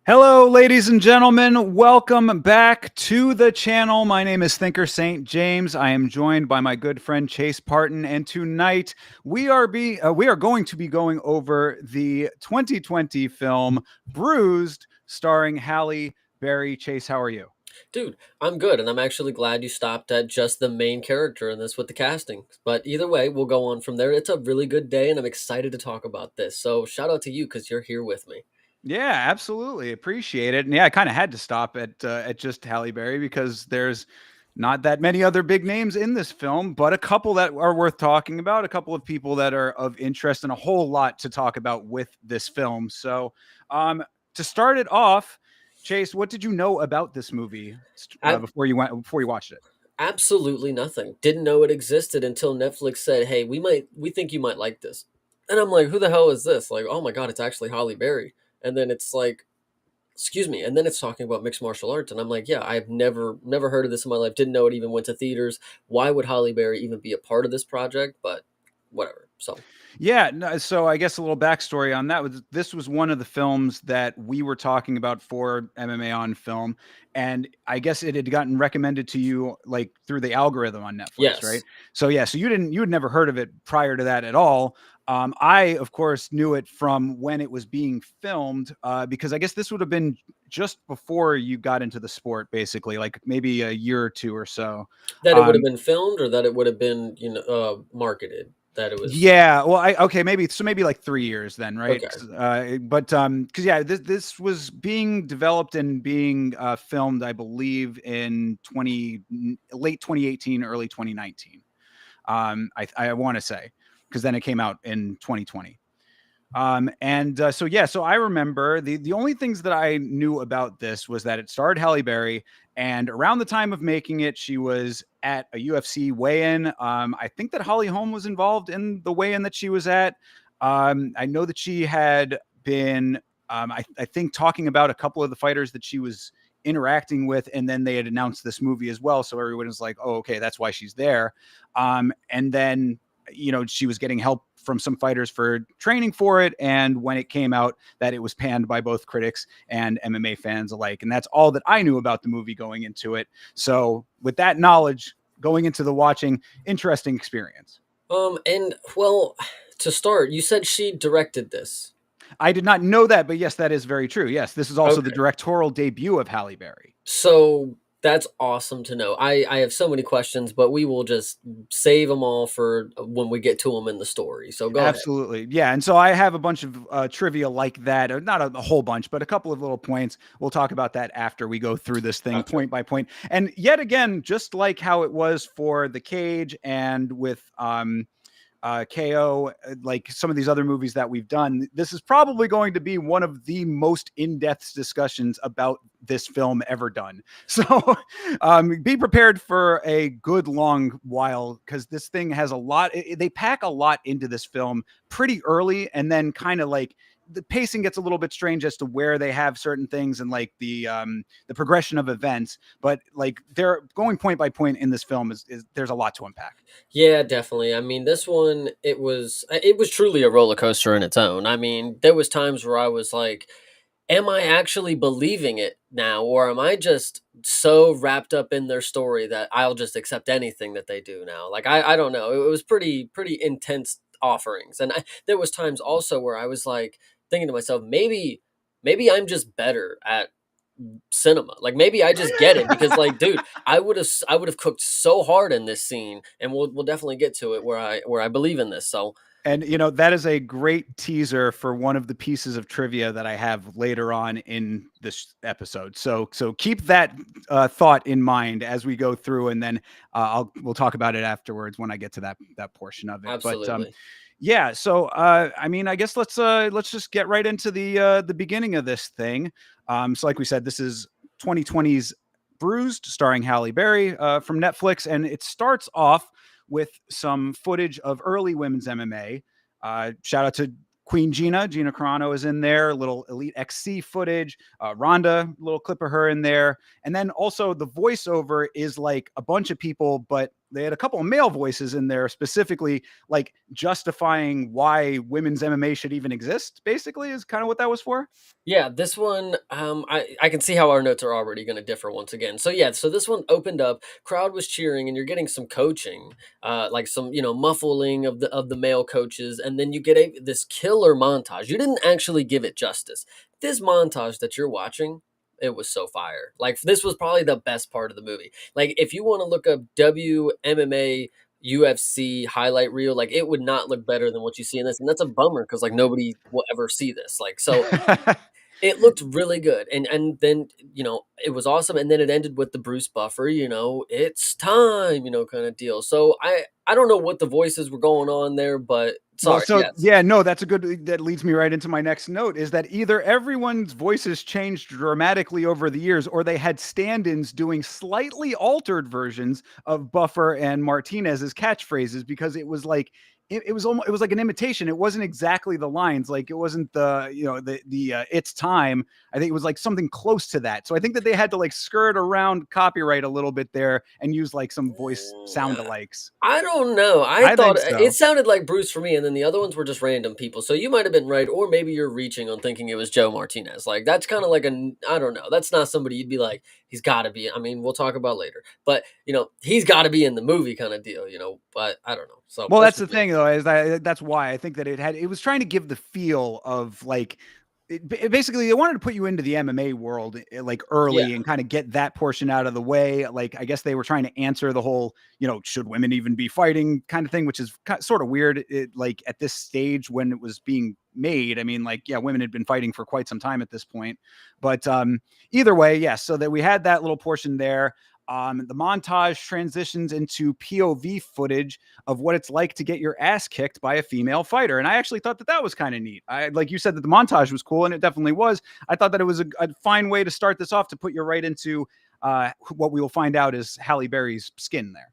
Hello, ladies and gentlemen. Welcome back to the channel. My name is Thinker St. James. I am joined by my good friend Chase Parton, and tonight we are going to be going over the 2020 film Bruised, starring Halle Berry. Chase, how are you? Dude, I'm good, and I'm actually glad you stopped at just the main character in this with the casting. But either way, we'll go on from there. It's a really good day, and I'm excited to talk about this. So shout out to you because you're here with me. Yeah, absolutely. Appreciate it. And yeah, I kind of had to stop at just Halle Berry because there's not that many other big names in this film, but a couple that are worth talking about, a couple of people that are of interest, and a whole lot to talk about with this film. So, to start it off, Chase, what did you know about this movie Ab- before you watched it? Absolutely nothing. Didn't know it existed until Netflix said, "Hey, we think you might like this," and I'm like, "Who the hell is this?" Like, oh my god, it's actually Halle Berry. And then it's like, excuse me, and then it's talking about mixed martial arts, and I'm like, yeah, I've never heard of this in my life. Didn't know it even went to theaters. Why would Halle Berry even be a part of this project? But whatever. So Yeah, no, so I guess a little backstory on that was this was one of the films that we were talking about for MMA on Film, and I guess it had gotten recommended to you like through the algorithm on Netflix, right? yes, So yeah, so you had never heard of it prior to that at all. I of course knew it from when it was being filmed, because I guess this would have been just before you got into the sport, basically, like maybe a year or two or so. that it would have Um, been filmed or that it would have been marketed. That it was Yeah, well, I okay, maybe like 3 years then, right? okay. Because yeah, this was being developed and being filmed, I believe, in late 2018, early 2019. I want to say because then it came out in 2020. So yeah, so I remember the only things that I knew about this was that it starred Halle Berry, and around the time of making it, she was at a UFC weigh-in. I think that Holly Holm was involved in the weigh-in that she was at. I know that she had been, I think, talking about a couple of the fighters that she was interacting with, and then they had announced this movie as well. So everyone was like, "Oh, okay, that's why she's there." And then she was getting help from some fighters for training for it. And when it came out, that it was panned by both critics and MMA fans alike. And that's all that I knew about the movie going into it. So with that knowledge going into the watching, interesting experience. And well, to start, you said she directed this. I did not know that, but yes, that is very true. Yes, this is also the Okay. directorial debut of Halle Berry. So that's awesome to know. I have so many questions, but we will just save them all for when we get to them in the story. So go ahead. Absolutely. Yeah. And so I have a bunch of trivia like that, or not a whole bunch, but a couple of little points. We'll talk about that after we go through this thing Gotcha. point by point. And yet again, just like how it was for The Cage and with KO, like some of these other movies that we've done, this is probably going to be one of the most in-depth discussions about this film ever done. So be prepared for a good long while because this thing has a lot. They pack a lot into this film pretty early, and then kind of like the pacing gets a little bit strange as to where they have certain things and like the progression of events, but like they're going point by point in this film is there's a lot to unpack. Yeah, definitely. I mean, this one it was truly a roller coaster in its own. I mean, there was times where I was like, am I actually believing it now, or am I just so wrapped up in their story that I'll just accept anything that they do now? Like I don't know. It was pretty intense offerings, and there was times also where I was like, thinking to myself, maybe I'm just better at cinema. Like maybe I just get it because like dude, I would have cooked so hard in this scene, and we'll definitely get to it where I believe in this. So And that is a great teaser for one of the pieces of trivia that I have later on in this episode. So keep that thought in mind as we go through, and then we'll talk about it afterwards when I get to that portion of it. But absolutely. yeah, so I mean, I guess let's just get right into the beginning of this thing. So like we said, this is 2020's Bruised, starring Halle Berry from Netflix, and it starts off with some footage of early women's MMA. Shout out to Queen Gina Carano is in there. Little Elite XC footage. Rhonda, little clip of her in there, and then also the voiceover is like a bunch of people, but they had a couple of male voices in there, specifically like justifying why women's MMA should even exist. Basically, is kind of what that was for. Yeah, this one, I can see how our notes are already going to differ once again. So yeah, so this one opened up, crowd was cheering, and you're getting some coaching, like some muffling of the male coaches, and then you get this killer montage. You didn't actually give it justice. This montage that you're watching, it was so fire. Like this was probably the best part of the movie. Like if you want to look up WMMA UFC highlight reel, like it would not look better than what you see in this, and that's a bummer because like nobody will ever see this. Like so it looked really good, and then, it was awesome, and then it ended with the Bruce Buffer, "It's time," kinda deal. So, I don't know what the voices were going on there, but Well, sorry, so yes. yeah, no, that's a good. That leads me right into my next note is that either everyone's voices changed dramatically over the years, or they had stand-ins doing slightly altered versions of Buffer and Martinez's catchphrases because it was like it was almost it was like an imitation. It wasn't exactly the lines, like it wasn't the it's time. I think it was like something close to that. So I think that they had to like skirt around copyright a little bit there and use like some voice sound Mm, alikes. I don't know. I I thought think it so. sounded like Bruce for me, and then the other ones were just random people. So you might have been right, or maybe you're reaching on thinking it was Joe Martinez. Like that's kind of like I don't know. That's not somebody you'd be like, he's got to be. I mean, we'll talk about later, but he's got to be in the movie kind of deal. But I don't know. So Well, that's that's just the me. thing, though, is that's why I think that it was trying to give the feel of like basically they wanted to put you into the MMA world like Yeah. early and kind of get that portion out of the way. Like I guess they were trying to answer the whole should women even be fighting kind of thing, which is sort of weird. Like at this stage when it was being made, I mean, like yeah, women had been fighting for quite some time at this point, but either way, yes. Yeah, so that we had that little portion there. The montage transitions into POV footage of what it's like to get your ass kicked by a female fighter. And I actually thought that was kind of neat. I like you said that the montage was cool, and it definitely was. I thought that it was a fine way to start this off to put you right into what we will find out is Halle Berry's skin there.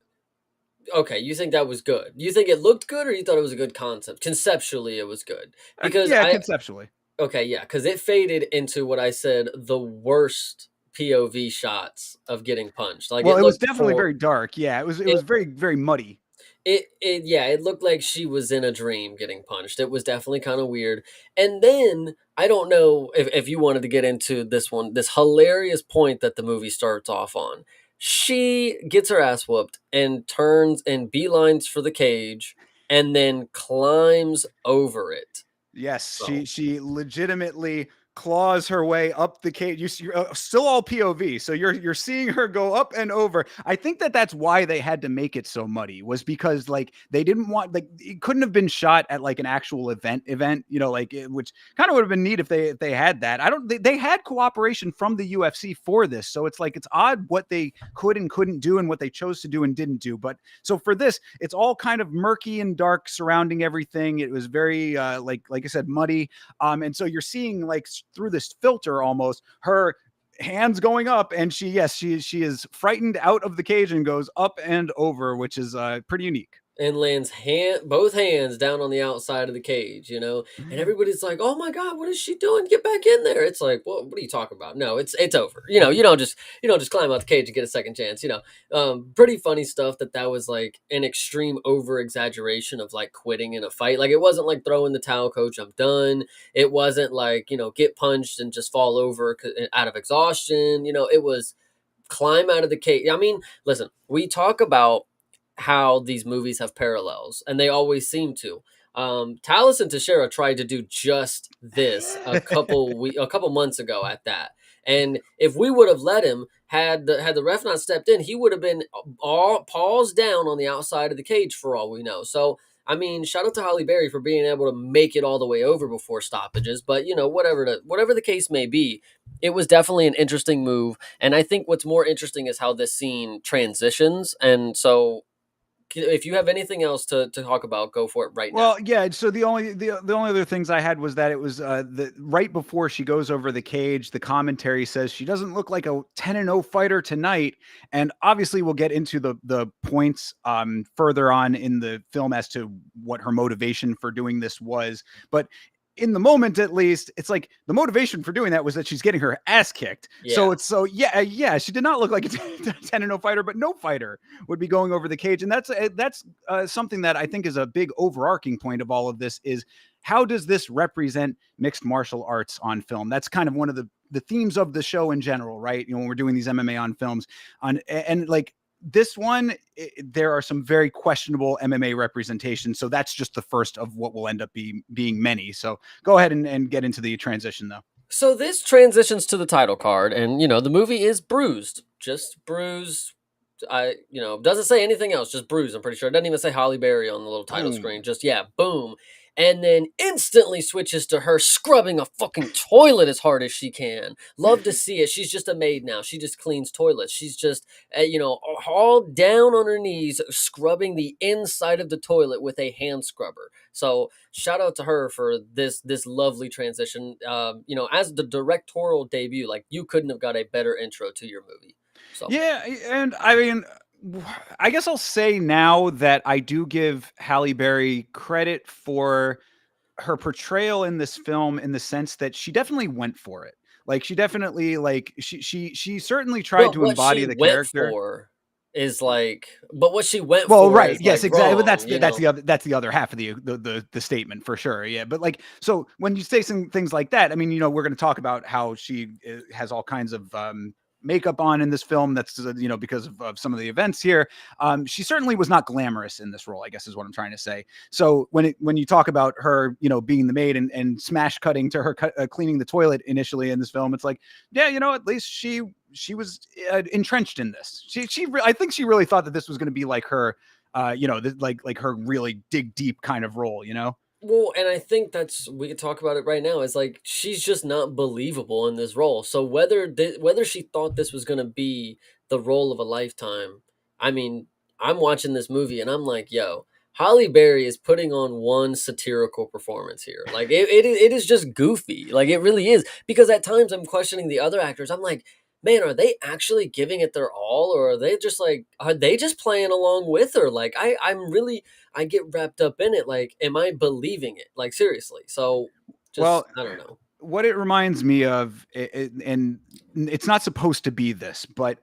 Okay, you think that was good? You think it looked good, or you thought it was a good concept? Conceptually, it was good because Yeah, conceptually. okay, yeah, because it faded into what I said, the worst POV shots of getting punched. Like Well, it it was looked definitely for very dark. Yeah, it it, was very muddy. yeah, it looked like she was in a dream getting punched. It was definitely kind of weird. And then I don't know if you wanted to get into this one, this hilarious point that the movie starts off on. She gets her ass whooped and turns and beelines for the cage and then climbs over it. Yes, So she legitimately claws her way up the cage. You're still all POV, so you're seeing her go up and over. I think that that's why they had to make it so muddy was because like they didn't want like it couldn't have been shot at like an actual event, like which kind of would have been neat if they had that. I don't they had cooperation from the UFC for this, so it's like it's odd what they could and couldn't do and what they chose to do and didn't do. But so for this, it's all kind of murky and dark surrounding everything. It was very like I said, muddy. And so you're seeing like through this filter almost her hands going up, and she is frightened out of the cage and goes up and over, which is pretty unique. and lands both hands down on the outside of the cage, and everybody's like, "Oh my god, what is she doing? Get back in there!" It's like, well, what are you talking about? No, it's over. You don't just climb out the cage and get a second chance. Pretty funny stuff that was like an extreme over exaggeration of like quitting in a fight. Like it wasn't like throwing the towel, coach, I'm done. It wasn't like get punched and just fall over out of exhaustion. It was climb out of the cage. I mean, listen, we talk about how these movies have parallels, and they always seem to. Taliesin Teixeira tried to do just this a couple months ago at that. And if we would have let him, had the ref not stepped in, he would have been all paws down on the outside of the cage for all we know. So I mean, shout out to Halle Berry for being able to make it all the way over before stoppages. But you know, whatever the case may be, it was definitely an interesting move. And I think what's more interesting is how this scene transitions. And so, if you have anything else to talk about, go for it right now. Well, yeah. So the only other things I had was that it was the right before she goes over the cage. The commentary says she doesn't look like a 10-0 fighter tonight, and obviously we'll get into the points further on in the film as to what her motivation for doing this was. But in the moment, at least, it's like the motivation for doing that was that she's getting her ass kicked. So Yeah. it's so yeah, she did not look like a 10-0 fighter, but no fighter would be going over the cage, and that's something that I think is a big overarching point of all of this is how does this represent mixed martial arts on film? That's kind of one of the themes of the show in general, right? You know, when we're doing these MMA on films, and like this one, there are some very questionable MMA representations. So that's just the first of what will end up being many. So go ahead and get into the transition, though. So this transitions to the title card, and you know the movie is Bruised, just Bruised. Doesn't say anything else, just Bruised. I'm pretty sure it doesn't even say Holly Berry on the little title screen. Boom. Just yeah, boom, and then instantly switches to her scrubbing a fucking toilet as hard as she can. Love to see it. She's just a maid now. She just cleans toilets. She's just all down on her knees scrubbing the inside of the toilet with a hand scrubber. So shout out to her for this lovely transition. As the directorial debut, like you couldn't have got a better intro to your movie. So Yeah, and I mean, I guess I'll say now that I do give Halle Berry credit for her portrayal in this film in the sense that she definitely went for it. Like she definitely like she certainly tried but to what embody she the went character. for is like, but what she went Well, for right. is like Yes, exactly. But wrong. that's the other half of the statement for sure. Yeah. But like, so when you say some things like that, I mean, you know, we're going to talk about how she has all kinds of makeup on in this film. That's because of some of the events here. She certainly was not glamorous in this role, I guess is what I'm trying to say. So when you talk about her, being the maid and smash cutting to her cleaning the toilet initially in this film, it's like, yeah, at least she was entrenched in this. I think she really thought that this was going to be like her, like her really dig deep kind of role, Well, and I think that's we could talk about it right now. Is like she's just not believable in this role. So whether she thought this was going to be the role of a lifetime, I mean, I'm watching this movie and I'm like, yo, Holly Berry is putting on one satirical performance here. Like it is just goofy. Like it really is. Because at times I'm questioning the other actors. I'm like, man, are they actually giving it their all, or are they just playing along with her? Like I get wrapped up in it. Like, am I believing it? Like, seriously. So, Well, just I don't know. what it reminds me of, and it's not supposed to be this, but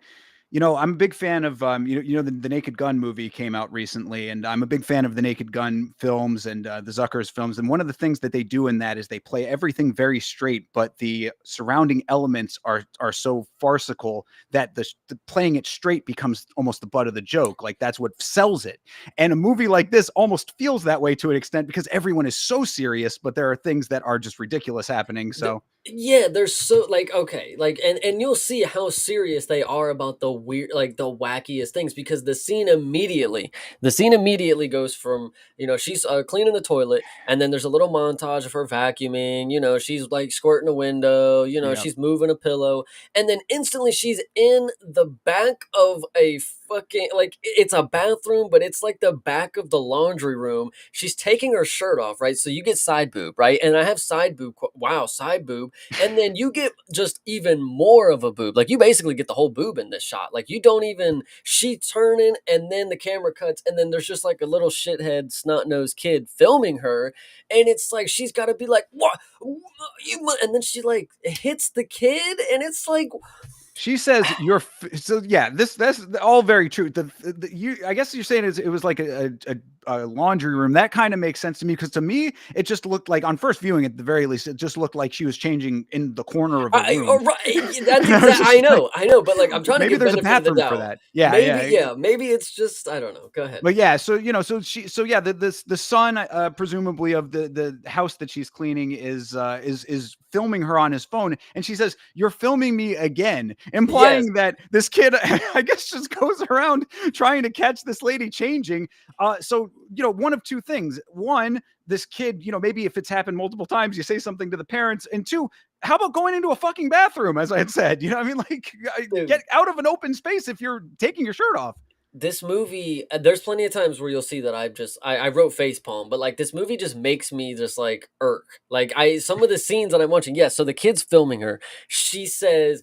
I'm a big fan of the Naked Gun movie came out recently, and I'm a big fan of the Naked Gun films and the Zuckers films. And one of the things that they do in that is they play everything very straight, but the surrounding elements are so farcical that the playing it straight becomes almost the butt of the joke. Like that's what sells it. And a movie like this almost feels that way to an extent because everyone is so serious, but there are things that are just ridiculous happening. So Yeah, they're so like okay, like and you'll see how serious they are about the weird, like the wackiest things because the scene immediately goes from she's cleaning the toilet, and then there's a little montage of her vacuuming. She's like squirting a window. yeah, She's moving a pillow, and then instantly she's in the back of a fucking like it's a bathroom, but it's like the back of the laundry room. She's taking her shirt off, right? So you get side boob, right? And I have side boob. Wow, side boob, and then you get just even more of a boob. Like you basically get the whole boob in this shot. Like you don't even she turning, and then the camera cuts, and then there's just like a little shithead snot nosed kid filming her, and it's like she's got to be like what you, and then she like hits the kid, and it's like She says so yeah, that's all very true. You I guess you're saying it was like a laundry room. That kind of makes sense to me because to me it just looked like on first viewing at the very least it just looked like she was changing in the corner of a room. Right, that's And I was exact. just like, I know, but like I'm trying to maybe give there's a benefit of the bathroom for doubt. that. Yeah, Maybe, yeah. yeah, maybe it's just I don't know. Go ahead. But yeah, so so yeah, the son, presumably of the house that she's cleaning is filming her on his phone, and she says, "You're filming me again," Yes, implying that this kid, I guess, just goes around trying to catch this lady changing. So one of two things: one, this kid, maybe if it's happened multiple times, you say something to the parents, and two, how about going into a fucking bathroom, as I had said? What I mean? Like, get dude. out of an open space if you're taking your shirt off. This movie, there's plenty of times where you'll see that I wrote face palm, but like this movie just makes me just like irk. Like I some of the scenes that I'm watching, yes. So the kid's filming her. She says,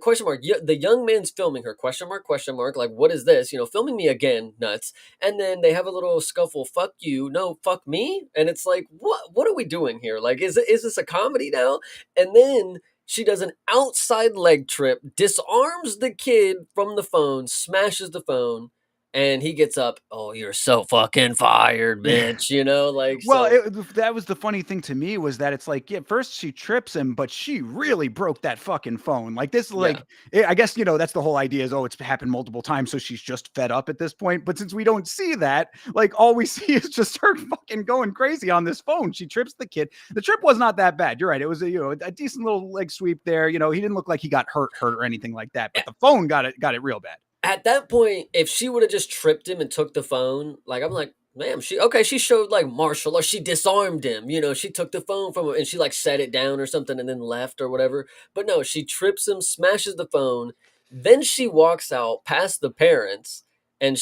question mark. The young man's filming her. Question mark. Like what is this? Filming me again. Nuts. And then they have a little scuffle. Fuck you. No, fuck me. And it's like what are we doing here? Like is this a comedy now? And then she does an outside leg trip, disarms the kid from the phone, smashes the phone, and he gets up. Oh, you're so fucking fired, bitch. Like Well, so. that was the funny thing to me was that it's like, yeah, first she trips him, but she really broke that fucking phone. Like this, Yeah, I guess that's the whole idea is, oh, it's happened multiple times, so she's just fed up at this point. But since we don't see that, like all we see is just her fucking going crazy on this phone. She trips the kid. The trip was not that bad. You're right. It was a decent little leg sweep there. He didn't look like he got hurt or anything like that. But the phone got it real bad. at that point, if she would have just tripped him and took the phone, like I'm like, ma'am, she showed like martial arts, she disarmed him, she took the phone from him and she like set it down or something and then left or whatever. But no, she trips him, smashes the phone, then she walks out past the parents and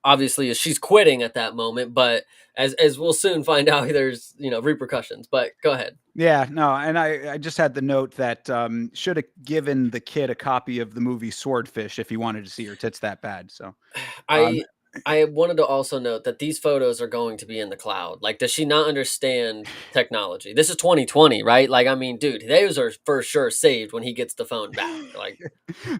obviously she's quitting at that moment, but as we'll soon find out, there's repercussions. But go ahead. Yeah, no, and I just had the note that should have given the kid a copy of the movie Swordfish if he wanted to see her tits that bad. So, um, I I wanted to also note that these photos are going to be in the cloud. Like, does she not understand technology? This is 2020, right? Like, I mean, dude, those are for sure saved when he gets the phone back. Like,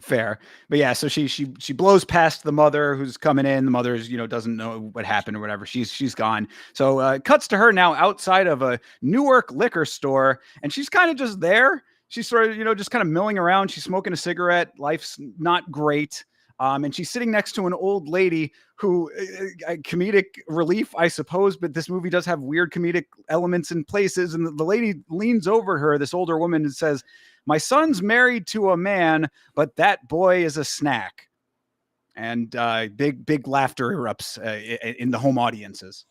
fair, but yeah, so she blows past the mother who's coming in. The mother's doesn't know what happened or whatever. She's gone. So it cuts to her now outside of a Newark liquor store, and she's kind of just there. She's sort of just kind of milling around. She's smoking a cigarette. Life's not great. And she's sitting next to an old lady who, comedic relief, I suppose, but this movie does have weird comedic elements in places. And the lady leans over her, this older woman, and says, "My son's married to a man, but that boy is a snack." And big laughter erupts in the home audiences.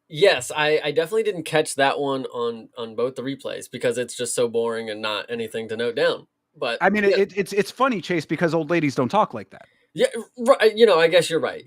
yes, I definitely didn't catch that one on both the replays because it's just so boring and not anything to note down. But I mean, yeah, it's funny, Chase, because old ladies don't talk like that. yeah, right. I guess you're right.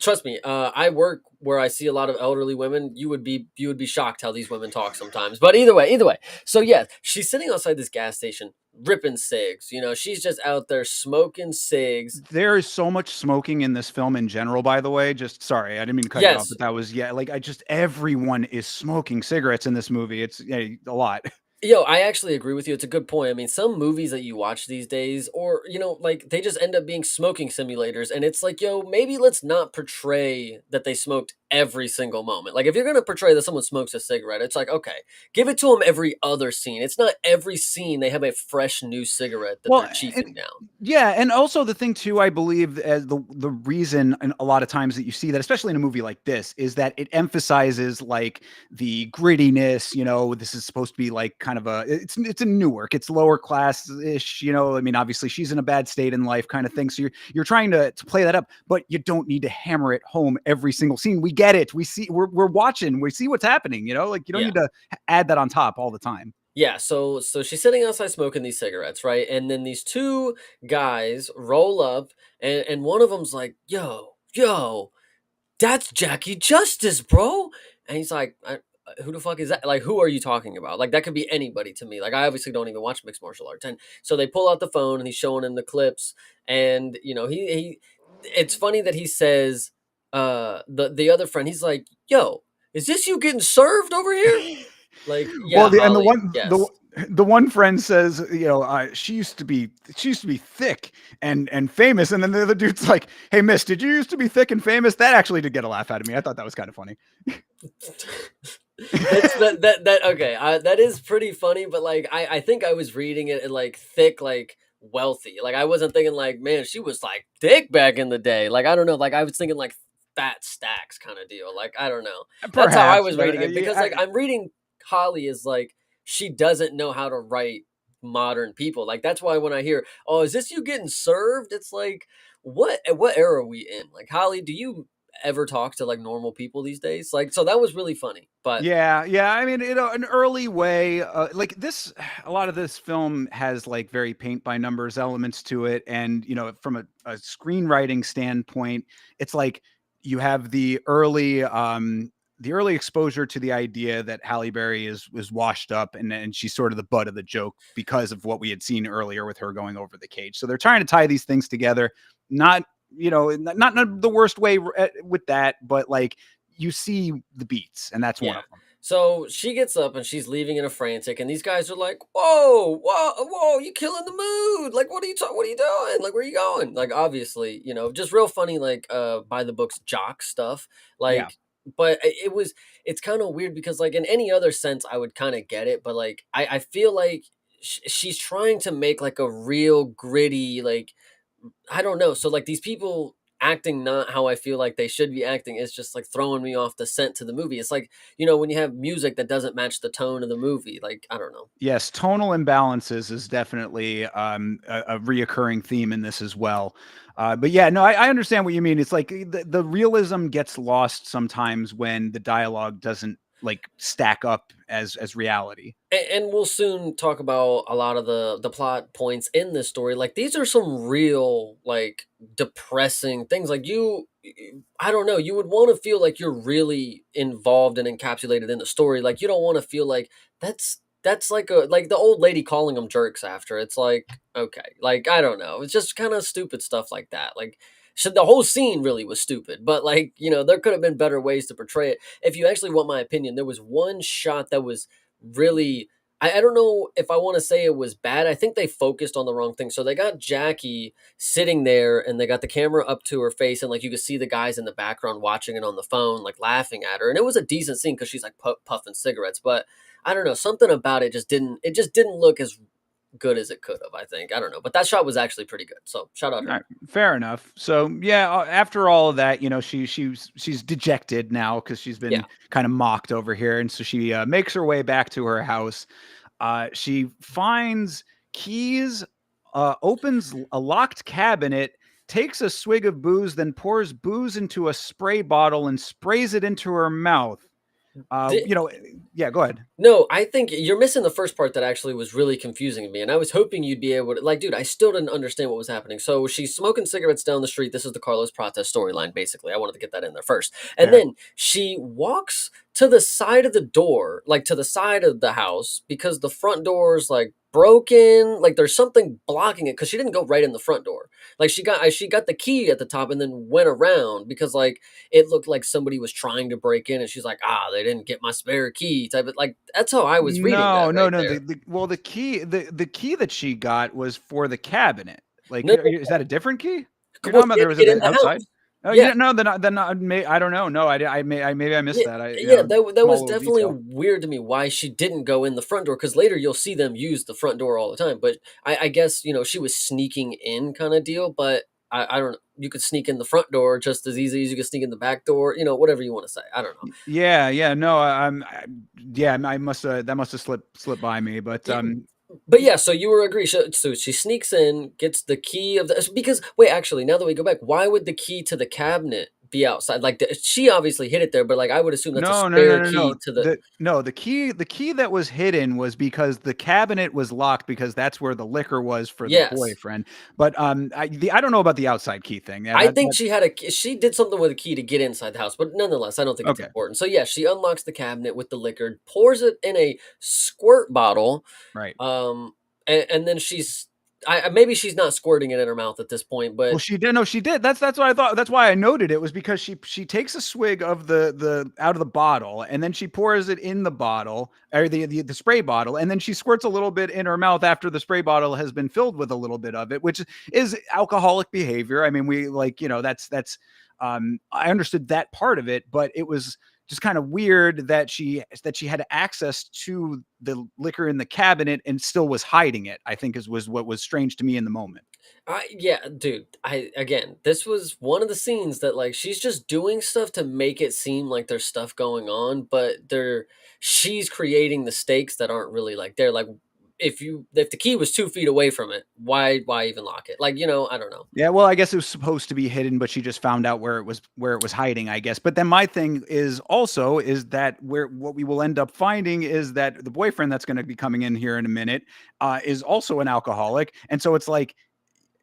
Trust me. I work where I see a lot of elderly women. You would be shocked how these women talk sometimes. But either way. So yeah, she's sitting outside this gas station ripping cigs. She's just out there smoking cigs. There is so much smoking in this film in general, by the way. Just sorry, I didn't mean to cut you off, Yes, but that was, yeah, like I just everyone is smoking cigarettes in this movie. It's, yeah, a lot. yo, I actually agree with you. It's a good point. I mean, some movies that you watch these days, or like they just end up being smoking simulators, and it's like, yo, maybe let's not portray that they smoked every single moment. Like, if you're gonna portray that someone smokes a cigarette, it's like, okay, give it to them every other scene. It's not every scene they have a fresh new cigarette that they're Well, chiefing and down. yeah, and also the thing too, I believe, as the reason, and a lot of times that you see that, especially in a movie like this, is that it emphasizes like the grittiness. This is supposed to be like kind of it's in Newark, it's lower class ish. I mean, obviously she's in a bad state in life, kind of thing. So you're trying to play that up, but you don't need to hammer it home every single scene. We get it. We see we're watching. We see what's happening. Like you don't Yeah. need to add that on top all the time. Yeah, so she's sitting outside smoking these cigarettes, right? And then these two guys roll up, and one of them's like, yo, that's Jackie Justice, bro. And he's like, who the fuck is that? Like, who are you talking about? Like, that could be anybody to me. Like, I obviously don't even watch mixed martial arts. And so they pull out the phone and he's showing him the clips. And, it's funny that he says, the other friend, he's like, yo, is this you getting served over here? Like, Well, yeah, and the Holly, one the yes. the one friend says, she used to be thick and famous, and then the other dude's like, "Hey, miss, did you used to be thick and famous?" That actually did get a laugh out of me. I thought that was kind of funny. That's that okay. That is pretty funny, but like I think I was reading it like thick, like wealthy. Like I wasn't thinking like, man, she was like thick back in the day. Like I don't know. Like I was thinking like fat stacks kind of deal. Like I don't know. That's how I Perhaps, was but reading it because like I'm reading Holly is like she doesn't know how to write modern people. Like that's why when I hear, oh, is this you getting served? It's like what era are we in? Like Holly, do you ever talk to like normal people these days? Like, so that was really funny. But yeah, yeah. I mean, an early way, like this, a lot of this film has like very paint by numbers elements to it, and from a screenwriting standpoint, it's like you have the early exposure to the idea that Halle Berry was washed up, and she's sort of the butt of the joke because of what we had seen earlier with her going over the cage. So they're trying to tie these things together, not not in the worst way with that, but like you see the beats, and that's one yeah. of them. So she gets up and she's leaving in a frantic, and these guys are like, "Whoa, whoa, whoa! You killing the mood? Like, what are you doing? Like, where are you going? Like, obviously, just real funny, like, by the books jock stuff. Yeah. Like, but it's kind of weird because, like, in any other sense, I would kind of get it, but like, I feel like she's trying to make like a real gritty, like, I don't know. So like these people acting not how I feel like they should be acting is just like throwing me off the scent to the movie. It's like, when you have music that doesn't match the tone of the movie, like I don't know. Yes, tonal imbalances is definitely a reoccurring theme in this as well. But yeah, no, I understand what you mean. It's like the realism gets lost sometimes when the dialogue doesn't like stack up as reality. And we'll soon talk about a lot of the plot points in this story. Like these are some real like depressing things. Like I don't know, you would want to feel like you're really involved and encapsulated in the story. Like you don't want to feel like that's like the old lady calling them jerks after. It's like okay, like I don't know. It's just kind of stupid stuff like that. Like the whole scene really was stupid, but like there could have been better ways to portray it. If you actually want my opinion, there was one shot that was really I don't know if I want to say it was bad. I think they focused on the wrong thing. So they got Jackie sitting there and they got the camera up to her face and like you could see the guys in the background watching it on the phone, like laughing at her. And it was a decent scene because she's like puffing cigarettes. But I don't know, something about it just didn't look as good as it could have, I think. I don't know. But that shot was actually pretty good. So shout out All to her. right, fair enough. So yeah, after all of that, she's dejected now because she's Yeah. been kind of mocked over here, and so she makes her way back to her house. She finds keys, opens a locked cabinet, takes a swig of booze, then pours booze into a spray bottle and sprays it into her mouth. Uh, Did, you know, yeah, go ahead. No, I think you're missing the first part that actually was really confusing to me. And I was hoping you'd be able to, like, dude, I still didn't understand what was happening. So she's smoking cigarettes down the street. This is the Carlos Prates storyline, basically. I wanted to get that in there first. And Fair. then she walks to the side of the door, like to the side of the house, because the front door's like broken. Like there's something blocking it because she didn't go right in the front door. Like she got the key at the top and then went around because like it looked like somebody was trying to break in and she's like, they didn't get my spare key type of like that's how I was reading No, that no, right no. there. The key the key that she got was for the cabinet. Like, No, is that a different key you're well, talking about? she had There to was at get in the the outside. house. Oh, Yeah, no, then not. I don't know. No, maybe I missed yeah, that. yeah. That Small was little definitely detail. weird to me why she didn't go in the front door because later you'll see them use the front door all the time. But I guess she was sneaking in kind of deal. But I don't know. You could sneak in the front door just as easy as you could sneak in the back door. Whatever you want to say. I don't know. Yeah, yeah. No, yeah. I must that must have slipped by me. But Yeah, but yeah, so you were agree. So she sneaks in, gets the key of the because wait, actually, now that we go back, why would the key to the cabinet be outside? Like she obviously hid it there, but like I would assume that's a no, no, no, spare no, key no. to the. The key that was hidden was because the cabinet was locked because that's where the liquor was for the Yes, boyfriend. But I don't know about the outside key thing. Yeah, I that think she did something with a key to get inside the house, but nonetheless, I don't think it's okay, important. So yeah, she unlocks the cabinet with the liquor, pours it in a squirt bottle, right. um, and then she's maybe she's not squirting it in her mouth at this point, Well, but she did. No, she did. That's what I thought. That's why I noted it was because she takes a swig of the out of the bottle and then she pours it in the bottle or the spray bottle and then she squirts a little bit in her mouth after the spray bottle has been filled with a little bit of it, which is alcoholic behavior. I mean, we like that's I understood that part of it, but it was just kind of weird that she had access to the liquor in the cabinet and still was hiding it. I think was what was strange to me in the moment. yeah, dude. Again, this was one of the scenes that like she's just doing stuff to make it seem like there's stuff going on, but she's creating the stakes that aren't really like there. Like if the key was 2 feet away from it, why even lock it? Like I don't know. Yeah, well, I guess it was supposed to be hidden, but she just found out where it was hiding, I guess. But then my thing is that where what we will end up finding is that the boyfriend that's going to be coming in here in a minute is also an alcoholic, and so it's like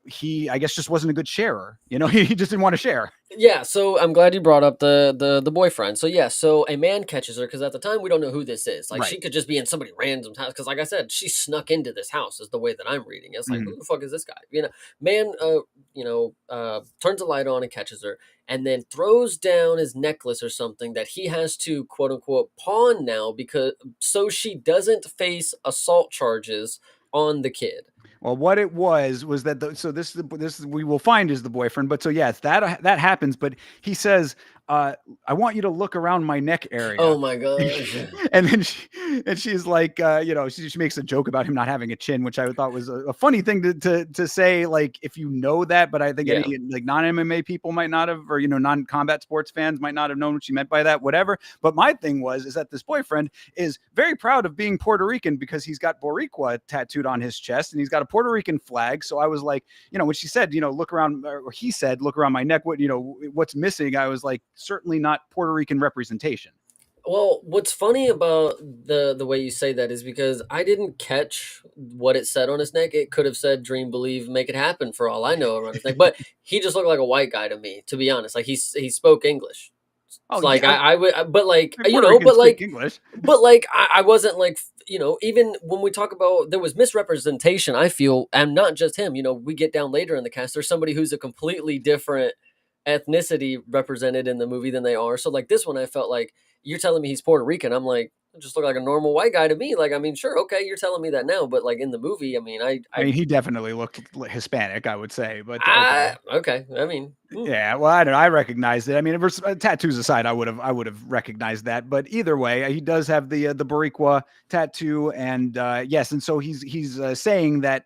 he, I guess, just wasn't a good sharer. He just didn't want to share. Yeah, so I'm glad you brought up the boyfriend. So yeah, so a man catches her because at the time we don't know who this is. Like she Right. could just be in somebody random's house. Because like I said, she snuck into this house. Is the way that I'm reading. It's like Mhm. who the fuck is this guy? Man. Turns a light on and catches her, and then throws down his necklace or something that he has to quote unquote pawn now because so she doesn't face assault charges on the kid. Well, what it was that so this we will find is the boyfriend. But so yes, that happens. But he says, "I want you to look around my neck area." Oh my gosh. And then she's like, she makes a joke about him not having a chin, which I thought was a funny thing to say, like if you know that, but I think Yeah. any like non MMA people might not have, or non combat sports fans might not have known what she meant by that, whatever. But my thing is that this boyfriend is very proud of being Puerto Rican because he's got Boricua tattooed on his chest and he's got a Puerto Rican flag. So I was like, when she said, look around, or he said, look around my neck, what's missing? I was like, certainly not Puerto Rican representation. Well, what's funny about the way you say that is because I didn't catch what it said on his neck. It could have said "Dream, believe, make it happen" for all I know around his neck. But he just looked like a white guy to me, to be honest. Like he spoke English. Oh It's like yeah, I would, but like Puerto Ricans speak English. I wasn't like even when we talk about there was misrepresentation. I feel, and not just him. We get down later in the cast. There's somebody who's a completely different ethnicity represented in the movie than they are. So like this one, I felt like you're telling me he's Puerto Rican. I'm like, it just look like a normal white guy to me. Like, I mean, sure, okay, you're telling me that now, but like in the movie, I mean, I mean, he definitely looked Hispanic, I would say, but okay. okay. I mean, Yeah, well, I don't know. I recognized it. I mean, tattoos aside, I would have recognized that. But either way, he does have the Boricua tattoo, and yes, and so he's saying that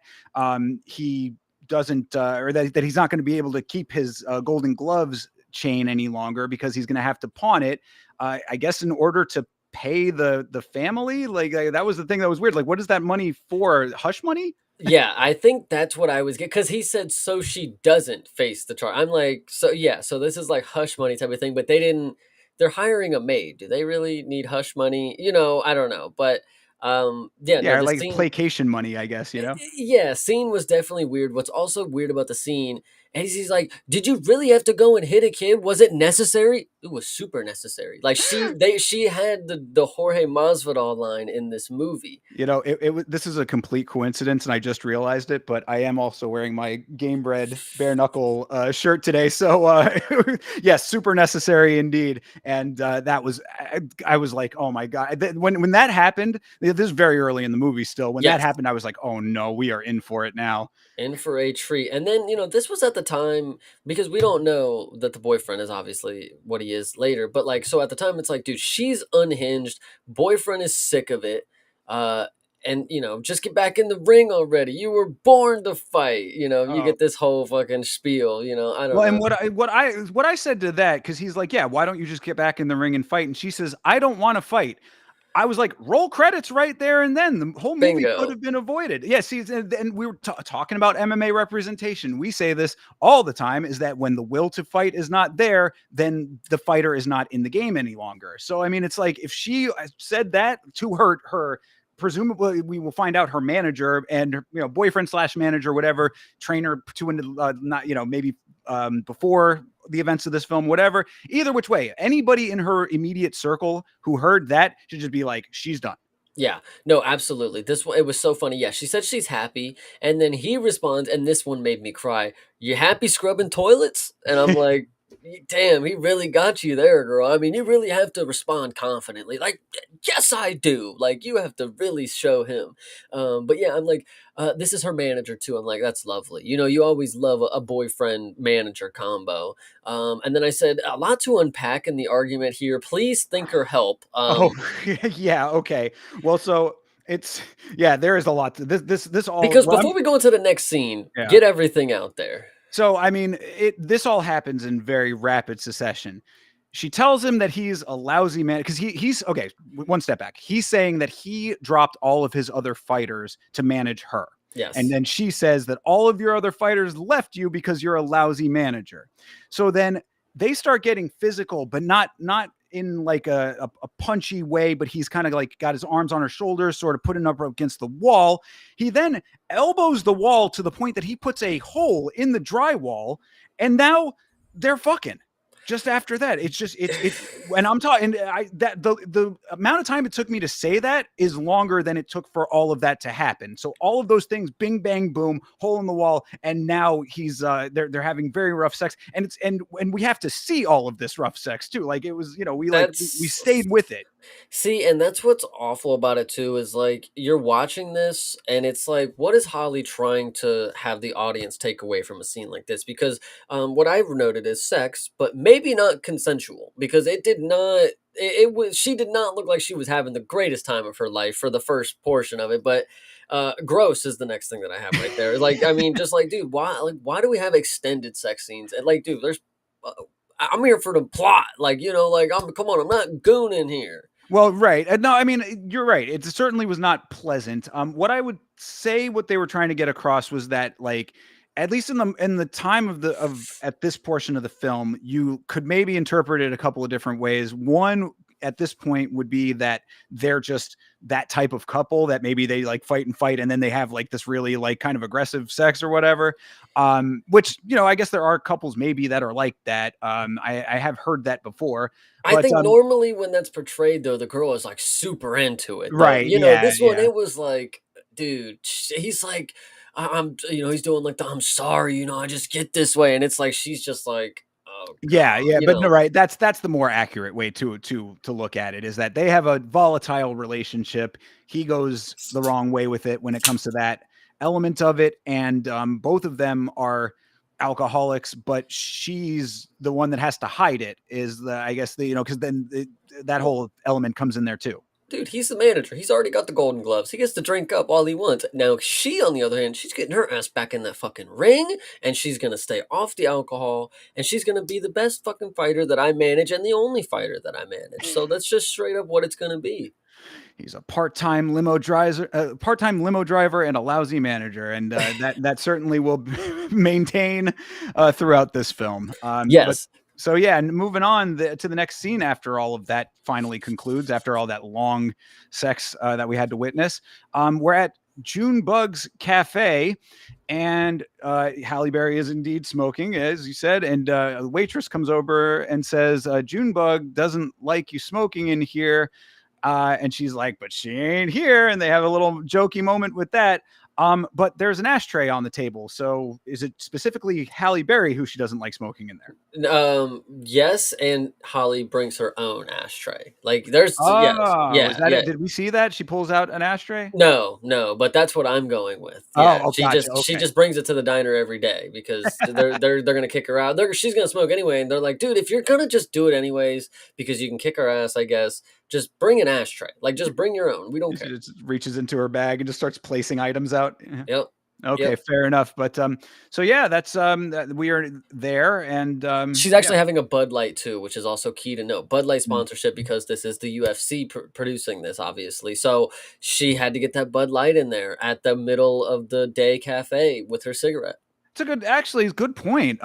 he doesn't, or that he's not going to be able to keep his Golden Gloves chain any longer because he's going to have to pawn it. I guess in order to pay the family. Like that was the thing that was weird. Like, what is that money for? Hush money? yeah, I think that's what I was getting because he said so she doesn't face the charge. I'm like, so yeah, so this is like hush money type of thing, but they didn't. They're hiring a maid. Do they really need hush money? I don't know, but yeah, no, Yeah, or the like scene. placation money, I guess. Yeah, scene was definitely weird. What's also weird about the scene is he's like, "Did you really have to go and hit a kid? Was it necessary? It was super necessary." Like she had the Jorge Masvidal line in this movie. This is a complete coincidence, and I just realized it. But I am also wearing my Game Bread bare knuckle shirt today, so yes, super necessary indeed. And that was, I was like, oh my god, when that happened, this is very early in the movie. Still, when that Yes, happened, I was like, oh no, we are in for it now. in for a treat. And then this was at the time because we don't know that the boyfriend is obviously what he is later. But like, so at the time, it's like, dude, she's unhinged. Boyfriend is sick of it. Uh, and just get back in the ring already. You were born to fight. You Oh, get this whole fucking spiel. I don't well, and know. what I said to that, because he's like, yeah, why don't you just get back in the ring and fight? And she says, I don't want to fight. I was like, roll credits right there and then. The whole movie could Bingo. have been avoided. Yes, and we were talking about MMA representation. We say this all the time: is that when the will to fight is not there, then the fighter is not in the game any longer. So I mean, it's like if she said that to her. Presumably, we will find out her manager and boyfriend slash manager, whatever, trainer to not maybe before the events of this film, whatever. Either which way, anybody in her immediate circle who heard that should just be like, she's done. Yeah, no, absolutely. This one, it was so funny. Yeah, she said she's happy, and then he responds, and this one made me cry. You happy scrubbing toilets? And I'm like, damn, he really got you there, girl. I mean, you really have to respond confidently. Like, yes, I do. Like, you have to really show him. But yeah, I'm like, this is her manager too. I'm like, that's lovely. You know, you always love a boyfriend manager combo. And then I said, a lot to unpack in the argument here. Please think or help. Oh, yeah, okay. Well, so it's yeah, there is a lot to this all Because well, I'm before we go into the next scene, yeah. get everything out there. So, I mean, this all happens in very rapid succession. She tells him that he's a lousy man because he's okay. One step back. He's saying that he dropped all of his other fighters to manage her. And Yes. then she says that all of your other fighters left you because you're a lousy manager. So then they start getting physical, but not in like a punchy way, but he's kind of like got his arms on her shoulders, sort of putting up against the wall. He then elbows the wall to the point that he puts a hole in the drywall, and now they're fucking. Just after that, it's just it's and I'm talking I that the amount of time it took me to say that is longer than it took for all of that to happen. So all of those things, bing bang boom, hole in the wall, and now he's they're having very rough sex, and it's and we have to see all of this rough sex too. Like it was, we stayed That's with it. See, and that's what's awful about it too is like you're watching this and it's like what is Holly trying to have the audience take away from a scene like this? Because what I've noted is sex, but maybe not consensual because it did not it was she did not look like she was having the greatest time of her life for the first portion of it, but gross is the next thing that I have right there. Like I mean just like dude, why do we have extended sex scenes? And like dude, there's uh, I'm here for the plot. Like, you know, like I'm come on, I'm not gooning here. Well, right. No, I mean, you're right. It certainly was not pleasant. What I would say what they were trying to get across was that like at least in the time of the of at this portion of the film, you could maybe interpret it a couple of different ways. One at this point would be that they're just that type of couple that maybe they like fight and then they have like this really like kind of aggressive sex or whatever. Which, I guess there are couples maybe that are like that. I have heard that before, I but think normally when that's portrayed though, the girl is like super into it. But right, you know, yeah, this one yeah. it was like, dude, he's like, I'm, you know, he's doing like the I'm sorry, you know, I just get this way, and it's like she's just like, oh Yeah, god, yeah, you but no, know, right. That's the more accurate way to look at it is that they have a volatile relationship. He goes the wrong way with it when it comes to that element of it, and both of them are alcoholics, but she's the one that has to hide it. Is the I guess because then that whole element comes in there too. dude, he's the manager. He's already got the golden gloves. He gets to drink up all he wants. Now, she, on the other hand, she's getting her ass back in that fucking ring, and she's gonna stay off the alcohol, and she's gonna be the best fucking fighter that I manage, and the only fighter that I manage. So that's just straight up what it's gonna be. He's a part-time limo driver, and a lousy manager, and that certainly will maintain throughout this film. But Yes, so yeah, and moving on to the next scene after all of that finally concludes, after all that long sex that we had to witness, we're at Junebug's Cafe, and Halle Berry is indeed smoking, as you said, and a waitress comes over and says, Junebug doesn't like you smoking in here. And she's like, but she ain't here. And they have a little jokey moment with that. But there's an ashtray on the table. So is it specifically Halle Berry who she doesn't like smoking in there? yes, and Holly brings her own ashtray. Like, there's yes, Oh, is yeah, that yeah. it? Did we see that? She pulls out an ashtray? No, no, but that's what I'm going with. Yeah, Oh, gotcha. she Okay. just brings it to the diner every day because they're gonna kick her out. She's gonna smoke anyway, and they're like, dude, if you're gonna just do it anyways because you can kick her ass, I guess. Just bring an ashtray. Like, just bring your own. We don't She care. just reaches into her bag and just starts placing items out. Yeah. Yep, Okay, yep. fair enough. But so yeah, that's we are there, and She's yeah. actually having a Bud Light too, which is also key to note. Bud Light Mm. sponsorship because this is the UFC producing this, obviously. So she had to get that Bud Light in there at the middle of the day cafe with her cigarette. It's a good, actually, it's a good point.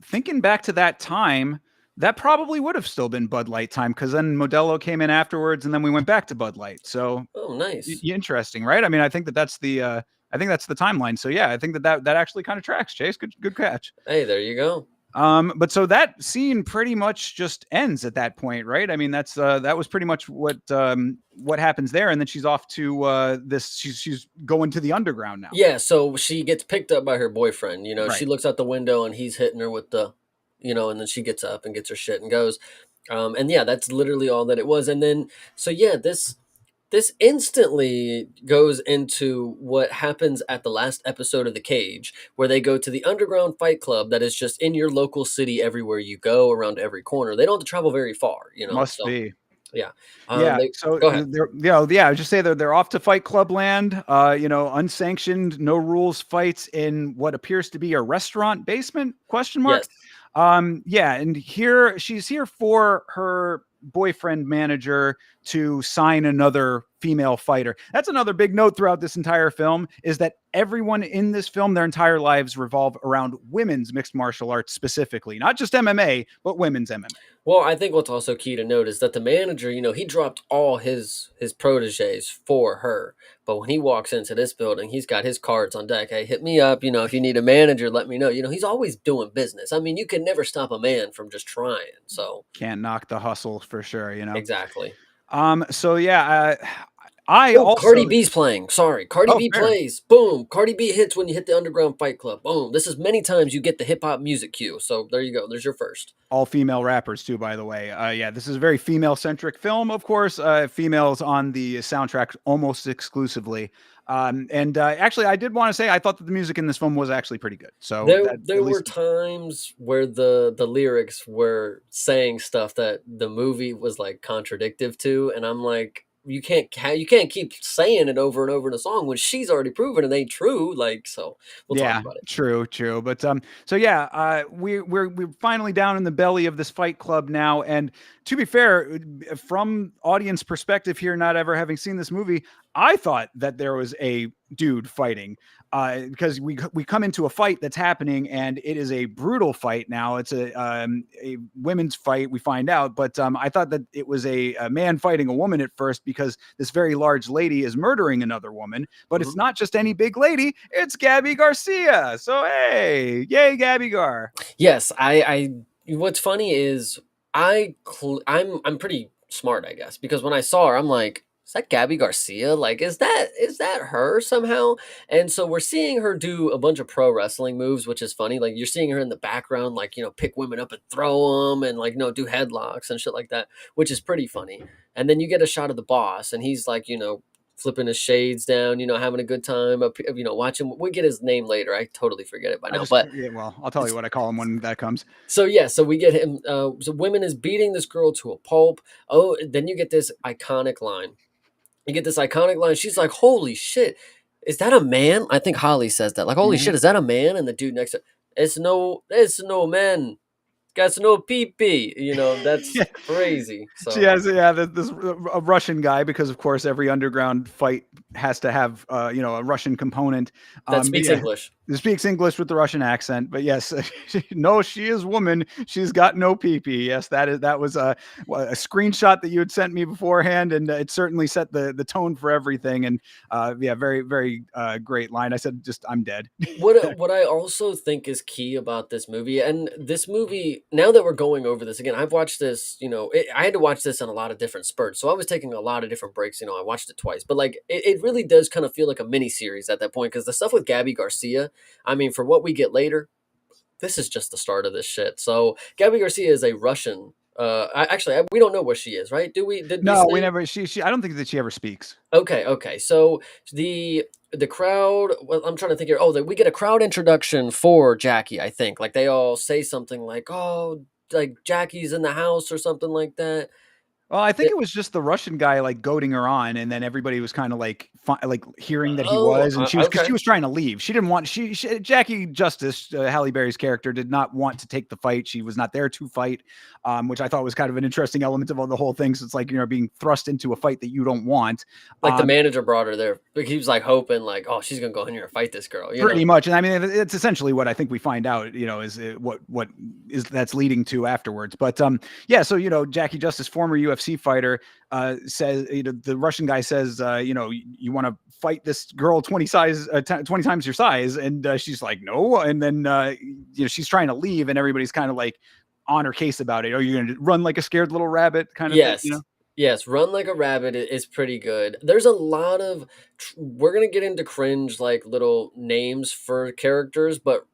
Thinking back to that time, that probably would have still been Bud Light time because then Modelo came in afterwards, and then we went back to Bud Light. So Oh, nice. interesting, right? I mean, I think that's the timeline. So yeah, I think that actually kind of tracks. Chase, good catch. Hey, there you go. But so that scene pretty much just ends at that point, right? I mean, that was pretty much what happens there, and then she's off to this. She's going to the underground now. Yeah, so she gets picked up by her boyfriend. She Right. looks out the window and he's hitting her with and then she gets up and gets her shit and goes. And yeah, that's literally all that it was. And then, so yeah, this instantly goes into what happens at the last episode of The Cage, where they go to the underground fight club that is just in your local city everywhere you go, around every corner. They don't have to travel very far. Must So be. yeah. Yeah. They So Go ahead. yeah. I would just say they're off to Fight Club land. Unsanctioned, no rules fights in what appears to be a restaurant basement? Question mark. Yes. Yeah, and she's here for her boyfriend manager to sign another female fighter. That's another big note throughout this entire film, is that everyone in this film, their entire lives revolve around women's mixed martial arts specifically, not just MMA, but women's MMA. Well, I think what's also key to note is that the manager, he dropped all his proteges for her. But when he walks into this building, he's got his cards on deck. Hey, hit me up. If you need a manager, let me know. He's always doing business. I mean, you can never stop a man from just trying. So Can't knock the hustle for sure. exactly. So yeah, I Oh, also Cardi B's playing. Sorry. Cardi oh B fair. plays. Boom. Cardi B hits when you hit the Underground Fight Club. Boom. This is many times you get the hip hop music cue. So there you go. There's your first. All female rappers too, by the way. Yeah, this is a very female centric film, of course. Females on the soundtrack almost exclusively. And actually, I did want to say I thought that the music in this film was actually pretty good. So There that there at were least times where the lyrics were saying stuff that the movie was like contradictive to, and I'm like, you can't keep saying it over and over in a song when she's already proven it ain't true. Like, so we'll talk yeah, about it. true. But so yeah, we're finally down in the belly of this fight club now. And to be fair, from audience perspective here, not ever having seen this movie, I thought that there was a dude fighting because we come into a fight that's happening, and it is a brutal fight. Now it's a women's fight. We find out, but I thought that it was a man fighting a woman at first because this very large lady is murdering another woman. But it's Mhm. not just any big lady; it's Gabby Garcia. So hey, yay, Gabby Gar. Yes, what's funny is I'm pretty smart, I guess, because when I saw her, I'm like, is that Gabby Garcia? Like, is that her somehow? And so we're seeing her do a bunch of pro wrestling moves, which is funny. Like, you're seeing her in the background, like, pick women up and throw them, and like, do headlocks and shit like that, which is pretty funny. And then you get a shot of the boss, and he's like, flipping his shades down, having a good time up, watching. We get his name later. I totally forget it by I now, just but yeah, well, I'll tell you what I call him when that comes. so yeah, so we get him. So women is beating this girl to a pulp. Oh, then you get this iconic line. You get this iconic line. She's like, "Holy shit, is that a man?" I think Holly says that. Like, "Holy Mhm. shit, is that a man?" And the dude next to, it's no man. Got no pee pee. That's Yeah, crazy. she So has this a Russian guy because of course every underground fight has to have a Russian component. that But speaks yeah, English. he speaks English with the Russian accent. But yes, no, she is woman. She's got no pee. Yes, that was a screenshot that you had sent me beforehand, and it certainly set the tone for everything. And yeah, very very great line. I said just I'm dead. What I also think is key about this movie, and this movie, now that we're going over this again, I've watched this. I had to watch this in a lot of different spurts, so I was taking a lot of different breaks. I watched it twice, but like it really does kind of feel like a mini series at that point because the stuff with Gabby Garcia, I mean, for what we get later, this is just the start of this shit. So Gabby Garcia is a Russian. We don't know where she is, right? Do we? Did we No, we say? never. She. I don't think that she ever speaks. Okay, okay. So the crowd. Well, I'm trying to think here. Oh, we get a crowd introduction for Jackie. I think like they all say something like, "Oh, like Jackie's in the house" or something like that. Well, I think It- it was just the Russian guy like goading her on, and then everybody was kind of like like hearing that he oh, was, and she was because she okay. was trying to leave. She didn't want Jackie Justice, Halle Berry's character, did not want to take the fight. She was not there to fight, which I thought was kind of an interesting element of the whole thing. So it's like being thrust into a fight that you don't want. Like the Um, manager brought her there. Like he was like hoping, like, oh, she's gonna go in here and fight this girl. Pretty much, and I mean it's essentially what I think we find out. Is what is that's leading to afterwards. But yeah, so Jackie Justice, former UFC UFC fighter, says, the Russian guy says, you want to fight this girl 20 times your size, and she's like, no, and then she's trying to leave, and everybody's kind of like on her case about it. Are you going to run like a scared little rabbit kind of thing? Yes. Yes, Run Like a Rabbit is pretty good. There's a lot of we're gonna get into cringe like little names for characters, but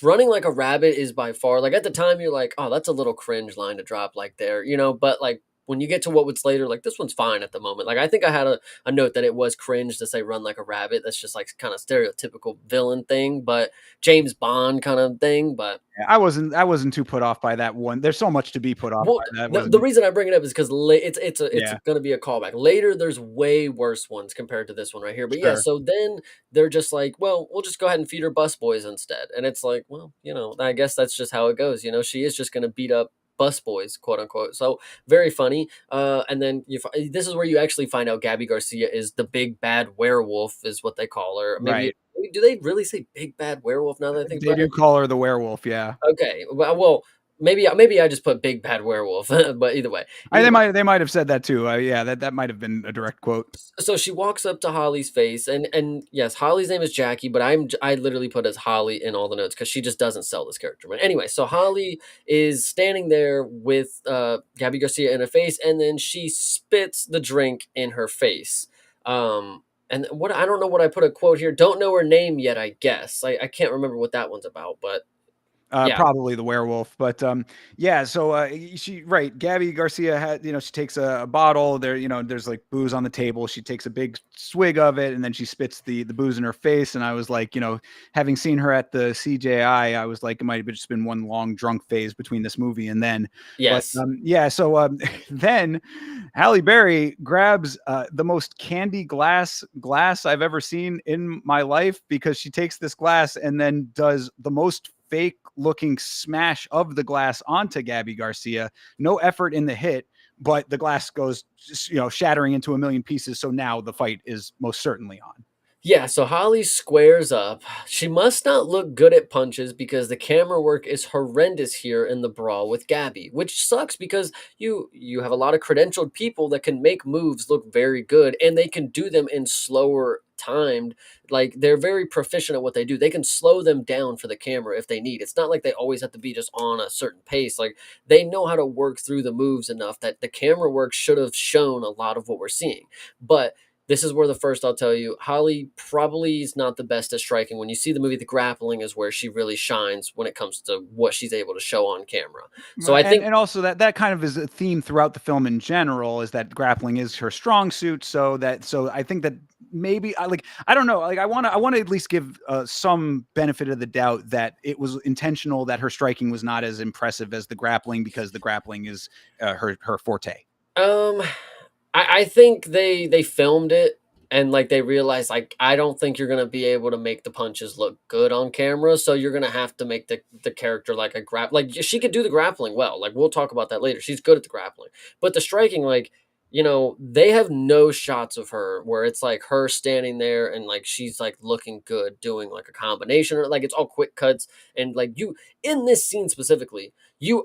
Running Like a Rabbit is by far like at the time you're like, oh, that's a little cringe line to drop like there, but like when you get to what was later, like this one's fine at the moment. Like I think I had a note that it was cringe to say Run Like a Rabbit. That's just like kind of stereotypical villain thing, but James Bond kind of thing, but I wasn't too put off by that one. There's so much to be put off well, by that. the reason I bring it up is because it's Yeah, going to be a callback later. There's way worse ones compared to this one right here. But yeah, sure. so then they're just like, well, we'll just go ahead and feed her busboys instead. And it's like, well, I guess that's just how it goes. She is just going to beat up busboys, quote unquote. So very funny. And then this is where you actually find out Gabby Garcia is the big bad werewolf, is what they call her. Maybe Right. do they really say big bad werewolf now that I think They about do it? call her the werewolf. Yeah. Okay, well, maybe I just put big bad werewolf, but either way, They either way. might have said that too. Yeah, that might have been a direct quote. So she walks up to Holly's face, and yes, Holly's name is Jackie, but I literally put as Holly in all the notes because she just doesn't sell this character. But anyway, so Holly is standing there with Gabby Garcia in her face, and then she spits the drink in her face. And what I don't know what I put a quote here. Don't know her name yet. I guess I can't remember what that one's about, but yeah, Probably the werewolf, but yeah. So Gabby Garcia had, she takes a bottle there. There's like booze on the table. She takes a big swig of it, and then she spits the booze in her face. And I was like, having seen her at the CJI, I was like, it might have just been one long drunk phase between this movie and then. But yes. yeah. So then Halle Berry grabs the most candy glass I've ever seen in my life, because she takes this glass and then does the most fake looking smash of the glass onto Gabby Garcia. No effort in the hit, but the glass goes shattering into a million pieces. So now the fight is most certainly on. Yeah, so Holly squares up. She must not look good at punches because the camera work is horrendous here in the brawl with Gabby, which sucks because you have a lot of credentialed people that can make moves look very good, and they can do them in slower timed. Like they're very proficient at what they do. They can slow them down for the camera if they need. It's not like they always have to be just on a certain pace. Like they know how to work through the moves enough that the camera work should have shown a lot of what we're seeing. But this is where the first I'll tell you, Holly probably is not the best at striking. When you see the movie, the grappling is where she really shines when it comes to what she's able to show on camera. So I And think, and also that kind of is a theme throughout the film in general, is that grappling is her strong suit. So I think that maybe I don't know, like I want to at least give some benefit of the doubt that it was intentional, that her striking was not as impressive as the grappling, because the grappling is her forte. um, I think they filmed it and like they realized like I don't think you're gonna be able to make the punches look good on camera, so you're gonna have to make the character like a like she could do the grappling well. Like we'll talk about that later. She's good at the grappling, but the striking, like they have no shots of her where it's like her standing there and like she's like looking good doing like a combination, or like it's all quick cuts, and like you in this scene specifically,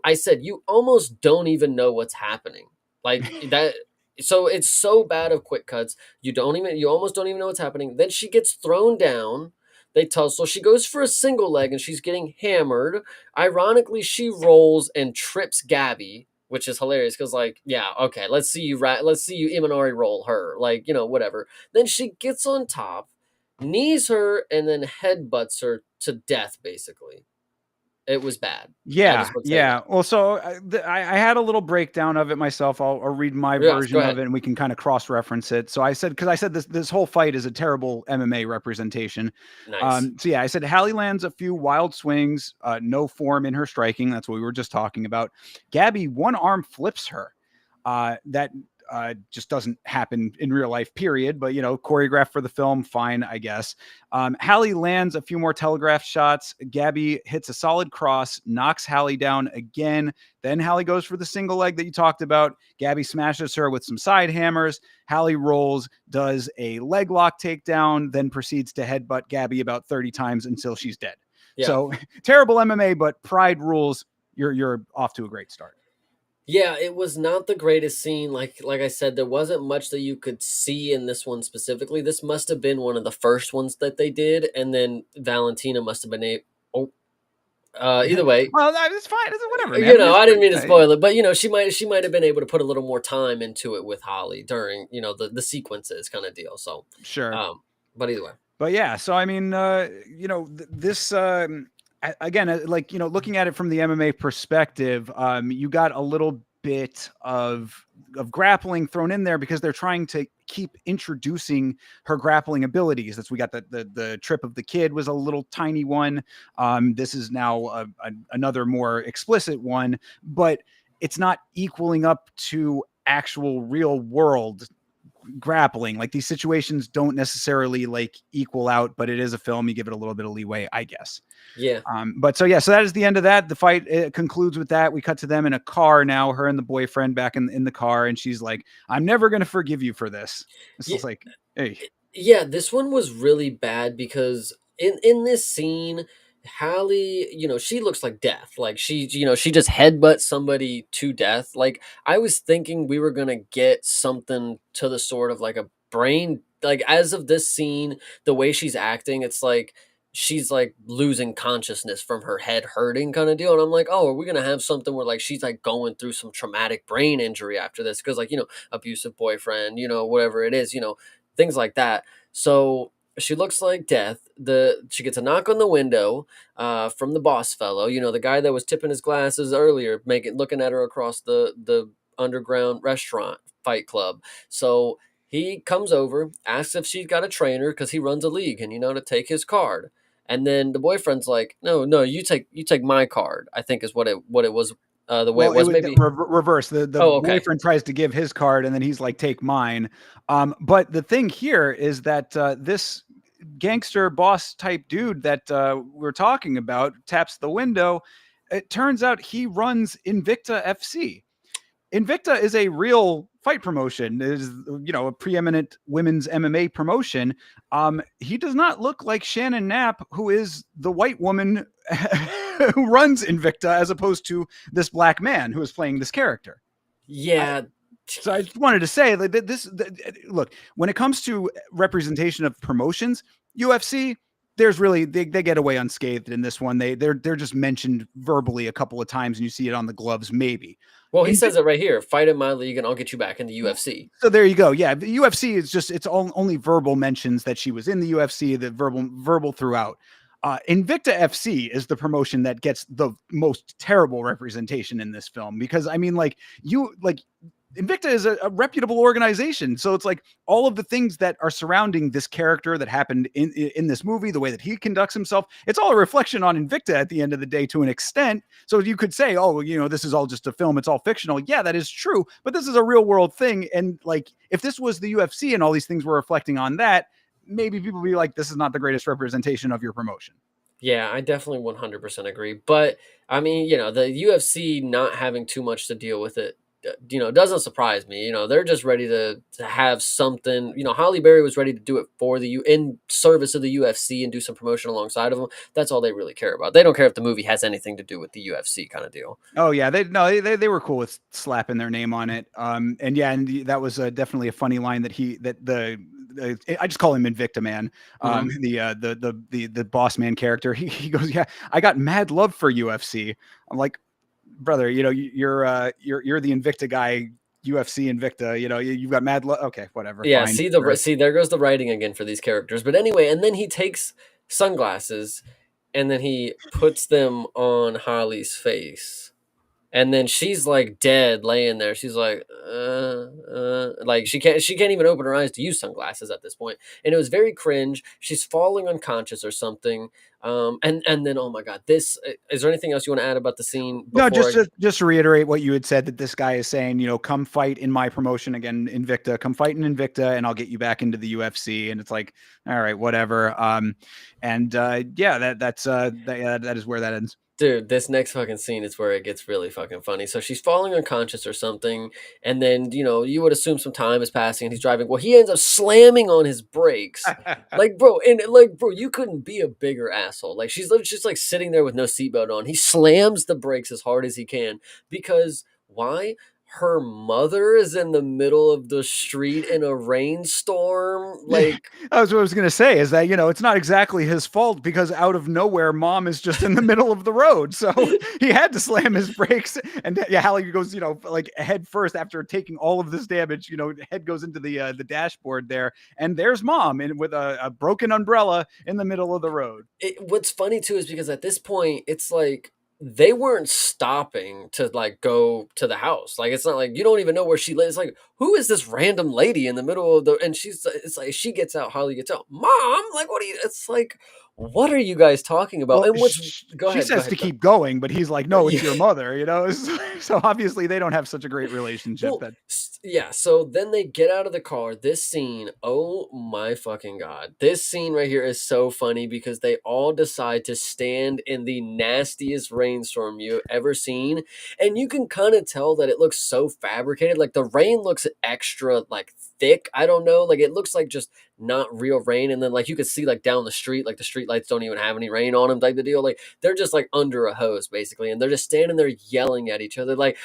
I said you almost don't even know what's happening like that. So it's so bad of quick cuts. You almost don't even know what's happening. Then she gets thrown down. They tussle. She goes for a single leg and she's getting hammered. Ironically, she rolls and trips Gabby, which is hilarious because, like, yeah, okay, let's see you Imanari roll her, like, whatever. Then she gets on top, knees her, and then headbutts her to death. Basically, it was bad. I Yeah, just would say that. yeah. Well, so I had a little breakdown of it myself. I'll read my Yes, go version of ahead. it, and we can kind of cross reference it. So because I said this whole fight is a terrible MMA representation. Nice. So yeah, I said Hallie lands a few wild swings, no form in her striking. That's what we were just talking about. Gabby one arm flips her. That just doesn't happen in real life, period. But, choreographed for the film, fine, I guess. Hallie lands a few more telegraph shots. Gabby hits a solid cross, knocks Hallie down again. Then Hallie goes for the single leg that you talked about. Gabby smashes her with some side hammers. Hallie rolls, does a leg lock takedown, then proceeds to headbutt Gabby about 30 times until she's dead. Yeah. So terrible MMA, but Pride rules. You're off to a great start. Yeah, it was not the greatest scene. Like I said, there wasn't much that you could see in this one specifically. This must have been one of the first ones that they did, and then Valentina must have been a. Oh, either way, Well, it's fine. It's whatever, you man. know, It's I didn't fine. mean to spoil it, but you know, she might have been able to put a little more time into it with Holly during the sequences kind of deal. So, Sure. um, but either way, But yeah, so I mean, this again, like looking at it from the MMA perspective, you got a little bit of grappling thrown in there because they're trying to keep introducing her grappling abilities. That's we got the trip of the kid was a little tiny one. This is now another more explicit one, but it's not equaling up to actual real world grappling. Like these situations don't necessarily like equal out, but it is a film. You give it a little bit of leeway, I guess. yeah. But so yeah, so that is the end of that. The fight concludes with that. We cut to them in a car now, her and the boyfriend back in the car, and she's like, "I'm never gonna forgive you for this." It's Yeah, just like, hey, yeah, this one was really bad because in this scene, Hallie, she looks like death. Like she just headbutts somebody to death. Like I was thinking we were gonna get something to the sort of like a brain. Like as of this scene, the way she's acting, it's like she's like losing consciousness from her head hurting kind of deal. And I'm like, oh, are we gonna have something where like she's like going through some traumatic brain injury after this? Because like abusive boyfriend, whatever it is, things like that. So she looks like death. She gets a knock on the window from the boss fellow, the guy that was tipping his glasses earlier, looking at her across the underground restaurant fight club. So he comes over, asks if she's got a trainer because he runs a league and to take his card. And then the boyfriend's like, no, no, you take my card. I think is what it was. The way well, it it was was maybe. reverse. The Oh, okay. boyfriend tries to give his card, and then he's like, "Take mine." But the thing here is that this gangster boss type dude that we're talking about taps the window. It turns out he runs Invicta FC. Invicta is a real fight promotion. It is a preeminent women's MMA promotion. He does not look like Shannon Knapp, who is the white woman who runs Invicta, as opposed to this black man who is playing this character. I, Yeah. so I just wanted to say like look, when it comes to representation of promotions, UFC, there's really they get away unscathed in this one. They're just mentioned verbally a couple of times, and you see it on the gloves maybe. Well, he In says it right here. Fight in my league, and I'll get you back in the well, UFC. so there you go. Yeah, the UFC is just it's only verbal mentions that she was in the UFC. The verbal throughout. Invicta FC is the promotion that gets the most terrible representation in this film because I mean, like Invicta is a reputable organization, so it's like all of the things that are surrounding this character that happened in this movie, the way that he conducts himself, it's all a reflection on Invicta at the end of the day to an extent. So you could say, oh, this is all just a film, it's all fictional. Yeah, that is true, but this is a real world thing, and like if this was the UFC and all these things were reflecting on that, maybe people would be like, this is not the greatest representation of your promotion. Yeah, I definitely 100% agree. But I mean, the UFC not having too much to deal with it, doesn't surprise me. They're just ready to have something. Holly Berry was ready to do it for in service of the UFC and do some promotion alongside of them. That's all they really care about. They don't care if the movie has anything to do with the UFC kind of deal. Oh yeah, they no, they were cool with slapping their name on it. And yeah, and that was definitely a funny line that I just call him Invicta Man. Hmm. The boss man character. He goes, yeah, I got mad love for UFC. I'm like, brother, you're the Invicta guy. UFC Invicta. You've got mad love. Okay, whatever, Yeah, fine, sure. see there goes the writing again for these characters. But anyway, and then he takes sunglasses and then he puts them on Holly's face. And then she's like dead laying there. She's like she can't even open her eyes to use sunglasses at this point. And it was very cringe. She's falling unconscious or something. And then oh my god, this is there anything else you want to add about the scene No, before I just to reiterate what you had said that this guy is saying, come fight in my promotion again, Invicta, come fight in Invicta, and I'll get you back into the UFC. And it's like, all right, whatever. And yeah, that is where that ends. Dude, this next fucking scene is where it gets really fucking funny. So she's falling unconscious or something, and then you would assume some time is passing and he's driving. Well, he ends up slamming on his brakes. Like, bro, you couldn't be a bigger asshole. Like she's just like sitting there with no seatbelt on. He slams the brakes as hard as he can because why her mother is in the middle of the street in a rainstorm? Yeah, Like, that was what I was gonna say. Is that it's not exactly his fault because out of nowhere, mom is just in the middle of the road, so he had to slam his brakes. And yeah, Hallie goes, like head first after taking all of this damage. Head goes into the dashboard there, and there's mom and with a broken umbrella in the middle of the road. what's funny too is because at this point it's like they weren't stopping to like go to the house. Like it's not like you don't even know where she lives. It's like, who is this random lady in the middle of the, and she's, it's like she gets out, Holly gets out, mom, like what are you, it's like, what are you guys talking about? Well, And what's, go she ahead, go says to ahead, go ahead. keep going, but he's like, "No, it's Yeah. your mother." So obviously they don't have such a great relationship. Well, yeah, so then they get out of the car. This scene, oh my fucking god. This scene right here is so funny because they all decide to stand in the nastiest rainstorm you've ever seen. And you can kind of tell that it looks so fabricated. Like the rain looks extra like thick. I don't know. Like it looks like just not real rain. And then like you could see like down the street, like the street lights don't even have any rain on them type of deal. Like they're just like under a hose basically. And they're just standing there yelling at each other like,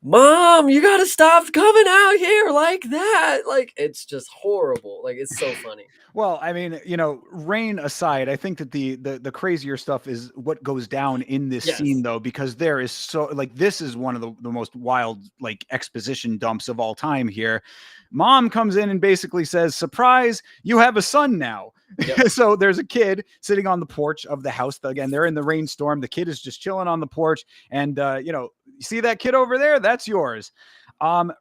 Mom, you gotta stop coming out here like that. Like, it's just horrible. Like, it's so funny. Well, I mean, rain aside, I think that the crazier stuff is what goes down in this scene, Yes. though, because there is so like this is one of the most wild like exposition dumps of all time here. Mom comes in and basically says, "Surprise, you have a son now." Yep. So there's a kid sitting on the porch of the house. Again, they're in the rainstorm. The kid is just chilling on the porch, and you see that kid over there? That's yours.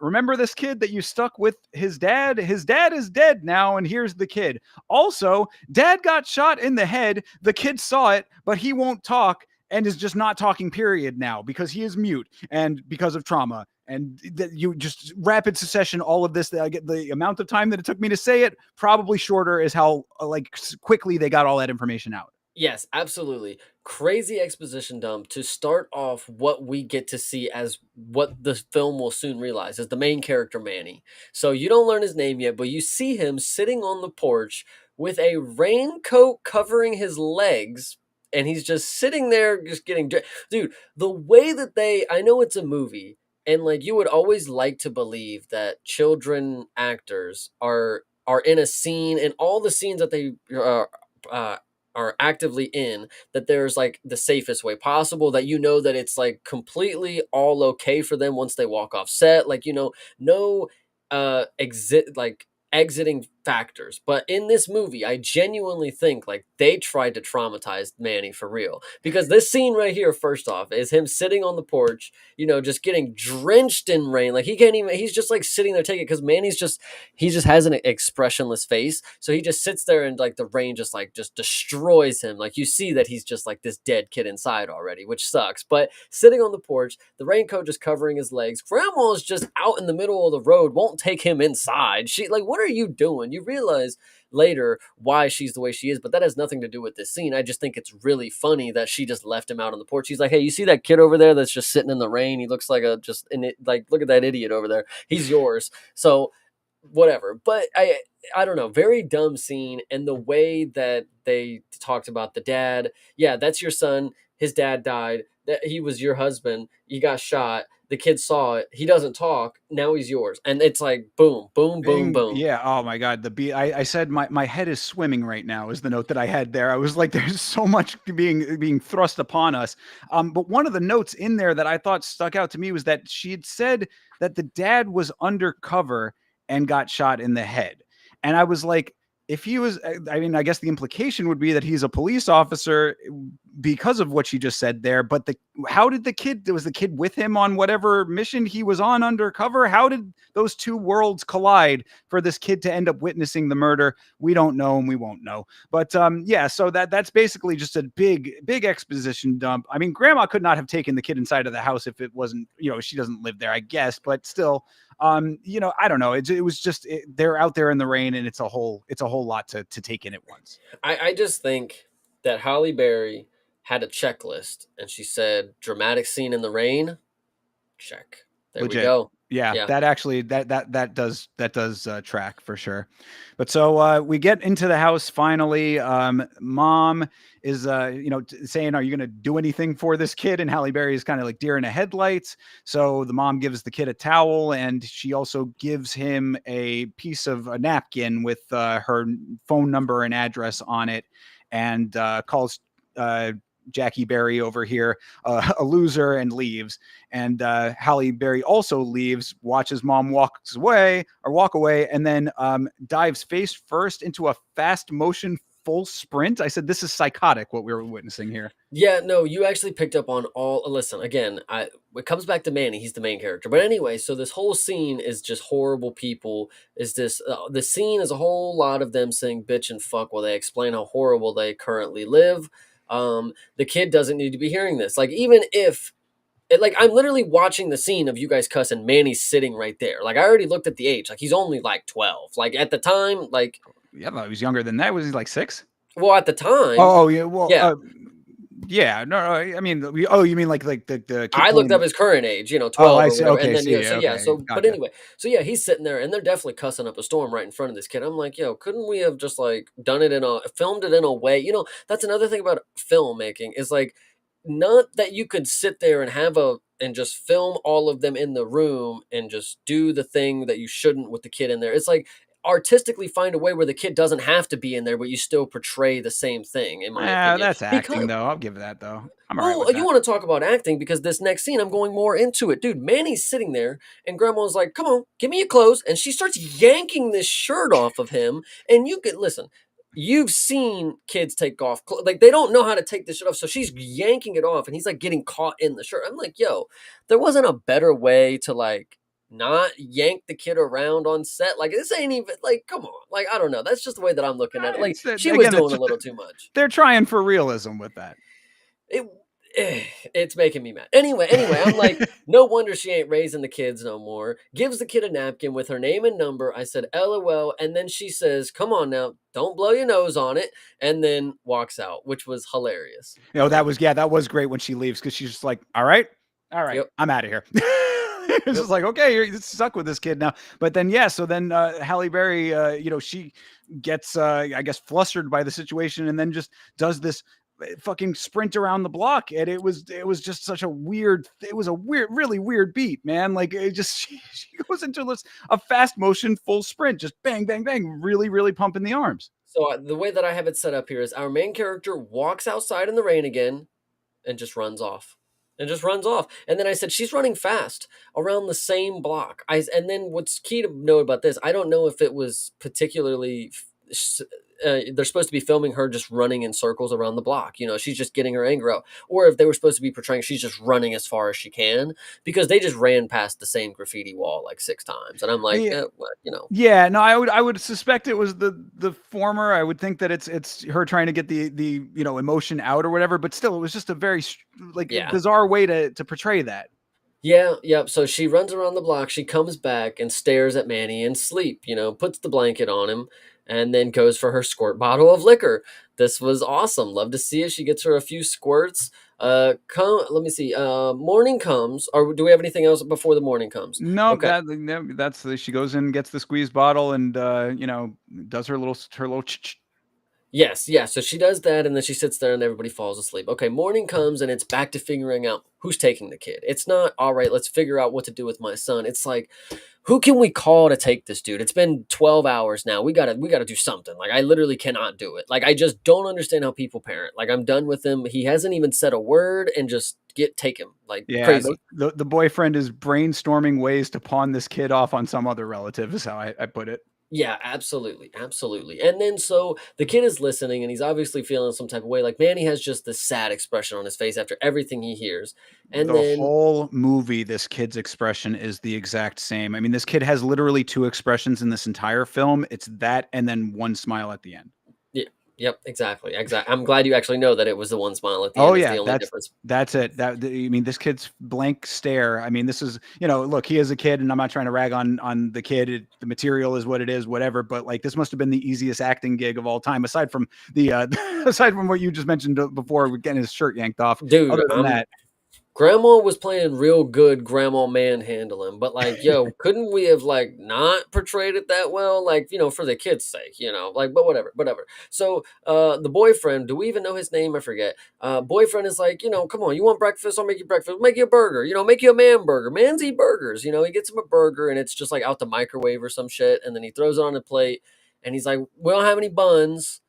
Remember this kid that you stuck with his dad? His dad is dead now, and here's the kid. Also, dad got shot in the head. The kid saw it, but he won't talk and is just not talking, period, now because he is mute and because of trauma. And that you just rapid succession, all of this. That I get the amount of time that it took me to say it, probably shorter, is how like quickly they got all that information out. Yes, absolutely. Crazy exposition dump to start off what we get to see as what the film will soon realize is the main character, Manny. So you don't learn his name yet, but you see him sitting on the porch with a raincoat covering his legs. And he's just sitting there, just getting. Dude, the way that I know it's a movie, and like you would always like to believe that children actors are in a scene, and all the scenes that they uh, are actively in, that there's like the safest way possible, that that it's like completely all okay for them once they walk off set, like no exit, like exiting factors. But in this movie I genuinely think like they tried to traumatize Manny for real, because this scene right here, first off, is him sitting on the porch, just getting drenched in rain. Like he can't even, he's just like sitting there taking it, because Manny's just, he just has an expressionless face. So he just sits there and like the rain just like just destroys him. Like you see that he's just like this dead kid inside already, which sucks. But sitting on the porch, the raincoat just covering his legs. Grandma is just out in the middle of the road, won't take him inside. She like, what are you doing? You realize later why she's the way she is, but that has nothing to do with this scene. I just think it's really funny that she just left him out on the porch. She's like, hey, you see that kid over there that's just sitting in the rain? He looks like a just in it, like look at that idiot over there. He's yours. So whatever. But I don't know, very dumb scene. And the way that they talked about the dad, yeah, that's your son, his dad died, that he was your husband, he got shot, the kid saw it, he doesn't talk, now he's yours. And it's like boom, boom, boom, Bing, boom. yeah. Oh my God. The beat. I said my head is swimming right now. Is the note that I had there. I was like, there's so much being thrust upon us. But one of the notes in there that I thought stuck out to me was that she had said that the dad was undercover and got shot in the head, and I was like, if he was, I mean, I guess the implication would be that he's a police officer because of what she just said there. But how did the kid? Was the kid with him on whatever mission he was on undercover? How did those two worlds collide for this kid to end up witnessing the murder? We don't know, and we won't know. But yeah, so that's basically just a big exposition dump. I mean, grandma could not have taken the kid inside of the house if it wasn't, she doesn't live there, I guess, but still, I don't know. It was just they're out there in the rain, and it's a whole lot to take in at once. I just think that Halle Berry had a checklist and she said dramatic scene in the rain, check. There we Legit. go. Yeah, Yeah. that actually that does track for sure. But so we get into the house finally. Mom is saying, "Are you going to do anything for this kid?" And Halle Berry is kind of like deer in the headlights. So the mom gives the kid a towel, and she also gives him a piece of a napkin with her phone number and address on it, and calls Jackie Berry over here a loser and leaves. And Halle Berry also leaves, watches mom walk away, and then dives face first into a fast motion full sprint. I said, this is psychotic what we were witnessing here. Yeah, no, you actually picked up on all. Listen, again, I it comes back to Manny. He's the main character. But anyway, so this whole scene is just horrible people. Is this the scene is a whole lot of them saying bitch and fuck while they explain how horrible they currently live. The kid doesn't need to be hearing this. Like even if like I'm literally watching the scene of you guys cussing. Manny's sitting right there. Like I already looked at the age. Like he's only like 12. Like at the time, like Yeah, but he was younger than that. Was he like 6? well at the time, Oh, yeah. Well, yeah. yeah. No, no. I mean, oh, you mean like the kid I looked playing? up his current age, Oh, 12 I or see. whatever. And Okay, then, see. so yeah, Okay, so, but gotcha. anyway, so yeah, he's sitting there and they're definitely cussing up a storm right in front of this kid. I'm like, yo, couldn't we have just like filmed it in a way? That's another thing about filmmaking is like, not that you could sit there and and just film all of them in the room and just do the thing that you shouldn't with the kid in there. It's like, artistically find a way where the kid doesn't have to be in there, but you still portray the same thing, in my opinion. That's acting, Because though. I'll give that, though. I'm all right well, with you that. want to talk about acting because this next scene, I'm going more into it. Dude, Manny's sitting there and Grandma's like, come on, give me your clothes. And she starts yanking this shirt off of him. And you could listen, you've seen kids take off, like they don't know how to take this shit off. So she's yanking it off and he's like getting caught in the shirt. I'm like, yo, there wasn't a better way to like not yank the kid around on set. Like this ain't even like, come on. Like, I don't know. That's just the way that I'm looking at it. Like It's she was again, doing a little too much. they're trying for realism with that. It it's making me mad. Anyway, I'm like, no wonder she ain't raising the kids no more. Gives the kid a napkin with her name and number. I said, LOL. And then she says, come on now, don't blow your nose on it. And then walks out, which was hilarious. That was great when she leaves because she's just like, all right, Yep. I'm out of here. It's Yep. just like, okay, you're stuck with this kid now. But then, yeah, so then Halle Berry, she gets, I guess, flustered by the situation and then just does this fucking sprint around the block. And it was just such a weird, it was a weird, really weird beat, man. Like it just, she goes into a fast motion full sprint, just bang, bang, bang, really, really pumping the arms. So the way that I have it set up here is our main character walks outside in the rain again and just runs off. And just runs off. And then I said, she's running fast around the same block. And then what's key to know about this, I don't know if it was particularly, they're supposed to be filming her just running in circles around the block. She's just getting her anger out. Or if they were supposed to be portraying she's just running as far as she can because they just ran past the same graffiti wall like 6 times. And I'm like, Yeah. well. Yeah, no, I would suspect it was the former. I would think that it's her trying to get the emotion out or whatever, but still it was just a very Yeah. bizarre way to portray that. Yeah, yep. So she runs around the block. She comes back and stares at Manny in sleep, puts the blanket on him, and then goes for her squirt bottle of liquor. This was awesome. Love to see it. She gets her a few squirts. Let me see. Morning comes. Or do we have anything else before the morning comes? No, Okay. that's she goes in, gets the squeeze bottle, and does her little Yes, yeah. So she does that, and then she sits there, and everybody falls asleep. Okay, morning comes, and it's back to figuring out who's taking the kid. It's not all right. Let's figure out what to do with my son. It's like, who can we call to take this dude? It's been 12 hours now. We gotta do something. Like I literally cannot do it. Like I just don't understand how people parent. Like I'm done with him. He hasn't even said a word and just take him. Like Yeah, crazy. the boyfriend is brainstorming ways to pawn this kid off on some other relative, is how I put it. Yeah, absolutely. Absolutely. And then so the kid is listening and he's obviously feeling some type of way. Like Manny has just this sad expression on his face after everything he hears. And The then whole movie, this kid's expression is the exact same. I mean, this kid has literally two expressions in this entire film. It's that and then one smile at the end. yeah, yep, exactly. Exactly. I'm glad you actually know that it was the one smile at the Oh end is the yeah, only difference. that's it. I mean, this kid's blank stare. I mean, this is look, he is a kid, and I'm not trying to rag on the kid. The material is what it is, whatever. But like, this must have been the easiest acting gig of all time, aside from the aside from what you just mentioned before, with getting his shirt yanked off. Dude, Other than that, Grandma was playing real good grandma manhandling, but like, yo, couldn't we have like not portrayed it that well? Like, for the kids' sake, like, but whatever, whatever. So, the boyfriend, do we even know his name? I forget. Boyfriend is like, come on, you want breakfast? I'll make you breakfast. Make you a burger, make you a man burger. Mans eat burgers, he gets him a burger and it's just like out the microwave or some shit. And then he throws it on a plate and he's like, we don't have any buns.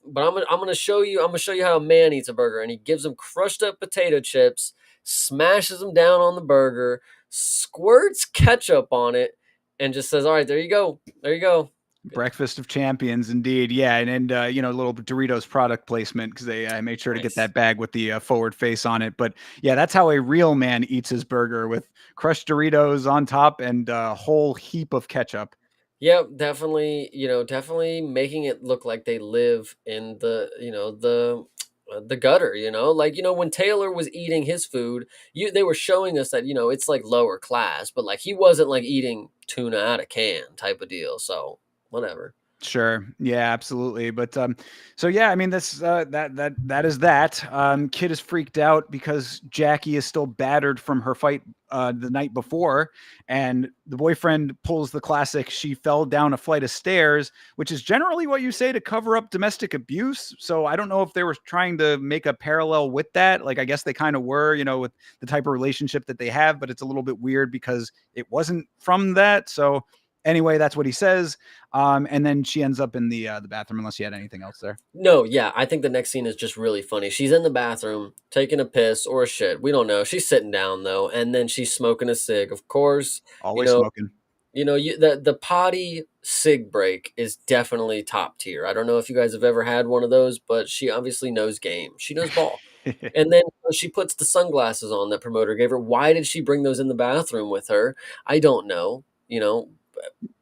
But I'm gonna show you how a man eats a burger, and he gives him crushed up potato chips, smashes them down on the burger, squirts ketchup on it, and just says, "All right, there you go, there you go." Breakfast of champions, indeed. Yeah, and a little Doritos product placement because they made sure to get Nice. that bag with the forward face on it. But yeah, that's how a real man eats his burger, with crushed Doritos on top and a whole heap of ketchup. Yep, definitely. Definitely making it look like they live in the gutter. Like when Taylor was eating his food, they were showing us that it's like lower class, but like he wasn't like eating tuna out of can type of deal. So whatever. Sure. Yeah, absolutely. But so yeah, I mean this that is that. Kid is freaked out because Jackie is still battered from her fight the night before, and the boyfriend pulls the classic "she fell down a flight of stairs," which is generally what you say to cover up domestic abuse. So I don't know if they were trying to make a parallel with that. Like I guess they kind of were, with the type of relationship that they have, but it's a little bit weird because it wasn't from that. So anyway, that's what he says. And then she ends up in the bathroom, unless you had anything else there. No, yeah, I think the next scene is just really funny. She's in the bathroom taking a piss or a shit. We don't know. She's sitting down though, and then she's smoking a cig. Of course, you Always know, smoking. the potty cig break is definitely top tier. I don't know if you guys have ever had one of those, but she obviously knows game. She knows ball. And then she puts the sunglasses on that promoter gave her. Why did she bring those in the bathroom with her? I don't know.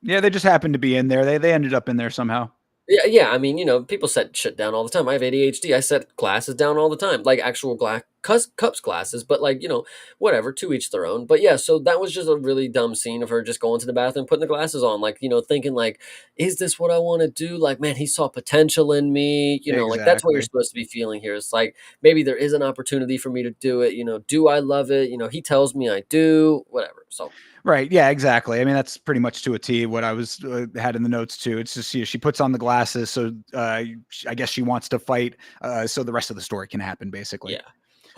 Yeah, they just happened to be in there. They ended up in there somehow. Yeah, yeah. I mean, people set shit down all the time. I have ADHD. I set glasses down all the time, like actual cups glasses. But like, whatever. To each their own. But yeah, so that was just a really dumb scene of her just going to the bathroom, putting the glasses on, like thinking like, is this what I want to do? Like, man, he saw potential in me. Like that's what you're Exactly. supposed to be feeling here. It's like maybe there is an opportunity for me to do it. Do I love it? He tells me I do. Whatever. So Right. Yeah, exactly. I mean, that's pretty much to a T what I was had in the notes too. It's just she puts on the glasses, so I guess she wants to fight, so the rest of the story can happen, basically. yeah,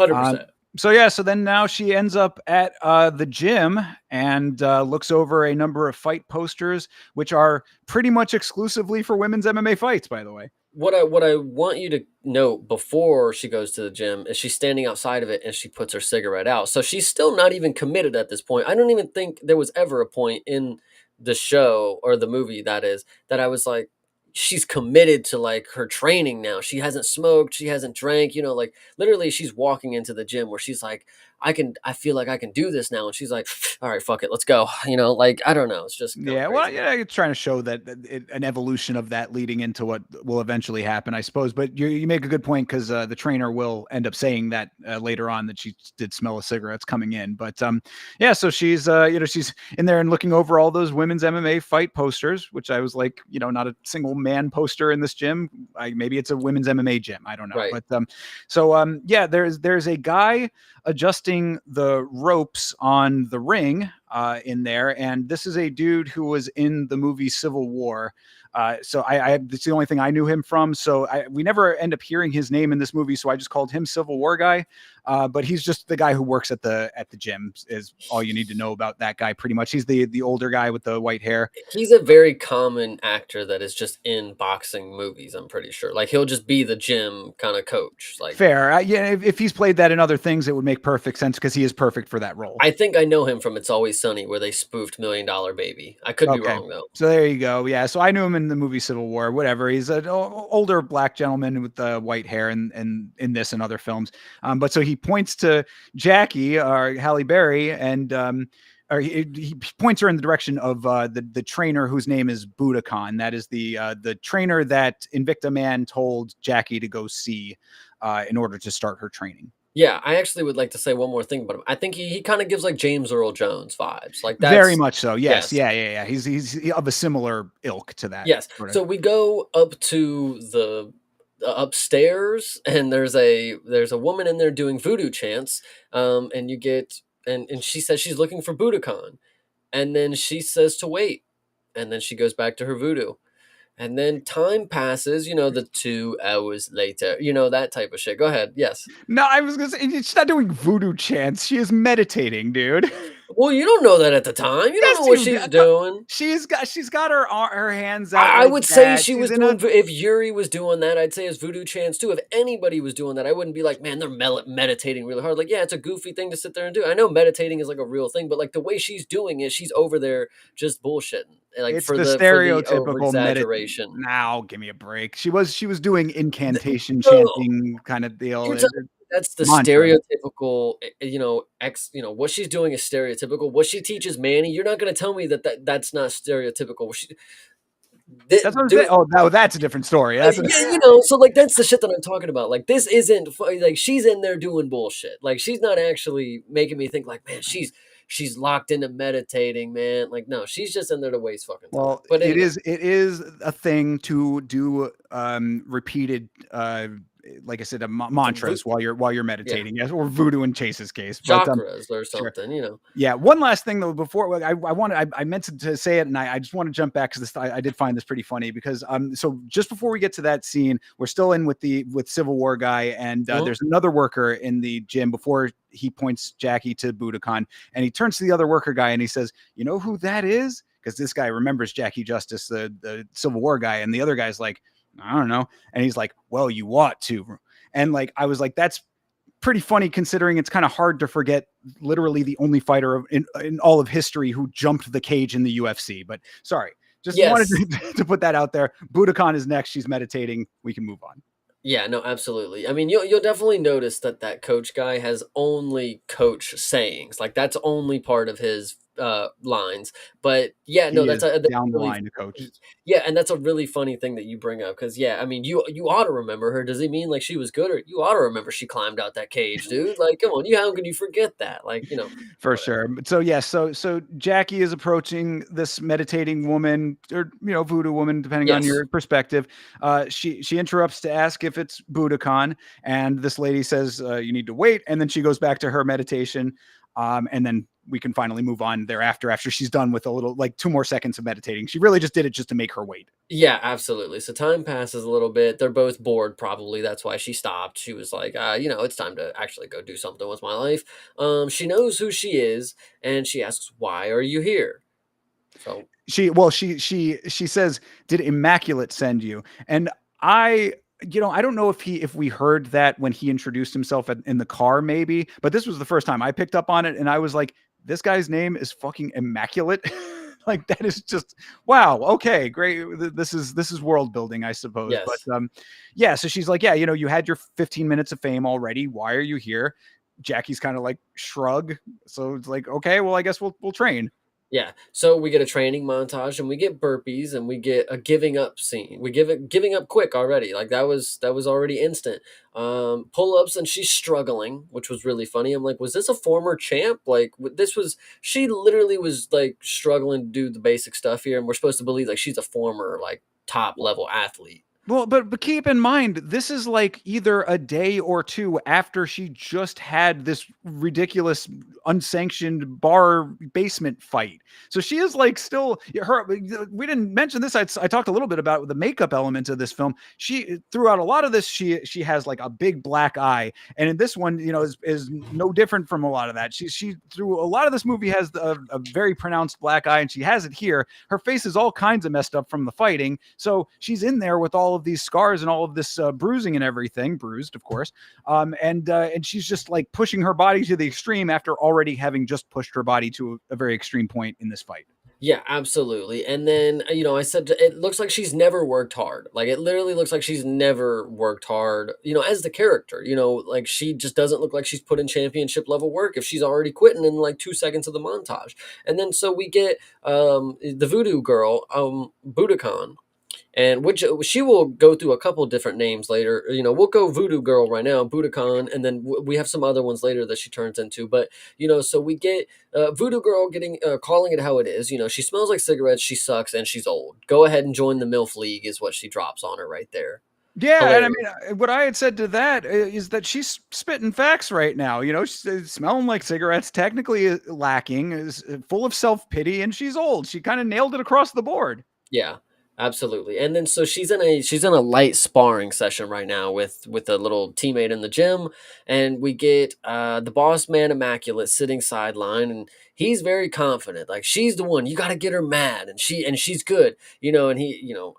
100%. Um, so yeah, so then now she ends up at the gym and looks over a number of fight posters, which are pretty much exclusively for women's MMA fights, by the way. What I want you to note before she goes to the gym is she's standing outside of it and she puts her cigarette out. So she's still not even committed at this point. I don't even think there was ever a point in the show or the movie that I was like, she's committed to like her training now. She hasn't smoked, she hasn't drank, like literally she's walking into the gym where she's like, I feel like I can do this now. And she's like, all right, fuck it, let's go. Like I don't know. It's just kind of Yeah, well, crazy. yeah, it's trying to show that an evolution of that leading into what will eventually happen, I suppose. But you make a good point because the trainer will end up saying that later on that she did smell of cigarettes coming in. But yeah, so she's she's in there and looking over all those women's MMA fight posters, which I was like, not a single man poster in this gym. Maybe it's a women's MMA gym. I don't know. Right. But yeah, there's a guy adjusting the ropes on the ring in there, and this is a dude who was in the movie Civil War. So it's the only thing I knew him from. So we never end up hearing his name in this movie, so I just called him Civil War guy. But he's just the guy who works at the gym. Is all you need to know about that guy. Pretty much, he's the older guy with the white hair. He's a very common actor that is just in boxing movies, I'm pretty sure. Like he'll just be the gym kind of coach. Like Fair, yeah. If he's played that in other things, it would make perfect sense because he is perfect for that role. I think I know him from It's Always Sunny where they spoofed $1 Million Baby. I could be Okay. wrong though. So there you go. Yeah. So I knew him in the movie Civil War, whatever. He's an older black gentleman with white hair and in this and other films. But so he points to Jackie or Halle Berry and or he points her in the direction of the trainer whose name is Budokan. That is the trainer that Invicta Man told Jackie to go see in order to start her training. Yeah, I actually would like to say one more thing about him. I think he kind of gives like James Earl Jones vibes. Like Very that's much so. Yes. yes. Yeah. He's of a similar ilk to that Yes. sort of. So we go up to the upstairs, and there's a woman in there doing voodoo chants, and you get and she says she's looking for Budokan, and then she says to wait, and then she goes back to her voodoo, and then time passes, the 2 hours later, that type of shit. Go ahead. Yes. No, I was gonna say she's not doing voodoo chants. She is meditating, dude. Well, you don't know that at the time. You don't Yes, know what you. she's doing. She's got her hands out I like would say that. she She's was in a. doing. If Yuri was doing that, I'd say it's voodoo chants too. If anybody was doing that, I wouldn't be like, man, they're meditating really hard. Like, yeah, it's a goofy thing to sit there and do. I know meditating is like a real thing, but like the way she's doing it, she's over there just bullshitting, like It's the for the over stereotypical exaggeration. Now, give me a break. She was doing incantation No, chanting kind of deal. you're telling me that's the Mantra. stereotypical, what she's doing is stereotypical. What she teaches Manny, you're not going to tell me that's not stereotypical. That's what I'm saying. Do Oh, no, that's a different story. That's a, Yeah, so like that's the shit that I'm talking about. Like this isn't like she's in there doing bullshit. Like she's not actually making me think like, man, she's locked into meditating, man. Like no, she's just in there to waste fucking time. well, But anyway, it is a thing to do repeated like I said, vo- mantras while you're yeah, meditating, yes, or voodoo in Chase's case. But chakras or sure. something. Yeah, one last thing though before I meant to say it, and I just want to jump back because I did find this pretty funny because so just before we get to that scene, we're still in with Civil War guy, and Mhm. there's another worker in the gym before he points Jackie to Budokan, and he turns to the other worker guy and he says, "You know who that is?" Because this guy remembers Jackie Justice, the Civil War guy, and the other guy's like, "I don't know," and he's like, "Well, you ought to," and like I was like, "That's." Pretty funny considering it's kind of hard to forget literally the only fighter in all of history who jumped the cage in the UFC. But sorry, just wanted Yes. to put that out there. Budokan is next. She's meditating. We can move on. Yeah, no, absolutely. I mean, you'll definitely notice that coach guy has only coach sayings. Like that's only part of his lines. But yeah, no, He is that's down the really line to coach. yeah, and that's a really funny thing that you bring up because yeah, I mean, you ought to remember her. Does he mean like she was good, or you ought to remember she climbed out that cage, dude? Like, come on, how can you forget that? Like, For whatever. sure. So yeah, so Jackie is approaching this meditating woman, or voodoo woman, depending on Yes. your perspective. She interrupts to ask if it's Budokan, and this lady says, "You need to wait," and then she goes back to her meditation, and then we can finally move on thereafter after she's done with a little like 2 more seconds of meditating. She really just did it just to make her wait. Yeah, absolutely. So time passes a little bit. They're both bored, probably. That's why she stopped. She was like, it's time to actually go do something with my life. She knows who she is, and she asks, "Why are you here?" So She says, "Did Immaculate send you?" And I I don't know if we heard that when he introduced himself in the car, maybe, but this was the first time I picked up on it, and I was like, this guy's name is fucking Immaculate. Like that is just wow. Okay, great. This is world building, I suppose. But yes, yeah. So she's like, yeah, you had your 15 minutes of fame already. Why are you here? Jackie's kind of like shrug. So it's like, okay, well, I guess we'll train. yeah. So we get a training montage, and we get burpees, and we get a giving up scene. We give it giving up quick already. Like that was already instant. Pull ups, and she's struggling, which was really funny. I'm like, was this a former champ? Like this was she literally was like struggling to do the basic stuff here, and we're supposed to believe like she's a former like top level athlete. Well, but keep in mind, this is like either a day or two after she just had this ridiculous unsanctioned bar basement fight. So she is like still her. We didn't mention this. I talked a little bit about the makeup element of this film. She throughout a lot of this, she has like a big black eye, and in this one, is no different from a lot of that. She through a lot of this movie has a very pronounced black eye, and she has it here. Her face is all kinds of messed up from the fighting, so she's in there with all of these scars and all of this bruising and everything, bruised, of course. And she's just like pushing her body to the extreme after already having just pushed her body to a very extreme point in this fight. Yeah, absolutely. And then, I said it looks like she's never worked hard. Like it literally looks like she's never worked hard, as the character, like she just doesn't look like she's put in championship level work if she's already quitting in like 2 seconds of the montage. And then so we get the voodoo girl, Budokan, and which she will go through a couple different names later. We'll go Voodoo Girl right now, Budokan, and then we have some other ones later that she turns into. But so we get Voodoo Girl getting calling it how it is. She smells like cigarettes, she sucks, and she's old. Go ahead and join the MILF League is what she drops on her right there. Yeah, and I mean, Hilarious. what I had said to that is that she's spitting facts right now. You know, she's smelling like cigarettes, technically lacking, is full of self pity, and she's old. She kind of nailed it across the board. Yeah, absolutely. And then so she's in a light sparring session right now with a little teammate in the gym, and we get the boss man immaculate sitting sideline, and he's very confident. Like she's the one, you got to get her mad, and she's good, and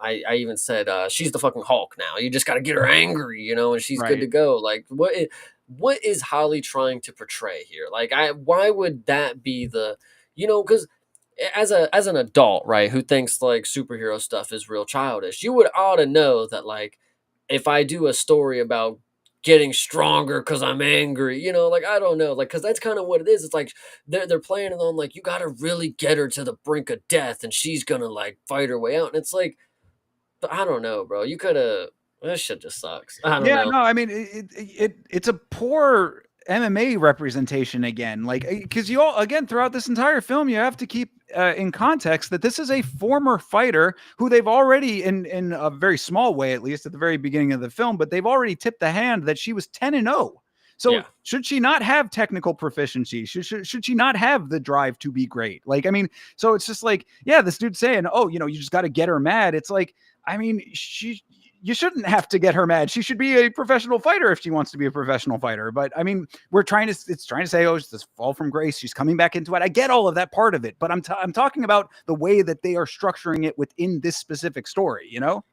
I even said she's the fucking Hulk now. You just got to get her angry, and she's good to Right. go. Like what is Holly trying to portray here? Like why would that be because as an adult, right, who thinks like superhero stuff is real childish, you would ought to know that like if I do a story about getting stronger because I'm angry, like I don't know, like because that's kind of what it is. It's like they're playing it on like you got to really get her to the brink of death, and she's gonna like fight her way out, and it's like I don't know, bro. You could have. This shit just sucks. I don't Yeah, know. no, I mean it's a poor MMA representation again. Like because you all again throughout this entire film, you have to keep in context that this is a former fighter who they've already in a very small way, at least at the very beginning of the film, but they've already tipped the hand that she was 10-0. So Yeah, should she not have technical proficiency? Should she not have the drive to be great? Like, I mean, so it's just like, yeah, this dude's saying, oh, you just got to get her mad. It's like, I mean, you shouldn't have to get her mad. She should be a professional fighter if she wants to be a professional fighter. But I mean, it's trying to say, oh, it's this fall from grace. She's coming back into it. I get all of that part of it, but I'm talking about the way that they are structuring it within this specific story, you know?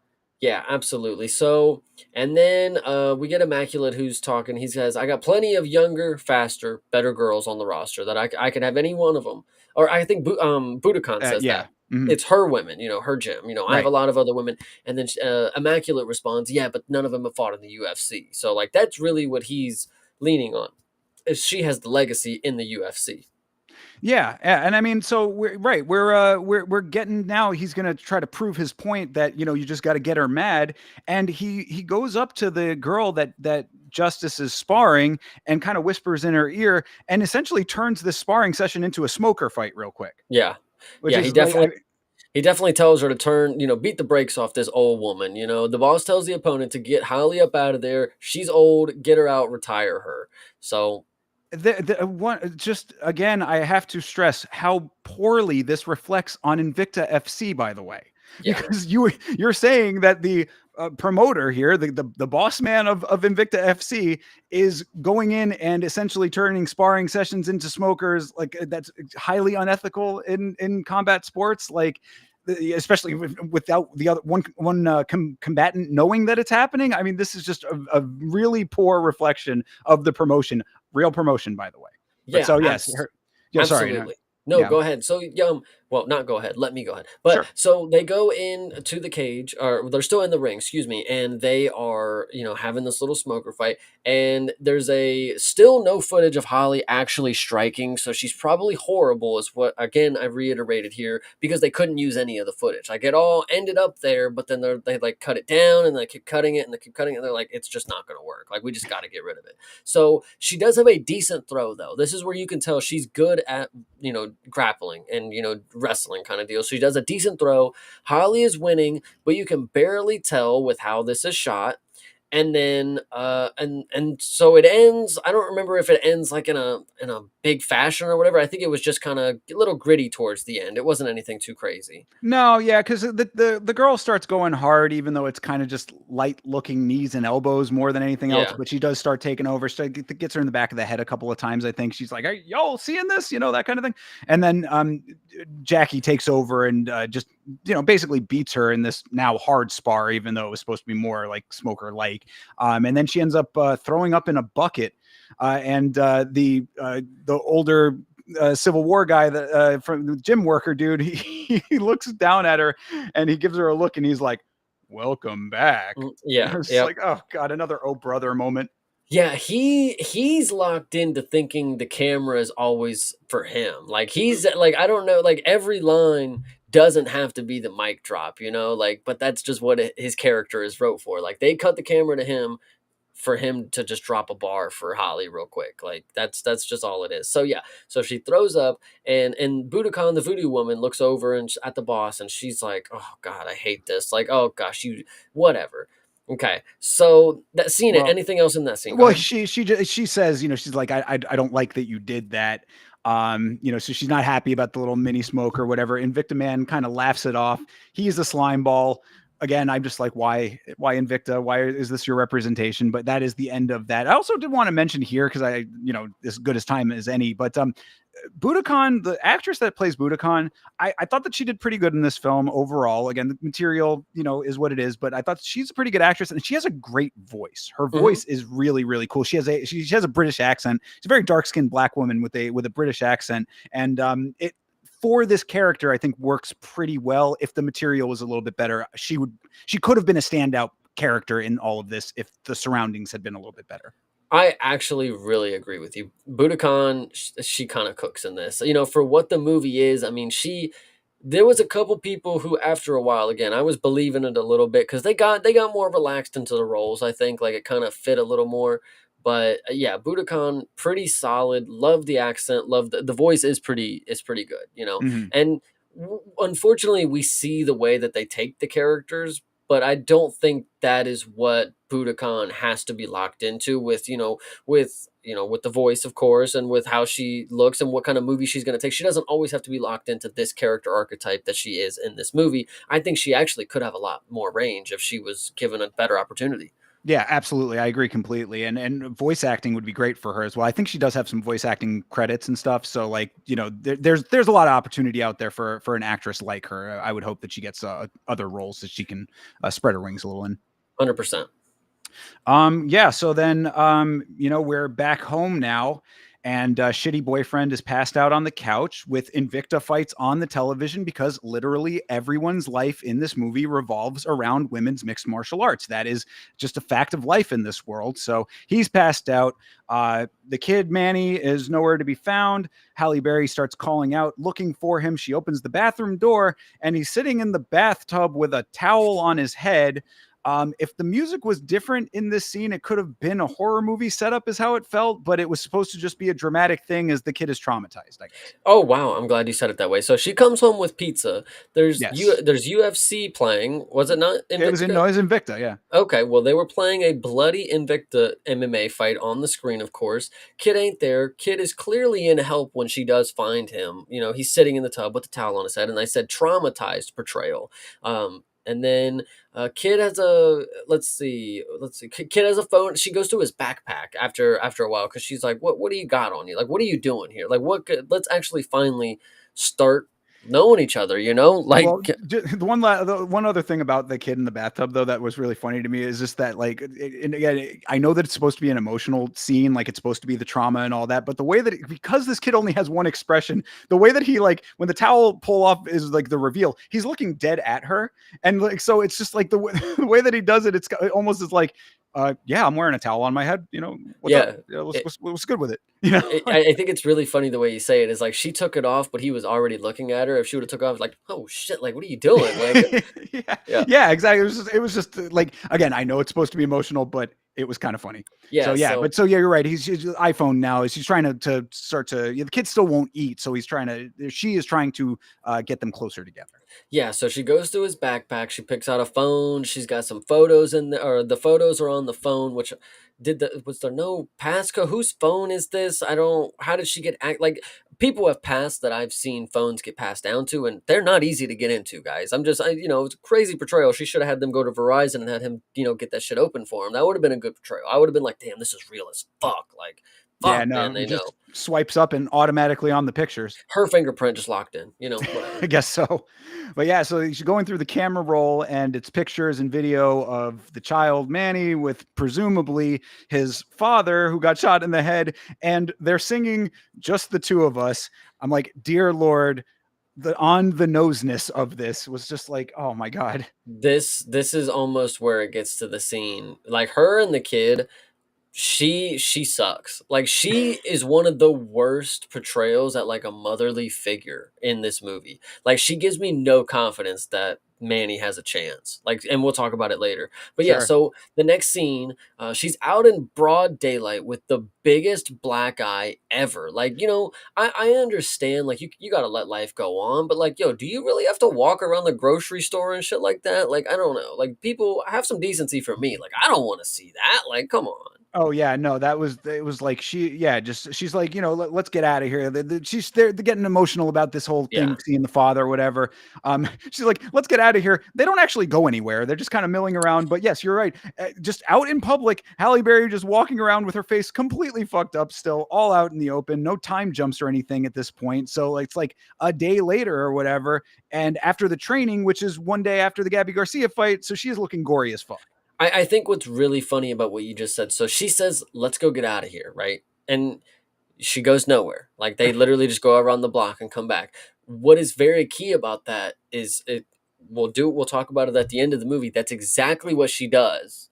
yeah, absolutely. So, and then we get Immaculate who's talking. He says, I got plenty of younger, faster, better girls on the roster that I could have any one of them. Or I think Budokan says Yeah. that. Mhm. It's her women, her gym. I have a Right. lot of other women. And then Immaculate responds, yeah, but none of them have fought in the UFC. So, like, that's really what he's leaning on. Is she has the legacy in the UFC. Yeah, yeah, and I mean, so we're right. We're getting now. He's gonna try to prove his point that you just got to get her mad, and he goes up to the girl that Justice is sparring and kind of whispers in her ear, and essentially turns this sparring session into a smoker fight real quick, Yeah. which Yeah, he is like, definitely He definitely tells her to turn, beat the brakes off this old woman. The boss tells the opponent to get Holly up out of there. She's old, get her out, retire her. So, the one just again, I have to stress how poorly this reflects on Invicta FC, by the way, yeah, because you're saying that the promoter here, the boss man of Invicta FC, is going in and essentially turning sparring sessions into smokers. Like that's highly unethical in combat sports. Like especially without the other one combatant knowing that it's happening. I mean, this is just a really poor reflection of the promotion. Real promotion, by the way. But yeah, so yes, yeah. Sorry, no, absolutely. No, yeah, go ahead. So, well, not go ahead. Let me go ahead. But sure. so they go in to the cage, or they're still in the ring, excuse me, and they are, having this little smoker fight. And there's still no footage of Holly actually striking. So she's probably horrible, is what, again, I reiterated here, because they couldn't use any of the footage. Like it all ended up there, but then they like cut it down and they keep cutting it and they keep cutting it. And they're like, it's just not going to work. Like we just got to get rid of it. So she does have a decent throw, though. This is where you can tell she's good at, grappling and, wrestling kind of deal. So she does a decent throw. Holly is winning, but you can barely tell with how this is shot. And then and so it ends. I don't remember if it ends like in a big fashion or whatever. I think it was just kind of a little gritty towards the end. It wasn't anything too crazy. No, yeah, because the girl starts going hard, even though it's kind of just light looking knees and elbows more than anything else. Yeah. But she does start taking over. So it gets her in the back of the head a couple of times. I think she's like, "Hey, y'all seeing this?" That kind of thing. And then Jackie takes over and just basically beats her in this now hard spar, even though it was supposed to be more like smoker like. And then she ends up throwing up in a bucket. The older Civil War guy that from the gym worker dude, he looks down at her and he gives her a look and he's like, "Welcome back." Yeah. It's Yep. like, oh god, another oh brother moment. Yeah, he's locked into thinking the camera is always for him. Like he's like I don't know, like every line doesn't have to be the mic drop, like but that's just what his character is wrote for. Like they cut the camera to him for him to just drop a bar for Holly real quick. Like that's just all it is. So yeah, so she throws up and Budokan the voodoo woman looks over and at the boss and she's like, "Oh god, I hate this." Like, "Oh gosh, you whatever." Okay, so that scene. Well, Anything else in that scene? Go Well, ahead. she says, she's like, I don't like that you did that. So she's not happy about the little mini smoke or whatever. Invicta Man kind of laughs it off. He's a slime ball. Again, I'm just like, why Invicta? Why is this your representation? But that is the end of that. I also did want to mention here because as good as time as any, but Budokan, the actress that plays Budokan, I thought that she did pretty good in this film overall. Again, the material, is what it is, but I thought she's a pretty good actress and she has a great voice. Her Hmm. voice is really, really cool. She has a British accent. She's a very dark skinned black woman with a British accent, and it for this character I think works pretty well. If the material was a little bit better, she could have been a standout character in all of this if the surroundings had been a little bit better. I actually really agree with you. Budokan, she kind of cooks in this. For what the movie is, I mean, there was a couple people who after a while, again, I was believing it a little bit cuz they got more relaxed into the roles, I think, like it kind of fit a little more. But yeah, Budokan pretty solid. Love the accent, love the voice is pretty good. Mhm. And unfortunately we see the way that they take the characters, but I don't think that is what Budokan has to be locked into with the voice, of course, and with how she looks and what kind of movie she's going to take. She doesn't always have to be locked into this character archetype that she is in this movie. I think she actually could have a lot more range if she was given a better opportunity. Yeah, absolutely. I agree completely. And voice acting would be great for her as well. I think she does have some voice acting credits and stuff. So like, there's a lot of opportunity out there for an actress like her. I would hope that she gets other roles that she can spread her wings a little in. 100%. Yeah, so then we're back home now, and shitty boyfriend is passed out on the couch with Invicta fights on the television because literally everyone's life in this movie revolves around women's mixed martial arts. That is just a fact of life in this world. So he's passed out. The kid Manny is nowhere to be found. Halle Berry starts calling out, looking for him. She opens the bathroom door, and he's sitting in the bathtub with a towel on his head. If the music was different in this scene, it could have been a horror movie setup, is how it felt, but it was supposed to just be a dramatic thing as the kid is traumatized, I guess. Oh wow, I'm glad you said it that way. So she comes home with pizza. Yes. There's UFC playing. Was it not It was in Invicta? Noise Invicta, yeah. Okay, well, they were playing a bloody Invicta MMA fight on the screen, of course. Kid ain't there. Kid is clearly in help when she does find him. He's sitting in the tub with the towel on his head, and I said traumatized portrayal. And then Kid has a let's see. Kid has a phone. She goes to his backpack after a while because she's like, "What do you got on you? Like, what are you doing here? Like, let's actually finally start knowing each other. Well, Like." the one other thing about the kid in the bathtub though that was really funny to me is just that like, and again, I know that it's supposed to be an emotional scene, like it's supposed to be the trauma and all that, but the way that because this kid only has one expression, the way that he like when the towel pull off is like the reveal, he's looking dead at her, and like so it's just like the way that he does it, it almost is like, yeah, I'm wearing a towel on my head, what's up, Yeah, what's good with it, I think it's really funny the way you say it is like she took it off, but he was already looking at her. If she would have took it off, like, oh shit, like what are you doing? Like, yeah, yeah, yeah, exactly. It was just like again, I know it's supposed to be emotional, but it was kind of funny. So yeah. yeah, So but so yeah, you're right. He's iPhone now. Is he's trying to start to the kid still won't eat, so she is trying to get them closer together. yeah, so she goes to his backpack. She picks out a phone. She's got some photos in there, or the photos are on the phone. Which was there no passcode? Whose phone is this? I don't. How did she get like? People have passed that I've seen phones get passed down to, and they're not easy to get into, guys. It's a crazy portrayal. She should have had them go to Verizon and had him, get that shit open for him. That would have been a good portrayal. I would have been like, damn, this is real as fuck. Like, Yeah, fuck, man, no, they it know. just swipes up and automatically on the pictures. Her fingerprint just locked in, I whatever. guess so. But yeah, so she's going through the camera roll and it's pictures and video of the child Manny with presumably his father who got shot in the head. And they're singing just the two of us. I'm like, dear Lord, the on the noseness of this was just like, oh my God. This is almost where it gets to the scene. Like her and the kid, she sucks. Like she is one of the worst portrayals at like a motherly figure in this movie. Like she gives me no confidence that Manny has a chance. Like, and we'll talk about it later. But yeah, Sure. so the next scene, she's out in broad daylight with the biggest black eye ever. Like, I understand, like, you got to let life go on, but like, yo, do you really have to walk around the grocery store and shit like that? Like, I don't know. Like, people have some decency for me. Like, I don't want to see that. Like, come on. Oh yeah, no, it was like she's like, let's get out of here. They're getting emotional about this whole Yeah. thing, seeing the father or whatever. She's like, let's get out of here. They don't actually go anywhere. They're just kind of milling around. But yes, you're right. Just out in public, Halle Berry just walking around with her face completely fucked up, still all out in the open, no time jumps or anything at this point. So like, it's like a day later or whatever, and after the training, which is one day after the Gabby Garcia fight, so she is looking gory as fuck. I think what's really funny about what you just said. So she says, "Let's go get out of here," right? And she goes nowhere. Like they literally just go around the block and come back. What is very key about that is it. We'll talk about it at the end of the movie. That's exactly what she does.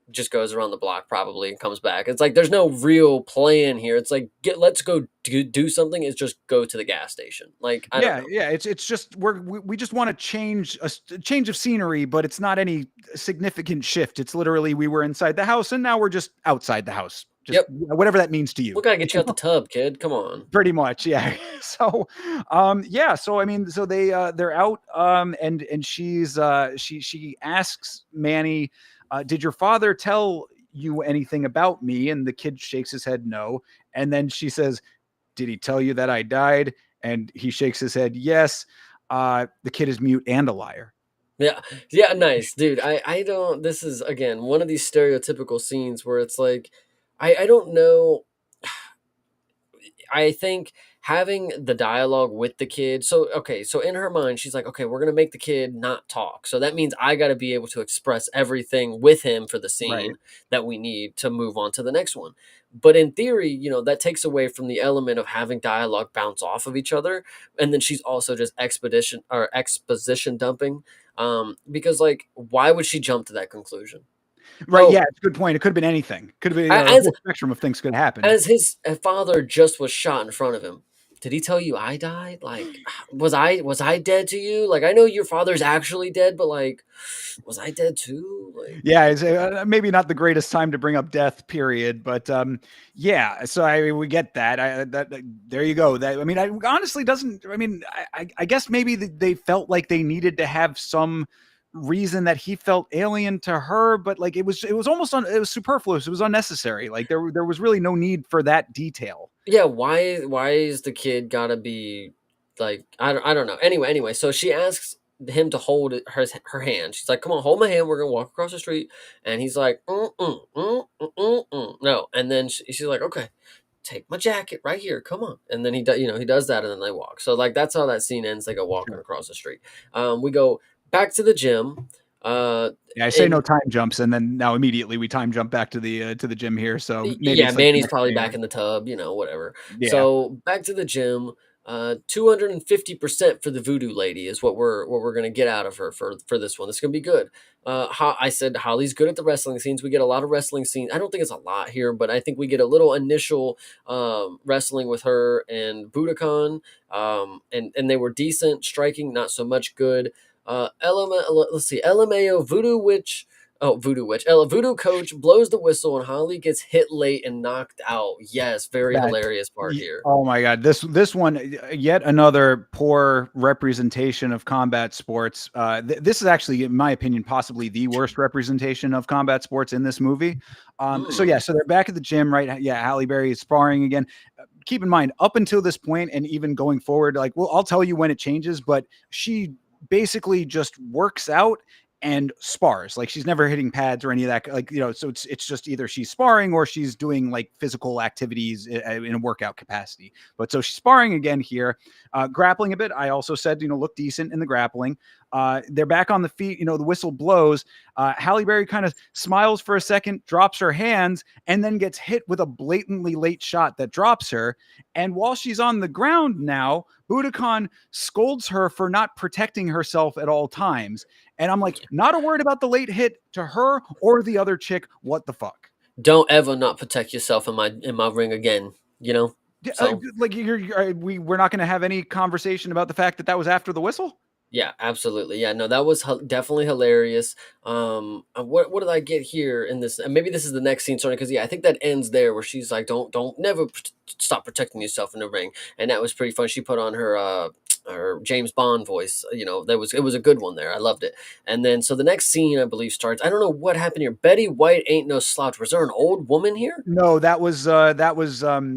Just goes around the block probably and comes back. It's like there's no real plan here. It's like let's go do something. It's just go to the gas station. Like I don't Yeah, know. yeah. It's just we just want to change change of scenery, but it's not any significant shift. It's literally we were inside the house and now we're just outside the house. Just Yep, whatever that means to we you. gotta get you out the tub, kid. Come on. Pretty much, yeah. So, yeah. So I mean, so they're out, and she asks Manny, "Did your father tell you anything about me?" And the kid shakes his head no. And then she says, "Did he tell you that I died?" And he shakes his head yes. The kid is mute and a liar. Yeah, yeah, nice, dude. I don't. This is again one of these stereotypical scenes where it's like, I don't know. I think having the dialogue with the kid. So okay, so in her mind, she's like, okay, we're gonna make the kid not talk. So that means I got to be able to express everything with him for the Right. scene that we need to move on to the next one. But in theory, that takes away from the element of having dialogue bounce off of each other, and then she's also just expedition or exposition dumping. Because like, why would she jump to that conclusion? Right. Oh, Yeah. It's a good point. It could have been anything. Could have been, the as whole spectrum of things could have happened. as his father just was shot in front of him. Did he tell you I died? Like, was I dead to you? Like, I know your father's actually dead, but like, was I dead too? Like, Yeah, it's maybe not the greatest time to bring up death, period. But yeah, so we get that. There you go. That I mean, I honestly doesn't. I mean, I guess maybe they felt like they needed to have some reason that he felt alien to her, but like it was almost it was superfluous. It was unnecessary. Like there was really no need for that detail. yeah, why is the kid gotta be like I don't know. Anyway, so she asks him to hold her hand. She's like, "Come on, hold my hand. We're gonna walk across the street." And he's like, no." And then she's like, "Okay, take my jacket right here. Come on." And then he does that, and then they walk. So like that's how that scene ends. They go walking Sure. across the street. We go back to the gym. Uh, Yeah, I say no and time jumps, and then now immediately we time jump back to the gym here. So maybe Yeah, it's like the Manny's next probably day. back in the tub, whatever. Yeah, So back to the gym. 250% for the voodoo lady is what we're gonna get out of her for this one. This is gonna be good. I said Holly's good at the wrestling scenes. We get a lot of wrestling scenes. I don't think it's a lot here, but I think we get a little initial wrestling with her and Budokan. And they were decent. Striking, not so much good. Let's see, LMAO Voodoo Witch. Oh, Voodoo Witch. Ella, Voodoo Coach blows the whistle and Holly gets hit late and knocked out. Yes, very that. hilarious part here. Oh my God, this one yet another poor representation of combat sports. This is actually, in my opinion, possibly the worst representation of combat sports in this movie. So yeah, Mm. so they're back at the gym, right? Yeah, Halle Berry is sparring again. Keep in mind, up until this point, and even going forward, like, well, I'll tell you when it changes, but she basically just works out and spars. Like she's never hitting pads or any of that. Like, so it's just either she's sparring or she's doing like physical activities in a workout capacity. But so she's sparring again here, grappling a bit. I also said, look decent in the grappling. They're back on the feet. The whistle blows. Halle Berry kind of smiles for a second, drops her hands, and then gets hit with a blatantly late shot that drops her. And while she's on the ground now, Budokan scolds her for not protecting herself at all times. And I'm like, not a word about the late hit to her or the other chick. What the fuck? Don't ever not protect yourself in my ring again. So Like we're not going to have any conversation about the fact that was after the whistle. Yeah, absolutely. Yeah, no, that was definitely hilarious. What did I get here in this? And maybe this is the next scene, sorry, because yeah, I think that ends there where she's like, don't never stop protecting yourself in the ring," and that was pretty fun. She put on her James Bond voice. You know, that was it was a good one there. I loved it. And then so the next scene I believe starts. I don't know what happened here. Betty White ain't no slouch. Was there an old woman here? No, that was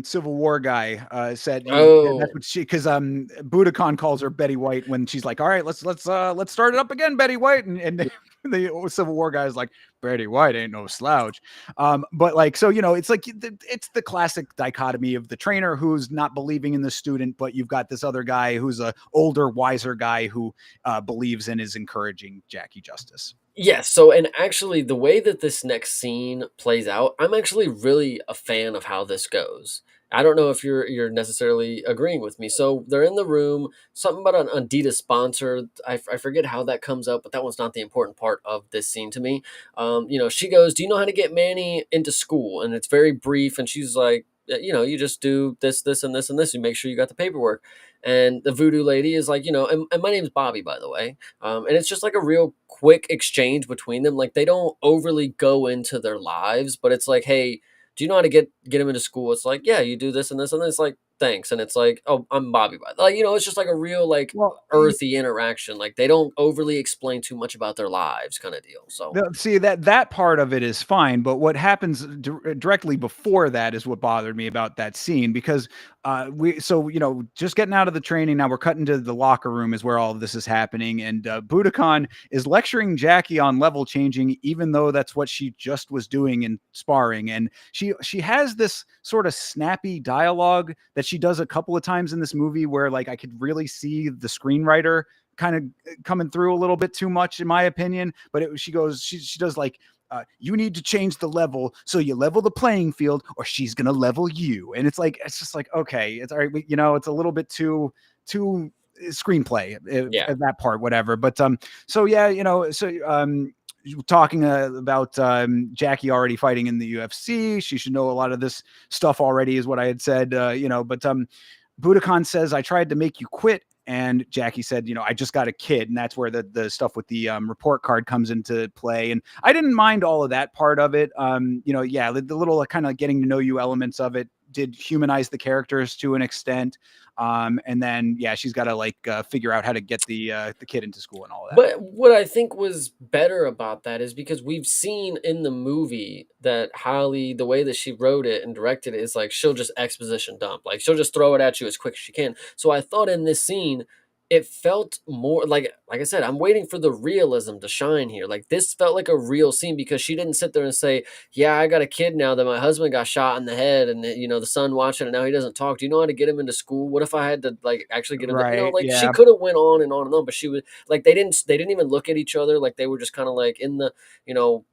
Civil War guy said that's Oh, what she because Budokan calls her Betty White when she's like, all right, let's start it up again, Betty White, and the Civil War guy is like, Betty White ain't no slouch. But like so it's like it's the classic dichotomy of the trainer who's not believing in the student, but you've got this other guy who's a older, wiser guy who believes and is encouraging Jackie Justice. yes. So, and actually, the way that this next scene plays out, I'm actually really a fan of how this goes. I don't know if you're necessarily agreeing with me. So they're in the room. Something about an Adidas sponsor. I forget how that comes up, but that one's not the important part of this scene to me. She goes, "Do you know how to get Manny into school?" And it's very brief. And she's like, you just do this, this, and this, and this. You make sure you got the paperwork." And the voodoo lady is like, and my name's Bobby, by the way. And it's just like a real quick exchange between them. Like they don't overly go into their lives, but it's like, hey, do you know how to get him into school? It's like, yeah, you do this and this, and then it's like, thanks, and it's like, oh, I'm Bobby. Like it's just like a real like Well, earthy interaction. Like they don't overly explain too much about their lives, kind of deal. So See that part of it is fine, but what happens directly before that is what bothered me about that scene because we so just getting out of the training now we're cutting to the locker room is where all of this is happening and Budokan is lecturing Jackie on level changing even though that's what she just was doing in sparring and she has this sort of snappy dialogue that she does a couple of times in this movie where like I could really see the screenwriter kind of coming through a little bit too much in my opinion but she does like you need to change the level so you level the playing field or she's gonna level you and it's just like okay it's all right it's a little bit too screenplay yeah. at that part whatever but so yeah talking about Jackie already fighting in the UFC she should know a lot of this stuff already is what I had said but Budokan says, I tried to make you quit. And Jackie said, I just got a kid. And that's where the stuff with the report card comes into play. And I didn't mind all of that part of it. Yeah, the little kind of getting to know you elements of it did humanize the characters to an extent. And then, yeah, she's got to like figure out how to get the kid into school and all that. But what I think was better about that is because we've seen in the movie that Holly, the way that she wrote it and directed it, is like she'll just exposition dump. Like she'll just throw it at you as quick as she can. So I thought in this scene, it felt more like I said, I'm waiting for the realism to shine here. Like this felt like a real scene because she didn't sit there and say, "Yeah, I got a kid now that my husband got shot in the head, and the son watching it now he doesn't talk. Do you know how to get him into school? What if I had to like actually get him to, Right. like she Yeah. could have went on and on and on, but she was like they didn't even look at each other. Like they were just kind of like in the you know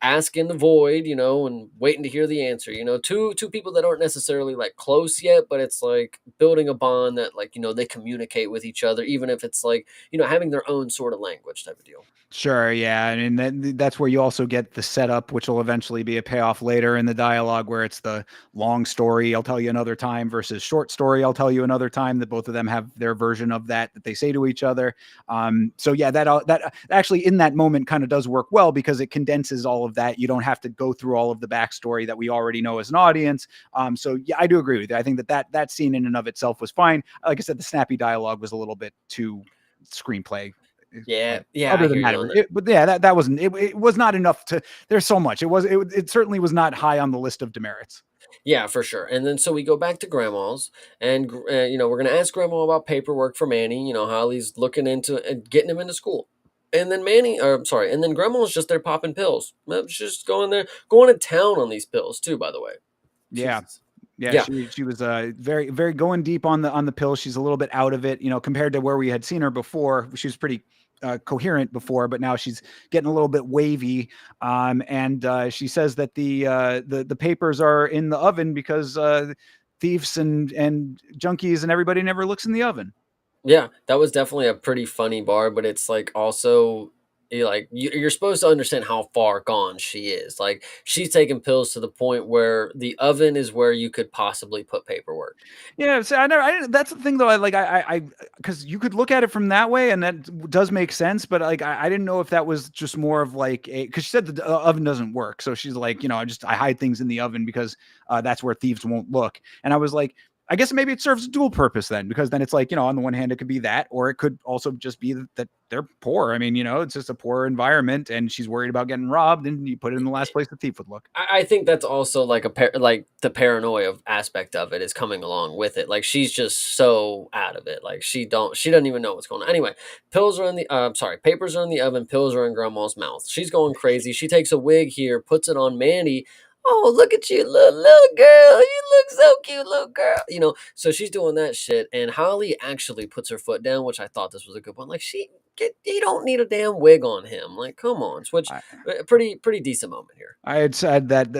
asking the void, and waiting to hear the answer. Two people that aren't necessarily like close yet, but it's like building a bond that like they communicate with each other, even if it's like having their own sort of language type of deal. Sure, yeah, and that's where you also get the setup, which will eventually be a payoff later in the dialogue, where it's the long story, I'll tell you another time, versus short story, I'll tell you another time. That both of them have their version of that they say to each other. So yeah, that actually in that moment kind of does work well because it condenses all of that. You don't have to go through all of the backstory that we already know as an audience. So yeah, I do agree with you. I think that scene in and of itself was fine. Like I said, the snappy dialogue was a little bit too screenplay Yeah, but yeah, I other hear than you that, on that. but yeah, that wasn't it was not enough to. There's so much. It certainly was not high on the list of demerits. Yeah, for sure. And then so we go back to grandma's, and we're gonna ask grandma about paperwork for Manny. Holly's looking into and getting him into school. And then and then grandma's just there popping pills. She's just going to town on these pills too, by the way. Yeah. Jesus. Yeah, Yeah. she was very very going deep on the pill. She's a little bit out of it, compared to where we had seen her before. She was pretty coherent before, but now she's getting a little bit wavy. And she says that the papers are in the oven because thieves and junkies and everybody never looks in the oven. Yeah, that was definitely a pretty funny bar, but it's like also you're supposed to understand how far gone she is. Like she's taking pills to the point where the oven is where you could possibly put paperwork. Yeah, so I didn't, that's the thing though. Because you could look at it from that way, and that does make sense. But like, I didn't know if that was just more of like a, because she said the oven doesn't work, so she's like, I hide things in the oven because that's where thieves won't look. And I was like, I guess maybe it serves a dual purpose then, because then it's like, on the one hand, it could be that, or it could also just be that they're poor. I mean, it's just a poor environment, and she's worried about getting robbed, and you put it in the last place the thief would look. I think that's also like like the paranoia aspect of it is coming along with it. Like she's just so out of it. Like she doesn't even know what's going on. Anyway, pills are in the sorry, papers are in the oven, pills are in grandma's mouth. She's going crazy. She takes a wig here, puts it on Mandy. Oh, look at you, little girl. You look so cute, little girl. So she's doing that shit. And Holly actually puts her foot down, which I thought this was a good one. Like you don't need a damn wig on him. Like, come on, switch. I, Pretty decent moment here. I had said that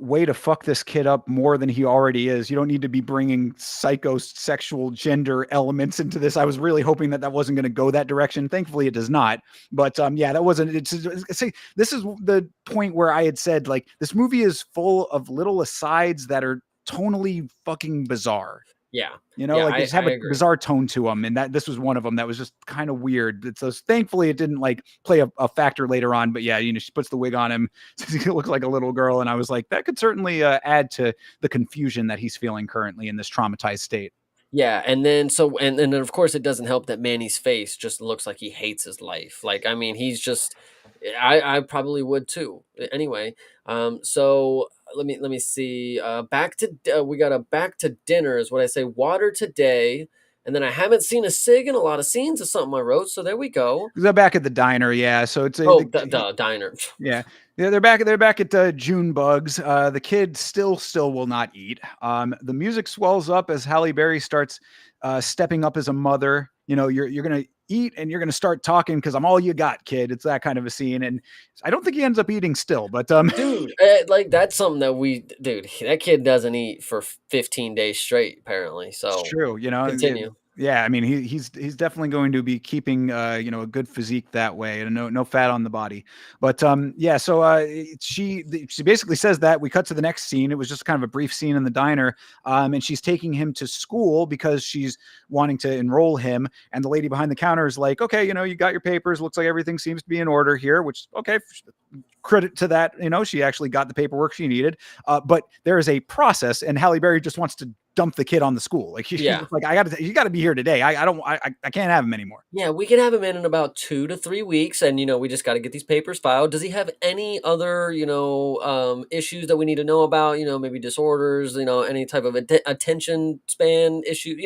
way to fuck this kid up more than he already is. You don't need to be bringing psychosexual gender elements into this. I was really hoping that wasn't going to go that direction. Thankfully, it does not. But yeah, that wasn't. See, this is the point where I had said like this movie is full of little asides that are tonally fucking bizarre. Yeah. Like they just have I a agree. bizarre tone to them, and that this was one of them that was just kind of weird. So thankfully it didn't like play a factor later on. But yeah, she puts the wig on him, he looks like a little girl, and I was like, that could certainly add to the confusion that he's feeling currently in this traumatized state. Yeah, and then and then of course it doesn't help that Manny's face just looks like he hates his life. Like I mean, he's just I probably would too. Anyway, so let me see. Back to we got a back to dinner is what I say. Water today, and then I haven't seen a cig in a lot of scenes of something I wrote. So there we go. They're back at the diner, yeah. So it's Oh, the diner. yeah. Yeah, they're back at June Bugs. The kid still will not eat. The music swells up as Halle Berry starts stepping up as a mother. You're gonna eat and you're gonna start talking because I'm all you got, kid. It's that kind of a scene, and I don't think he ends up eating still, but Dude, like that's something dude, that kid doesn't eat for 15 days straight, apparently. it's So true. continue. Yeah. I mean, he's definitely going to be keeping a good physique that way, and no fat on the body. But yeah. So she basically says that we cut to the next scene. It was just kind of a brief scene in the diner, and she's taking him to school because she's wanting to enroll him. And the lady behind the counter is like, okay, you got your papers. Looks like everything seems to be in order here. Which okay, credit to that. She actually got the paperwork she needed. But there is a process, and Halle Berry just wants to dump the kid on the school. Like she's Yeah. like, you got to be here today. I can't have him anymore. Yeah, we can have him in about 2 to 3 weeks, and, we just gotta get these papers filed. Does he have any other, issues that we need to know about? Maybe disorders, any type of attention span issue,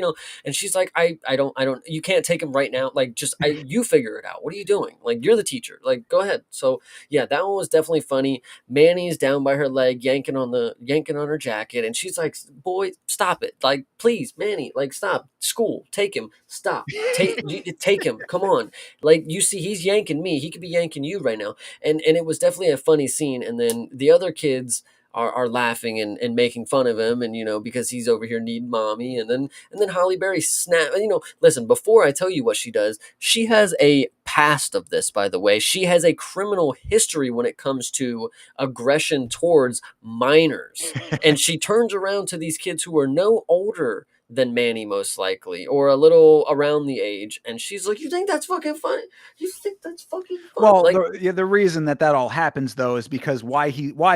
And she's like, I don't you can't take him right now. Like, just you figure it out. What are you doing? Like, you're the teacher. Like, go ahead. So, yeah, that one was definitely funny. Manny's down by her leg, yanking on her jacket, and she's like, "Boy, stop it. Like, please, Manny, like, stop. School, take him. Stop." Take him. Come on. Like you see, he's yanking me. He could be yanking you right now. And it was definitely a funny scene. And then the other kids are laughing and making fun of him, and because he's over here needing mommy. And then Holly Berry snap. Listen, before I tell you what she does, she has a past of this. By the way, she has a criminal history when it comes to aggression towards minors, and she turns around to these kids who are no older than Manny, most likely, or a little around the age. And she's like, "You think that's fucking funny? You think that's fucking funny?" Well, Like, the reason that all happens though is because why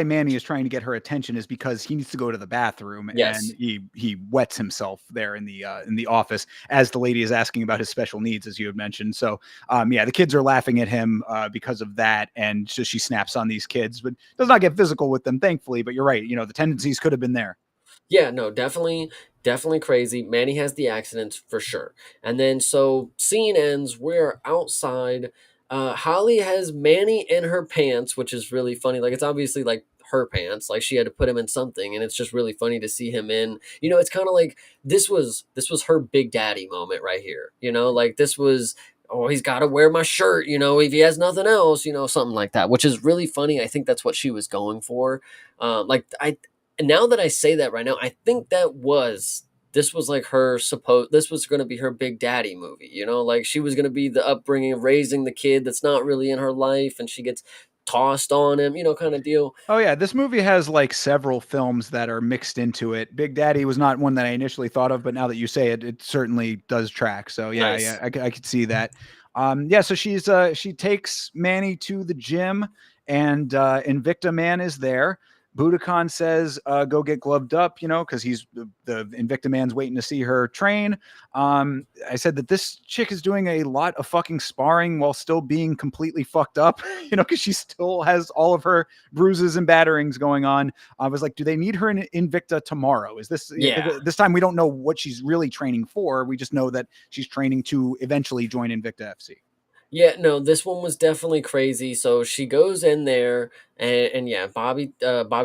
Manny is trying to get her attention is because he needs to go to the bathroom, and yes. he wets himself there in the office as the lady is asking about his special needs, as you had mentioned. So yeah, the kids are laughing at him because of that, and so she snaps on these kids, but does not get physical with them, thankfully. But you're right, the tendencies could have been there. Yeah, no, definitely crazy. Manny has the accident for sure. And then so scene ends, we're outside. Holly has Manny in her pants, which is really funny. Like it's obviously like her pants, like she had to put him in something, and it's just really funny to see him in. It's kind of like this was her big daddy moment right here. Like this was, oh, he's got to wear my shirt, if he has nothing else, something like that, which is really funny. I think that's what she was going for. Like I now that I say that right now, I think that was this was like her supposed this was going to be her big daddy movie, you know, like she was going to be the upbringing of raising the kid that's not really in her life, and she gets tossed on him, you know, kind of deal. Oh yeah, this movie has like several films that are mixed into it. Big Daddy was not one that I initially thought of, but now that you say it, it certainly does track. So yeah, yeah, Nice. I could see that. Yeah, so she takes Manny to the gym, and Invicta Man is there. Budokan says, "Go get gloved up," because he's the Invicta Man's waiting to see her train. I said that this chick is doing a lot of fucking sparring while still being completely fucked up, because she still has all of her bruises and batterings going on. I was like, do they need her in Invicta tomorrow? Is this Yeah. because this time we don't know what she's really training for? We just know that she's training to eventually join Invicta FC. Yeah, no, this one was definitely crazy. So she goes in there, and yeah, Bobby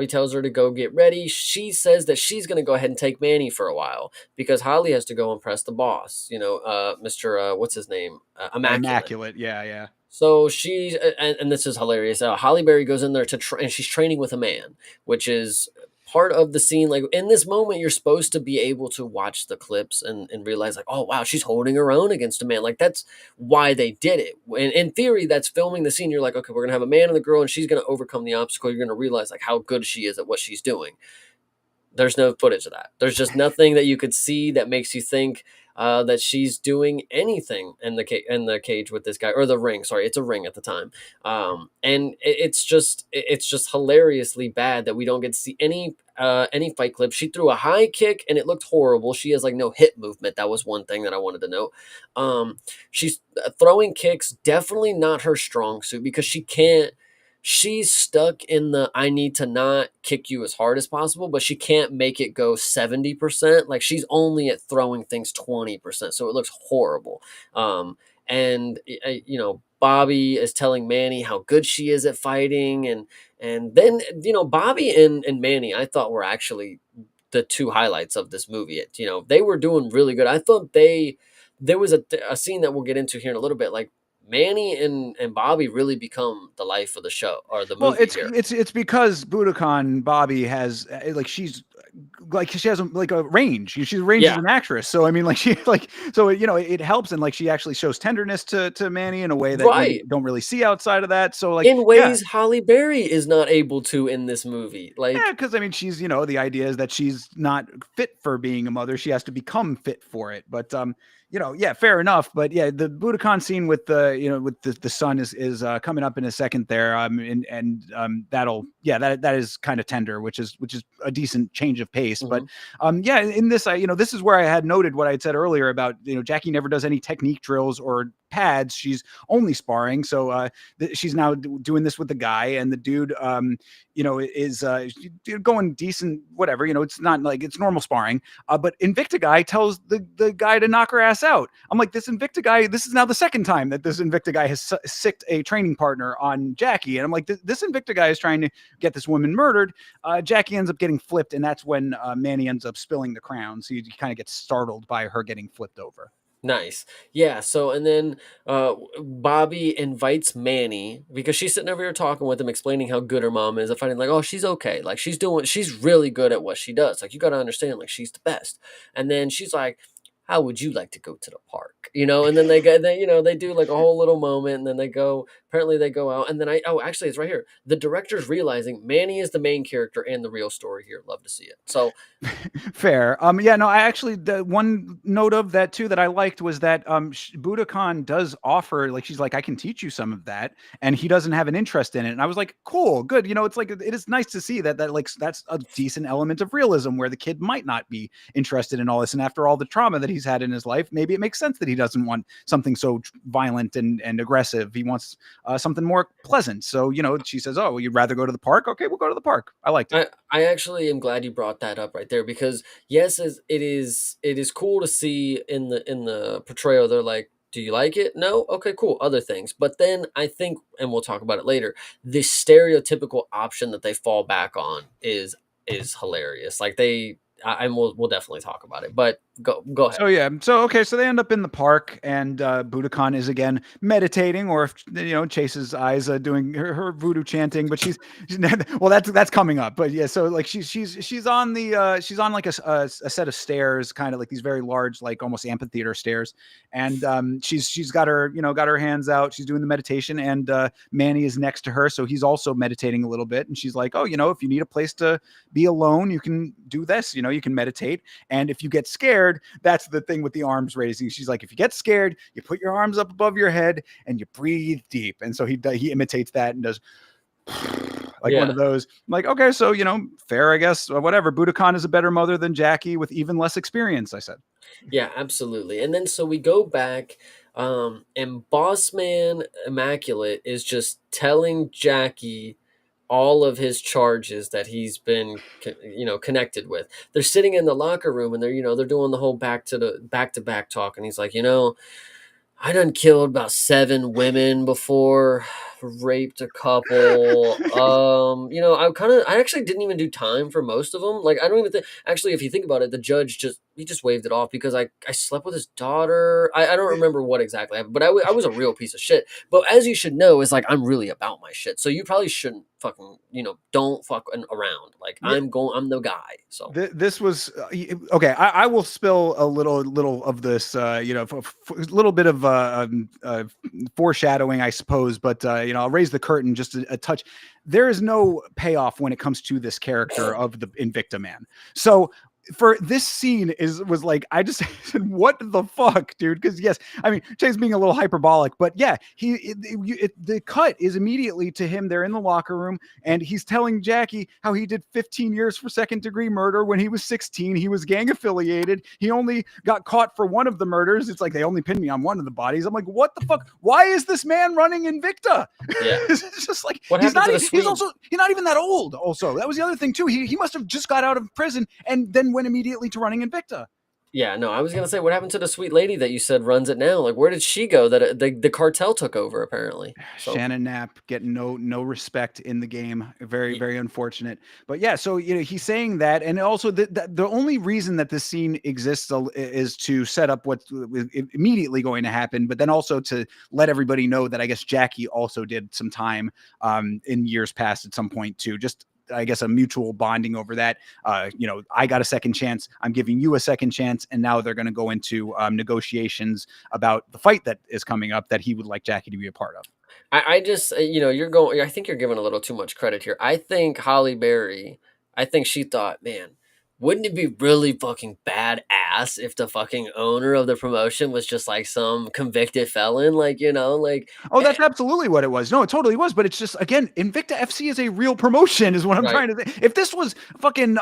tells her to go get ready. She says that she's gonna go ahead and take Manny for a while because Holly has to go impress the boss. You know, Mister what's his name, Immaculate. Immaculate, yeah, yeah. So she and this is hilarious. Holly Berry goes in there and she's training with a man, which is part of the scene. Like in this moment, you're supposed to be able to watch the clips and realize like, oh wow, she's holding her own against a man. Like that's why they did it. And in theory, that's filming the scene. You're like, okay, we're gonna have a man and a girl, and she's gonna overcome the obstacle. You're gonna realize like how good she is at what she's doing. There's no footage of that. There's just nothing that you could see that makes you think that she's doing anything in the cage with this guy, or the ring. Sorry, it's a ring at the time, and it's just hilariously bad that we don't get to see any fight clips. She threw a high kick and it looked horrible. She has like no hip movement. That was one thing that I wanted to note. She's throwing kicks, definitely not her strong suit because she can't she's stuck in the I need to not kick you as hard as possible, but she can't make it go 70%. Like she's only at throwing things 20%. So it looks horrible. And Bobby is telling Manny how good she is at fighting, and then Bobby and Manny I thought were actually the two highlights of this movie. They were doing really good. I thought there was a scene that we'll get into here in a little bit, like Manny and Bobby really become the life of the show or the Well, movie it's here. it's it's because Budokan Bobby has like she has like a range. She's a range as Yeah, an actress. So I mean, like she like so it helps, and like she actually shows tenderness to Manny in a way that you right. don't really see outside of that. So like In yeah, ways Holly Berry is not able to in this movie. yeah, Like, because I mean, she's the idea is that she's not fit for being a mother; she has to become fit for it. But yeah, fair enough. But yeah, the Budokan scene with the son is coming up in a second there, and that'll that is kind of tender, which is a decent change of pace. But mhm. yeah, in this this is where I had noted what I had said earlier about Jackie never does any technique drills or pads; she's only sparring. So she's now doing this with the guy, and the dude is going decent, whatever. It's not like it's normal sparring. But Invicta guy tells the guy to knock her ass out. I'm like, this Invicta guy, this is now the second time that this Invicta guy has sicked a training partner on Jackie. And I'm like, this Invicta guy is trying to get this woman murdered. Jackie ends up getting flipped, and that's when Manny ends up spilling the crown. So you kind of get startled by her getting flipped over. Nice. Yeah, so and then Bobby invites Manny because she's sitting over here talking with him, explaining how good her mom is. I find like, oh, she's okay. Like she's really good at what she does. Like you gotta understand, like she's the best. And then she's like, how would you like to go to the park? And then they do like a whole little moment, and then apparently they go out, and then actually it's right here. The director's realizing Manny is the main character and the real story here. Love to see it. So Fair. Yeah, no, I actually, the one note of that too that I liked was that Budokan does offer, like, she's like, I can teach you some of that, and he doesn't have an interest in it. And I was like, cool, good. It's like it is nice to see that like that's a decent element of realism where the kid might not be interested in all this, and after all the trauma that he's had in his life, maybe it makes sense that he doesn't want something so violent and aggressive. He wants something more pleasant. So she says, oh, well, you'd rather go to the park? Okay, we'll go to the park. I liked it. I actually am glad you brought that up right there because yes, it is cool to see in the portrayal. They're like, do you like it? No, okay, cool. Other things, but then I think, and we'll talk about it later. The stereotypical option that they fall back on is hilarious. Like and we'll definitely talk about it. But go ahead. So yeah, so okay, so they end up in the park, and Budokan is again meditating, or Chase's eyes doing her voodoo chanting, but she's well, that's coming up, but yeah, so like she's on the she's on like a set of stairs, kind of like these very large, like almost amphitheater stairs, and she's got her got her hands out, she's doing the meditation, and Manny is next to her, so he's also meditating a little bit, and she's like, oh, if you need a place to be alone, you can do this, you can meditate, and if you get scared, that's the thing with the arms raising. She's like, if you get scared, you put your arms up above your head and you breathe deep. And so he imitates that and does like one Yeah. of those. I'm like, okay, so fair, I guess. Whatever. Budokan is a better mother than Jackie with even less experience, I said. Yeah, absolutely. And then so we go back, and Boss Man Immaculate is just telling Jackie all of his charges that he's been connected with. They're sitting in the locker room, and they're doing the whole back to back talk, and he's like, I done killed about 7 women before, raped a couple. I actually didn't even do time for most of them. Like, I don't even think, actually, if you think about it, the judge he just waved it off because I slept with his daughter. I don't remember what exactly happened, but I was a real piece of shit. But as you should know, is like, I'm really about my shit. So you probably shouldn't fucking, don't fuck around. Like, Yeah, I'm the guy. So. this was okay. I will spill a little of this, a little bit of foreshadowing, I suppose. But I'll raise the curtain just a touch. There is no payoff when it comes to this character of the Invicta Man. So for this scene was like, I just said, what the fuck, dude? Because yes, I mean, Jay's being a little hyperbolic, but yeah, the cut is immediately to him. They're in the locker room, and he's telling Jackie how he did 15 years for second-degree murder when he was 16. He was gang affiliated. He only got caught for one of the murders. It's like they only pinned me on one of the bodies. I'm like, what the fuck? Why is this man running Invicta? Yeah. It's just like What he's happened to not. the He's Swede? not even that old. Also, that was the other thing too. He must have just got out of prison and then went immediately to running Invicta. Yeah, no, I was gonna say, what happened to the sweet lady that you said runs it now? Like, where did she go? That the cartel took over, apparently. So, Shannon Knapp getting no respect in the game. Very unfortunate. But yeah, so he's saying that, and also the only reason that this scene exists is to set up what's immediately going to happen, but then also to let everybody know that I guess Jackie also did some time in years past at some point too. Just I guess a mutual bonding over that. I got a second chance. I'm giving you a second chance, and now they're going to go into negotiations about the fight that is coming up that he would like Jackie to be a part of. I just, you're going. I think you're giving a little too much credit here. I think Halle Berry. I think she thought, man, wouldn't it be really fucking badass if the fucking owner of the promotion was just like some convicted felon, like. Oh, that's absolutely what it was. No, it totally was. But it's just again, Invicta FC is a real promotion, is what I'm Right. trying to say. If this was fucking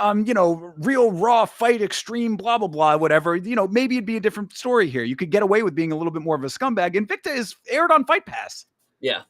real raw fight, extreme, blah blah blah, whatever, maybe it'd be a different story here. You could get away with being a little bit more of a scumbag. Invicta is aired on Fight Pass. Yeah,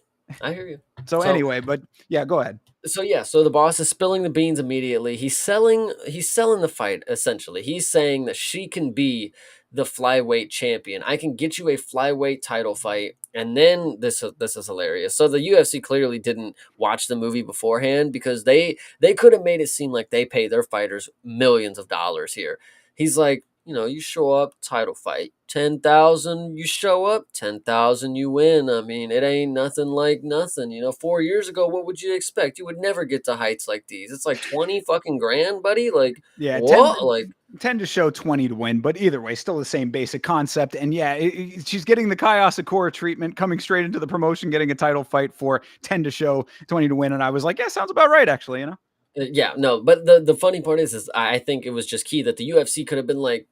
I hear you. So So anyway, but yeah, go ahead. so the boss is spilling the beans immediately. He's selling the fight essentially. He's saying that she can be the flyweight champion. I can get you a flyweight title fight. And then this is hilarious. So the UFC clearly didn't watch the movie beforehand because they could have made it seem like they pay their fighters millions of dollars here. He's like, you show up, title fight, 10,000, you show up, 10,000, you win. I mean, it ain't nothing like nothing. 4 years ago, what would you expect? You would never get to heights like these. It's like 20 fucking grand, buddy. Like, Yeah, what? Like, tend to show 20 to win, but either way, still the same basic concept. And yeah, she's getting the Kai Asakura treatment, coming straight into the promotion, getting a title fight for 10 to show, 20 to win. And I was like, yeah, sounds about right, actually, yeah, no, but the funny part is I think it was just key that the UFC could have been like,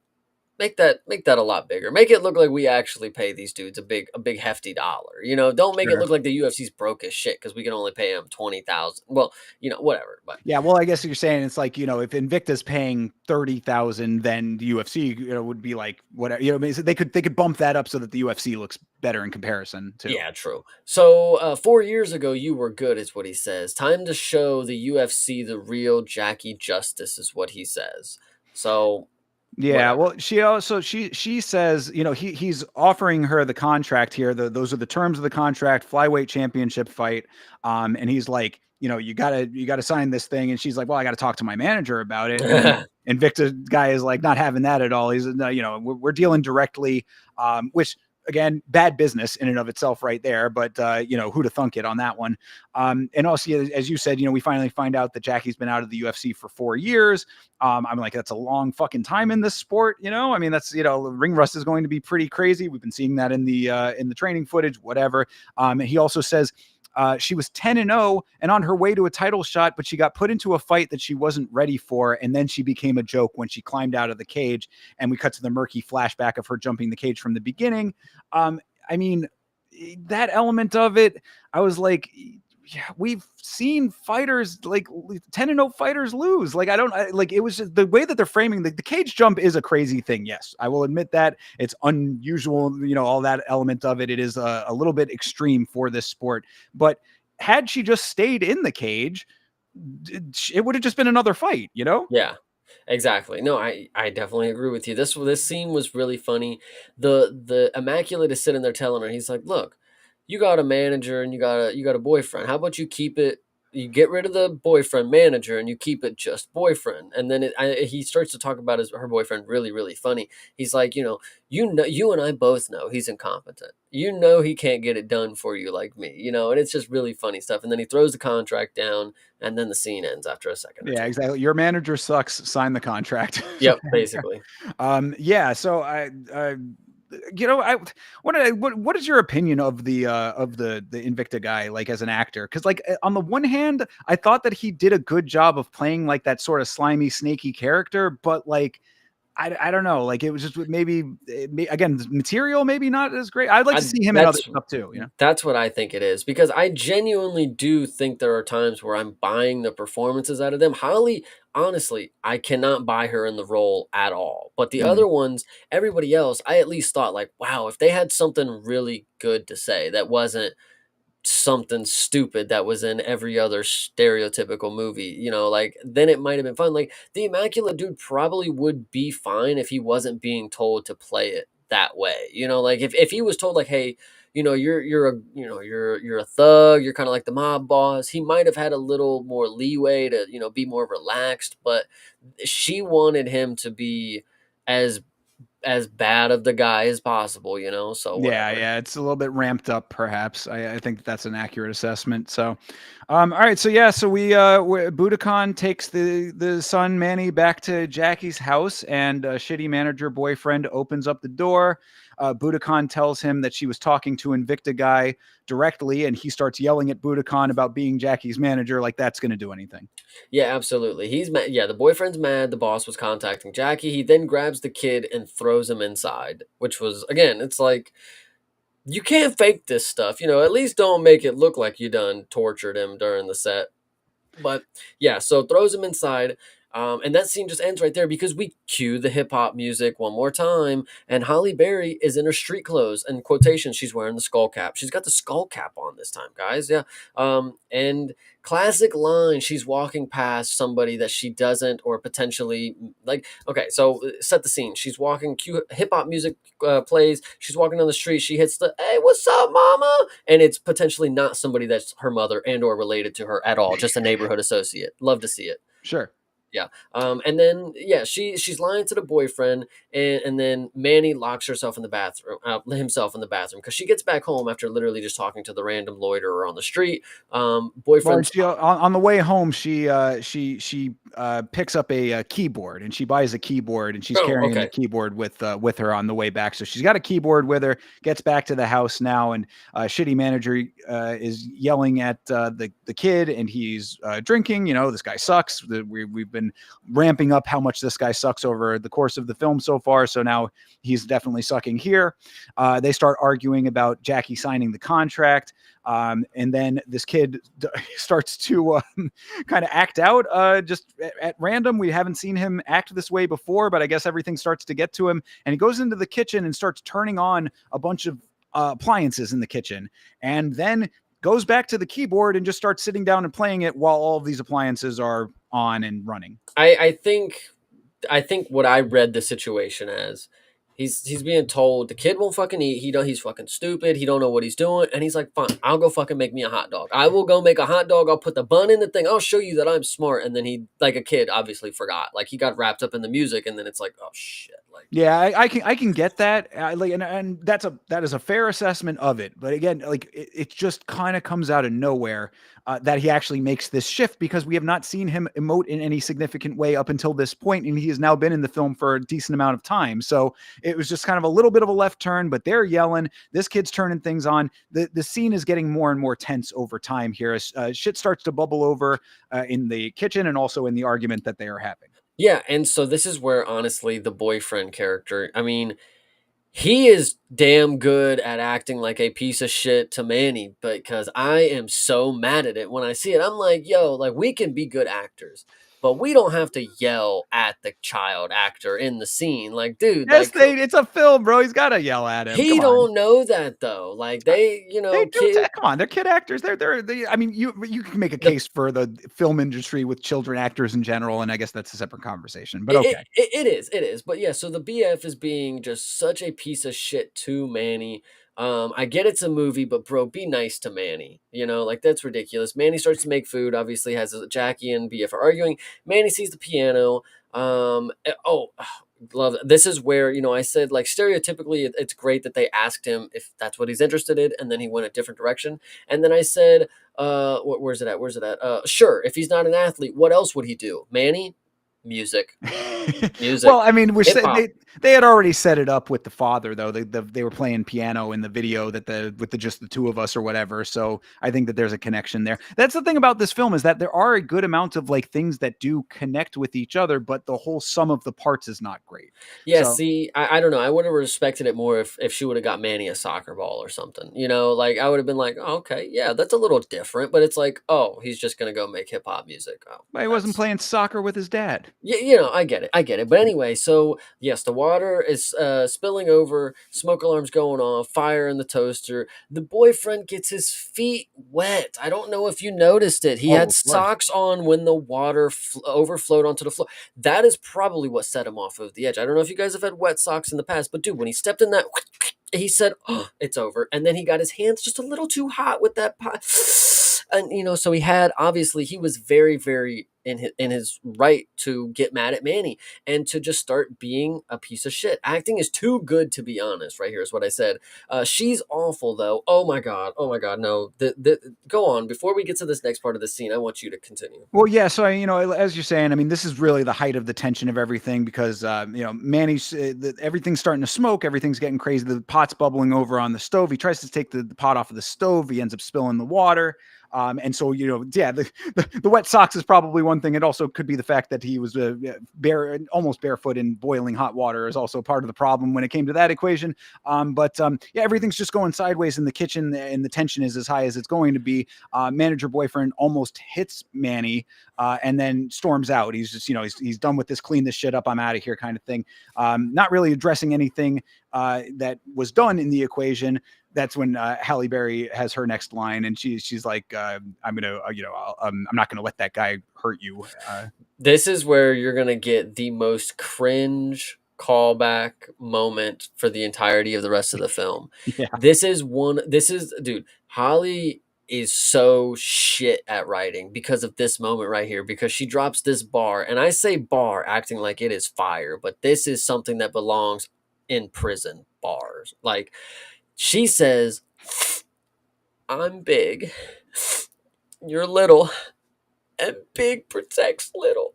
make that a lot bigger. Make it look like we actually pay these dudes a big hefty dollar. Don't make it Sure. look like the UFC's broke as shit because we can only pay them 20,000. Well, whatever. But Yeah, well, I guess you're saying it's like, if Invicta's paying 30,000, then the UFC, would be like whatever, they could bump that up so that the UFC looks better in comparison too. yeah, true. So 4 years ago, you were good, is what he says. Time to show the UFC the real Jackie Justice, is what he says. So Yeah, whatever. well, she says, he's offering her the contract here. Those are the terms of the contract, flyweight championship fight. And he's like, you gotta sign this thing. And she's like, well, I gotta talk to my manager about it. And then Invicta guy is like not having that at all. He's, we're dealing directly, which again, bad business in and of itself right there. But, who'd have thunk it on that one? And also, as you said, we finally find out that Jackie's been out of the UFC for 4 years. I'm like, that's a long fucking time in this sport. I mean, that's, ring rust is going to be pretty crazy. We've been seeing that in the training footage, whatever. And he also says, she was 10-0 and on her way to a title shot, but she got put into a fight that she wasn't ready for. And then she became a joke when she climbed out of the cage. And we cut to the murky flashback of her jumping the cage from the beginning. I mean, that element of it, I was like, yeah, we've seen fighters like 10-0 fighters lose. Like, it was just the way that they're framing the cage jump is a crazy thing. Yes, I will admit that it's unusual, all that element of it. It is a little bit extreme for this sport, but had she just stayed in the cage, it would have just been another fight, Yeah, exactly. No, I definitely agree with you. This scene was really funny. The Immaculate is sitting there telling her, he's like, "Look, you got a manager and you got a boyfriend. How about you keep it? You get rid of the boyfriend manager and you keep it just boyfriend." And then he starts to talk about her boyfriend really really funny. He's like, you and I both know he's incompetent. He can't get it done for you like me. And it's just really funny stuff. And then he throws the contract down, and then the scene ends after a second or Yeah, two. exactly. Your manager sucks. Sign the contract. So, Yep, basically. yeah. So I what is your opinion of the Invicta guy, like as an actor? Because like on the one hand, I thought that he did a good job of playing like that sort of slimy, snaky character, but like I don't know, like it was just maybe again material maybe not as great. I'd like to I see him in other that's stuff too. that's what I think it is, because I genuinely do think there are times where I'm buying the performances out of them. Holly, honestly, I cannot buy her in the role at all. But the Mm. other ones, everybody else, I at least thought like, wow, if they had something really good to say that wasn't something stupid that was in every other stereotypical movie, like then it might have been fun. Like the Immaculate Dude probably would be fine if he wasn't being told to play it that way. Like if he was told like, hey, you're a thug, you're kind of like the mob boss, he might have had a little more leeway to, be more relaxed, but she wanted him to be as as bad of the guy as possible, so Yeah, whatever. yeah, it's a little bit ramped up, perhaps. I think that's an accurate assessment. So, all right, so yeah, so Budokan takes the son Manny back to Jackie's house, and shitty manager boyfriend opens up the door. Budokan tells him that she was talking to Invicta guy directly, and he starts yelling at Budokan about being Jackie's manager, like that's going to do anything. Yeah, absolutely. He's mad. Yeah, the boyfriend's mad. The boss was contacting Jackie. He then grabs the kid and throws him inside, which was, again, it's like, you can't fake this stuff. At least don't make it look like you done tortured him during the set. But yeah, so throws him inside. And that scene just ends right there because we cue the hip hop music one more time. And Holly Berry is in her street clothes. And quotation, she's wearing the skull cap. She's got the skull cap on this time, guys. Yeah. And classic line, she's walking past somebody that she doesn't, or potentially like, okay, so set the scene. She's walking, cue hip hop music plays. She's walking down the street. She hits the, hey, what's up, mama? And it's potentially not somebody that's her mother and or related to her at all, just a neighborhood associate. Love to see it. Sure. Yeah. And then yeah, she's lying to the boyfriend, and then Manny locks herself in the bathroom, himself in the bathroom, because she gets back home after literally just talking to the random loiterer on the street. Well, Boyfriend's on the way home, she picks up a keyboard, and she buys a keyboard, and she's oh carrying the okay. keyboard with her on the way back. So she's got a keyboard with her. Gets back to the house now, and shitty manager is yelling at the kid, and he's drinking. This guy sucks. We've been ramping up how much this guy sucks over the course of the film so far. So now he's definitely sucking here. They start arguing about Jackie signing the contract. And then this kid starts to kind of act out just at random. We haven't seen him act this way before, but I guess everything starts to get to him. And he goes into the kitchen and starts turning on a bunch of appliances in the kitchen. And then goes back to the keyboard and just starts sitting down and playing it while all of these appliances are on and running. I think what I read the situation as He's being told the kid won't fucking eat. He's fucking stupid. He don't know what he's doing. And he's like, fine, I'll go fucking make me a hot dog. I will go make a hot dog. I'll put the bun in the thing. I'll show you that I'm smart. And then he, like a kid, obviously forgot. Like he got wrapped up in the music, and then it's like, oh shit. Like Yeah, I can get that. Like, and that is a fair assessment of it. But again, like it just kind of comes out of nowhere that he actually makes this shift, because we have not seen him emote in any significant way up until this point, and he has now been in the film for a decent amount of time. So it was just kind of a little bit of a left turn. But they're yelling. This kid's turning things on. The scene is getting more and more tense over time here as shit starts to bubble over in the kitchen and also in the argument that they are having. yeah, and so this is where honestly the boyfriend character, I mean, he is damn good at acting like a piece of shit to Manny, because I am so mad at it when I see it. I'm like, yo, like we can be good actors, but we don't have to yell at the child actor in the scene. Like, dude, Yes, like it's a film, bro. He's got to yell at him. he Come on. don't know that though. Like they, you They know, do. kid Come on, they're kid actors. I mean, you can make a the case for the film industry with children actors in general, and I guess that's a separate conversation. But It, okay. it is, but yeah. So the BF is being just such a piece of shit to Manny. I get it's a movie, but bro, be nice to Manny. You know, like that's ridiculous. Manny starts to make food. Obviously, has Jackie and BF are arguing. Manny sees the piano. Oh, love this is where I said like stereotypically it's great that they asked him if that's what he's interested in, and then he went a different direction. And then I said, where's it at? Where's it at? Sure, if he's not an athlete, what else would he do? Manny, music. Well, Music, I mean, hip hop. they had already set it up with the father, though. They were playing piano in the video that with the just the two of us or whatever. So I think that there's a connection there. That's the thing about this film, is that there are a good amount of like things that do connect with each other, but the whole sum of the parts is not great. Yeah, So see, I don't know. I would have respected it more if she would have got Manny a soccer ball or something. You know, like I would have been like, oh, okay, yeah, that's a little different. But it's like, oh, he's just gonna go make hip hop music. Oh, but he wasn't that's playing soccer with his dad. yeah, I get it, I get it. But anyway, so yes, the water is spilling over, smoke alarms going off, fire in the toaster. The boyfriend gets his feet wet. I don't know if you noticed it. He Oh, had of course. socks on when the water overflowed onto the floor. That is probably what set him off of the edge. I don't know if you guys have had wet socks in the past, but dude, when he stepped in that, he said, oh, it's over. And then he got his hands just a little too hot with that pot. And so he was very, very in his right to get mad at Manny and to just start being a piece of shit. Acting is too good to be honest. Right here is what I said. She's awful though. Oh my god. Oh my god. No. Go on. Before we get to this next part of the scene, I want you to continue. Well, yeah. So, as you're saying, I mean, this is really the height of the tension of everything, because, Manny's, everything's starting to smoke. Everything's getting crazy. The pot's bubbling over on the stove. He tries to take the pot off of the stove. He ends up spilling the water. And so, yeah, the wet socks is probably one thing. It also could be the fact that he was almost barefoot in boiling hot water is also part of the problem when it came to that equation. But yeah, everything's just going sideways in the kitchen, and the tension is as high as it's going to be. Manager boyfriend almost hits Manny, and then storms out. He's just, he's done with this, clean this shit up, I'm out of here kind of thing. Not really addressing anything that was done in the equation. That's when Halle Berry has her next line, and she's like, "I'm gonna, I'm not gonna let that guy hurt you." This is where you're gonna get the most cringe callback moment for the entirety of the rest of the film. Yeah, Dude, Holly is so shit at writing because of this moment right here, because she drops this bar, and I say bar acting like it is fire, but this is something that belongs in prison bars. Like she says, I'm big, you're little, and big protects little.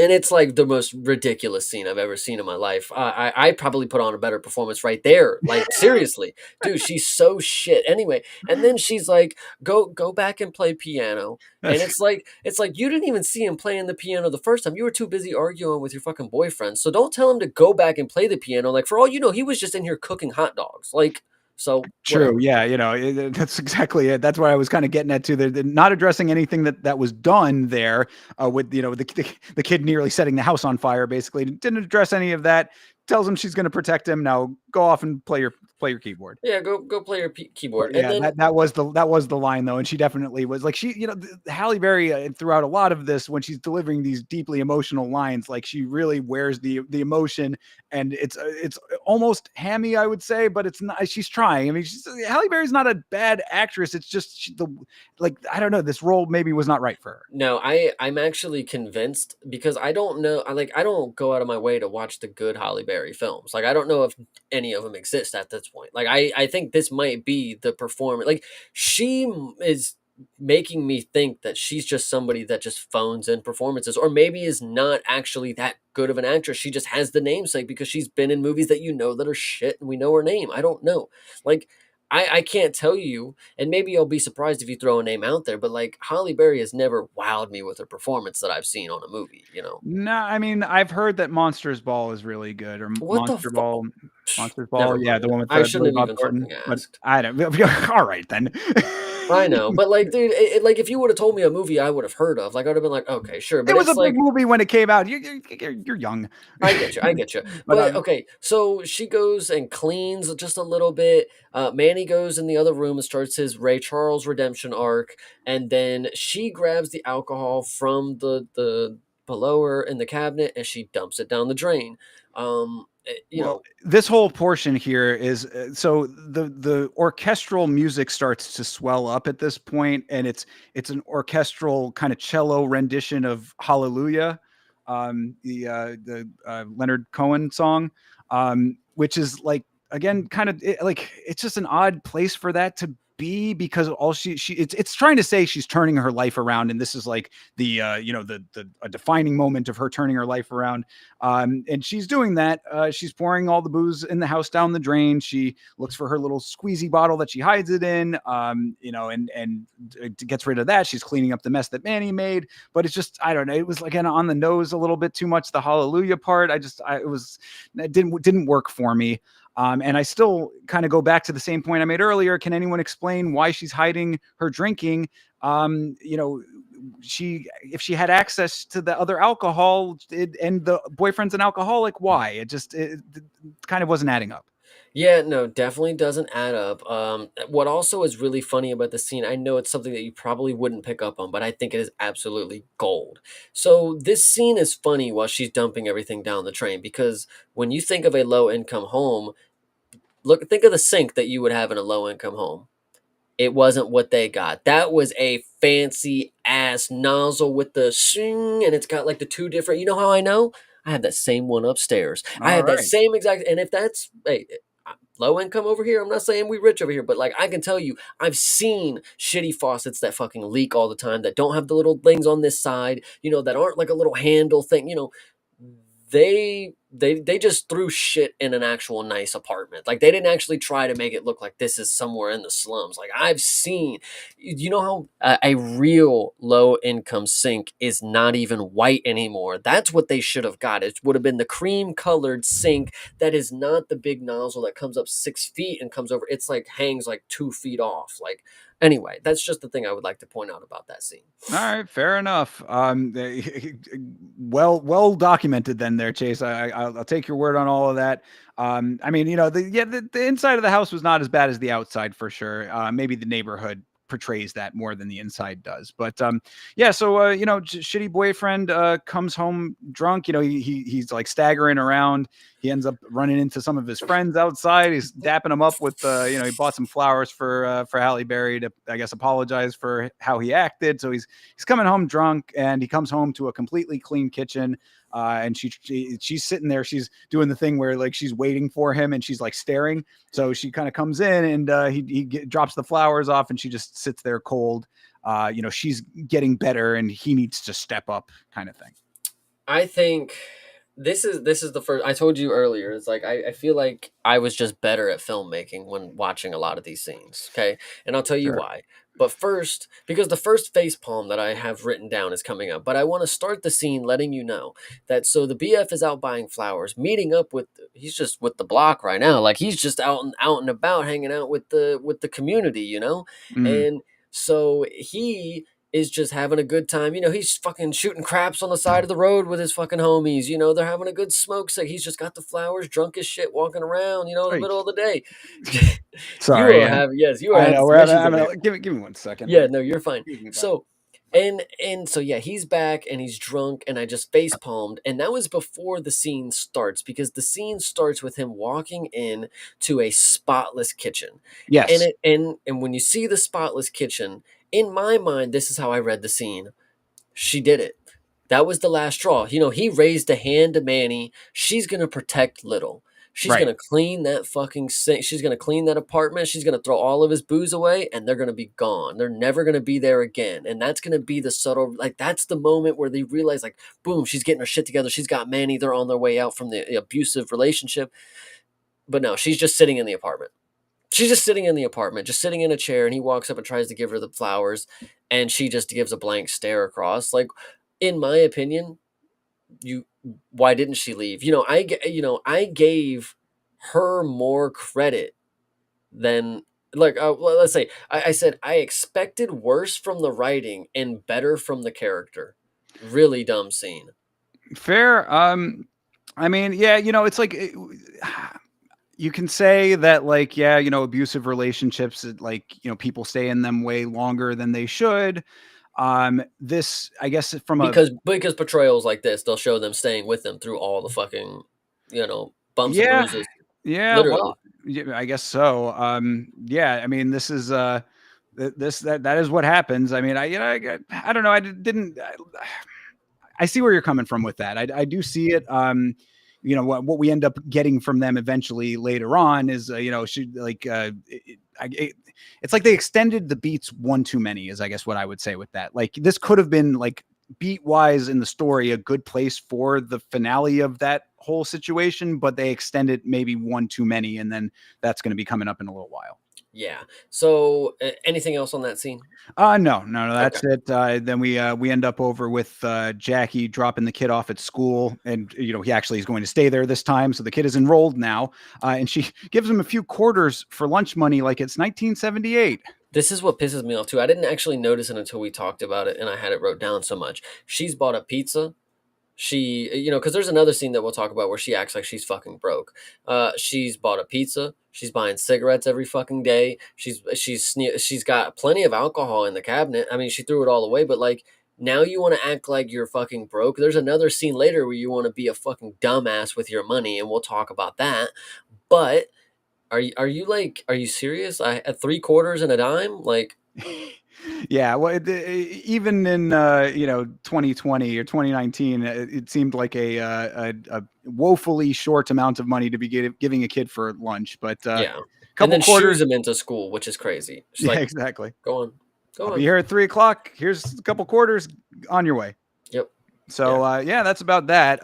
And it's like the most ridiculous scene I've ever seen in my life. I probably put on a better performance right there. Like seriously, dude, she's so shit. Anyway, and then she's like, "Go back and play piano." And it's like you didn't even see him playing the piano the first time. You were too busy arguing with your fucking boyfriend. So don't tell him to go back and play the piano. Like for all you know, he was just in here cooking hot dogs. Like so, true. whatever. Yeah, that's exactly it. That's what I was kind of getting at too. They're not addressing anything that was done there, with the kid nearly setting the house on fire. Basically, didn't address any of that. Tells him she's going to protect him. Now go off and play play your keyboard. Yeah, go play your But keyboard. And yeah, then that was the line though, and she definitely was like she, Halle Berry throughout a lot of this when she's delivering these deeply emotional lines, like she really wears the emotion, and it's almost hammy, I would say, but it's not. She's trying. I mean, Halle Berry's not a bad actress. It's just like I don't know, this role maybe was not right for her. no, I'm actually convinced because I don't know. I don't go out of my way to watch the good Halle Berry films. Like I don't know if any of them exist at this point. Like I think this might be the performer. Like is making me think that she's just somebody that just phones in performances, or maybe is not actually that good of an actress. She just has the namesake because she's been in movies that that are shit, and we know her name. I don't know. Like I can't tell you, and maybe I'll be surprised if you throw a name out there, but like Holly Berry has never wowed me with her performance that I've seen on a movie, you know? No, I mean, I've heard that Monsters Ball is really good, or What the fuck? Monsters Never Ball, yeah, mind. the one with I shouldn't Billy have Bob even Thornton. fucking But asked. I don't. All right then. I know, but like, dude, like if you would have told me a movie I would have heard of, like I would have been like, okay, sure. It But was a it's big like, movie when it came out. You're young. I get you, I get you. But But okay, so she goes and cleans just a little bit. Manny goes in the other room and starts his Ray Charles redemption arc, and then she grabs the alcohol from the below her in the cabinet and she dumps it down the drain. You well, know, this whole portion here is so the orchestral music starts to swell up at this point, and it's an orchestral kind of cello rendition of Hallelujah, the Leonard Cohen song, which is like again kind of like it's just an odd place for that to be because all she it's trying to say she's turning her life around, and this is like the the a defining moment of her turning her life around, and she's doing that. She's pouring all the booze in the house down the drain. She looks for her little squeezy bottle that she hides it in, and gets rid of that. She's cleaning up the mess that Manny made, but it's just I don't know. It was like on the nose a little bit too much. The hallelujah part, it didn't work for me. And I still kind of go back to the same point I made earlier. Can anyone explain why she's hiding her drinking? She if she had access to the other alcohol and the boyfriend's an alcoholic, why? It kind of wasn't adding up. yeah, no, definitely doesn't add up. What also is really funny about the scene, I know it's something that you probably wouldn't pick up on, but I think it is absolutely gold. So this scene is funny while she's dumping everything down the train because when you think of a low income home, think of the sink that you would have in a low income home. It wasn't what they got. That was a fancy ass nozzle with the shing, and it's got like the two different. You know how I know? I have that same one upstairs. I All have that right. same exact. And if that's hey, low income over here, I'm not saying we rich over here, but like I can tell you, I've seen shitty faucets that fucking leak all the time, that don't have the little things on this side, that aren't like a little handle thing. They just threw shit in an actual nice apartment. Like they didn't actually try to make it look like this is somewhere in the slums. Like I've seen, you know how a real low income sink is not even white anymore. That's what they should have got. It would have been the cream colored sink that is not the big nozzle that comes up 6 feet and comes over. It's like hangs like 2 feet off. Like anyway, that's just the thing I would like to point out about that scene. All right, fair enough. Well documented then there, Chase. I'll take your word on all of that. I mean, the inside of the house was not as bad as the outside for sure. Maybe the neighborhood portrays that more than the inside does. But yeah, so shitty boyfriend comes home drunk. He's like staggering around. He ends up running into some of his friends outside. He's dapping them up with he bought some flowers for Halle Berry to, I guess, apologize for how he acted. So he's coming home drunk, and he comes home to a completely clean kitchen. And she's sitting there. She's doing the thing where like she's waiting for him, and she's like staring. So she kind of comes in, and drops the flowers off, and she just sits there cold. She's getting better, and he needs to step up, kind of thing. I think this is the first. I told you earlier. It's like I feel like I was just better at filmmaking when watching a lot of these scenes. Okay, and I'll tell you Sure. why. But first, because the first face palm that I have written down is coming up, but I want to start the scene letting you know that so the BF is out buying flowers, meeting up with he's just with the block right now, like he's just out and about, hanging out with the community, Mm. and so he is just having a good time. He's fucking shooting craps on the side of the road with his fucking homies. They're having a good smoke. So he's just got the flowers, drunk as shit, walking around, in the Like, middle of the day. sorry, yeah. You are I having know some we're having, issues over there. give me 1 second. Yeah, no, you're fine. Excuse me, bud. So, and so yeah, he's back and he's drunk, and I just face palmed, and that was before the scene starts, because the scene starts with him walking in to a spotless kitchen, and Yes. when you see the spotless kitchen, in my mind, this is how I read the scene. She did it. That was the last straw. He raised a hand to Manny. She's going to protect Little. She's going Right. to clean that fucking sink. She's going to clean that apartment. She's going to throw all of his booze away, and they're going to be gone. They're never going to be there again. And that's going to be the subtle, like, that's the moment where they realize, like, boom, she's getting her shit together. She's got Manny. They're on their way out from the abusive relationship. But no, she's just sitting in the apartment. She's just sitting in the apartment, just sitting in a chair, and he walks up and tries to give her the flowers, and she just gives a blank stare across. Like, in my opinion, you why didn't she leave? I gave her more credit than, like, well, let's say I said I expected worse from the writing and better from the character. Really dumb scene. Fair. I mean, yeah, it's like you can say that, like, yeah, abusive relationships, like, people stay in them way longer than they should. This, I guess, from a Because portrayals like this, they'll show them staying with them through all the fucking, bumps and yeah, bruises. yeah, well, Literally. yeah, I guess so. Yeah, I mean, this is that is what happens. I mean, I don't know. Didn't. I see where you're coming from with that. I do see it. What we end up getting from them eventually later on is, she like, it's like they extended the beats one too many, is I guess what I would say with that. Like, this could have been, like, beat wise in the story, a good place for the finale of that whole situation, but they extended maybe one too many, and then that's going to be coming up in a little while. Yeah. So, anything else on that scene? No, no, no, Okay. that's it. Then we end up over with Jackie dropping the kid off at school, and he actually is going to stay there this time, so the kid is enrolled now, and she gives him a few quarters for lunch money, like it's 1978. This is what pisses me off too. I didn't actually notice it until we talked about it and I had it wrote down so much. She's bought a pizza. Because there's another scene that we'll talk about where she acts like she's fucking broke. She's bought a pizza. She's buying cigarettes every fucking day. She's got plenty of alcohol in the cabinet. I mean, she threw it all away, but, like, now you want to act like you're fucking broke. There's another scene later where you want to be a fucking dumbass with your money, and we'll talk about that. But are you serious? At three quarters and a dime, like. Yeah, well, even in 2020 or 2019, it seemed like a woefully short amount of money to be giving a kid for lunch, but Yeah, and couple then shoos quarters. him into school, which is crazy. She's Yeah, like, exactly. "Go on, I'll go be on." here at 3 o'clock. Here's a couple quarters, on your way. Yep. Yeah. So yeah, that's about that.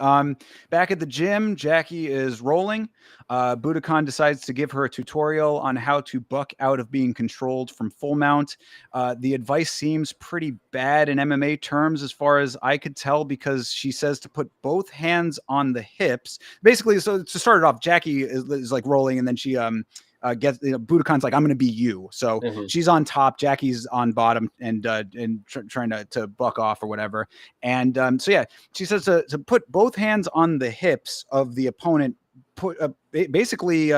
Back at the gym, Jackie is rolling. Budokan decides to give her a tutorial on how to buck out of being controlled from full mount. The advice seems pretty bad in MMA terms, as far as I could tell, because she says to put both hands on the hips. Basically, so to start it off, Jackie is like rolling, and then she gets, Budokan's like, I'm going to be you. So Hmm. she's on top, Jackie's on bottom, and trying to buck off or whatever. And so yeah, she says to put both hands on the hips of the opponent, basically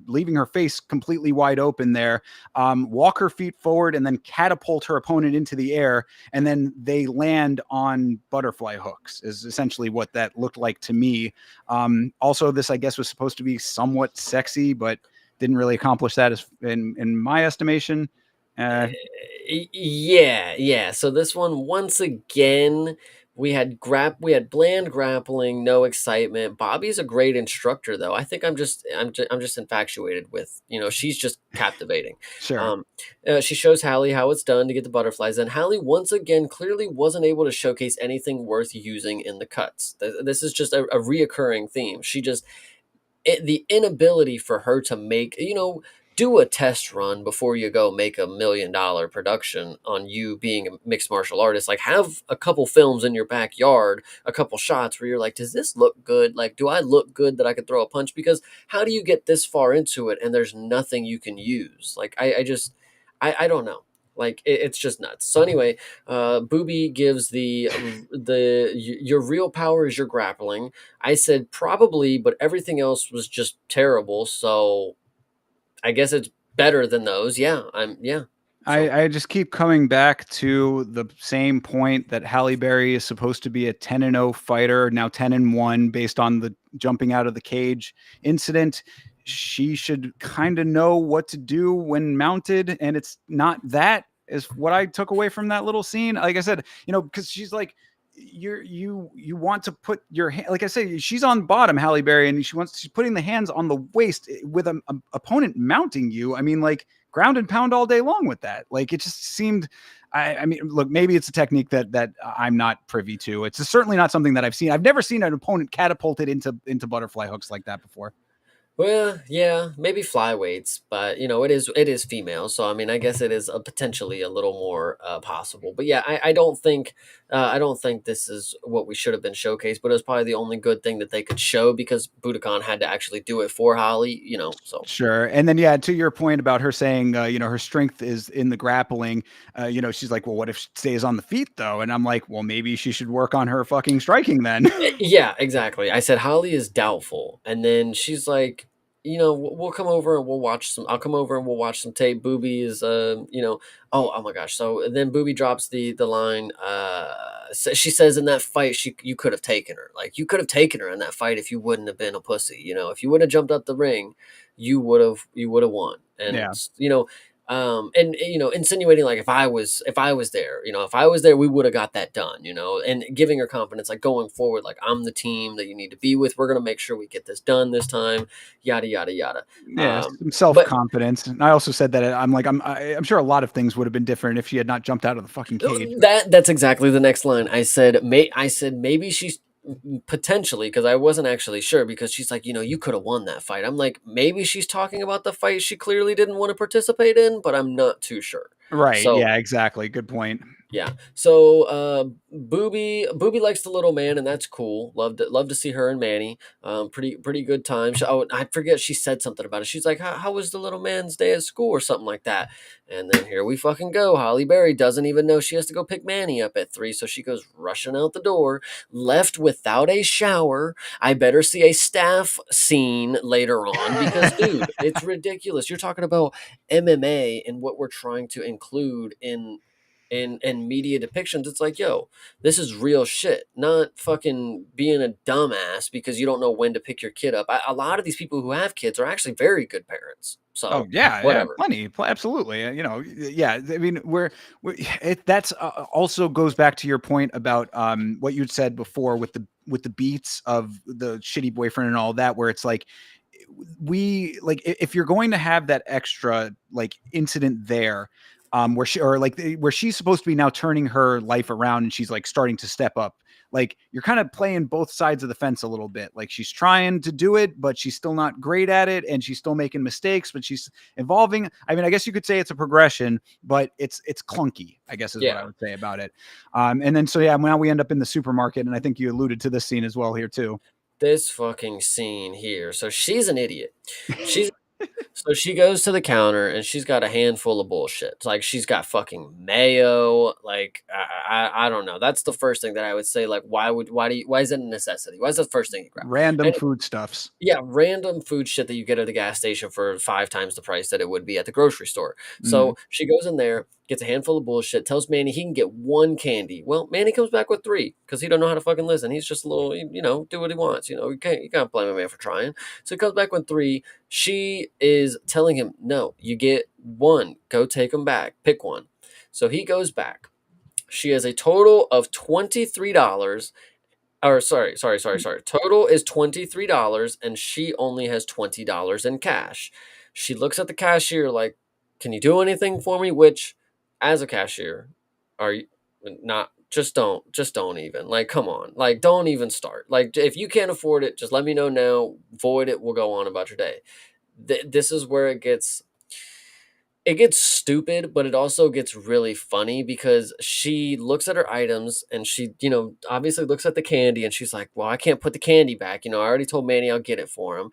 leaving her face completely wide open there. Walk her feet forward and then catapult her opponent into the air, and then they land on butterfly hooks. Is essentially what that looked like to me. Also, this, I guess, was supposed to be somewhat sexy, but didn't really accomplish that, as in my estimation. Yeah, yeah. So this one, once again, we had bland grappling, no excitement. Bobby's a great instructor, though. I think I'm just infatuated with, she's just captivating. Sure. Um, she shows Hallie how it's done to get the butterflies, and Hallie once again clearly wasn't able to showcase anything worth using in the cuts. This is just a reoccurring theme. The inability for her to make, do a test run before you go make $1 million production on you being a mixed martial artist. Like, have a couple films in your backyard, a couple shots where you're like, does this look good? Like, do I look good that I could throw a punch? Because how do you get this far into it and there's nothing you can use? Like, I don't know. Like it's just nuts. So anyway, Booby gives your real power is your grappling. I said probably, but everything else was just terrible. So I guess it's better than those. Yeah. So I just keep coming back to the same point that Halle Berry is supposed to be a 10-0 fighter, now 10-1 based on the jumping out of the cage incident. She should kind of know what to do when mounted, and it's not that is what I took away from that little scene. Like I said, because she's like, you want to put your hand, like I say, she's on bottom, Halle Berry, and she's putting the hands on the waist with a opponent mounting you. I mean, like, ground and pound all day long with that. Like, it just seemed. I mean, look, maybe it's a technique that I'm not privy to. It's certainly not something that I've seen. I've never seen an opponent catapulted into butterfly hooks like that before. well, yeah, maybe flyweights, but it is female, so I mean, I guess it is potentially a little more possible. But yeah, I don't think this is what we should have been showcased, but it was probably the only good thing that they could show because Budokan had to actually do it for Holly, so Sure. And then, yeah, to your point about her saying, her strength is in the grappling, she's like, well, what if she stays on the feet though? And I'm like, well, maybe she should work on her fucking striking then. Yeah, exactly. I said Holly is doubtful, and then she's like, we'll come over and we'll watch some. I'll come over and we'll watch some tape. Booby is, oh my gosh. So then Booby drops the line. She says in that fight, you could have taken her. Like you could have taken her in that fight if you wouldn't have been a pussy. If you would have jumped up the ring, you would have won. And Yeah. and insinuating like if I was there, if I was there, we would have got that done, and giving her confidence, like going forward, like I'm the team that you need to be with. We're gonna make sure we get this done this time, yada yada yada. Yeah, some But self-confidence. And I also said that I'm sure a lot of things would have been different if she had not jumped out of the fucking cage. that's exactly the next line. I said maybe she's potentially, because I wasn't actually sure, because she's like, you could have won that fight. I'm like, maybe she's talking about the fight she clearly didn't want to participate in, but I'm not too sure. Right. So Yeah, exactly. Good point. yeah. So Booby likes the little man, and that's cool. Love to see her and Manny. Pretty good time. I forget, she said something about it. She's like, how was the little man's day at school or something like that? And then here we fucking go. Holly Berry doesn't even know she has to go pick Manny up at 3, so she goes rushing out the door, left without a shower. I better see a staff scene later on because, dude, it's ridiculous. You're talking about MMA and what we're trying to include in media depictions. It's like, yo, this is real shit, not fucking being a dumbass because you don't know when to pick your kid up. A lot of these people who have kids are actually very good parents, Oh so yeah, yeah, whatever. absolutely. Yeah. I mean, that's also goes back to your point about what you'd said before with the beats of the shitty boyfriend and all that, where it's like we like if you're going to have that extra like incident there, where she or like where she's supposed to be now turning her life around and she's like starting to step up, like you're kind of playing both sides of the fence a little bit. Like she's trying to do it, but she's still not great at it, and she's still making mistakes, but she's evolving. I mean, I guess you could say it's a progression, but it's clunky, I guess is what I Yeah, would say about it. And then so yeah, now we end up in the supermarket, and I think you alluded to this scene as well here too. this fucking scene here. So she's an idiot. She's So she goes to the counter and she's got a handful of bullshit. It's like she's got fucking mayo. Like I don't know. That's the first thing that I would say. Like why is it a necessity? Why is that the first thing you grab? Random And foodstuffs. yeah, random food shit that you get at the gas station for 5 times the price that it would be at the grocery store. Mm. So she goes in there, gets a handful of bullshit, tells Manny he can get one candy. Well, Manny comes back with 3 because he don't know how to fucking listen. He's just a little, do what he wants. You can't blame a man for trying. So he comes back with 3. She is telling him, no, you get 1. Go take them back. Pick one. So he goes back. She has a total of $23, or sorry. Total is $23 and she only has $20 in cash. She looks at the cashier like, "Can you do anything for me?" Which, as a cashier, are you not? Just don't even, like, come on, like, don't even start. Like, if you can't afford it, just let me know now. Void it. We'll go on about your day. This is where it gets stupid, but it also gets really funny because she looks at her items and she, obviously looks at the candy and she's like, well, I can't put the candy back. I already told Manny I'll get it for him.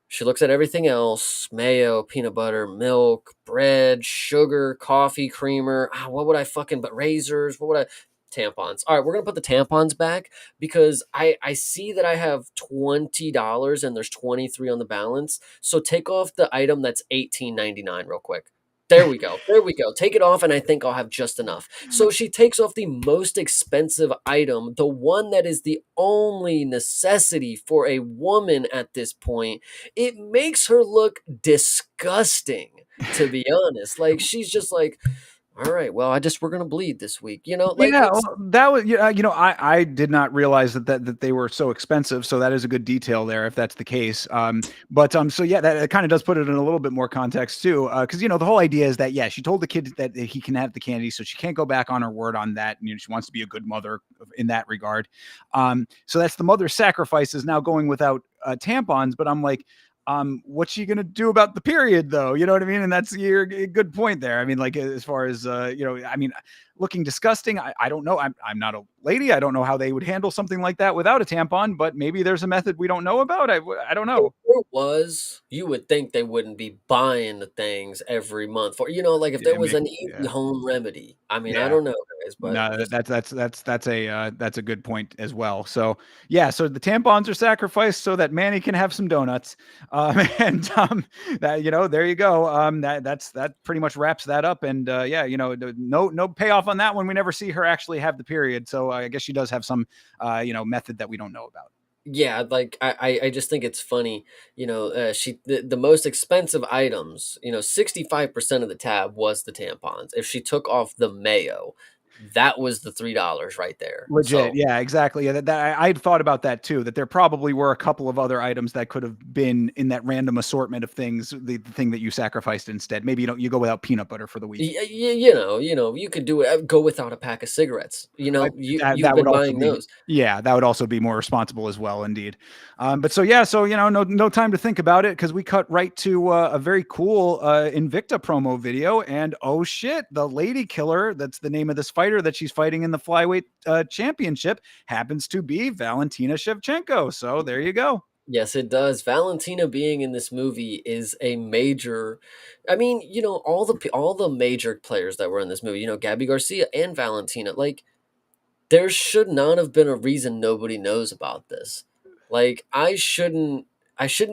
She looks at everything else: mayo, peanut butter, milk, bread, sugar, coffee, creamer. What would I fucking, but razors? What would I, tampons. All right, we're gonna put the tampons back because I see that I have $20 and there's 23 on the balance. So take off the item that's 18.99 real quick. There we go. There we go. Take it off, and I think I'll have just enough. So she takes off the most expensive item, the one that is the only necessity for a woman at this point. It makes her look disgusting, to be honest. Like, she's just like, all right, well, we're gonna bleed this week, like Yeah, it's. well, that was yeah, I did not realize that they were so expensive, so that is a good detail there if that's the case. But so yeah, that kind of does put it in a little bit more context too, because the whole idea is that yeah, she told the kid that he can have the candy, so she can't go back on her word on that. She wants to be a good mother in that regard. So that's the mother's sacrifice is now going without tampons, but I'm like. What's she gonna do about the period though? You know what I mean? And that's your good point there. I mean, like as far as I mean, looking disgusting. I don't know. I'm not a lady. I don't know how they would handle something like that without a tampon, but maybe there's a method we don't know about. I don't If know. there was, you would think they wouldn't be buying the things every month for, like if there Yeah, was make an easy yeah. home remedy. I mean, I Yeah. don't know, guys, but No, just that's a good point as well. So yeah, so the tampons are sacrificed so that Manny can have some donuts, and that there you go. That pretty much wraps that up. And yeah, no payoff on that one. We never see her actually have the period, so I guess she does have some method that we don't know about. yeah, like I just think it's funny, the most expensive items, 65% of the tab was the tampons. If she took off the mayo, that was the $3 right there. Legit, So yeah, exactly. Yeah, I'd thought about that too. That there probably were a couple of other items that could have been in that random assortment of things. The thing that you sacrificed instead. Maybe you go without peanut butter for the week. you could do it. Go without a pack of cigarettes. You've That would been also buying be those. yeah, that would also be more responsible as well, indeed. But so yeah, so no time to think about it because we cut right to a very cool Invicta promo video, and oh shit, the lady killer, that's the name of this fighter that she's fighting in the flyweight championship, happens to be Valentina Shevchenko. So there you go. Yes, it does. Valentina being in this movie is a major. I mean, all the major players that were in this movie, Gabby Garcia and Valentina, like there should not have been a reason nobody knows about this. Like I shouldn't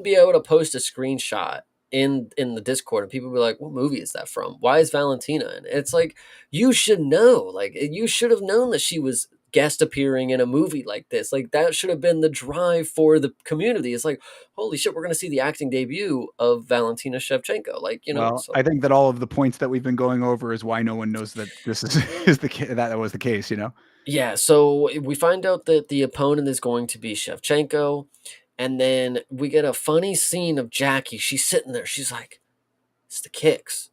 be able to post a screenshot in the Discord and people be like, "What movie is that from? Why is Valentina in it?" It's like you should know. Like you should have known that she was guest appearing in a movie like this. Like that should have been the drive for the community. It's like, holy shit, we're gonna see the acting debut of Valentina Shevchenko. Like, Well, so I think that all of the points that we've been going over is why no one knows that this is is that was the case. yeah, so we find out that the opponent is going to be Shevchenko, and then we get a funny scene of Jackie. She's sitting there. She's like, "It's the kicks.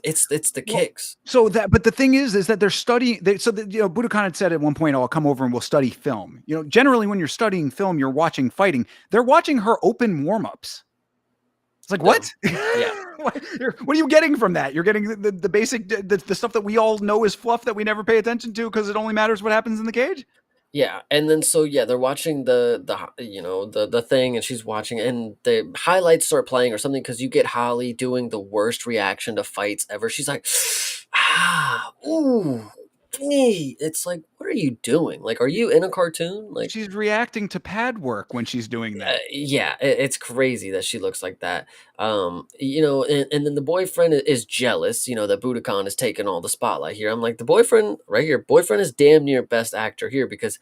It's the Well, kicks." so but the thing is that they're studying. So that Budokan had said at one point, "Oh, I'll come over and we'll study film." Generally when you're studying film, you're watching fighting. They're watching her open warm ups. It's like what? Dumb. Yeah, What are you getting from that? You're getting the basic the stuff that we all know is fluff that we never pay attention to because it only matters what happens in the cage. yeah, and then so yeah, they're watching the thing, and she's watching, and the highlights start playing or something because you get Holly doing the worst reaction to fights ever. She's like, ooh, it's like, what are you doing? Like, are you in a cartoon? Like, She's reacting to pad work when she's doing that. yeah, it's crazy that she looks like that. And then the boyfriend is jealous, that Budokan is taking all the spotlight here. I'm like, the boyfriend right here, boyfriend is damn near best actor here because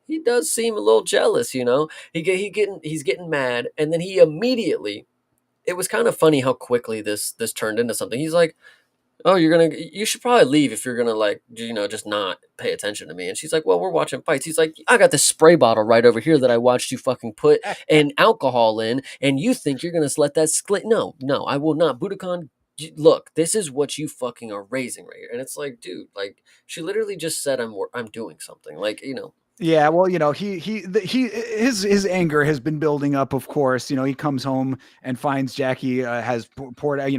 he does seem a little jealous, he's getting mad, and then he immediately. It was kind of funny how quickly this turned into something. He's like, "Oh, you should probably leave if you're gonna, like, just not pay attention to me." And she's like, "Well, we're watching fights." He's like, "I got this spray bottle right over here that I watched you fucking put an alcohol in, and you think you're gonna let that split? No, no, I will not. Budokan, look, this is what you fucking are raising right here." And it's like, dude, like, she literally just said, I'm doing something, like. Yeah, well, his anger has been building up. Of course, he comes home and finds Jackie has poured out.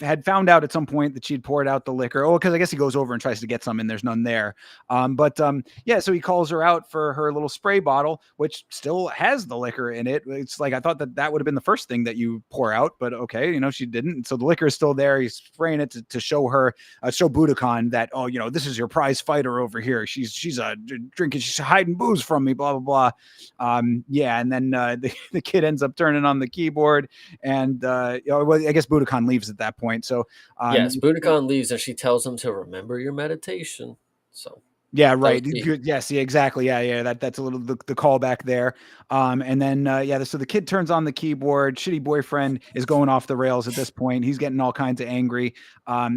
Had found out at some point that she'd poured out the liquor. Oh, because I guess he goes over and tries to get some, and there's none there. But yeah, so he calls her out for her little spray bottle, which still has the liquor in it. It's like I thought that would have been the first thing that you pour out, but okay, she didn't. So the liquor is still there. He's spraying it to show her, show Budokan that, oh, this is your prize fighter over here. She's drinking, she's hiding booze from me, blah blah blah. Yeah, and then the kid ends up turning on the keyboard, and well, I guess Budokan leaves at that point. So Yes, Budokan leaves and she tells him to remember your meditation. So yeah, that was right. key. Yes, yeah, exactly. Yeah, yeah. That's a little the callback there. And then yeah, so the kid turns on the keyboard. Shitty boyfriend is going off the rails at this point. He's getting all kinds of angry.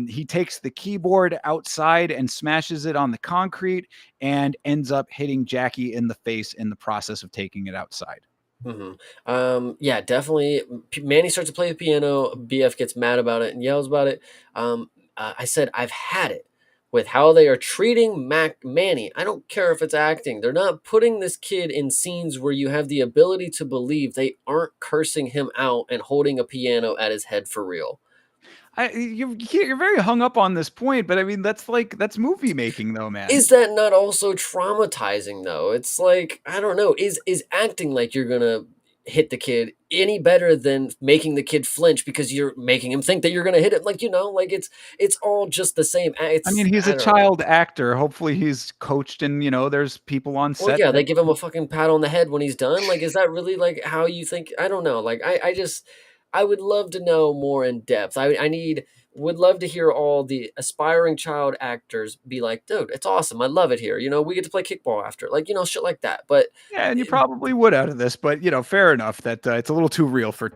He takes the keyboard outside and smashes it on the concrete, and ends up hitting Jackie in the face in the process of taking it outside. Yeah, definitely. Manny starts to play the piano. BF gets mad about it and yells about it. I said, I've had it with how they are treating Manny. I don't care if it's acting. They're not putting this kid in scenes where you have the ability to believe they aren't cursing him out and holding a piano at his head for real. You're very hung up on this point, but I mean that's movie making though, man. Is that not also traumatizing though? It's like, I don't know, is acting like you're gonna hit the kid any better than making the kid flinch because you're making him think that you're gonna hit him? Like, like it's all just the same. I mean, It's he's a I don't know. child actor. Hopefully, he's coached, and there's people on Well, set yeah, that. they give him a fucking pat on the head when he's done. Like, is that really like how you think? I don't know. Like, I just, I would love to know more in depth. Would love to hear all the aspiring child actors be like, dude, it's awesome. I love it here. We get to play kickball after, like, shit like that. But Yeah, and you probably would out of this, but fair enough that it's a little too real for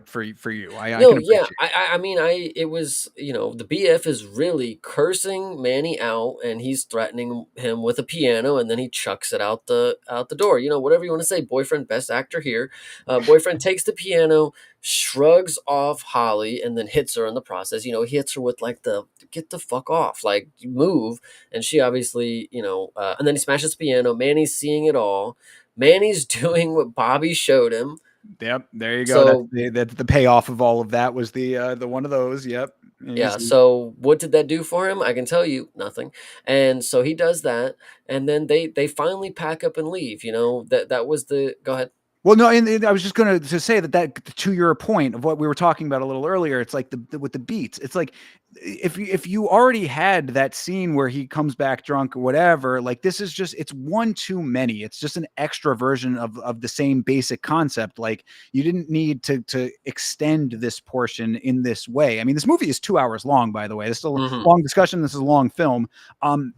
you. I no, can yeah, appreciate. I mean, it was, the BF is really cursing Manny out, and he's threatening him with a piano, and then he chucks it out the door. Whatever you want to say, boyfriend, best actor here. Boyfriend takes the piano, shrugs off Holly, and then hits her in the process. He hits her with like the get the fuck off, like move, and she obviously, and then he smashes the piano. Manny's seeing it all. Manny's doing what Bobby showed him. Yep, there you go. So That's the payoff of all of that was the one of those. Yep. yeah, so what did that do for him? I can tell you nothing. And so he does that, and then they finally pack up and leave. That was the go ahead. Well, no, and I was just going to say that to your point of what we were talking about a little earlier, it's like with the beats. It's like if you already had that scene where he comes back drunk or whatever, like this is just it's one too many. It's just an extra version of the same basic concept. Like you didn't need to extend this portion in this way. I mean, this movie is 2 hours long, by the way. This is a Hmm. long discussion. This is a long film.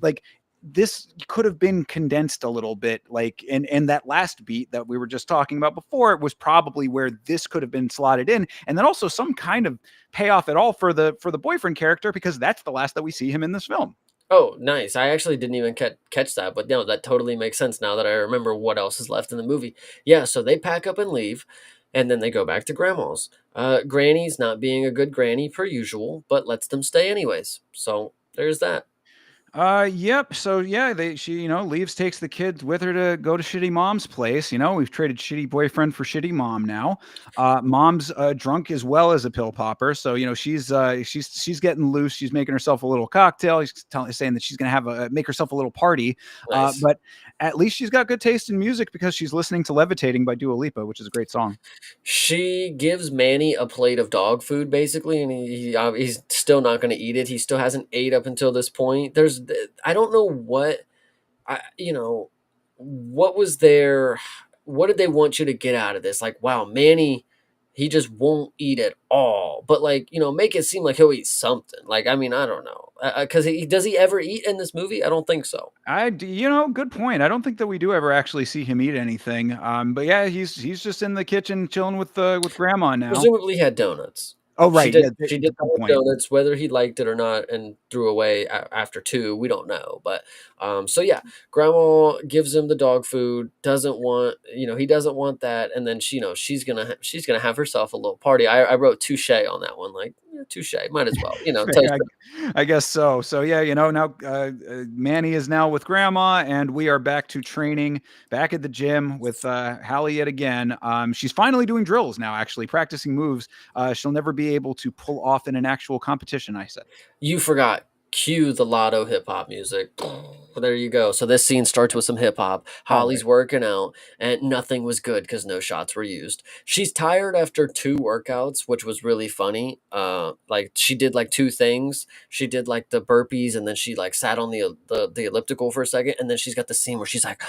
Like this could have been condensed a little bit, like in that last beat that we were just talking about before, it was probably where this could have been slotted in, and then also some kind of payoff at all for the boyfriend character, because that's the last that we see him in this film. Oh, nice. I actually didn't even catch that, but no, that totally makes sense now that I remember what else is left in the movie. Yeah, so they pack up and leave, and then they go back to grandma's. Granny's not being a good granny per usual, but lets them stay anyways. So there's that. Yep. So yeah, she leaves, takes the kids with her to go to shitty mom's place. We've traded shitty boyfriend for shitty mom now. Mom's drunk as well as a pill popper, so she's getting loose. She's making herself a little cocktail. Saying that she's gonna have make herself a little party. Nice. But at least she's got good taste in music because she's listening to "Levitating" by Dua Lipa, which is a great song. She gives Manny a plate of dog food basically, and he's still not going to eat it. He still hasn't ate up until this point. I don't know what was there. What did they want you to get out of this? Like, wow, Manny, he just won't eat at all. But like, make it seem like he'll eat something. Like, I mean, I don't know, because does he ever eat in this movie? I don't think so. Good point. I don't think that we do ever actually see him eat anything. But yeah, he's just in the kitchen chilling with grandma now. Presumably, he had donuts. Oh, She right. did. Yeah, She did good have point. donuts, whether he liked it or not, and threw away after two. We don't know, but so yeah, Grandma gives him the dog food. Doesn't want, he doesn't want that, and then she's gonna have herself a little party. I wrote touche on that one, like touche. Might as well, toast. I, I guess so. So yeah, now Manny is now with grandma, and we are back to training, back at the gym with Halle yet again. She's finally doing drills now, actually practicing moves she'll never be able to pull off in an actual competition. I said. You forgot. Cue the Lotto hip hop music. There you go. So this scene starts with some hip hop. All right. Holly's working out, and nothing was good because no shots were used. She's tired after 2 workouts, which was really funny. Like she did like 2 things. She did like the burpees, and then she like sat on the elliptical for a second, and then she's got the scene where she's like,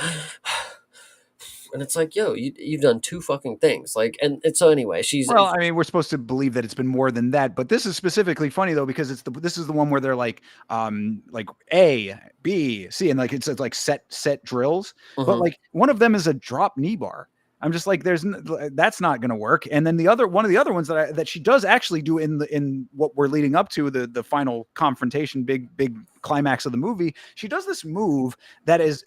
and it's like, yo, you've done 2 fucking things. Like, and so anyway, she's Well, I mean, we're supposed to believe that it's been more than that, but this is specifically funny though because this is the one where they're like A, B, C, and like it's like set drills, but Mhm. like one of them is a drop knee bar. I'm just like, that's not going to work. And then one of the other ones that she does actually do in what we're leading up to the final confrontation, big climax of the movie. She does this move that is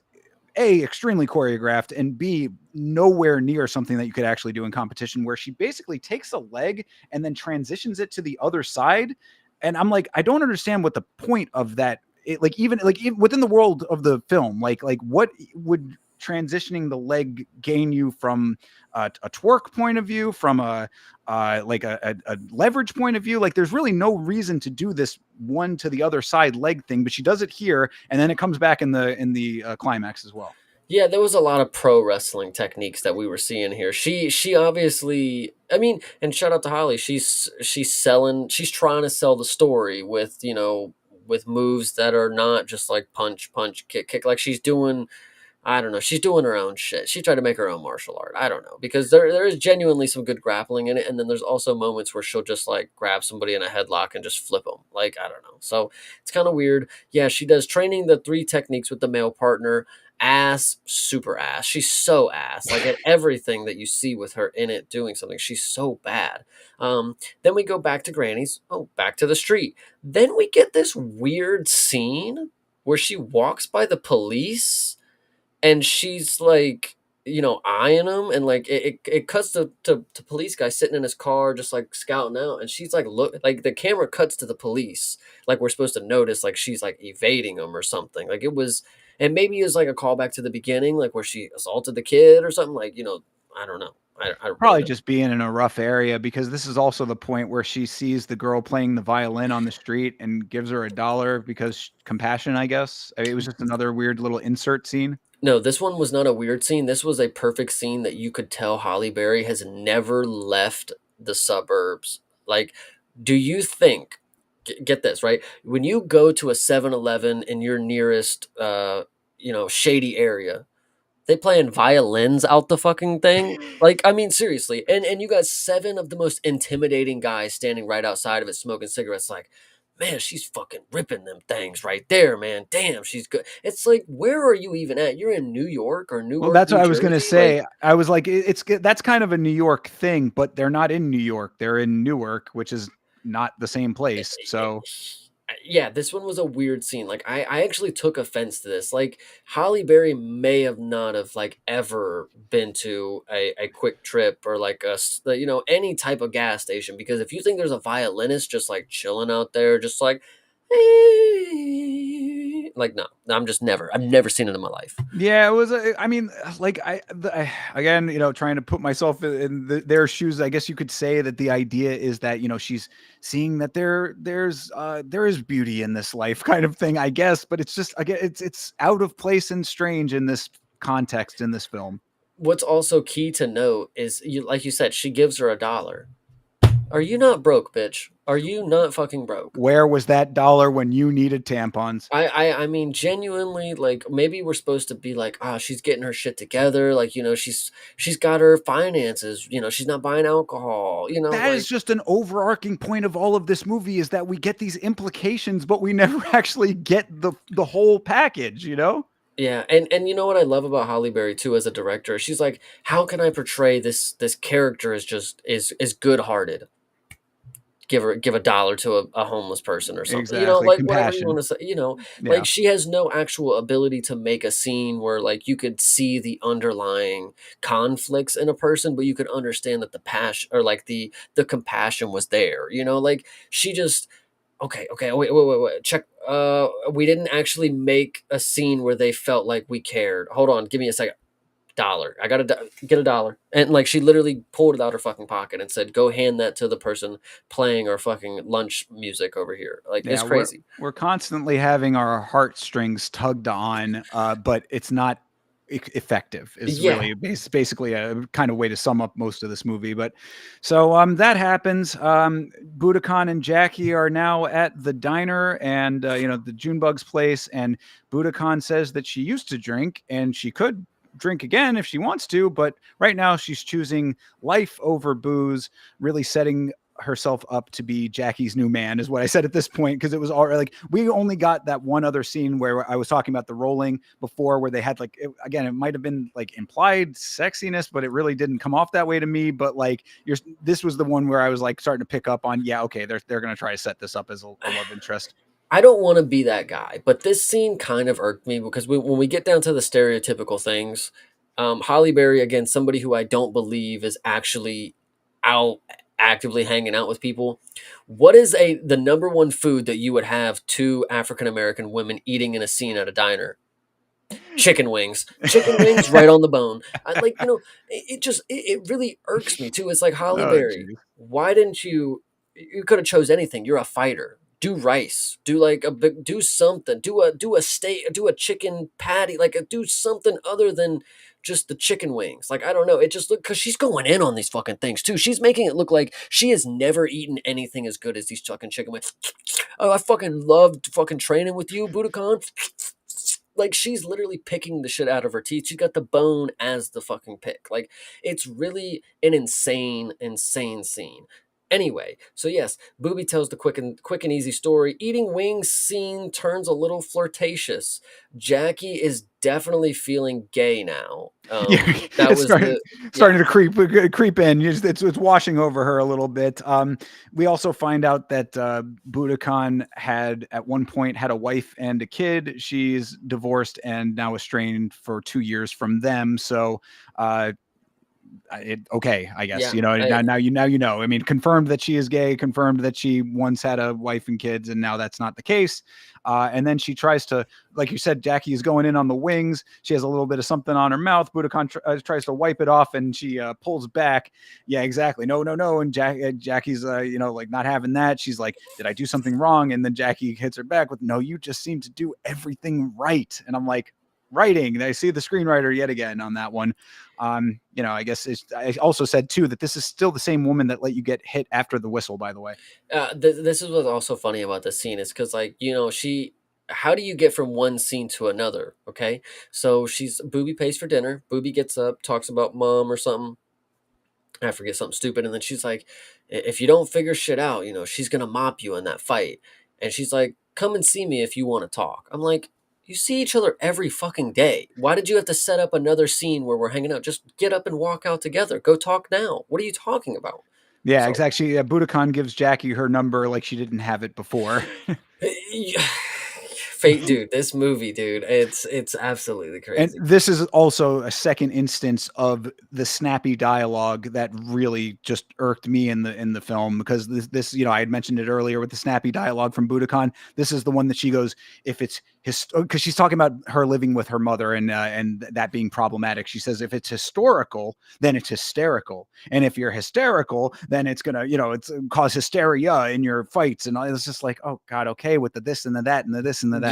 A, extremely choreographed, and B, nowhere near something that you could actually do in competition, where she basically takes a leg and then transitions it to the other side. And I'm like, I don't understand what the point of that. Even within the world of the film, like what would transitioning the leg gain you from a twerk point of view, from a leverage point of view? Like, there's really no reason to do this one to the other side leg thing, but she does it here, and then it comes back in the climax as well. Yeah, there was a lot of pro wrestling techniques that we were seeing here. She obviously, I mean, and shout out to Holly. She's trying to sell the story with with moves that are not just like punch punch kick kick. Like she's doing, I don't know. She's doing her own shit. She tried to make her own martial art. I don't know, because there is genuinely some good grappling in it, and then there's also moments where she'll just like grab somebody in a headlock and just flip them. Like, I don't know. So it's kind of weird. Yeah, she does training the 3 techniques with the male partner. Ass, super ass. She's so ass. Like at everything that you see with her in it doing something, she's so bad. Then we go back to Granny's. Oh, back to the street. Then we get this weird scene where she walks by the police and she's like, eyeing him, and like it cuts to police guy sitting in his car just like scouting out, and she's like, look, like the camera cuts to the police, like we're supposed to notice like she's like evading him or something, like it was, and maybe it was like a callback to the beginning, like where she assaulted the kid or something, like, I don't know. I really Probably don't. just being in a rough area, because this is also the point where she sees the girl playing the violin on the street and gives her $1 because compassion, I guess. I mean, it was just another weird little insert scene. No, this one was not a weird scene. This was a perfect scene that you could tell Holly Berry has never left the suburbs. Like, do you think, get this, right? When you go to a 7-Eleven in your nearest, shady area, they playing violins out the fucking thing? Like, I mean, seriously. And you got 7 of the most intimidating guys standing right outside of it smoking cigarettes. Like, man, she's fucking ripping them things right there, man. Damn, she's good. It's like, where are you even at? You're in New York or Well, Newark, that's what New I was gonna Jersey? Like, say. I was like, that's kind of a New York thing, but they're not in New York. They're in Newark, which is not the same place. So yeah, this one was a weird scene. Like, I actually took offense to this. Like, Holly Berry may have not have like ever been to a quick trip or like any type of gas station, because if you think there's a violinist just like chilling out there, just like no, I've never seen it in my life. yeah, it was. I mean, like again, trying to put myself in their shoes. I guess you could say that the idea is that she's seeing that there is beauty in this life, kind of thing. I guess, but it's just, again, it's out of place and strange in this context in this film. What's also key to note is, like you said, she gives her $1. Are you not broke, bitch? Are you not fucking broke? Where was that dollar when you needed tampons? I mean, genuinely, like, maybe we're supposed to be like, ah, she's getting her shit together, like, she's got her finances, she's not buying alcohol, That is like, just an overarching point of all of this movie, is that we get these implications, but we never actually get the whole package. yeah. And you know what I love about Holly Berry too as a director? She's like, how can I portray this character as just is good hearted? give a dollar to a homeless person or something, Exactly. like whatever you want Compassion. to say, like Yeah. she has no actual ability to make a scene where like you could see the underlying conflicts in a person, but you could understand that the passion or like the compassion was there, like she just okay, okay, wait, check. We didn't actually make a scene where they felt like we cared. Hold on, give me a second. Dollar. I gotta get a dollar. And like she literally pulled it out her fucking pocket and said, "Go hand that to the person playing our fucking lunch music over here." Like it's Yeah, we're crazy. we're constantly having our heartstrings tugged on, but it's not effective. Is Yeah, really basically a kind of way to sum up most of this movie. But so that happens. Budokan and Jackie are now at the diner, and the Junebug's place, and Budokan says that she used to drink and she could drink again if she wants to, but right now she's choosing life over booze, really setting herself up to be Jackie's new man is what I said at this point, because it was all like we only got that one other scene where I was talking about the rolling before, where they had like again, it might have been like implied sexiness, but it really didn't come off that way to me. But like this was the one where I was like starting to pick up on, yeah, okay, they're gonna try to set this up as a love interest. I don't want to be that guy, but this scene kind of irked me because when we get down to the stereotypical things, Holly Berry again, somebody who I don't believe is actually out actively hanging out with people. What is the number one food that you would have two African American women eating in a scene at a diner? Chicken wings right on the bone. I like, it just it really irks me too. It's like Holly Oh, Berry. geez. Why didn't you could have chose anything. You're a fighter. Do rice. Do like do something. Do a steak, do a chicken patty, like do something other than just the chicken wings. Like I don't know. It just look cuz she's going in on these fucking things too. She's making it look like she has never eaten anything as good as these fucking chicken wings. Oh, I fucking loved fucking training with you, Budokan. Like she's literally picking the shit out of her teeth. She's got the bone as the fucking pick. Like it's really an insane scene. Anyway, so yes, Booby tells the quick and easy story. Eating wings scene turns a little flirtatious. Jackie is definitely feeling gay now. Yeah, That it's was starting the yeah. starting to creep in. It's washing over her a little bit. We also find out that Budokan had at one point had a wife and a kid. She's divorced and now estranged for 2 years from them. So okay, I guess Yeah, now you know. I mean, confirmed that she is gay, confirmed that she once had a wife and kids, and now that's not the case. And then she tries to, like you said, Jackie is going in on the wings. She has a little bit of something on her mouth. Budokan tries to wipe it off, and she pulls back. Yeah, exactly. No, no, no. And Jackie's, like not having that. She's like, "Did I do something wrong?" And then Jackie hits her back with, "No, you just seem to do everything right." And I'm like, writing. I see the screenwriter yet again on that one. I guess I also said too that this is still the same woman that let you get hit after the whistle. By the way, this is what's also funny about the scene is because like she how do you get from one scene to another? Okay, so she's Booby pays for dinner. Booby gets up, talks about mom or something. I forget something stupid, and then she's like, If you don't figure shit out, she's gonna mop you in that fight." And she's like, "Come and see me if you want to talk." I'm like, "You see each other every fucking day. Why did you have to set up another scene where we're hanging out? Just get up and walk out together. Go talk now. What are you talking about?" yeah, So exactly. Yeah, Budokan gives Jackie her number like she didn't have it before. Fate, dude, this movie, dude, it's absolutely And crazy. this is also a second instance of the snappy dialogue that really just irked me in the film, because this I had mentioned it earlier with the snappy dialogue from Budokan. This is the one that she goes, if it's because she's talking about her living with her mother and that being problematic. She says if it's historical, then it's hysterical, and if you're hysterical, then it's gonna it's cause hysteria in your fights, and it's just like, oh god, okay, with the this and the that and the this and the that.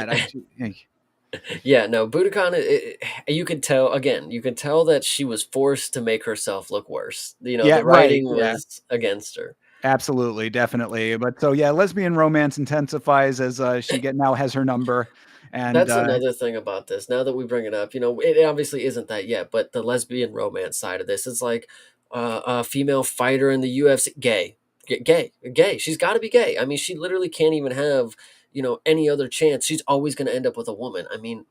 Yeah, no, Budokan, you could tell again. You could tell that she was forced to make herself look worse. Yeah, The right, writing yeah. was against her. Absolutely, definitely. But so yeah, lesbian romance intensifies as now has her number, and That's another thing about this. Now that we bring it up, it obviously isn't that yet, but the lesbian romance side of this is like a female fighter in the UFC, gay, gay. She's got to be gay. I mean, she literally can't even have any other chance. She's always going to end up with a woman. I mean,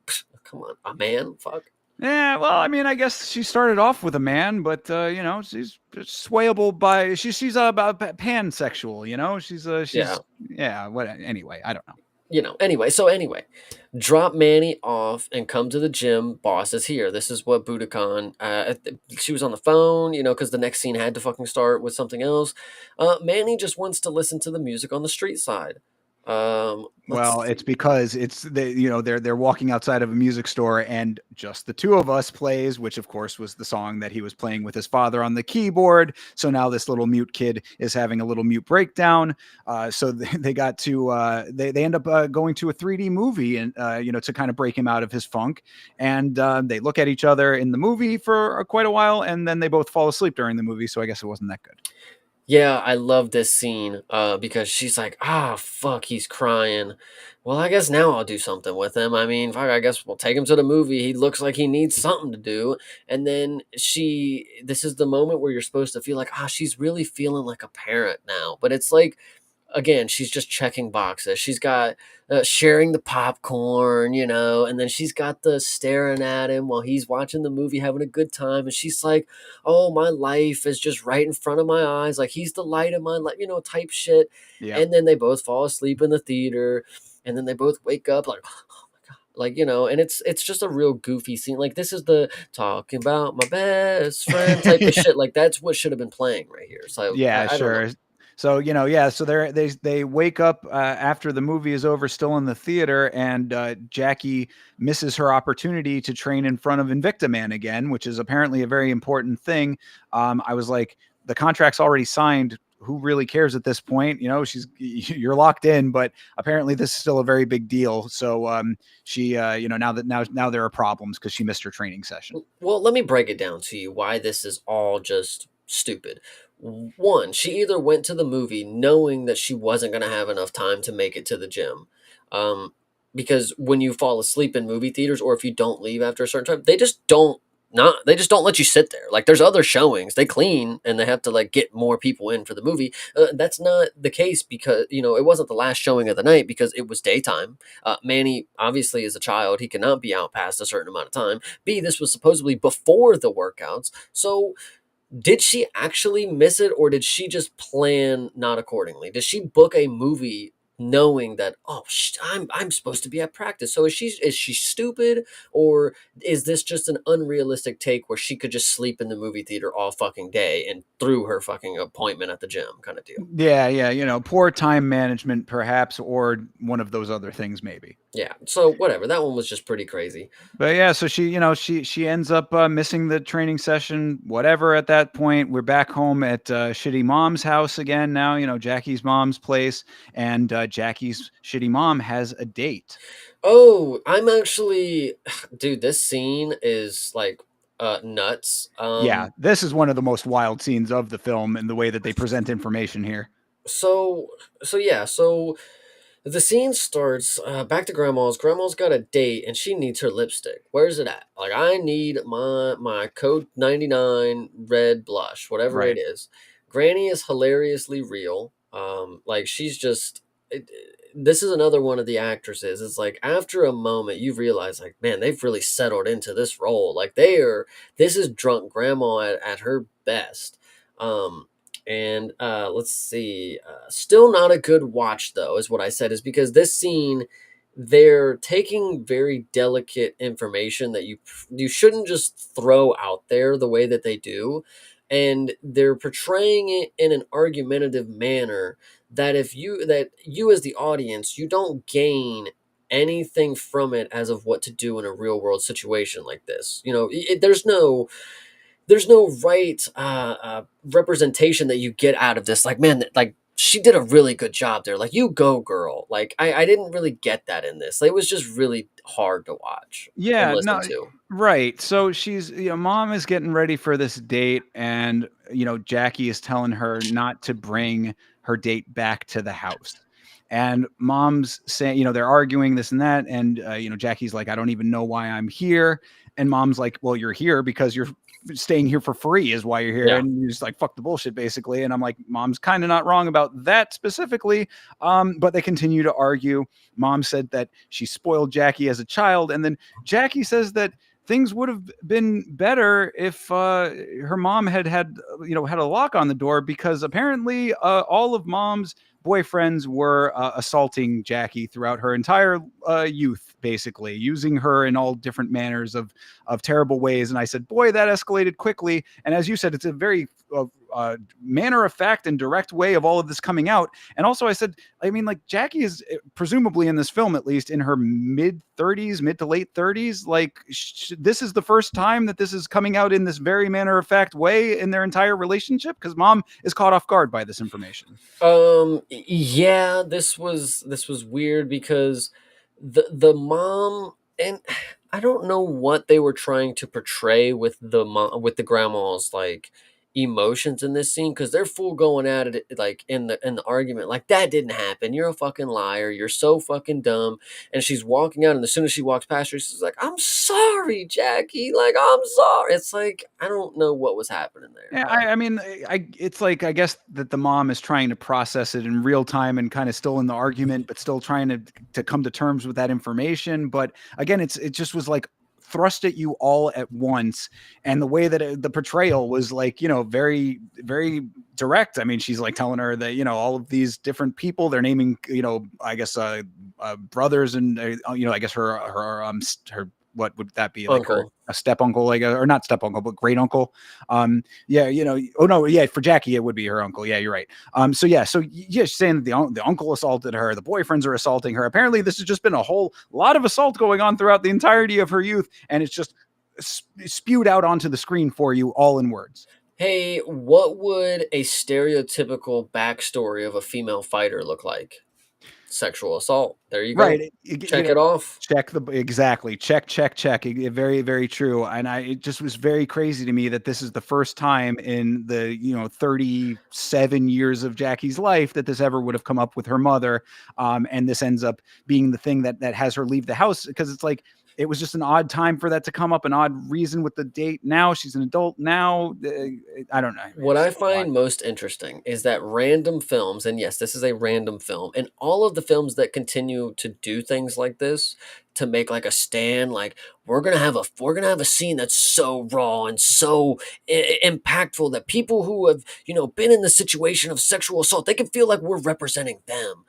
come on, a man, fuck. Yeah, well, I mean, I guess she started off with a man, but she's swayable by she's about pansexual. Yeah. She's yeah. What anyway? I don't know. Anyway, drop Manny off and come to the gym. Boss is here. This is what Budokan. She was on the phone, because the next scene had to fucking start with something else. Manny just wants to listen to the music on the street side. Well, Let's it's see. because they're walking outside of a music store and Just the Two of Us plays, which of course was the song that he was playing with his father on the keyboard. So now this little mute kid is having a little mute breakdown. So they got to they end up going to a 3D movie and to kind of break him out of his funk. And they look at each other in the movie for quite a while, and then they both fall asleep during the movie. So I guess it wasn't that good. Yeah, I love this scene because she's like, ah, fuck, he's crying. Well, I guess now I'll do something with him. I mean, fuck, I guess we'll take him to the movie. He looks like he needs something to do. And then this is the moment where you're supposed to feel like, she's really feeling like a parent now. But it's like, again, she's just checking boxes. She's got sharing the popcorn, and then she's got the staring at him while he's watching the movie, having a good time. And she's like, "Oh, my life is just right in front of my eyes. Like he's the light of my life, type shit." Yep. And then they both fall asleep in the theater, and then they both wake up like, "Oh my god!" Like and it's just a real goofy scene. Like this is the talking about my best friend type of Yeah. shit. Like that's what should have been playing right here. So Yeah, I don't know. sure. So yeah. So they wake up after the movie is over, still in the theater, and Jackie misses her opportunity to train in front of Invicta Man again, which is apparently a very important thing. I was like, the contract's already signed. Who really cares at this point? You're locked in, but apparently this is still a very big deal. So she, now there are problems because she missed her training session. Well, let me break it down to you why this is all just stupid. One, she either went to the movie knowing that she wasn't going to have enough time to make it to the gym. Um, because when you fall asleep in movie theaters or if you don't leave after a certain time, they just don't let you sit there. Like there's other showings. They clean and they have to like get more people in for the movie. That's not the case because it wasn't the last showing of the night because it was daytime. Manny obviously is a child. He cannot be out past a certain amount of time. B, this was supposedly before the workouts. So did she actually miss it or did she just plan not accordingly? Did she book a movie knowing that I'm supposed to be at practice? So is she stupid or is this just an unrealistic take where she could just sleep in the movie theater all fucking day and through her fucking appointment at the gym kind of deal? Yeah. Poor time management, perhaps, or one of those other things, maybe. Yeah. So whatever. That one was just pretty crazy. But yeah, so she ends up missing the training session. Whatever. At that point, we're back home at shitty mom's house again. Now, Jackie's mom's place, and Jackie's shitty mom has a date. Oh, I'm actually dude, this scene is like nuts. Yeah, this is one of the most wild scenes of the film, and the way that they present information here. So so the scene starts back to grandma's. Grandma's got a date and she needs her lipstick. Where's it at? Like I need my code 99 red blush, whatever it Right. is. Granny is hilariously real. Like she's just this is another one of the actresses. It's like after a moment you realize like man, they've really settled into this role. Like this is drunk grandma at her best. Um and let's see. Still not a good watch, though, is what I said, is because this scene, they're taking very delicate information that you shouldn't just throw out there the way that they do. And they're portraying it in an argumentative manner that you as the audience, you don't gain anything from it as of what to do in a real world situation like this. There's no right representation that you get out of this. Like, man, like she did a really good job there. Like, you go, girl. Like, I didn't really get that in this. It was just really hard to watch and Yeah, listen no, to. right. So mom is getting ready for this date, and Jackie is telling her not to bring her date back to the house. And mom's saying, they're arguing this and that, and Jackie's like, I don't even know why I'm here. And mom's like, well, you're here because you're staying here for free is why you're here. Yeah, And you're just like, fuck the bullshit, basically. And I'm like, mom's kind of not wrong about that specifically. But they continue to argue. Mom said that she spoiled Jackie as a child, and then Jackie says that things would have been better if her mom had had a lock on the door, because apparently all of mom's boyfriends were assaulting Jackie throughout her entire youth, basically using her in all different manners of terrible ways. And I said, boy, that escalated quickly. And as you said, it's a very manner of fact and direct way of all of this coming out. And also, I said, I mean, like, Jackie is presumably in this film, at least in her mid 30s, mid to late 30s. Like, this is the first time that this is coming out in this very manner of fact way in their entire relationship, because mom is caught off guard by this information. Yeah, this was weird because the mom, and I don't know what they were trying to portray with the mom, with the grandma's like emotions in this scene, because they're full going at it like in the argument, like that didn't happen, you're a fucking liar, you're so fucking dumb. And she's walking out, and as soon as she walks past her, she's like, I'm sorry, Jackie, like I'm sorry. It's like, I don't know what was happening there. Yeah, I mean, it's like, I guess that the mom is trying to process it in real time and kind of still in the argument, but still trying to come to terms with that information. But again, it just was like thrust at you all at once, and the way that the portrayal was like, very very direct. I mean, she's like telling her that all of these different people, they're naming, I guess brothers, and I guess her, what would that be, like her Uncle. a step uncle, like or not step uncle, but great uncle. Yeah, oh no, yeah, for Jackie it would be her uncle. Yeah, you're right. So yeah, she's saying that the uncle assaulted her, the boyfriends are assaulting her. Apparently this has just been a whole lot of assault going on throughout the entirety of her youth, and it's just spewed out onto the screen for you all in words. Hey, what would a stereotypical backstory of a female fighter look like? Sexual assault. There you go. Right. Check it off. Check the exactly. Check. Very, very true. And it just was very crazy to me that this is the first time in the 37 years of Jackie's life that this ever would have come up with her mother. And this ends up being the thing that has her leave the house, because it's like, it was just an odd time for that to come up, an odd reason with the date. Now she's an adult. Now I don't know. What It's I so odd. find most interesting is that random films, and yes, this is a random film, and all of the films that continue to do things like this to make like a stand, like we're gonna have a scene that's so raw and so impactful that people who have been in the situation of sexual assault, they can feel like we're representing them.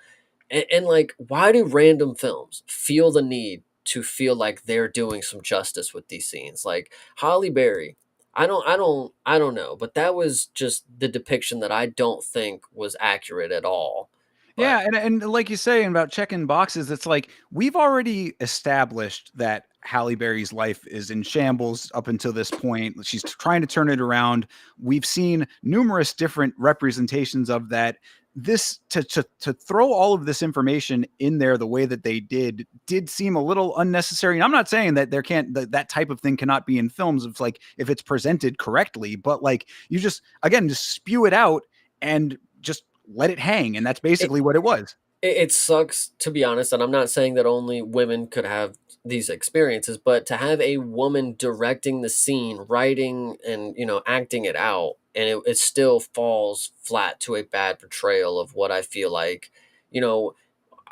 And like, why do random films feel the need to feel like they're doing some justice with these scenes? Like Holly Berry, I don't know, but that was just the depiction that I don't think was accurate at all. But Yeah, and like you say about checking boxes, it's like we've already established that Halle Berry's life is in shambles up until this point. She's trying to turn it around. We've seen numerous different representations of that. This to throw all of this information in there the way that they did seem a little unnecessary. And I'm not saying that there can't that type of thing cannot be in films, if like if it's presented correctly, but like you just again just spew it out and just let it hang, and that's it, basically what it was. it sucks, to be honest, and I'm not saying that only women could have these experiences, but to have a woman directing the scene, writing and acting it out, and it still falls flat to a bad portrayal of what I feel like, you know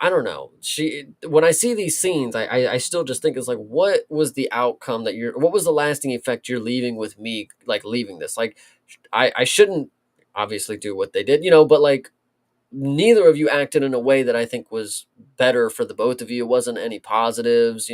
I don't know. When I see these scenes, I still just think it's like, what was the outcome what was the lasting effect you're leaving with me, like leaving this? Like, I shouldn't obviously do what they did, but like, neither of you acted in a way that I think was better for the both of you. It wasn't any positives.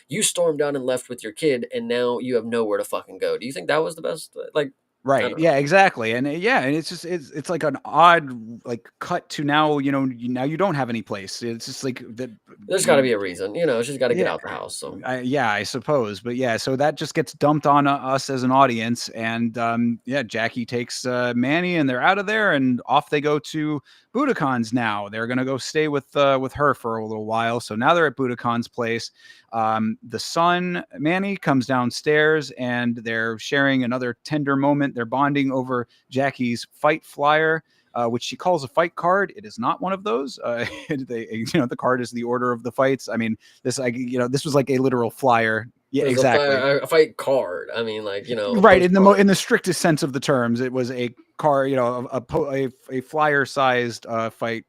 You stormed out and left with your kid, and now you have nowhere to fucking go. Do you think that was the best? Like, I Right. don't know. Yeah, exactly. And yeah, and it's just it's like an odd like cut to now, now you don't have any place. It's just like that There's got to you be a reason. She's got to get yeah, out the house. So yeah, I suppose. But yeah, so that just gets dumped on us as an audience. And yeah, Jackie takes Manny, and they're out of there, and off they go to Budokan's now. They're going to go stay with her for a little while. So now they're at Budokan's place. The son, Manny, comes downstairs, and they're sharing another tender moment. They're bonding over Jackie's fight flyer, which she calls a fight card. It is not one of those. The card is the order of the fights. I mean, this was like a literal flyer. Yeah, it was exactly. a fight card. I mean, like, a Right, punch in card. the strictest sense of the terms, it was a card. A flyer sized fight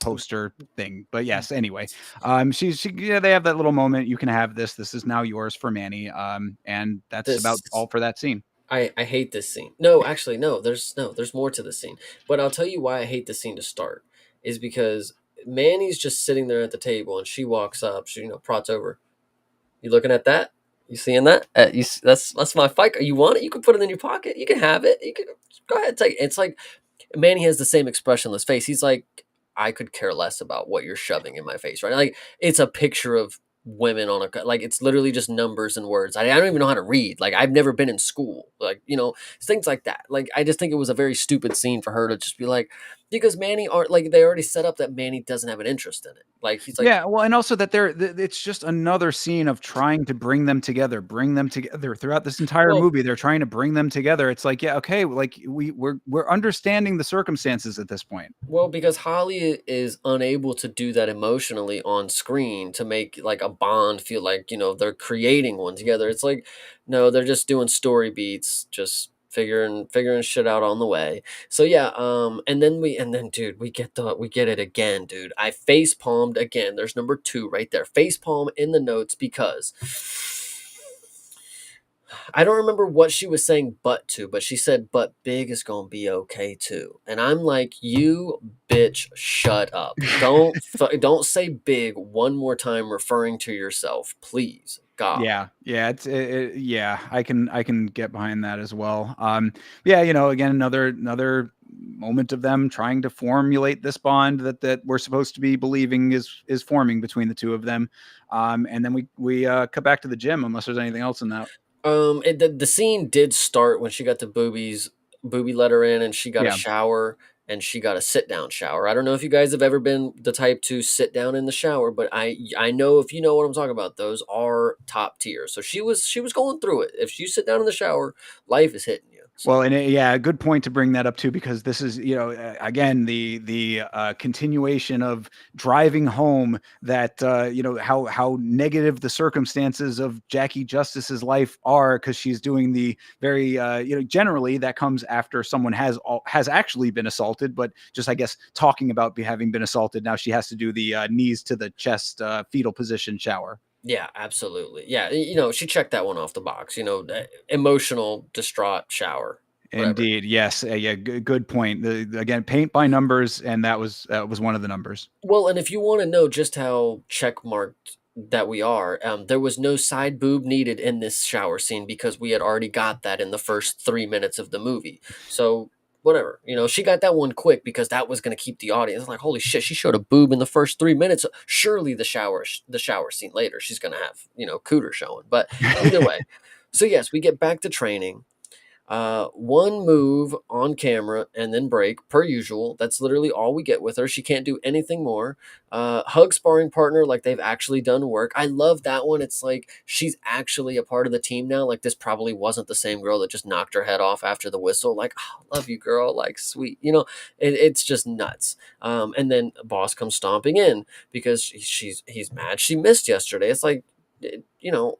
poster thing. But yes, anyway, yeah, they have that little moment. You can have this. This is now yours for Manny. And that's about This all for that scene. I hate this scene. No, actually, no. There's more to the scene. But I'll tell you why I hate the scene to start is because Manny's just sitting there at the table and she walks up. She prods over. You looking at that? You seeing that? That's my fight. You want it? You can put it in your pocket. You can have it. You can go ahead, take it. It's like Manny has the same expressionless face. He's like, I could care less about what you're shoving in my face, right? Like it's a picture of women on a like it's literally just numbers and words. I don't even know how to read. Like I've never been in school. Like things like that. Like I just think it was a very stupid scene for her to just be like, because Manny aren't like they already set up that Manny doesn't have an interest in it. Like he's like, Yeah, well, and also that it's just another scene of trying to bring them together throughout this entire well, movie. They're trying to bring them together. It's like, yeah, okay, like we're understanding the circumstances at this point. Well, because Holly is unable to do that emotionally on screen to make like a bond feel like, they're creating one together. It's like, no, they're just doing story beats, just figuring shit out on the way. So yeah, and then dude, we get it again, dude. I face palmed again. There's number 2 right there. Face palm in the notes because I don't remember what she was saying but she said, but big is going to be okay too. And I'm like, you bitch, shut up. Don't say big one more time referring to yourself, please. God. Yeah, yeah, yeah. I can get behind that as well. Yeah, again, another moment of them trying to formulate this bond that we're supposed to be believing is forming between the two of them. And then we cut back to the gym unless there's anything else in that. The scene did start when she got the booby let her in, and she got a Yeah. shower, and she got a sit down shower. I don't know if you guys have ever been the type to sit down in the shower, but I know if you know what I'm talking about, those are top tier. So she was going through it. If you sit down in the shower, life is hitting you. Well, So and yeah, good point to bring that up too, because this is, again, the continuation of driving home that how negative the circumstances of Jackie Justice's life are, because she's doing the very generally that comes after someone has actually been assaulted, but just I guess talking about having been assaulted, now she has to do the knees to the chest fetal position shower. yeah, absolutely. Yeah, she checked that one off the box. Emotional, distraught shower, whatever. Indeed, yes, yeah, good point. Again, paint by numbers, and that was one of the numbers. Well, and if you want to know just how check marked that we are, there was no side boob needed in this shower scene because we had already got that in the first 3 minutes of the movie. So whatever, she got that one quick because that was going to keep the audience like, holy shit, she showed a boob in the first 3 minutes. Surely the shower scene later, she's going to have cooter showing. But either way, so yes, we get back to training. One move on camera and then break per usual. That's literally all we get with her. She can't do anything more. Hug sparring partner, like they've actually done work. I love that one. It's like she's actually a part of the team now. Like this probably wasn't the same girl that just knocked her head off after the whistle. Like, oh, love you, girl. Like, sweet. It's just nuts. And then boss comes stomping in because he's mad she missed yesterday. It's like, you know,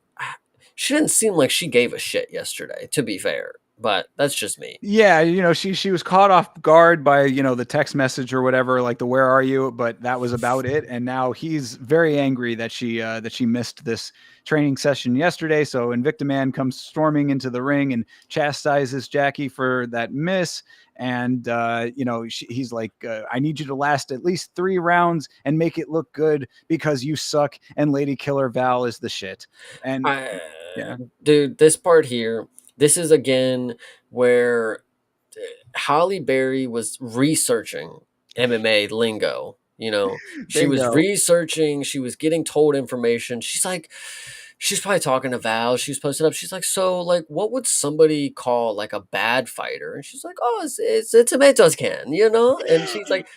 she didn't seem like she gave a shit yesterday, to be fair. But that's just me. Yeah, she was caught off guard by, the text message or whatever, like the "where are you?" But that was about it. And now he's very angry that she missed this training session yesterday. So Invicta Man comes storming into the ring and chastises Jackie for that miss. And he's like, "I need you to last at least 3 rounds and make it look good because you suck. And Lady Killer Val is the shit." And I, yeah, dude, this part here, this is again where Halle Berry was researching MMA lingo. She was bingo. researching, she was getting told information. She's probably talking to Val. She was posted up. She's like, so, like, what would somebody call like a bad fighter? And she's like, oh, it's a tomatoes can. And she's like,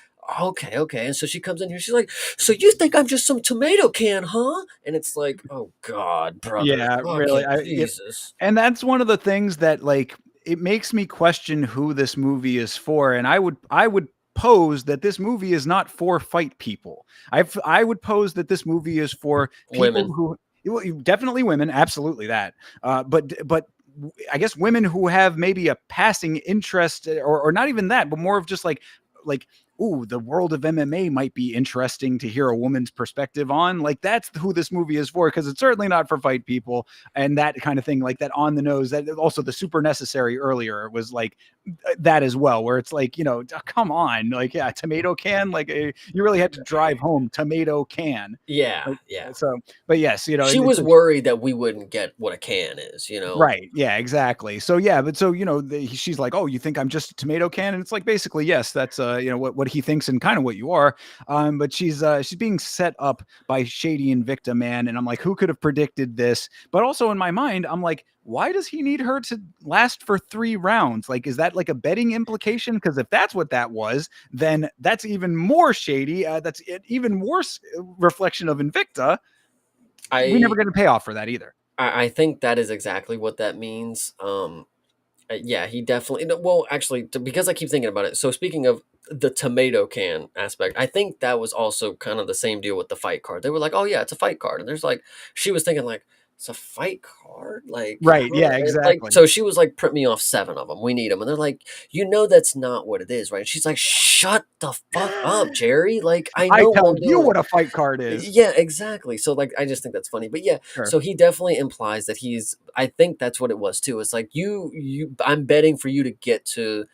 okay, okay. And so she comes in here. She's like, so you think I'm just some tomato can, huh? And it's like, oh God, brother, Yeah, really. fucking Jesus. And that's one of the things that, like, it makes me question who this movie is for. And I would pose that this movie is not for fight people. I would pose that this movie is for people Women. who, well, definitely women, absolutely that. But I guess women who have maybe a passing interest, or not even that, but more of just like ooh, the world of MMA might be interesting to hear a woman's perspective on. Like that's who this movie is for, because it's certainly not for fight people and that kind of thing, like that on the nose. That also the super necessary earlier was like that as well, where it's like, come on, like, yeah, tomato can, like you really had to drive home tomato can. Yeah, Like, yeah. so, but yes, She and was so worried that we wouldn't get what a can is, you know? right. Yeah, exactly. So yeah, but so she's like, "Oh, you think I'm just a tomato can?" And it's like basically, yes, that's what he thinks and kind of what you are. But she's being set up by Shady Invicta Man, and I'm like, who could have predicted this? But also in my mind, I'm like, why does he need her to last for 3 rounds? Like, is that like a betting implication? Because if that's what that was, then that's even more shady. That's an even worse reflection of Invicta. We never I get a payoff for that either. I think that is exactly what that means. Yeah, he definitely no, well, actually, because I keep thinking about it. So speaking of the tomato can aspect, I think that was also kind of the same deal with the fight card. They were like, "Oh yeah, it's a fight card," and there's like, she was thinking like, "It's a fight card," like, Right. huh? Yeah. And like, Exactly. so she was like, "Print me off 7 of them. We need them," and they're like, "That's not what it is, right?" And she's like, "Shut the fuck up, Jerry! Like, I I know what tell I'm you doing." what a fight card is. Yeah, exactly. So like I just think that's funny. But yeah, Sure. so he definitely implies that I think that's what it was too. It's like I'm betting for you to get to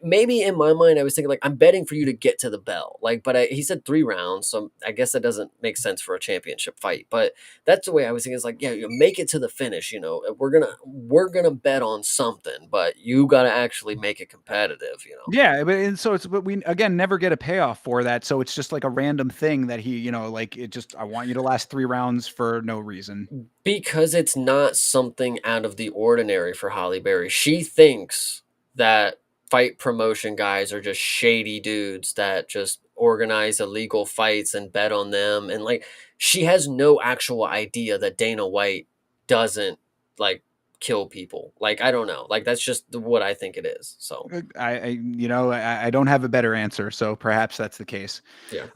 maybe in my mind I was thinking like I'm betting for you to get to the bell. Like but he said 3 rounds, so I guess that doesn't make sense for a championship fight. But that's the way I was thinking. It's like, yeah, you make it to the finish, we're going to bet on something, but you got to actually make it competitive. Yeah, but we again never get a payoff for that. So it's just like a random thing that he, like it just I want you to last 3 rounds for no reason. Because it's not something out of the ordinary for Holly Berry. She thinks that fight promotion guys are just shady dudes that just organize illegal fights and bet on them. And like, she has no actual idea that Dana White doesn't like kill people. Like, I don't know. Like, that's just what I think it is. So, I don't have a better answer, so perhaps that's the case. yeah.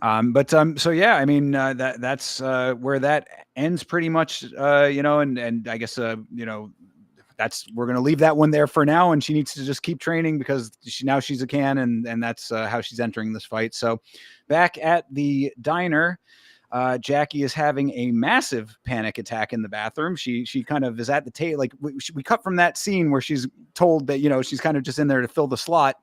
So yeah, I mean that's where that ends pretty much. And I guess that's we're gonna leave that one there for now, and she needs to just keep training because she's a can, and that's how she's entering this fight. So back at the diner. Jackie is having a massive panic attack in the bathroom. She kind of is at the table. Like we cut from that scene where she's told that she's kind of just in there to fill the slot.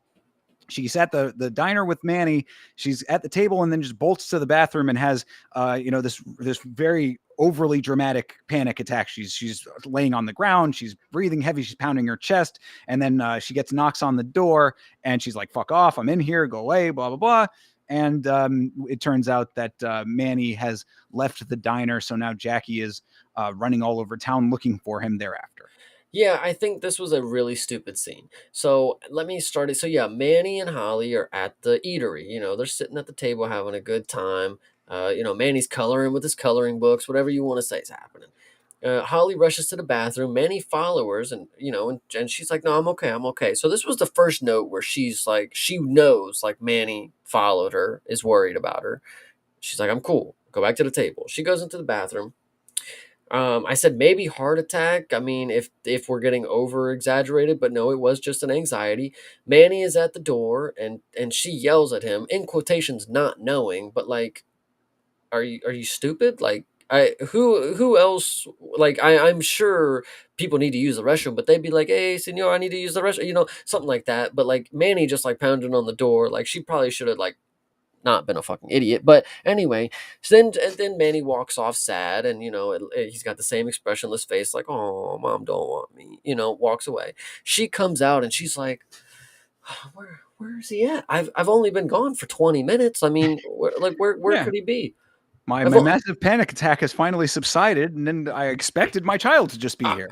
She's at the diner with Manny. She's at the table and then just bolts to the bathroom and has this very overly dramatic panic attack. She's laying on the ground. She's breathing heavy. She's pounding her chest, and then she gets knocks on the door, and she's like, "Fuck off! I'm in here. Go away." Blah blah blah. And it turns out that Manny has left the diner, so now Jackie is running all over town looking for him thereafter. Yeah, I think this was a really stupid scene. So let me start it. So yeah, Manny and Holly are at the eatery. They're sitting at the table having a good time. Manny's coloring with his coloring books, whatever you want to say is happening. Holly rushes to the bathroom. Manny follows, and she's like, "No, I'm okay. I'm okay." So this was the first note where she's like, she knows like Manny followed her, is worried about her. She's like, "I'm cool. Go back to the table." She goes into the bathroom. I said maybe heart attack. I mean, if we're getting over exaggerated, but no, it was just an anxiety. Manny is at the door, and she yells at him in quotations, not knowing, but like, are you stupid? Like, who else? Like, I'm sure people need to use the restroom, but they'd be like, "Hey, senor, I need to use the restroom," something like that. But like Manny just like pounding on the door, like she probably should have like not been a fucking idiot. But anyway, so then Manny walks off sad, and he's got the same expressionless face, like, "Oh, mom don't want me," walks away. She comes out and she's like, where is he at? I've only been gone for 20 minutes. I mean, where Yeah. could he be? My massive panic attack has finally subsided, and then I expected my child to just be here.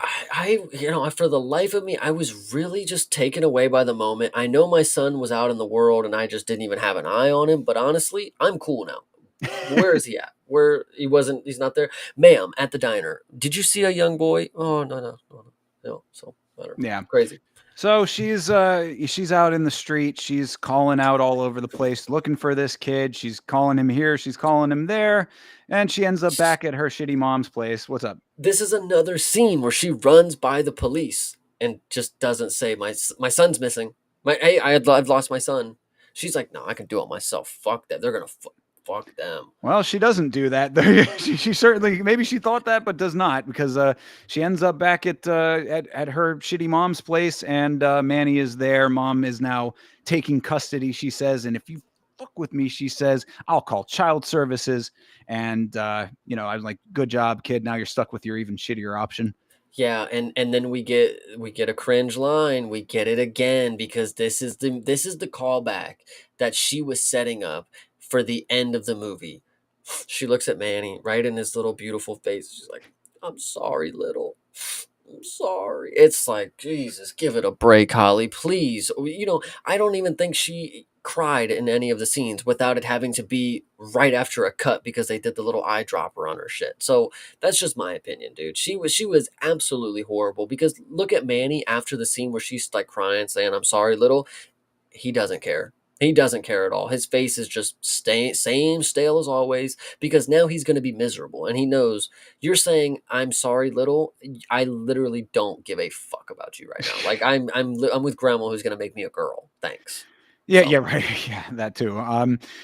For the life of me, I was really just taken away by the moment. I know my son was out in the world and I just didn't even have an eye on him, but honestly, I'm cool now. Where is he at? Where he's not there. Ma'am, at the diner. Did you see a young boy? Oh, no, no, no, no. No. So, I don't know. Yeah. Crazy. So she's out in the street. She's calling out all over the place, looking for this kid. She's calling him here. She's calling him there, and she ends up back at her shitty mom's place. What's up? This is another scene where she runs by the police and just doesn't say, my son's missing. I've lost my son. She's like, no, I can do it myself. Fuck that. They're gonna fuck them. Well, she doesn't do that. She certainly, maybe she thought that, but does not, because she ends up back at her shitty mom's place, and Manny is there. Mom is now taking custody, she says, and if you fuck with me, she says, I'll call child services. And I'm like, good job, kid. Now you're stuck with your even shittier option. Yeah, and then we get a cringe line. We get it again because this is the callback that she was setting up for the end of the movie. She looks at Manny right in his little beautiful face. She's like, "I'm sorry, little. I'm sorry." It's like, Jesus, give it a break, Holly, please. I don't even think she cried in any of the scenes without it having to be right after a cut because they did the little eyedropper on her shit. So that's just my opinion, dude. She was absolutely horrible because look at Manny after the scene where she's like crying, saying, "I'm sorry, little." He doesn't care. He doesn't care at all. His face is just same stale as always because now he's going to be miserable and he knows you're saying I'm sorry little. I literally don't give a fuck about you right now. Like I'm with grandma who's going to make me a girl. Thanks. Yeah, So yeah, right. Yeah, that too.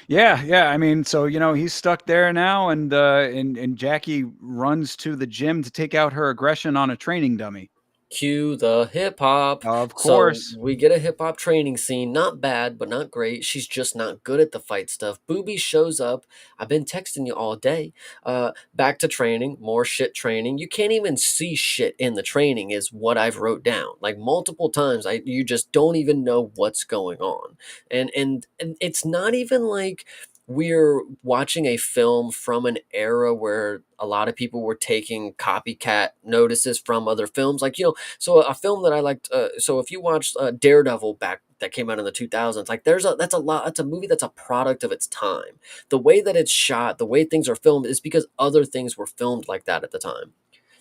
Yeah, yeah. I mean, so he's stuck there now, and Jackie runs to the gym to take out her aggression on a training dummy. cue the hip hop. Of So course. we get a hip hop training scene. Not bad, but not great. She's just not good at the fight stuff. Booby shows up. I've been texting you all day. Back to training, more shit training. You can't even see shit in the training, is what I've wrote down. Like multiple times, you just don't even know what's going on. And it's not even like we're watching a film from an era where a lot of people were taking copycat notices from other films. Like, so a film that I liked. So if you watched Daredevil back that came out in the 2000s, like that's a movie that's a product of its time. The way that it's shot, the way things are filmed, is because other things were filmed like that at the time.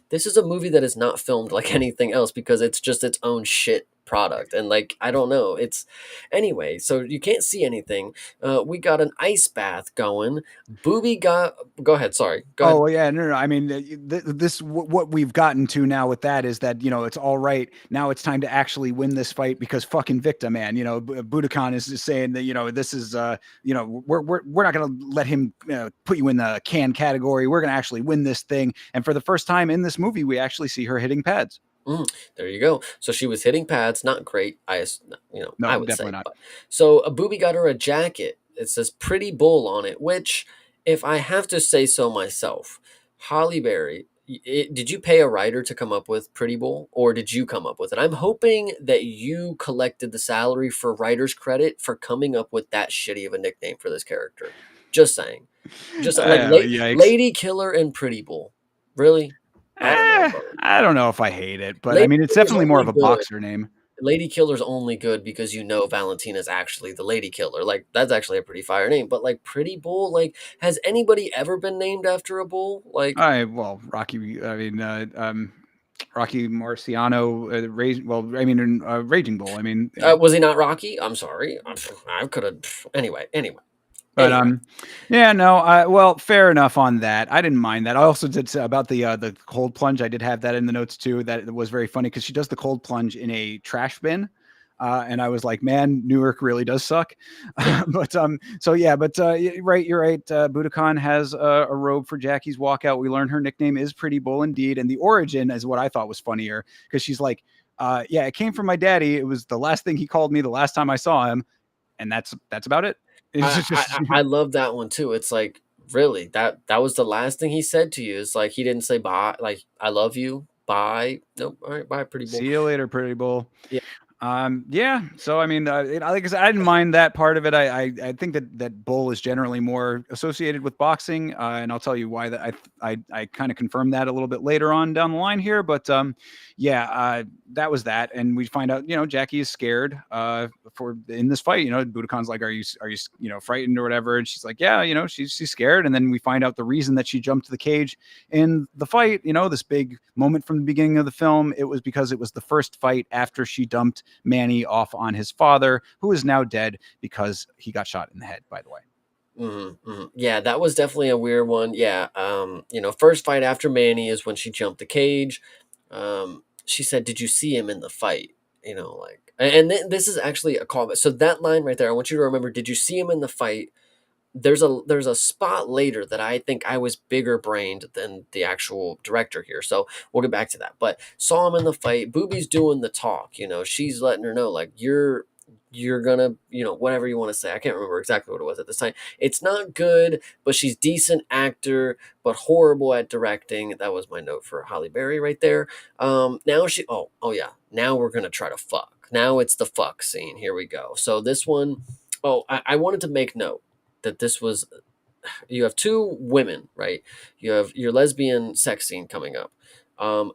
This is a movie that is not filmed like anything else because it's just its own shit product. And like, I don't know. It's anyway, so you can't see anything. We got an ice bath going. Booby got go ahead, sorry. Go Oh ahead. well, yeah, no, no. I mean, what we've gotten to now with that is that it's all right. Now it's time to actually win this fight because fucking Victor, man. Budokan is just saying that this is we're not gonna let him put you in the can category. We're gonna actually win this thing. And for the first time in this movie, we actually see her hitting pads. There you go. So she was hitting pads, not great. No, I would definitely say, not. but so a booby got her a jacket. It says "Pretty Bull" on it. Which, if I have to say so myself, Holly Berry, did you pay a writer to come up with "Pretty Bull," or did you come up with it? I'm hoping that you collected the salary for writer's credit for coming up with that shitty of a nickname for this character. Just saying, just like Yikes. Lady Killer and Pretty Bull. Really, I don't know, brother. I don't know if I hate it, but I Lady mean, it's Killer's definitely more only of a good. boxer name. Lady Killer's only good because Valentina's actually the Lady Killer. Like that's actually a pretty fire name. But like Pretty Bull, like has anybody ever been named after a bull? Like Well, Rocky. I mean, Rocky Marciano, I mean, Raging Bull. I mean, was he not Rocky? I'm sorry. I could have. but Anyway. yeah, no, well, fair enough on that. I didn't mind that. I also did say about the cold plunge. I did have that in the notes too. That was very funny because she does the cold plunge in a trash bin. And I was like, man, Newark really does suck. But so yeah, but right, you're right. Budokan has a robe for Jackie's walkout. We learn her nickname is Pretty Bull indeed, and the origin is what I thought was funnier because she's like, yeah, it came from my daddy. It was the last thing he called me the last time I saw him, and that's about it. It's I, just I love that one too. It's like really that was the last thing he said to you. It's like he didn't say bye, like I love you, bye. Nope. All right, bye, Pretty Bull. see you later, Pretty Bull. Yeah. Yeah. So I mean, like I said, I didn't mind that part of it. I think that Bull is generally more associated with boxing, and I'll tell you why. That I kind of confirmed that a little bit later on down the line here. But yeah, that was that, and we find out Jackie is scared for in this fight. Budokan's like, are you frightened or whatever? And she's like, yeah, she's scared. And then we find out the reason that she jumped to the cage in the fight. This big moment from the beginning of the film. It was because it was the first fight after she dumped Manny off on his father, who is now dead because he got shot in the head, by the way. Yeah, that was definitely a weird one. Yeah, first fight after Manny is when she jumped the cage. She said, "Did you see him in the fight?" like, and this is actually a callback. So that line right there, I want you to remember. Did you see him in the fight? There's a spot later that I think I was bigger brained than the actual director here. So we'll get back to that. But saw him in the fight. Booby's doing the talk. She's letting her know like you're gonna, whatever you want to say. I can't remember exactly what it was at this time. It's not good, but she's decent actor, but horrible at directing. That was my note for Halle Berry right there. Now oh yeah. Now we're gonna try to fuck. Now it's the fuck scene. Here we go. So this one, oh, I wanted to make note that this was, you have two women, right? You have your lesbian sex scene coming up. Um,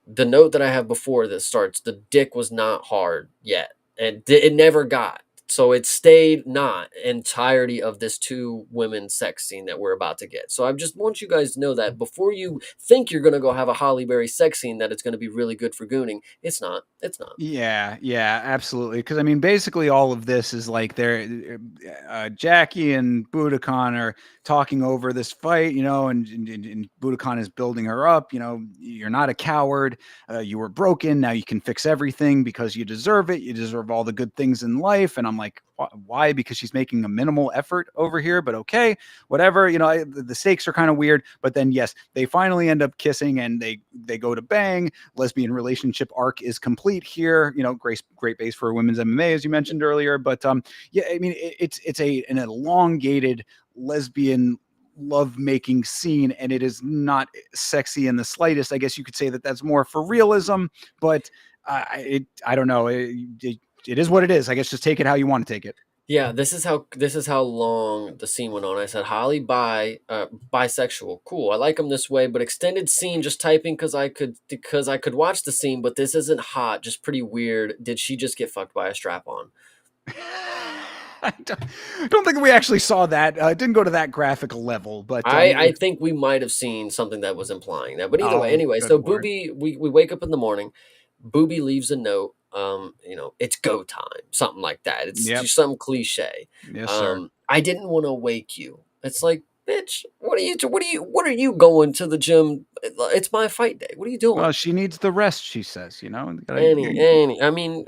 the note that I have before this starts, the dick was not hard yet, and it never got. So it stayed not entirety of this two women sex scene that we're about to get. So I just want you guys to know that before you think you're gonna go have a Holly Berry sex scene, that it's gonna be really good for gooning. It's not. It's not. Yeah, yeah, absolutely. Because I mean, basically, all of this is like Jackie and Budokan are talking over this fight, and Budokan is building her up. You're not a coward. You were broken. Now you can fix everything because you deserve it. You deserve all the good things in life. And I'm like, why? Because she's making a minimal effort over here. But okay, whatever. The stakes are kind of weird. But then yes, they finally end up kissing, and they go to bang. Lesbian relationship arc is complete here. Great base for women's MMA, as you mentioned earlier. But yeah, I mean, it's an elongated lesbian love-making scene, and it is not sexy in the slightest. I guess you could say that that's more for realism, but I don't know. It is what it is. I guess just take it how you want to take it. Yeah, this is how long the scene went on. I said Holly bisexual. Cool. I like him this way, but extended scene just typing because I could watch the scene, but this isn't hot, just pretty weird. Did she just get fucked by a strap on? I don't think we actually saw that. It didn't go to that graphical level, but I think we might have seen something that was implying that. But either way, oh, anyway, good so lord. Booby, we wake up in the morning. Booby leaves a note. It's go time, something like that. It's Yep. just some cliche. Yes, sir. I didn't want to wake you. It's like, bitch, what are you going to the gym? It's my fight day. What are you Well, doing? she needs the rest, she says. I mean,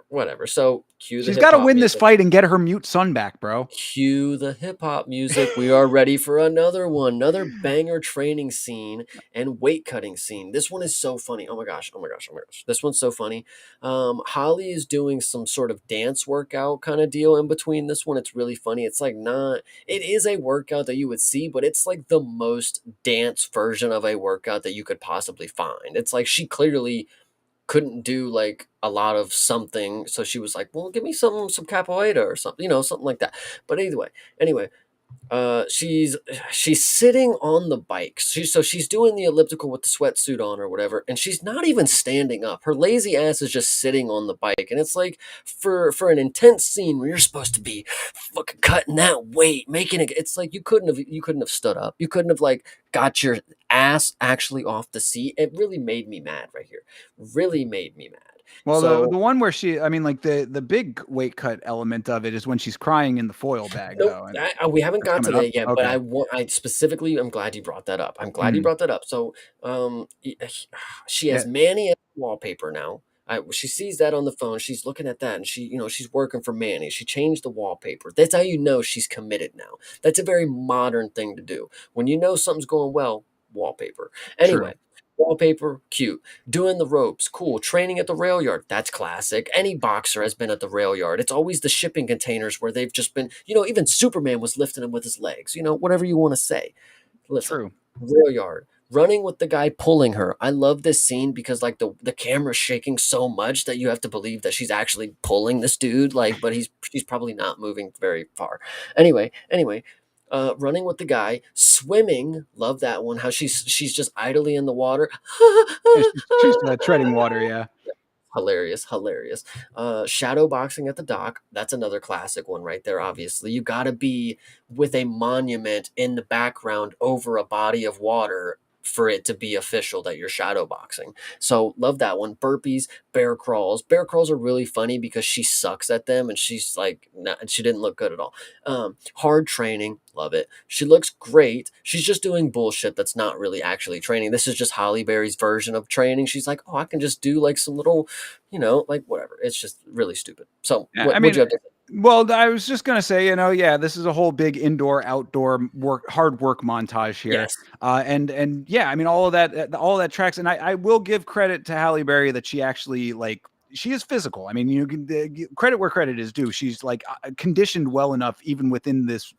whatever. So cue the She's hip got to hop win this music. fight and get her mute son back, bro. Cue the hip hop music. We are ready for another one, another banger training scene and weight cutting scene. This one is so funny. Oh my gosh, oh my gosh, oh my gosh. This one's so funny. Holly is doing some sort of dance workout kind of deal in between this one. It's really funny. It's like not, it is a workout that you would see, but it's like the most dance version of a workout that you could possibly find. It's like she clearly couldn't do like a lot of something, so she was like, well, give me some capoeira or something, something like that. But anyway, she's sitting on the bike. So she's doing the elliptical with the sweatsuit on or whatever, and she's not even standing up. Her lazy ass is just sitting on the bike, and it's like for an intense scene where you're supposed to be fucking cutting that weight, making it. It's like you couldn't have stood up. You couldn't have like got your ass actually off the seat. It really made me mad right here. Really made me mad. Well, the So one where I mean, like the big weight cut element of it is when she's crying in the foil bag, nope, though, and we haven't that's got to coming up. that yet. But Okay. I specifically, I'm glad you brought that up. I'm glad you Mm. brought that up. So, she has Yeah. Manny as wallpaper now. She sees that on the phone. She's looking at that, and she's working for Manny. She changed the wallpaper. That's how you know she's committed now. That's a very modern thing to do. When you know something's going well, wallpaper. True. Anyway, wallpaper, cute. Doing the ropes, cool. Training at the rail yard, that's classic. Any boxer has been at the rail yard. It's always the shipping containers where they've just been, even Superman was lifting them with his legs, whatever you want to say. Listen, True. rail yard, running with the guy pulling her. I love this scene because like the camera's shaking so much that you have to believe that she's actually pulling this dude, like, but she's probably not moving very far. Anyway, running with the guy, swimming. Love that one. How she's just idly in the water. Yeah, she's treading water. Yeah. Hilarious. Shadow boxing at the dock. That's another classic one right there. Obviously, you got to be with a monument in the background over a body of water. for it to be official that you're shadow boxing. So love that one. Burpees, bear crawls. Bear crawls are really funny because she sucks at them and she's like, not, she didn't look good at all. Hard training, love it. She looks great. She's just doing bullshit that's not really actually training. This is just Halle Berry's version of training. She's like, oh, I can just do like some little, like whatever. It's just really stupid. So Yeah, I would mean, you have to? well, I was just gonna say, yeah, this is a whole big indoor, outdoor work, hard work montage here, Yes. and yeah, I mean, all of that tracks, and I will give credit to Halle Berry that she actually like she is physical. I mean, you can credit where credit is due. She's like conditioned well enough, even within this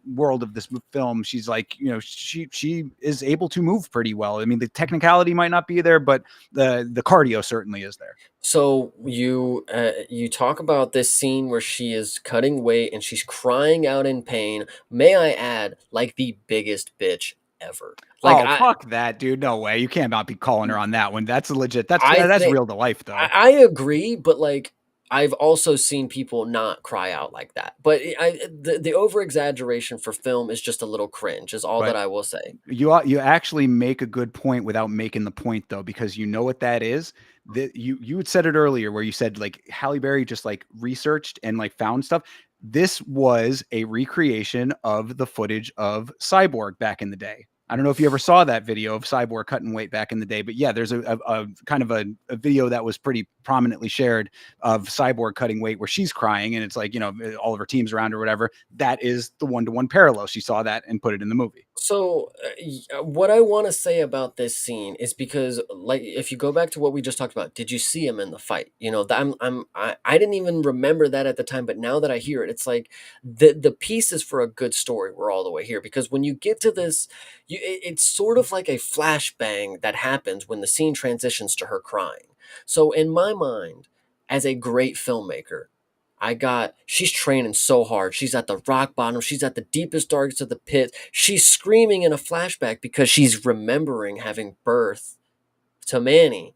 world of this film. She's like, she is able to move pretty well. I mean, the technicality might not be there, but the cardio certainly is there. So you talk about this scene where she is cutting weight and she's crying out in pain. May I add, like the biggest bitch ever. Like Oh, fuck that, dude. No way. You can't not be calling her on that one. That's a legit. I That's think real to life though. I agree, but like I've also seen people not cry out like that. But the over exaggeration for film is just a little cringe. Is all that But I will say. you actually make a good point without making the point though, because you know what that is. That you had said it earlier where you said like Halle Berry just like researched and like found stuff. This was a recreation of the footage of Cyborg back in the day. I don't know if you ever saw that video of Cyborg cutting weight back in the day, but yeah, there's a kind of a video that was pretty prominently shared of Cyborg cutting weight where she's crying and it's like, all of her team's around or whatever. That is the one-to-one parallel. She saw that and put it in the movie. So, what I want to say about this scene is because, like, if you go back to what we just talked about, did you see him in the fight? I didn't even remember that at the time, but now that I hear it, it's like the pieces for a good story were all the way here. Because when you get to this, it's sort of like a flashbang that happens when the scene transitions to her crying. So, in my mind, as a great filmmaker, she's training so hard. She's at the rock bottom. She's at the deepest, darkest of the pit. She's screaming in a flashback because she's remembering having birth to Manny.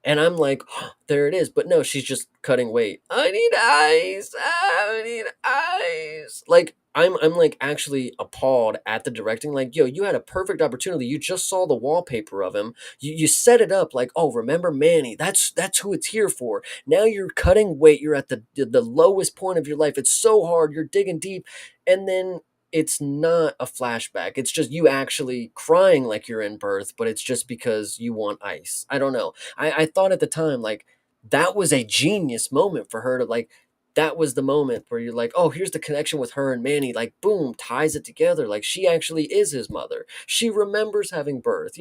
And I'm like, oh, there it is. But no, she's just cutting weight. I need ice. I need ice. Like I'm like actually appalled at the directing. Like, yo, you had a perfect opportunity. You just saw the wallpaper of him. You set it up like, oh, remember Manny? That's who it's here for. Now you're cutting weight. You're at the lowest point of your life. It's so hard. You're digging deep. And then it's not a flashback. It's just you actually crying like you're in birth, but it's just because you want ice. I don't know. I thought at the time, like, that was a genius moment for her to, like, that was the moment where you're like, oh, here's the connection with her and Manny. Like, boom, ties it together. Like, she actually is his mother. She remembers having birth.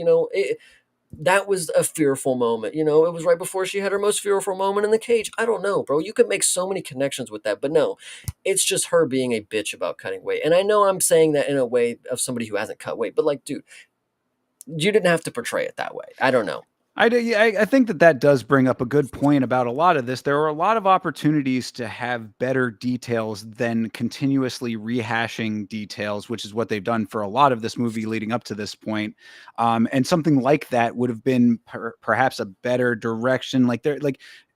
That was a fearful moment. It was right before she had her most fearful moment in the cage. I don't know, bro. You could make so many connections with that, but no, it's just her being a bitch about cutting weight. And I know I'm saying that in a way of somebody who hasn't cut weight, but like, dude, you didn't have to portray it that way. I don't know. I do. Yeah, I think that does bring up a good point about a lot of this. There are a lot of opportunities to have better details than continuously rehashing details, which is what they've done for a lot of this movie leading up to this point. And something like that would have been perhaps a better direction.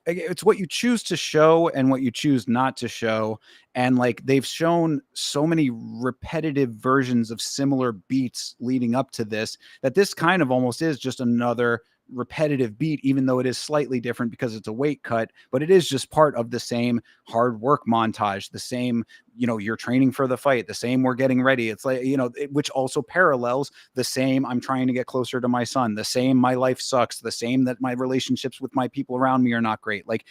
It's what you choose to show and what you choose not to show. And like they've shown so many repetitive versions of similar beats leading up to this that this kind of almost is just another repetitive beat, even though it is slightly different because it's a weight cut, but it is just part of the same hard work montage, the same, you're training for the fight, the same we're getting ready. It's like, which also parallels the same I'm trying to get closer to my son, the same my life sucks, the same that my relationships with my people around me are not great. Like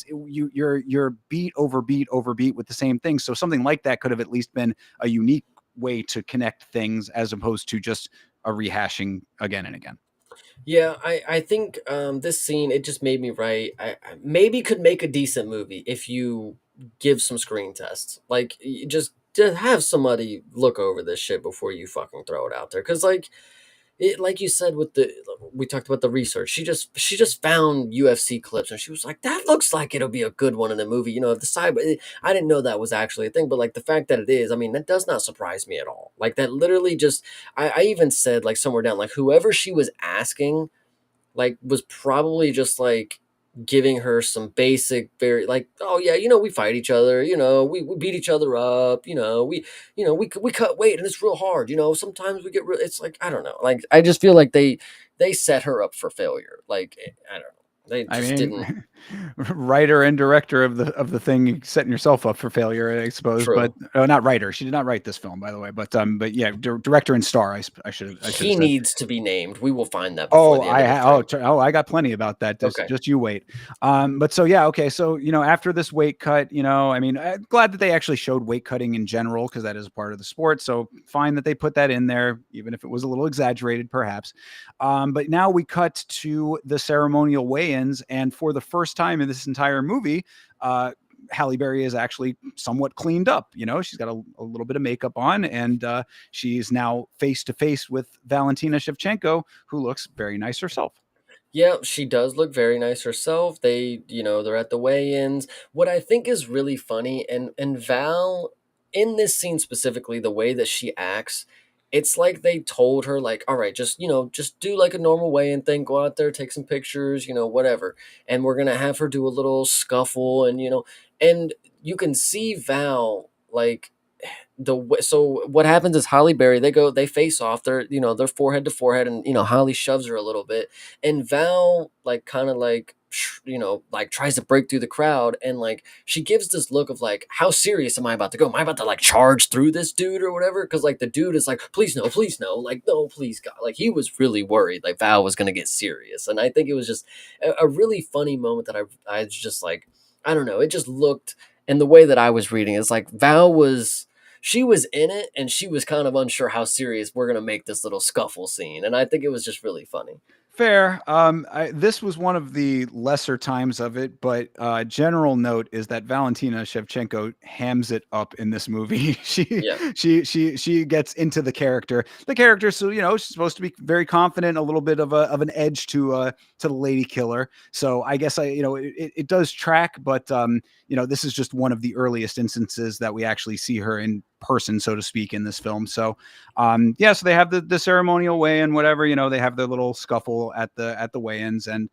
you're beat over beat over beat with the same thing. So something like that could have at least been a unique way to connect things as opposed to just a rehashing again and again. Yeah, I think this scene, it just made me right. I maybe could make a decent movie if you give some screen tests. Like, just have somebody look over this shit before you fucking throw it out there. Because like you said with we talked about the research. She just found UFC clips and she was like, that looks like it'll be a good one in the movie. The cyber. I didn't know that was actually a thing, but like the fact that it is, I mean, that does not surprise me at all. Like that literally just. I even said like somewhere down like whoever she was asking like was probably just like giving her some basic, very like, oh yeah, we fight each other, we beat each other up, we cut weight and it's real hard, sometimes we get real. It's like, I don't know, like I just feel like they set her up for failure. Like, I don't know, they I just didn't. mean, writer and director of the thing, you setting yourself up for failure, I suppose. But True. not writer. She did not write this film, by the way. But yeah, director and star. I should have He said. needs to be named. We will find that before Oh, the end of the stream. I got plenty about that. Just Okay. just you wait. But so yeah, okay. So after this weight cut, I mean, I'm glad that they actually showed weight cutting in general because that is a part of the sport. So fine that they put that in there, even if it was a little exaggerated, perhaps. But now we cut to the ceremonial weigh-ins, and for the first time in this entire movie, Halle Berry is actually somewhat cleaned up. She's got a little bit of makeup on, and she's now face to face with Valentina Shevchenko, who looks very nice herself. Yeah, she does look very nice herself. They're at the weigh-ins. What I think is really funny, and Val, in this scene specifically, the way that she acts, it's like they told her, like, all right, just do like a normal weigh-in thing, go out there, take some pictures, whatever. And we're gonna have her do a little scuffle, and you can see Val, like, so what happens is Holly Berry, they face off, they're forehead to forehead, and Holly shoves her a little bit, and Val, like, kind of like, like, tries to break through the crowd, and like she gives this look of like, how serious am I about to go? Am I about to like charge through this dude or whatever? Because like the dude is like, please no, like, no, please God, like he was really worried like Val was gonna get serious. And I think it was just a really funny moment that I was just like, I don't know, it just looked, and the way that I was reading it's like Val was, she was in it and she was kind of unsure how serious we're going to make this little scuffle scene. And I think it was just really funny. Fair. This was one of the lesser times of it, but general note is that Valentina Shevchenko hams it up in this movie. she Yeah. she gets into the character. The character, so she's supposed to be very confident, a little bit of an edge to the lady killer. So I guess it does track, but this is just one of the earliest instances that we actually see her in person, so to speak, in this film. So yeah, so they have the ceremonial weigh-in, whatever, they have their little scuffle at the weigh-ins, and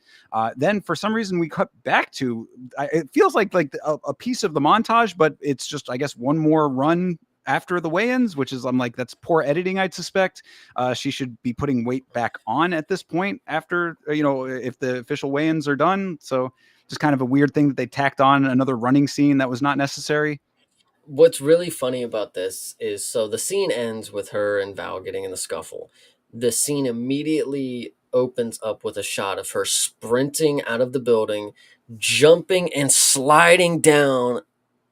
then for some reason we cut back to, it feels like a piece of the montage, but it's just, I guess, one more run after the weigh-ins, which is, I'm like, that's poor editing, I'd suspect. She should be putting weight back on at this point after, if the official weigh-ins are done. So just kind of a weird thing that they tacked on another running scene that was not necessary. What's really funny about this is, so the scene ends with her and Val getting in the scuffle. The scene immediately opens up with a shot of her sprinting out of the building, jumping and sliding down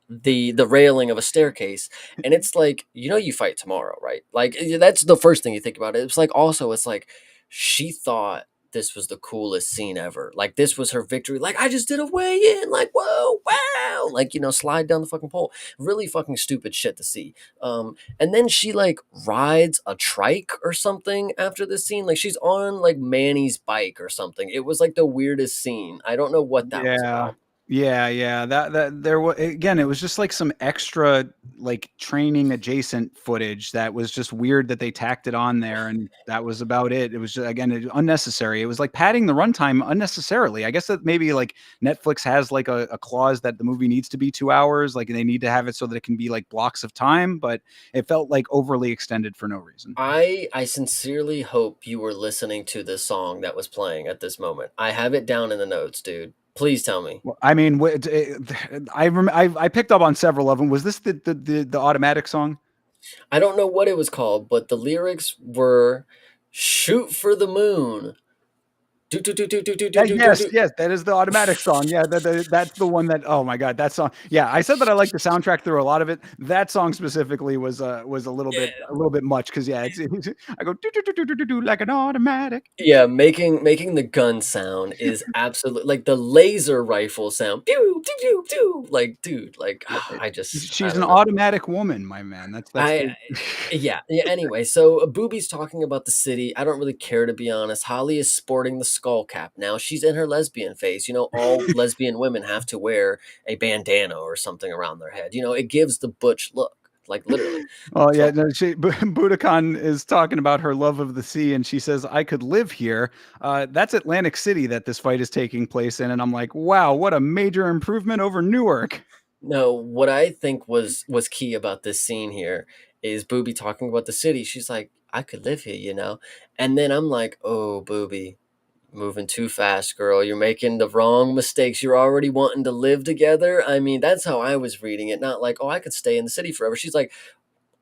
the railing of a staircase. And it's like, you fight tomorrow, right? Like, that's the first thing you think about. It's like, also it's like she thought this was the coolest scene ever, like this was her victory, like I just did a weigh-in, like, whoa, wow, like, slide down the fucking pole. Really fucking stupid shit to see. And then she like rides a trike or something after this scene, like she's on like Manny's bike or something. It was like the weirdest scene. I don't know what that was Yeah. about. Yeah. That there was, again, it was just like some extra like training adjacent footage that was just weird that they tacked it on there, and that was about it. It was just, again, unnecessary. It was like padding the runtime unnecessarily. I guess that maybe like Netflix has like a clause that the movie needs to be 2 hours, like they need to have it so that it can be like blocks of time, but it felt like overly extended for no reason. I sincerely hope you were listening to this song that was playing at this moment. I have it down in the notes, dude. Please tell me. Well, I mean, I picked up on several of them. Was this the automatic song? I don't know what it was called, but the lyrics were "Shoot for the moon." Do do do do do do do do do Yes, do. yes, that is the automatic song. Yeah, that's the one that. Oh my god, that song. Yeah, I said that I like the soundtrack through a lot of it. That song specifically was Yeah, a little bit much because yeah, I go do do do do do do do like an automatic. yeah. Making the gun sound is absolute, like the laser rifle sound. Pew pew pew pew. Like, dude, like, I She's an don't know. automatic woman, my man. That's I the. Yeah. Anyway, so Booby's talking about the city. I don't really care, to be honest. Holly is sporting the skull cap now. She's in her lesbian phase. All lesbian women have to wear a bandana or something around their head. It gives the butch look. like literally. Well, yeah, So no, Budokan is talking about her love of the sea, and she says, "I could live here." That's Atlantic City that this fight is taking place in, and I'm like, "Wow, what a major improvement over Newark." no, what I think was key about this scene here is Booby talking about the city. She's like, I could live here, you know? And then I'm like, oh, Booby, moving too fast, girl. You're making the wrong mistakes. You're already wanting to live together. I mean, that's how I was reading it. Not like, oh, I could stay in the city forever. She's like,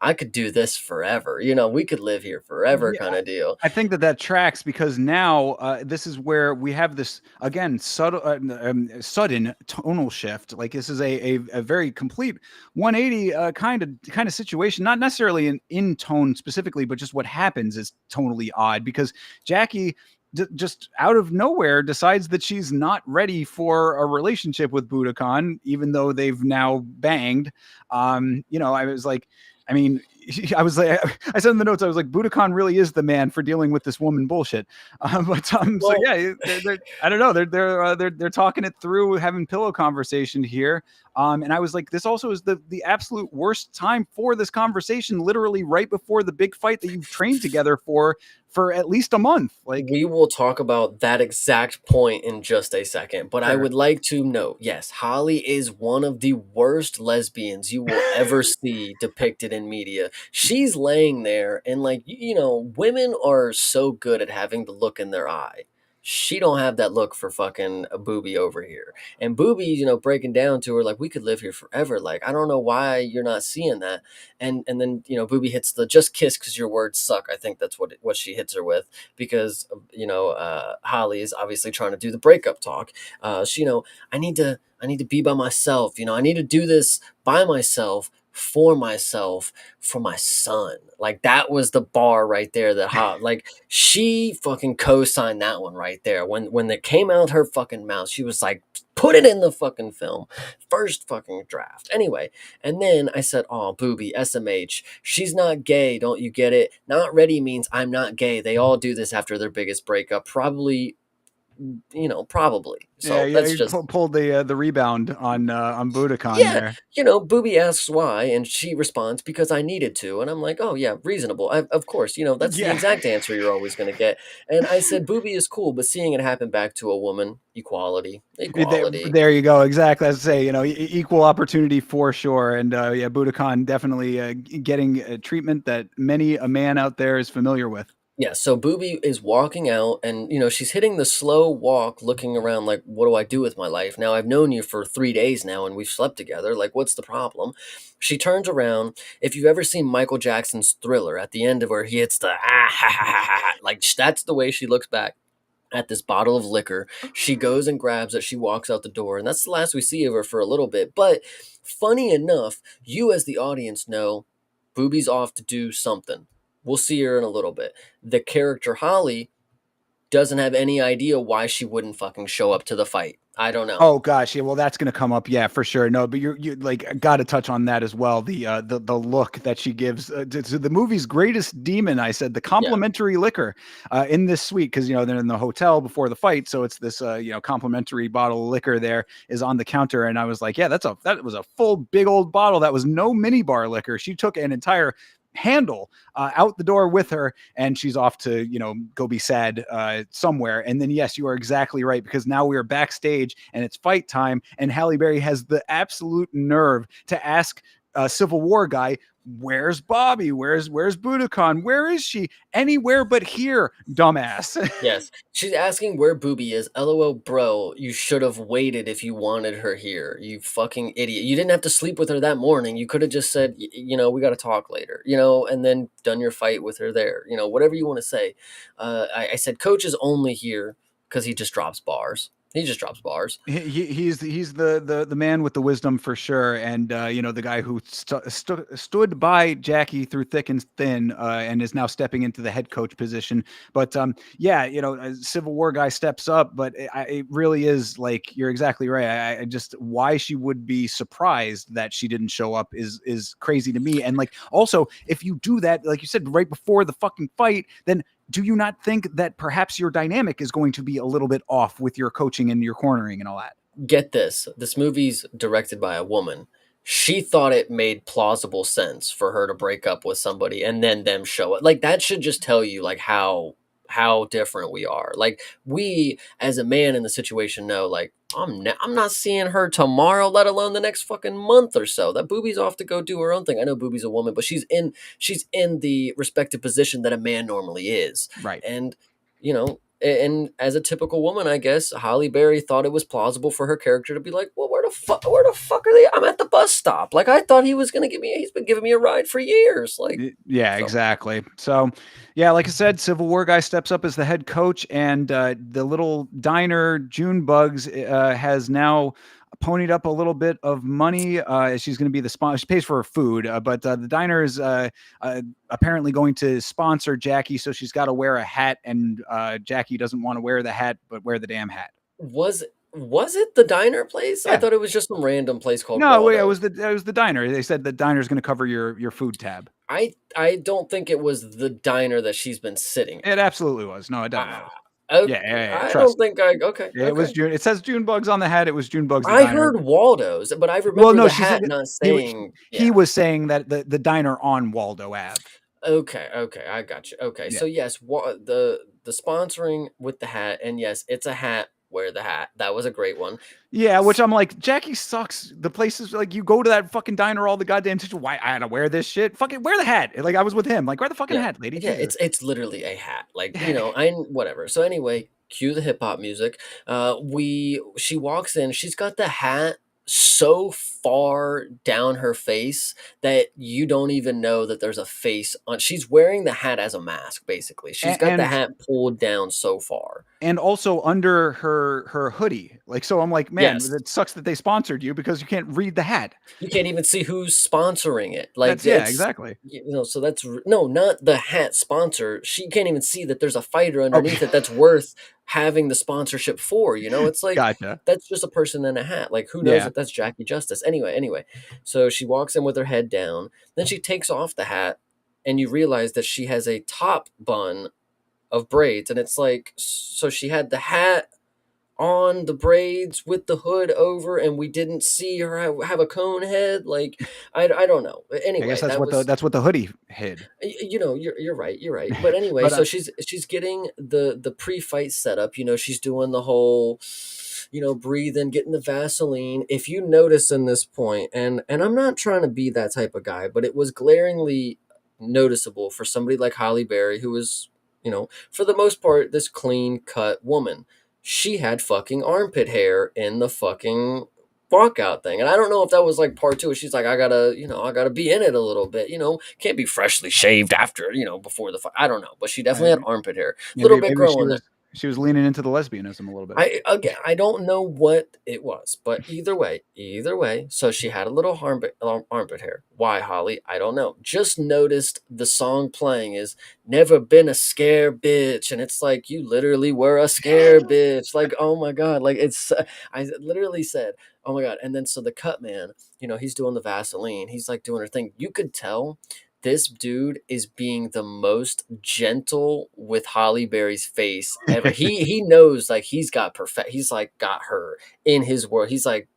I could do this forever. You know, we could live here forever Yeah, kind of deal. I think that that tracks because now this is where we have this again sudden tonal shift. Like this is a very complete 180 kind of situation. Not necessarily in tone specifically, but just what happens is tonally odd because Jackie just out of nowhere decides that she's not ready for a relationship with Budokan, even though they've now banged. I was like, I mean, I was like, I said in the notes, I was like, Budokan really is the man for dealing with this woman bullshit. So Well, yeah, I don't know, they're talking it through, having pillow conversation here. And I was like, this also is the absolute worst time for this conversation, literally right before the big fight that you've trained together for at least a month. Like, we will talk about that exact point in just a second, but I sure. would like to note, yes, Holly is one of the worst lesbians you will ever see depicted in media. She's laying there and like women are so good at having the look in their eye. She don't have that look for fucking a Booby over here. And Booby's, breaking down to her like we could live here forever. Like I don't know why you're not seeing that. And then, Booby hits the just kiss cuz your words suck. I think that's what she hits her with because Holly is obviously trying to do the breakup talk. I need to be by myself. I need to do this by myself for my son. Like that was the bar right there. Like she fucking co-signed that one right there. When it came out her fucking mouth, she was like, put it in the fucking film, first fucking draft. Anyway, and then I said, oh, Booby, SMH. She's not gay. Don't you get it? Not ready means I'm not gay. They all do this after their biggest breakup. Probably, probably. Yeah, So yeah, that's he just, pulled the rebound on Budokan yeah. there. Booby asks why, and she responds, because I needed to. And I'm like, oh, yeah, reasonable. Of course, that's the Yeah. exact answer you're always going to get. And I said, Booby is cool, but seeing it happen back to a woman, equality, There, equality. there you go. Exactly. As I say, equal opportunity for sure. And yeah, Budokan definitely getting treatment that many a man out there is familiar with. Yeah, so Booby is walking out and she's hitting the slow walk looking around like what do I do with my life? Now I've known you for 3 days now and we've slept together. Like what's the problem? She turns around. If you've ever seen Michael Jackson's Thriller at the end of where he hits the like that's the way she looks back at this bottle of liquor. She goes and grabs it. She walks out the door and that's the last we see of her for a little bit. But funny enough, you as the audience know Booby's off to do something. We'll see her in a little bit. The character Holly doesn't have any idea why she wouldn't fucking show up to the fight. I don't know. Oh gosh, yeah. Well, that's going to come up, yeah, for sure. No, but you like got to touch on that as well. The look that she gives to the movie's greatest demon. I said the Yeah. complimentary liquor in this suite because they're in the hotel before the fight, so it's this complimentary bottle of liquor there is on the counter, and I was like, yeah, that was a full big old bottle. That was no mini bar liquor. She took an entire handle out the door with her and she's off to go be sad somewhere. And then yes, you are exactly right, because now we are backstage and it's fight time, and Halle Berry has the absolute nerve to ask a Civil War guy, where's Bobby, where's Budokan, where is she? Anywhere but here, dumbass. Yes. She's asking where Booby is. LOL, bro. You should have waited if you wanted her here. You fucking idiot. You didn't have to sleep with her that morning. You could have just said, we got to talk later, and then done your fight with her there. Whatever you want to say. I said, Coach is only here because he just drops bars. He just drops bars. He's the man with the wisdom for sure, and the guy who stood by Jackie through thick and thin, and is now stepping into the head coach position. But yeah, a Civil War guy steps up, but it really is like you're exactly right. I just why she would be surprised that she didn't show up is crazy to me. And like also, if you do that, like you said, right before the fucking fight, then do you not think that perhaps your dynamic is going to be a little bit off with your coaching and your cornering and all that? Get this. This movie's directed by a woman. she thought it made plausible sense for her to break up with somebody and then them show it. Like that should just tell you like how different we are. Like we as a man in the situation know like I'm not seeing her tomorrow, let alone the next fucking month or so. That Boobie's off to go do her own thing. I know Boobie's a woman, but she's in the respective position that a man normally is. Right. And and as a typical woman, I guess Holly Berry thought it was plausible for her character to be like, "Well, where the fuck are they? I'm at the bus stop. Like, I thought he was gonna give me. He's been giving me a ride for years. Like, Yeah, so exactly. So, yeah, like I said, Civil War guy steps up as the head coach, and the little diner June Bugs has now ponied up a little bit of money. She's going to be the sponsor. She pays for her food, but the diner is apparently going to sponsor Jackie, so she's got to wear a hat, and Jackie doesn't want to wear the hat, but wear the damn hat. was it the diner place? I Yeah. thought it was just some random place called No, wait, Waldo's. it was the diner. They said the diner's going to cover your food tab. I don't think it was the diner that she's been sitting It absolutely was. No, it definitely at. was. Okay, Yeah. I don't Trust. think I. Okay, It was okay. June. It says June Bugs on the hat. It was June Bugs the I diner. heard Waldo's, but I Well, remember no, the she said hat not he saying. he Yeah. was saying that the diner on Waldo Ave. Okay, okay, I got you. Okay, Yeah. so yes, the sponsoring with the hat, and yes, it's a hat. Wear the hat. That was a great one. Yeah, which S- I'm like, Jackie sucks. The place is like you go to that fucking diner all the goddamn time. Why I gotta wear this shit? Fucking wear the hat. Like I was with him. Like wear the fucking Yeah, hat, lady. yeah. Jesus. It's literally a hat. Like I whatever. So anyway, cue the hip hop music. We she walks in. She's got the hat so far down her face that you don't even know that there's a face on. She's wearing the hat as a mask, basically. She's got the And hat pulled down so far. and also under her hoodie. Like so I'm like, man, Yes. that sucks that they sponsored you because you can't read the hat. You can't even see who's sponsoring it. Like That's yeah, it's exactly. so no, not the hat sponsor. She can't even see that there's a fighter Okay. underneath it that's worth having the sponsorship for. It's like Gotcha. that's just a person in a hat. Like who knows Yeah. if that's Jackie Justice? Anyway. So she walks in with her head down. Then she takes off the hat, and you realize that she has a top bun of braids, and it's like so she had the hat on the braids with the hood over and we didn't see her have a cone head like I don't know I guess anyway that was that's what the hoodie hid. you're right but anyway But so she's getting the pre-fight setup she's doing the whole breathing getting the Vaseline if you notice in this point and I'm not trying to be that type of guy but it was glaringly noticeable for somebody like Holly Berry who was for the most part this clean cut woman she had fucking armpit hair in the fucking walkout thing. And I don't know if that was like part two. She's like, I gotta be in it a little bit, can't be freshly shaved after, before the fight. I don't know. But she definitely had armpit hair. A little bit maybe growing there. she was leaning into the lesbianism a little bit. I don't know what it was, but either way. So she had a little armpit hair. Why, Holly? I don't know. Just noticed the song playing is "Never Been a Scare Bitch," and it's like you literally were a scare bitch. Like, oh my god, like it's. I literally said, "Oh my god," and then so the cut man, he's doing the Vaseline. He's like doing her thing. You could tell this dude is being the most gentle with Holly Berry's face ever. He knows like he's like got her in his world. He's like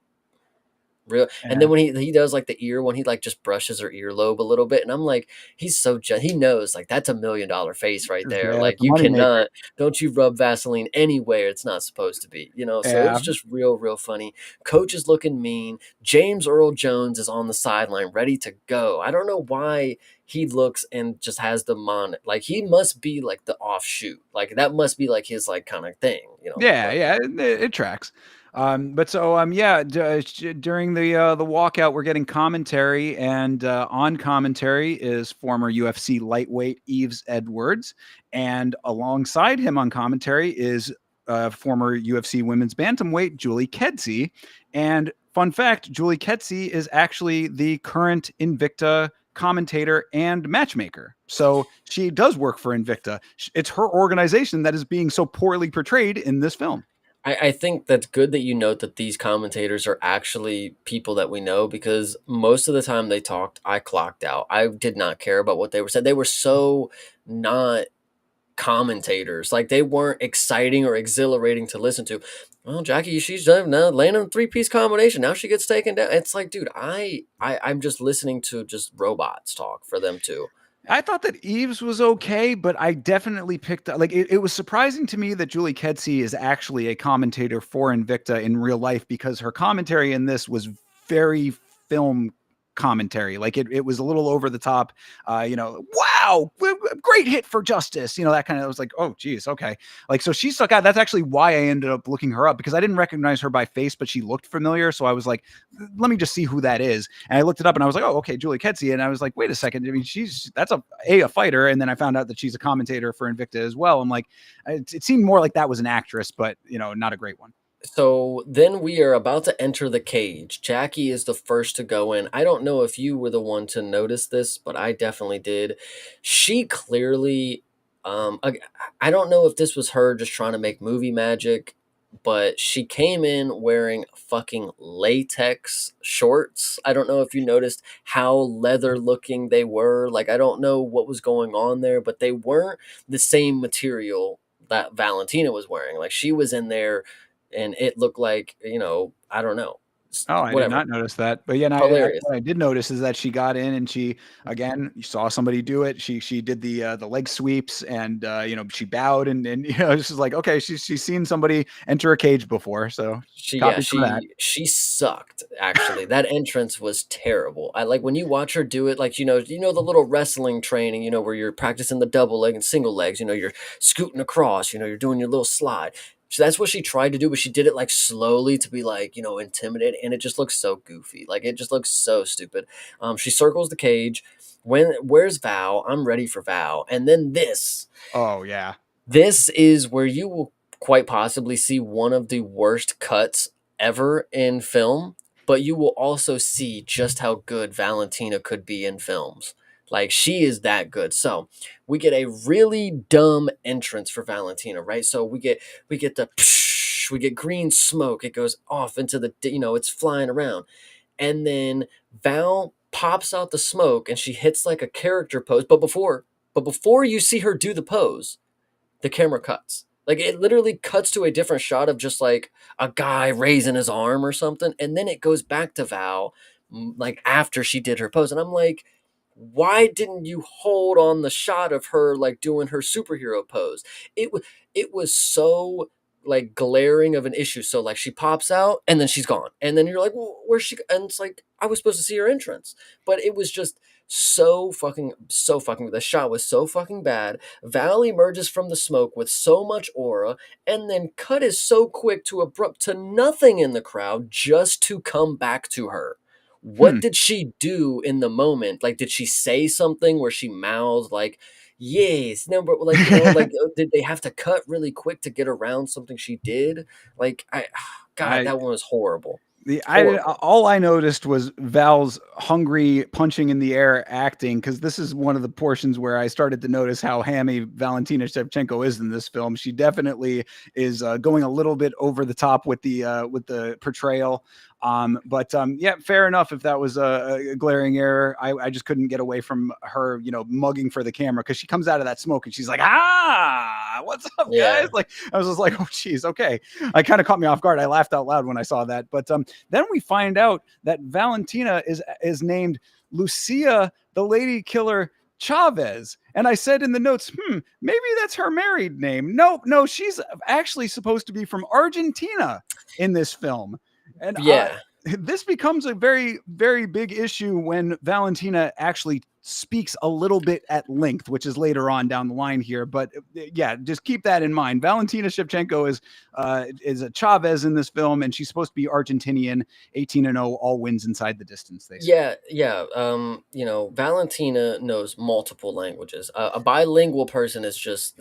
real. And Yeah. then when he does like the ear one, he like just brushes her earlobe a little bit. And I'm like, he's so he knows like that's $1 million face right there. Yeah, it's Like a you money maker. cannot don't you rub Vaseline anywhere it's not supposed to be. So it Yeah. was just real funny. Coach is looking mean. James Earl Jones is on the sideline ready to go. I don't know why he looks and just has the like he must be like the offshoot. Like that must be like his like kind of thing. Yeah, But yeah, it tracks. But so yeah, during the walkout, we're getting commentary, and on commentary is former UFC lightweight Yves Edwards, and alongside him on commentary is former UFC women's bantamweight Julie Kedzie. And fun fact, Julie Kedzie is actually the current Invicta commentator and matchmaker. So she does work for Invicta. It's her organization that is being so poorly portrayed in this film. I think that's good that you note that these commentators are actually people that we know because most of the time they talked, I clocked out. I did not care about what they were saying. They were so not commentators. Like they weren't exciting or exhilarating to listen to. Well, Jackie, she's done now landing a three-piece combination. Now she gets taken down. It's like, dude, I'm just listening to just robots talk for them to. I thought that Eves was okay, but I definitely picked like it was surprising to me that Julie Kedzie is actually a commentator for Invicta in real life because her commentary in this was very film commentary. Like it was a little over the top. Wow, great hit for justice. That kind of. I was like, oh, geez, okay. Like so she stuck out. That's actually why I ended up looking her up because I didn't recognize her by face, but she looked familiar. So I was like, let me just see who that is. And I looked it up and I was like, oh, okay, Julie Kedzie. And I was like, wait a second. I mean, that's a fighter. And then I found out that she's a commentator for Invicta as well. I'm like, it seemed more like that was an actress, but not a great one. So then we are about to enter the cage. Jackie is the first to go in. I don't know if you were the one to notice this, but I definitely did. She clearly, I don't know if this was her just trying to make movie magic, but she came in wearing fucking latex shorts. I don't know if you noticed how leather looking they were. Like, I don't know what was going on there, but they weren't the same material that Valentina was wearing. Like, she was in there and it looked like, I don't know, Oh, I did whatever. not notice that. But yeah, and Hilarious. what I did notice is that she got in and she again, you saw somebody do it. She did the leg sweeps and she bowed and this is like okay, she's seen somebody enter a cage before, so She yeah, copied some of that. she sucked, actually. That entrance was terrible. I like when you watch her do it, like, you know the little wrestling training, where you're practicing the double leg and single legs, you're scooting across, you're doing your little slide. So that's what she tried to do, but she did it like slowly to be like, intimidating, and it just looks so goofy. Like it just looks so stupid. She circles the cage. Where's Val? I'm ready for Val. And then this. Oh yeah. This is where you will quite possibly see one of the worst cuts ever in film, but you will also see just how good Valentina could be in films. Like she is that good. So we get a really dumb entrance for Valentina, right? So we get the psh, we get green smoke. It goes off into it's flying around, and then Val pops out the smoke and she hits like a character pose. But before you see her do the pose, the camera cuts. Like it literally cuts to a different shot of just like a guy raising his arm or something, and then it goes back to Val, like after she did her pose, and I'm like, why didn't you hold on the shot of her like doing her superhero pose? It was so like glaring of an issue. So like she pops out and then she's gone, and then you're like, well, where's she? And it's like I was supposed to see her entrance, but it was just so fucking. The shot was so fucking bad. Val emerges from the smoke with so much aura, and then cut is so quick to abrupt to nothing in the crowd just to come back to her. Hmm. What did she do in the moment? Like, did she say something where she mouthed like, "Yes, no," but like like did they have to cut really quick to get around something she did? Like, God, I that one was horrible, I horrible. all I noticed was Val's hungry punching in the air acting because this is one of the portions where I started to notice how hammy Valentina Shevchenko is in this film. She definitely is going a little bit over the top with the portrayal. But yeah, fair enough. If that was a glaring error, I just couldn't get away from her, mugging for the camera because she comes out of that smoke and she's like, "Ah, what's up, guys?" Yeah, Like I was just like, "Oh, geez, okay." I kind of caught me off guard. I laughed out loud when I saw that. But then we find out that Valentina is named Lucia, the Lady Killer Chavez. And I said in the notes, maybe that's her married name. No, no, she's actually supposed to be from Argentina in this film. And yeah. this becomes a very, very big issue when Valentina actually speaks a little bit at length, which is later on down the line here. But yeah, just keep that in mind. Valentina Shevchenko is a Chavez in this film, and she's supposed to be Argentinian. 18-0, all wins inside the distance. They say. Yeah, yeah. Valentina knows multiple languages. A bilingual person is just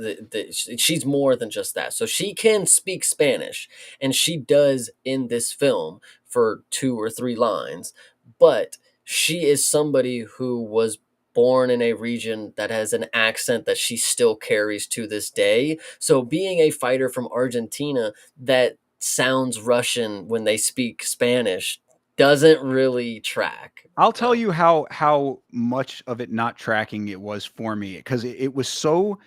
she's more than just that. So she can speak Spanish, and she does in this film for 2 or 3 lines. But she is somebody who was born in a region that has an accent that she still carries to this day. So being a fighter from Argentina that sounds Russian when they speak Spanish doesn't really track. I'll tell you how much of it not tracking it was for me because it was so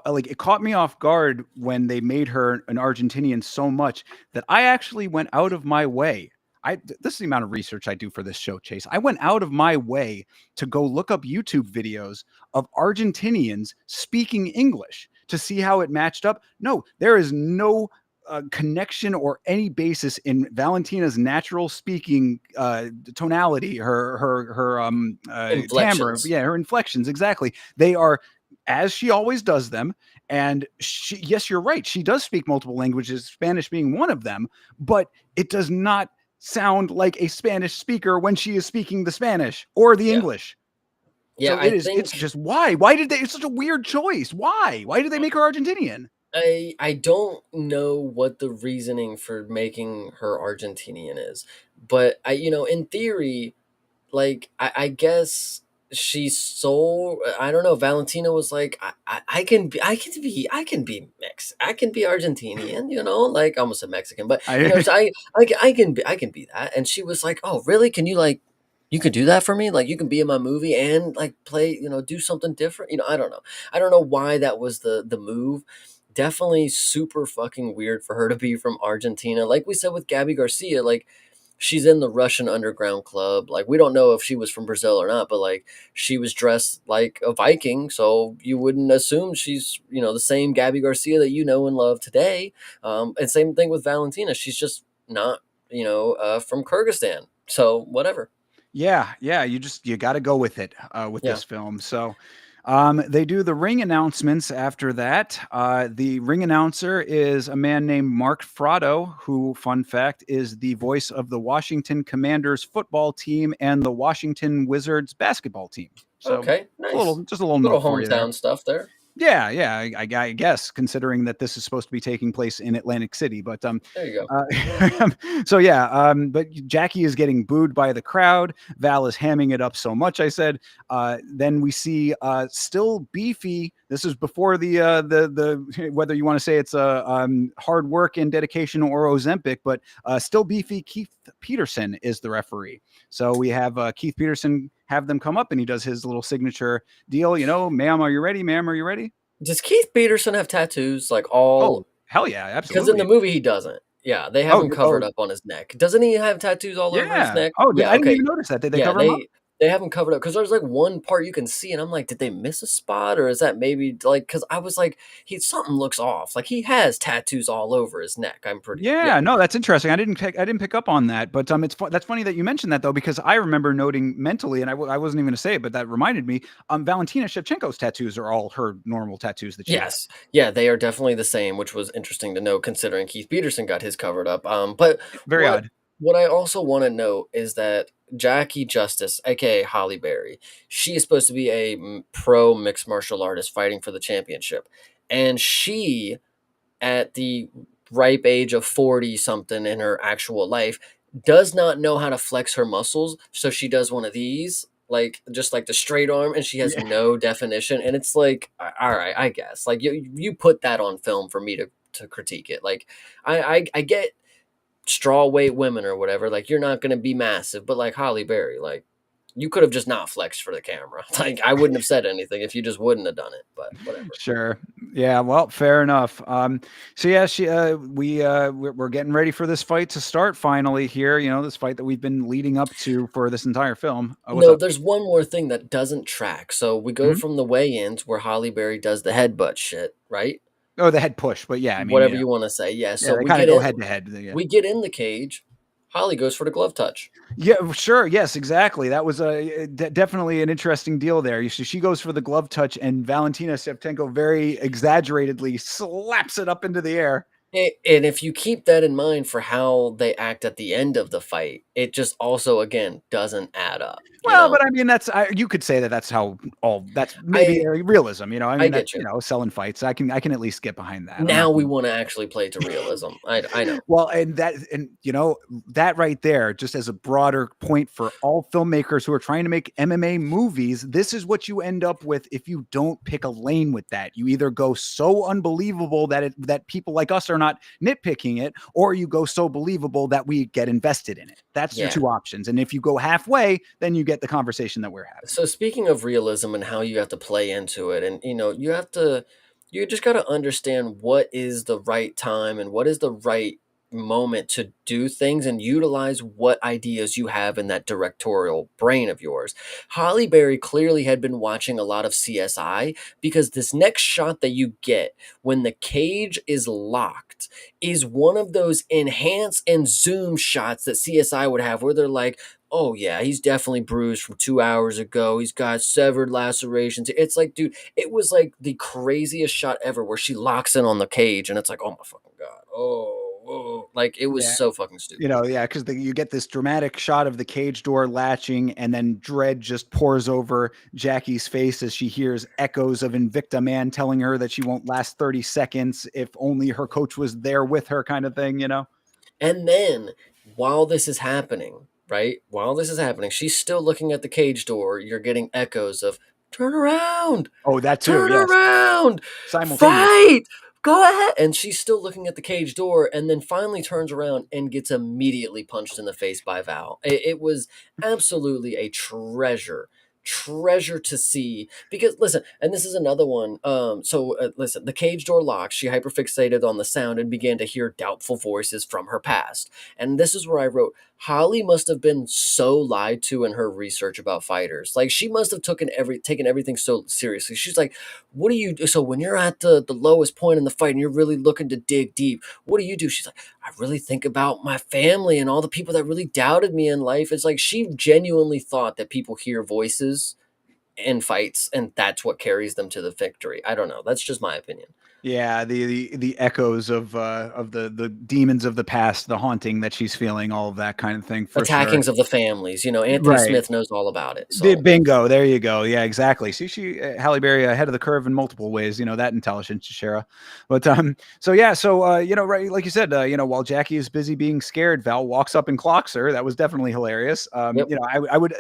like it caught me off guard when they made her an Argentinian so much that I actually went out of my way. This is the amount of research I do for this show, Chase. I went out of my way to go look up YouTube videos of Argentinians speaking English to see how it matched up. No, there is no connection or any basis in Valentina's natural speaking tonality, her timbre, Inflections. yeah, her inflections. Exactly, they are as she always does them. And yes, you're right. She does speak multiple languages, Spanish being one of them, but it does not sound like a Spanish speaker when she is speaking the Spanish or the Yeah. English. Yeah, So I it's think just why did they, it's such a weird choice. Why did they make her Argentinian? I don't know what the reasoning for making her Argentinian is, but in theory, like I guess she's so I don't know. Valentina was like, I can be Argentinian, like I almost said Mexican, but I I can be that. And she was like, oh really? Can you like you could do that for me? Like you can be in my movie and like play, do something different. I don't know. I don't know why that was the move. Definitely super fucking weird for her to be from Argentina. Like we said with Gabby Garcia, like she's in the Russian underground club. Like we don't know if she was from Brazil or not, but like she was dressed like a Viking, so you wouldn't assume she's the same Gabby Garcia that you know and love today. And same thing with Valentina. She's just not from Kyrgyzstan. So whatever. Yeah, you got to go with it with Yeah. this film. So they do the ring announcements after that. The ring announcer is a man named Mark Frotto, who, fun fact, is the voice of the Washington Commanders football team and the Washington Wizards basketball team. So Okay. Nice. just a little Little note for you there. hometown stuff there. Yeah, I guess considering that this is supposed to be taking place in Atlantic City, but There you go. so yeah, but Jackie is getting booed by the crowd. Val is hamming it up so much. I said. Then we see still beefy. This is before the whether you want to say it's hard work and dedication or Ozempic, but still beefy. Keith Peterson is the referee. So we have Keith Peterson have them come up and he does his little signature deal. Ma'am, are you ready? Ma'am, are you ready? Does Keith Peterson have tattoos like Oh, all? hell yeah, Because in the absolutely. movie he doesn't. Yeah, they have Oh, him oh, covered up on his neck. Doesn't he have tattoos all over his yeah. neck? Oh, Yeah, I didn't okay. even notice that. Did they Yeah, cover him up? they have him covered up because there's like one part you can see, and I'm like, did they miss a spot, or is that maybe like because I was like, he something looks off. Like he has tattoos all over his neck. I'm pretty yeah. Yeah, no, that's interesting. I didn't pick up on that, but that's funny that you mentioned that though, because I remember noting mentally, and I wasn't even going to say it, but that reminded me. Valentina Shevchenko's tattoos are all her normal tattoos that she has. Yes, yeah, they are definitely the same, which was interesting to know considering Keith Peterson got his covered up. But Very what odd. what I also want to note is that Jackie Justice, aka Halle Berry, she is supposed to be a pro mixed martial artist fighting for the championship, and she, at the ripe age of 40 something in her actual life, does not know how to flex her muscles, so she does one of these like just like the straight arm, and she has Yeah. no definition. And it's like, all right, I guess like you put that on film for me to critique it. Like I get straw weight women or whatever, like you're not going to be massive, but like Holly Berry, like you could have just not flexed for the camera. Like I wouldn't have said anything if you just wouldn't have done it, but whatever. Sure. Yeah. Well, fair enough. So yeah, we're getting ready for this fight to start finally here. This fight that we've been leading up to for this entire film. What's No, up? there's one more thing that doesn't track. So we go Mhm. from the weigh-ins where Holly Berry does the headbutt shit, right? Oh, the head push, but yeah, I mean, Whatever you want to say. Yeah. yeah, So they we kind of get go in head to head. Yeah. we get in the cage. Holly goes for the glove touch. Yeah, sure. Yes, exactly. That was definitely an interesting deal there. She goes for the glove touch, and Valentina Shevchenko very exaggeratedly slaps it up into the air. And if you keep that in mind for how they act at the end of the fight, it just also again doesn't add up, you Well, know? but I mean, you could say that that's how that's maybe I realism. I I mean, that's get you. selling fights. I can at least get behind that. I'm Now not we gonna. want to actually play to realism. I know. Well, and that right there, just as a broader point for all filmmakers who are trying to make MMA movies, this is what you end up with if you don't pick a lane with that. You either go so unbelievable that people like us are not nitpicking it, or you go so believable that we get invested in it. That's your Yeah. two options. And if you go halfway, then you get the conversation that we're having. So speaking of realism and how you have to play into it, and you have to You just got to understand what is the right time and what is the right moment to do things and utilize what ideas you have in that directorial brain of yours. Holly Berry clearly had been watching a lot of CSI, because this next shot that you get when the cage is locked is one of those enhance and zoom shots that CSI would have, where they're like, oh yeah, he's definitely bruised from 2 hours ago. He's got severed lacerations. It's like, dude, it was like the craziest shot ever, where she locks in on the cage and it's like, oh my fucking God. Oh, oh. Like, it was Yeah. so fucking stupid. Yeah, because you get this dramatic shot of the cage door latching, and then dread just pours over Jackie's face as she hears echoes of Invicta Man telling her that she won't last 30 seconds if only her coach was there with her, kind of thing, you know? And then while this is happening, right? While this is happening, she's still looking at the cage door. You're getting echoes of turn around, Oh, that too. turn Yes. around, Simultaneously. fight, go ahead. And she's still looking at the cage door, and then finally turns around and gets immediately punched in the face by Val. It was absolutely a treasure to see, because listen, and this is another one, listen, the cage door locks, she hyperfixated on the sound and began to hear doubtful voices from her past. And this is where I wrote, Holly must have been so lied to in her research about fighters. Like, she must have taken everything so seriously. She's like, what do you do? So when you're at the lowest point in the fight and you're really looking to dig deep, what do you do? She's like, I really think about my family and all the people that really doubted me in life. It's like she genuinely thought that people hear voices in fights and that's what carries them to the victory. I don't know. That's just my opinion. Yeah, the echoes of the demons of the past, the haunting that she's feeling, all of that kind of thing, for sure. Attackings of the families. Anthony Right. Smith knows all about it. The So, bingo, there you go. Yeah, exactly. See, Halle Berry ahead of the curve in multiple ways. That intelligence, Shara. But so yeah, so right, like you said, while Jackie is busy being scared, Val walks up and clocks her. That was definitely hilarious. yep. I would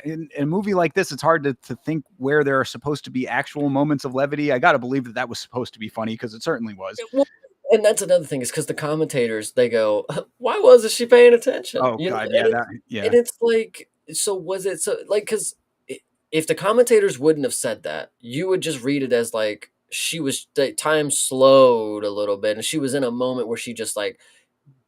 in a movie like this, it's hard to think where there are supposed to be actual moments of levity. I got to believe that was supposed to be funny, because it certainly was. Well, and that's another thing, is because the commentators, they go, "Why wasn't she paying attention?" Oh God, And yeah, yeah. it's like, so was it so like, because if the commentators wouldn't have said that, you would just read it as like she was, the time slowed a little bit and she was in a moment where she just like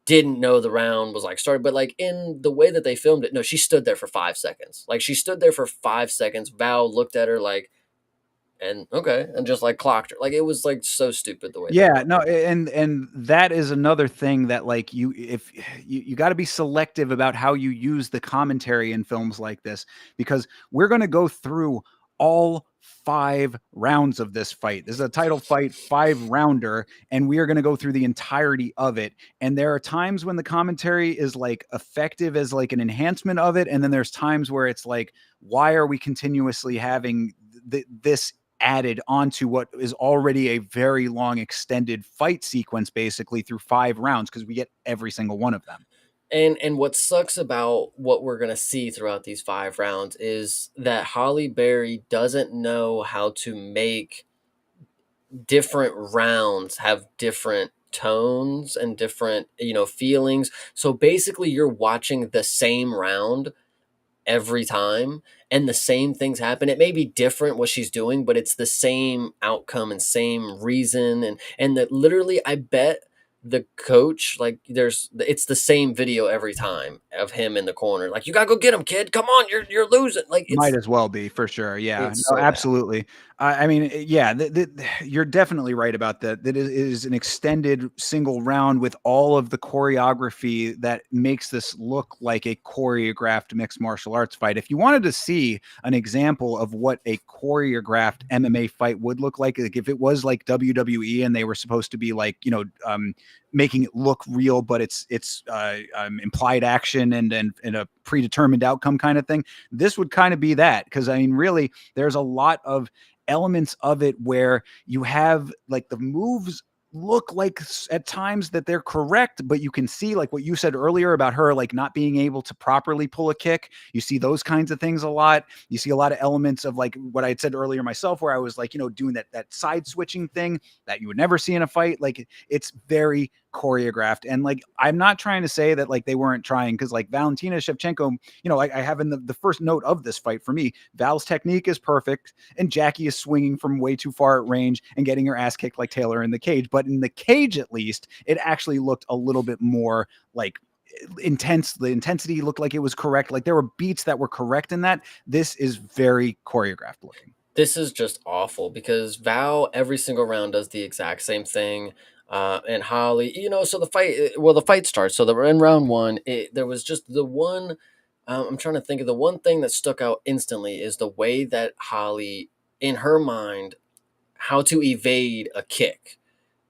didn't know the round was like started. But like, in the way that they filmed it, no, she stood there for 5 seconds. Like, she stood there for 5 seconds. Val looked at her like, and okay, and just like clocked her. Like, it was like so stupid the way they Yeah, filmed no, it. and that is another thing that, like, if you got to be selective about how you use the commentary in films like this, because we're going to go through all 5 rounds of this fight. This is a title fight, 5 rounder, and we are going to go through the entirety of it. And there are times when the commentary is like effective as like an enhancement of it, and then there's times where it's like, why are we continuously having this added onto what is already a very long extended fight sequence, basically through 5 rounds, because we get every single one of them. And what sucks about what we're gonna see throughout these 5 rounds is that Holly Berry doesn't know how to make different rounds have different tones and different, feelings. So basically, you're watching the same round every time and the same things happen. It may be different what she's doing, but it's the same outcome and same reason. And that literally, I bet the coach, like, it's the same video every time of him in the corner, like, you gotta go get him, kid, come on, you're losing. Like, Might as well be, for sure. Yeah, it's no, so bad. absolutely. I mean, yeah, you're definitely right about that. That is an extended single round with all of the choreography that makes this look like a choreographed mixed martial arts fight. If you wanted to see an example of what a choreographed MMA fight would look like if it was like WWE and they were supposed to be like, making it look real, but it's implied action and a predetermined outcome kind of thing, this would kind of be that. Because I mean, really, there's a lot of elements of it where you have like the moves look like at times that they're correct, but you can see, like what you said earlier about her like not being able to properly pull a kick. You see those kinds of things a lot. You see a lot of elements of like what I had said earlier myself, where I was like, doing that side switching thing that you would never see in a fight. Like, it's very choreographed. And like, I'm not trying to say that like they weren't trying, because like Valentina Shevchenko, I have in the first note of this fight, for me, Val's technique is perfect, and Jackie is swinging from way too far at range and getting her ass kicked like Taylor in the cage. But in the cage, at least, it actually looked a little bit more like intense. The intensity looked like it was correct. Like there were beats that were correct in that. This is very choreographed looking. This is just awful because Val every single round does the exact same thing. And Holly, so the fight starts. So in round one, there was just the one. I'm trying to think of the one thing that stuck out instantly is the way that Holly, in her mind, how to evade a kick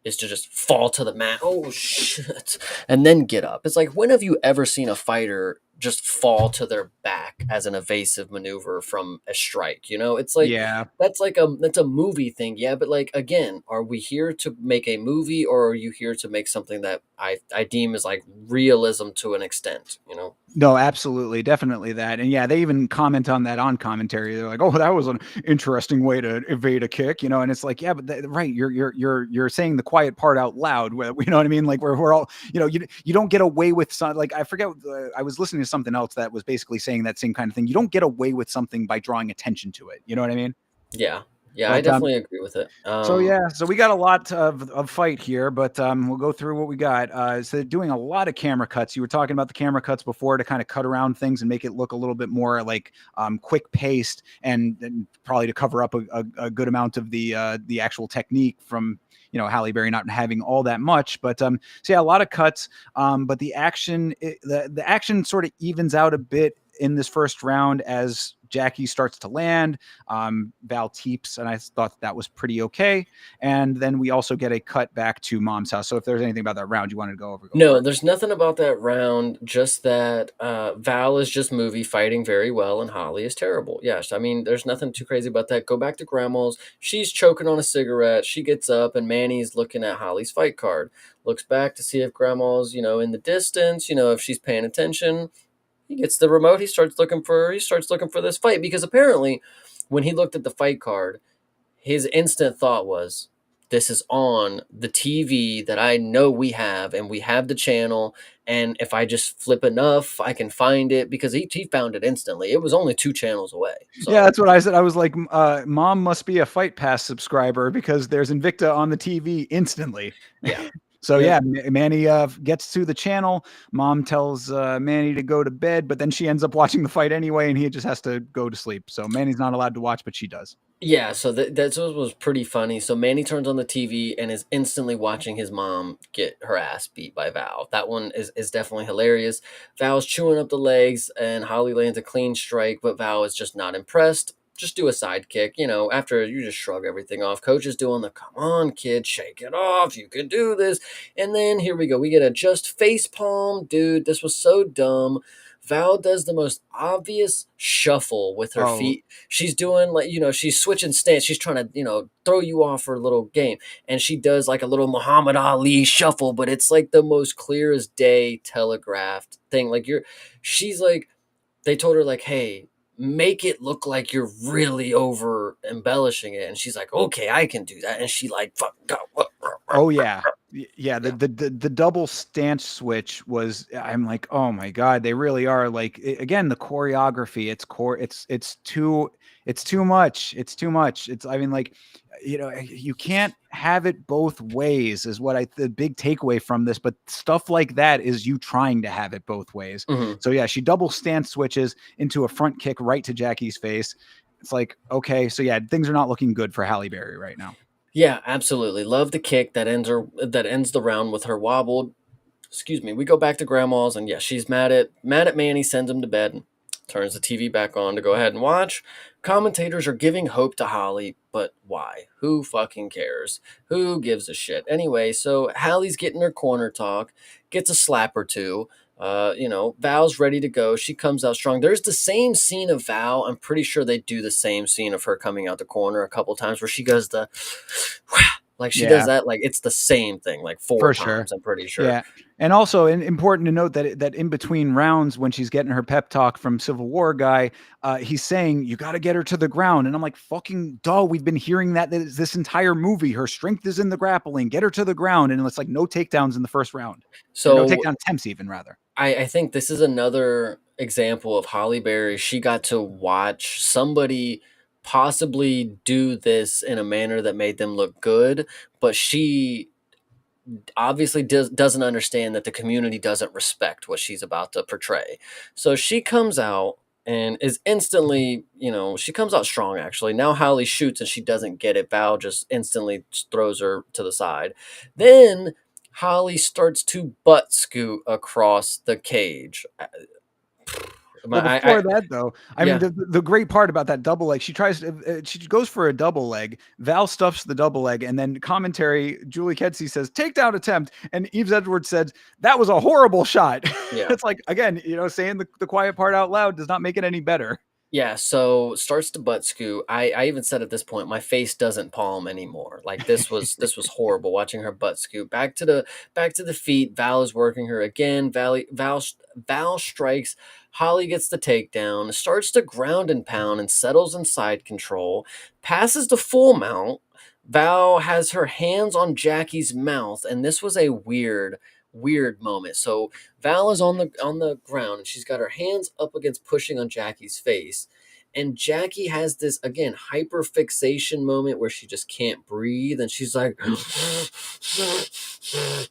is to just fall to the mat. Oh shit. And then get up. It's like, when have you ever seen a fighter just fall to their back as an evasive maneuver from a strike? It's like Yeah. that's a movie thing. Yeah, but like, again, are we here to make a movie, or are you here to make something that I deem as like realism to an extent? No, absolutely, definitely that. And yeah, they even comment on that on commentary. They're like, "Oh, that was an interesting way to evade a kick," and it's like, yeah, but right, you're saying the quiet part out loud. Where, you know what I mean? Like we're all, you don't get away with some, like I forget. I was listening to something else that was basically saying that same kind of thing. You don't get away with something by drawing attention to it. You know what I mean? Yeah. Yeah, I But definitely agree with it. so yeah, so we got a lot of fight here, but we'll go through what we got. So they're doing a lot of camera cuts. You were talking about the camera cuts before to kind of cut around things and make it look a little bit more like quick paced, and probably to cover up a good amount of the actual technique from Halle Berry not having all that much. But so yeah, a lot of cuts. But the action the action sort of evens out a bit in this first round as Jackie starts to land. Val teeps, and I thought that was pretty okay. And then we also get a cut back to Mom's house. So if there's anything about that round you wanted to go over, go for No, it. there's nothing about that round. Just that Val is just movie fighting very well, and Holly is terrible. Yes, I mean, there's nothing too crazy about that. Go back to Grandma's. She's choking on a cigarette. She gets up, and Manny's looking at Holly's fight card. Looks back to see if Grandma's, in the distance. If she's paying attention. He gets the remote. He starts looking for this fight, because apparently, when he looked at the fight card, his instant thought was, this is on the TV that I know we have, and we have the channel. And if I just flip enough, I can find it, because he found it instantly. It was only 2 channels away. Yeah, So, that's what I said. I was like, Mom must be a Fight Pass subscriber because there's Invicta on the TV instantly. yeah. So Yep. yeah, Manny gets to the channel. Mom tells Manny to go to bed, but then she ends up watching the fight anyway, and he just has to go to sleep. So Manny's not allowed to watch, but she does. Yeah, so that was pretty funny. So Manny turns on the TV and is instantly watching his mom get her ass beat by Val. That one is definitely hilarious. Val's chewing up the legs, and Holly lands a clean strike, but Val is just not impressed. Just do a side kick, after you just shrug everything off. Coach is doing the, come on, kid, shake it off. You can do this. And then here we go. We get a just face palm. Dude, this was so dumb. Val does the most obvious shuffle with her Oh, feet. She's doing like, she's switching stance. She's trying to, throw you off her little game. And she does like a little Muhammad Ali shuffle, but it's like the most clear as day telegraphed thing. Like she's like, they told her like, hey, make it look like you're really over embellishing it. And she's like, okay, I can do that. And she like, fuck, go. oh yeah. Yeah, Yeah. the double stance switch was, I'm like, oh my god, they really are like, again, the choreography, it's too much. It's too much. It's, I mean, like, you can't have it both ways is what the big takeaway from this, but stuff like that is you trying to have it both ways. Mhm. So yeah, she double stance switches into a front kick right to Jackie's face. It's like, okay, so yeah, things are not looking good for Halle Berry right now. Yeah, absolutely. Love the kick that ends the round with her wobbled. Excuse me. We go back to Grandma's, and yeah, she's mad at Manny, sends him to bed, and turns the TV back on to go ahead and watch. Commentators are giving hope to Holly, but why? Who fucking cares? Who gives a shit? Anyway, so Hallie's getting her corner talk, gets a slap or two. Val's ready to go. She comes out strong. There's the same scene of Val. I'm pretty sure they do the same scene of her coming out the corner a couple times where she goes the Like she does Yeah. that, like it's the same thing, like four For sure. times. I'm pretty sure. Yeah, and also important to note that in between rounds when she's getting her pep talk from Civil War guy, he's saying, "You gotta get her to the ground," and I'm like, "Fucking duh, we've been hearing that this entire movie. Her strength is in the grappling. Get her to the ground," and it's like no takedowns in the first round, or no So takedown attempts even, rather. I think this is another example of Holly Berry. She got to watch somebody possibly do this in a manner that made them look good, but she obviously doesn't understand that the community doesn't respect what she's about to portray. So she comes out and is instantly, she comes out strong actually. Now Holly shoots and she doesn't get it. Val just instantly just throws her to the side. Then Holly starts to butt scoot across the cage. Well, I before that though, I mean, yeah, the great part about that double leg, she goes for a double leg. Val stuffs the double leg, and then commentary, Julie Kedzie says takedown attempt, and Eves Edwards said that was a horrible shot. yeah. It's like, again, saying the quiet part out loud does not make it any better. Yeah, so starts to butt scoot. I even said at this point, my face doesn't palm anymore. Like this was horrible watching her butt scoot. Back to the feet. Val is working her again. Val strikes. Holly gets the takedown, starts to ground and pound and settles in side control, passes the full mount. Val has her hands on Jackie's mouth, and this was a weird moment. So Val is on the ground and she's got her hands up against pushing on Jackie's face. And Jackie has this again hyper fixation moment where she just can't breathe and she's like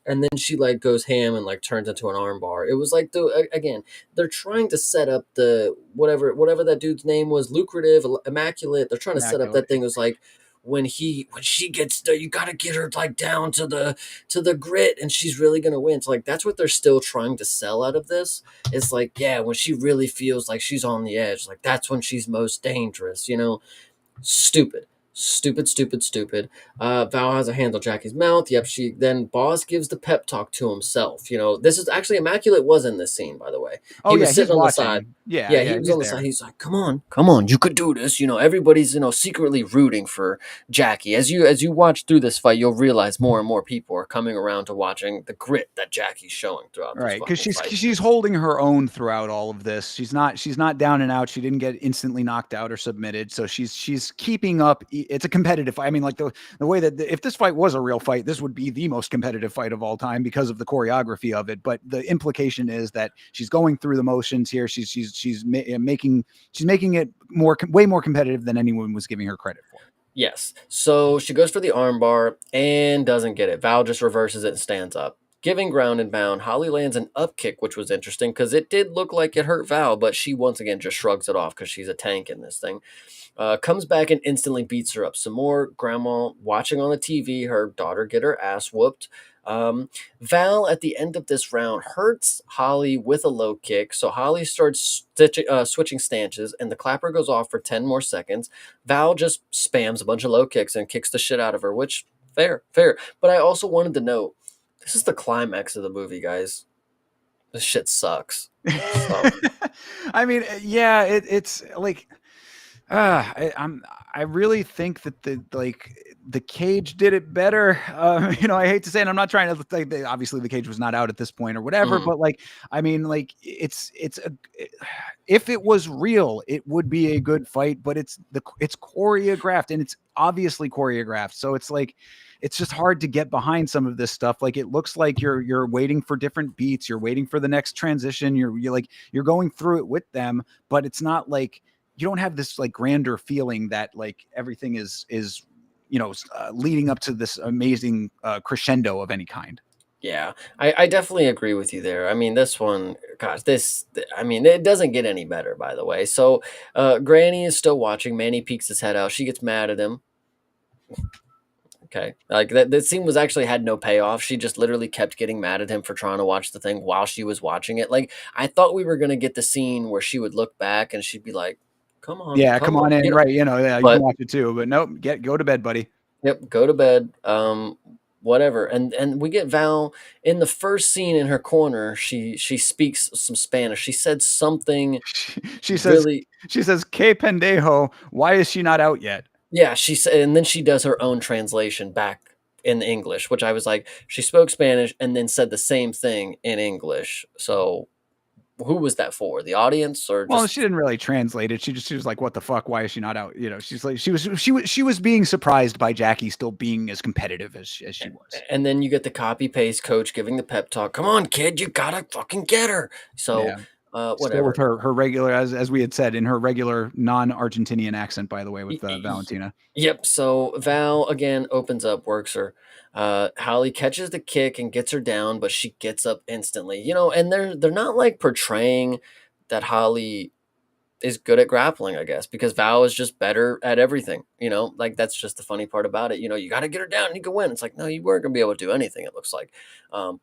and then she like goes ham and like turns into an armbar. It was like again, they're trying to set up the whatever that dude's name was, lucrative, immaculate. They're trying to set up Immaculate. that thing. It was like when she gets there, you got to get her like down to the grit and she's really gonna win. So like that's what they're still trying to sell out of this. It's like, yeah, when she really feels like she's on the edge, like that's when she's most dangerous. Stupid. Stupid, stupid, stupid. Val has a hand on Jackie's mouth. Yep, she then Boss gives the pep talk to himself. This is actually Immaculate was in this scene, by the way. Oh He yeah, was he's sitting on the side. watching. Yeah, Yeah, yeah, he was he's on the side. there. He's like, come on, you could do this. Everybody's secretly rooting for Jackie. As you watch through this fight, you'll realize more and more people are coming around to watching the grit that Jackie's showing throughout this Right, because fucking she's fight. she's holding her own throughout all of this. She's not down and out. She didn't get instantly knocked out or submitted, so she's keeping up. It's a competitive fight. I mean, like the way that if this fight was a real fight, this would be the most competitive fight of all time because of the choreography of it. But the implication is that she's going through the motions here. Making it way more competitive than anyone was giving her credit for. Yes. So she goes for the armbar and doesn't get it. Val just reverses it and stands up. Giving ground and pound, Holly lands an up kick, which was interesting because it did look like it hurt Val, but she once again just shrugs it off because she's a tank in this thing. Comes back and instantly beats her up some more. Grandma watching on the TV, her daughter get her ass whooped. Um, Val at the end of this round hurts Holly with a low kick, so Holly starts switching stances, and the clapper goes off for 10 more seconds. Val just spams a bunch of low kicks and kicks the shit out of her, which fair. But I also wanted to note this is the climax of the movie, guys. This shit sucks. So I mean, yeah, it's like I really think that the cage did it better. I hate to say it. I'm not trying to like. Obviously, the cage was not out at this point or whatever. mhm. But like, I mean, like if it was real, it would be a good fight. But it's choreographed and it's obviously choreographed. So it's like. It's just hard to get behind some of this stuff. Like it looks like you're waiting for different beats, you're waiting for the next transition, you're going through it with them, but it's not like you don't have this like grander feeling that like everything is leading up to this amazing crescendo of any kind. Yeah, I definitely agree with you there. I mean, this one, gosh, I mean, it doesn't get any better, by the way. So, Granny is still watching. Manny peeks his head out. She gets mad at him. Okay, like that scene was actually had no payoff. She just literally kept getting mad at him for trying to watch the thing while she was watching it. Like I thought we were gonna get the scene where she would look back and she'd be like, Yeah, come come on," on in, right? Yeah, you can But watch it too, but nope, go to bed, buddy. yep, go to bed. Whatever. And we get Val in the first scene in her corner. She speaks some Spanish. She said something she says really. she says, "Que pendejo, why is she not out yet?" Yeah, she said, and then she does her own translation back in English, which I was like, she spoke Spanish and then said the same thing in English. So who was that for? The audience or Well, she just didn't really translate it. She was like, "What the fuck? Why is she not out?" You know, she's like, she was being surprised by Jackie still being as competitive as she was. and then you get the copy paste coach giving the pep talk. Come on, kid, you gotta fucking get her. So Yeah, still with whatever. her regular, as we had said, in her regular non-Argentinian accent, by the way, with Y- y- Valentina. Yep. So Val again opens up, works her. Holly catches the kick and gets her down, but she gets up instantly. And they're not like portraying that Holly is good at grappling, I guess, because Val is just better at everything. Like that's just the funny part about it. You got to get her down and you can win. It's like, no, you weren't gonna be able to do anything. It looks like,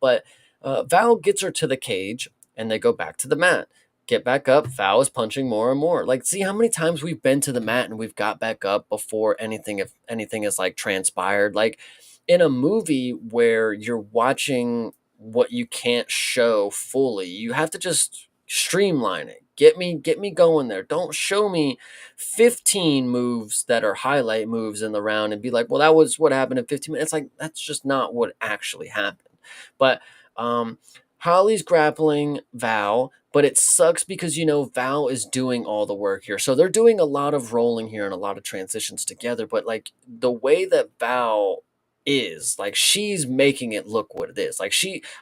but Val gets her to the cage and they go back to the mat. Get back up. Val is punching more and more. Like, see how many times we've been to the mat and we've got back up before anything, if anything, is like transpired. Like in a movie where you're watching what you can't show fully, you have to just streamline it. Get me going there. Don't show me 15 moves that are highlight moves in the round and be like, well, that was what happened in 15 minutes. It's like that's just not what actually happened. But um Holly's grappling Val, but it sucks because Val is doing all the work here. So they're doing a lot of rolling here and a lot of transitions together, but like the way that Val is like she's making it look what it is. Like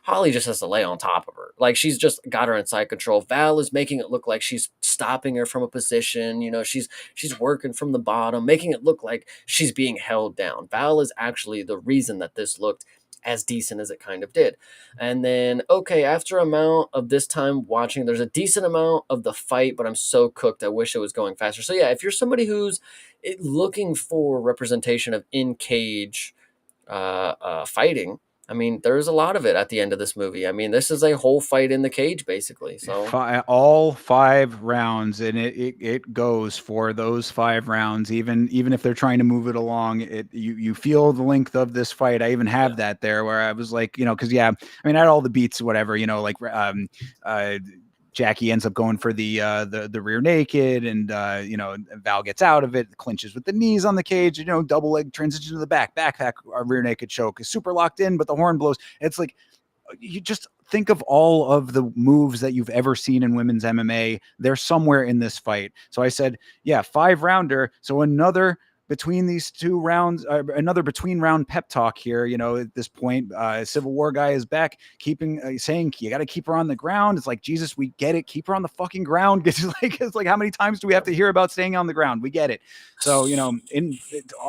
Holly just has to lay on top of her. Like she's just got her inside control. Val is making it look like she's stopping her from a position. She's working from the bottom, making it look like she's being held down. Val is actually the reason that this looked as decent as it kind of did. And then okay, after amount of this time watching, there's a decent amount of the fight, but I'm so cooked. I wish it was going faster. So yeah, if you're somebody who's looking for representation of in cage fighting. I mean, there's a lot of it at the end of this movie. I mean, this is a whole fight in the cage, basically. So, All 5 rounds, and it goes for those 5 rounds. Even if they're trying to move it along, you feel the length of this fight. I even yeah. have that there where I was like, because yeah, I mean, I had all the beats, whatever, like Jackie ends up going for the rear naked, and Val gets out of it, clinches with the knees on the cage, double leg transition to the backpack, rear naked choke is super locked in, but the horn blows. It's like you just think of all of the moves that you've ever seen in women's MMA. They're somewhere in this fight. So I said, yeah, 5-rounder. So another between these 2 rounds, another between round pep talk here. At this point, Civil War guy is back, saying you got to keep her on the ground. It's like, Jesus, we get it. Keep her on the fucking ground. It's like, how many times do we have to hear about staying on the ground? We get it. So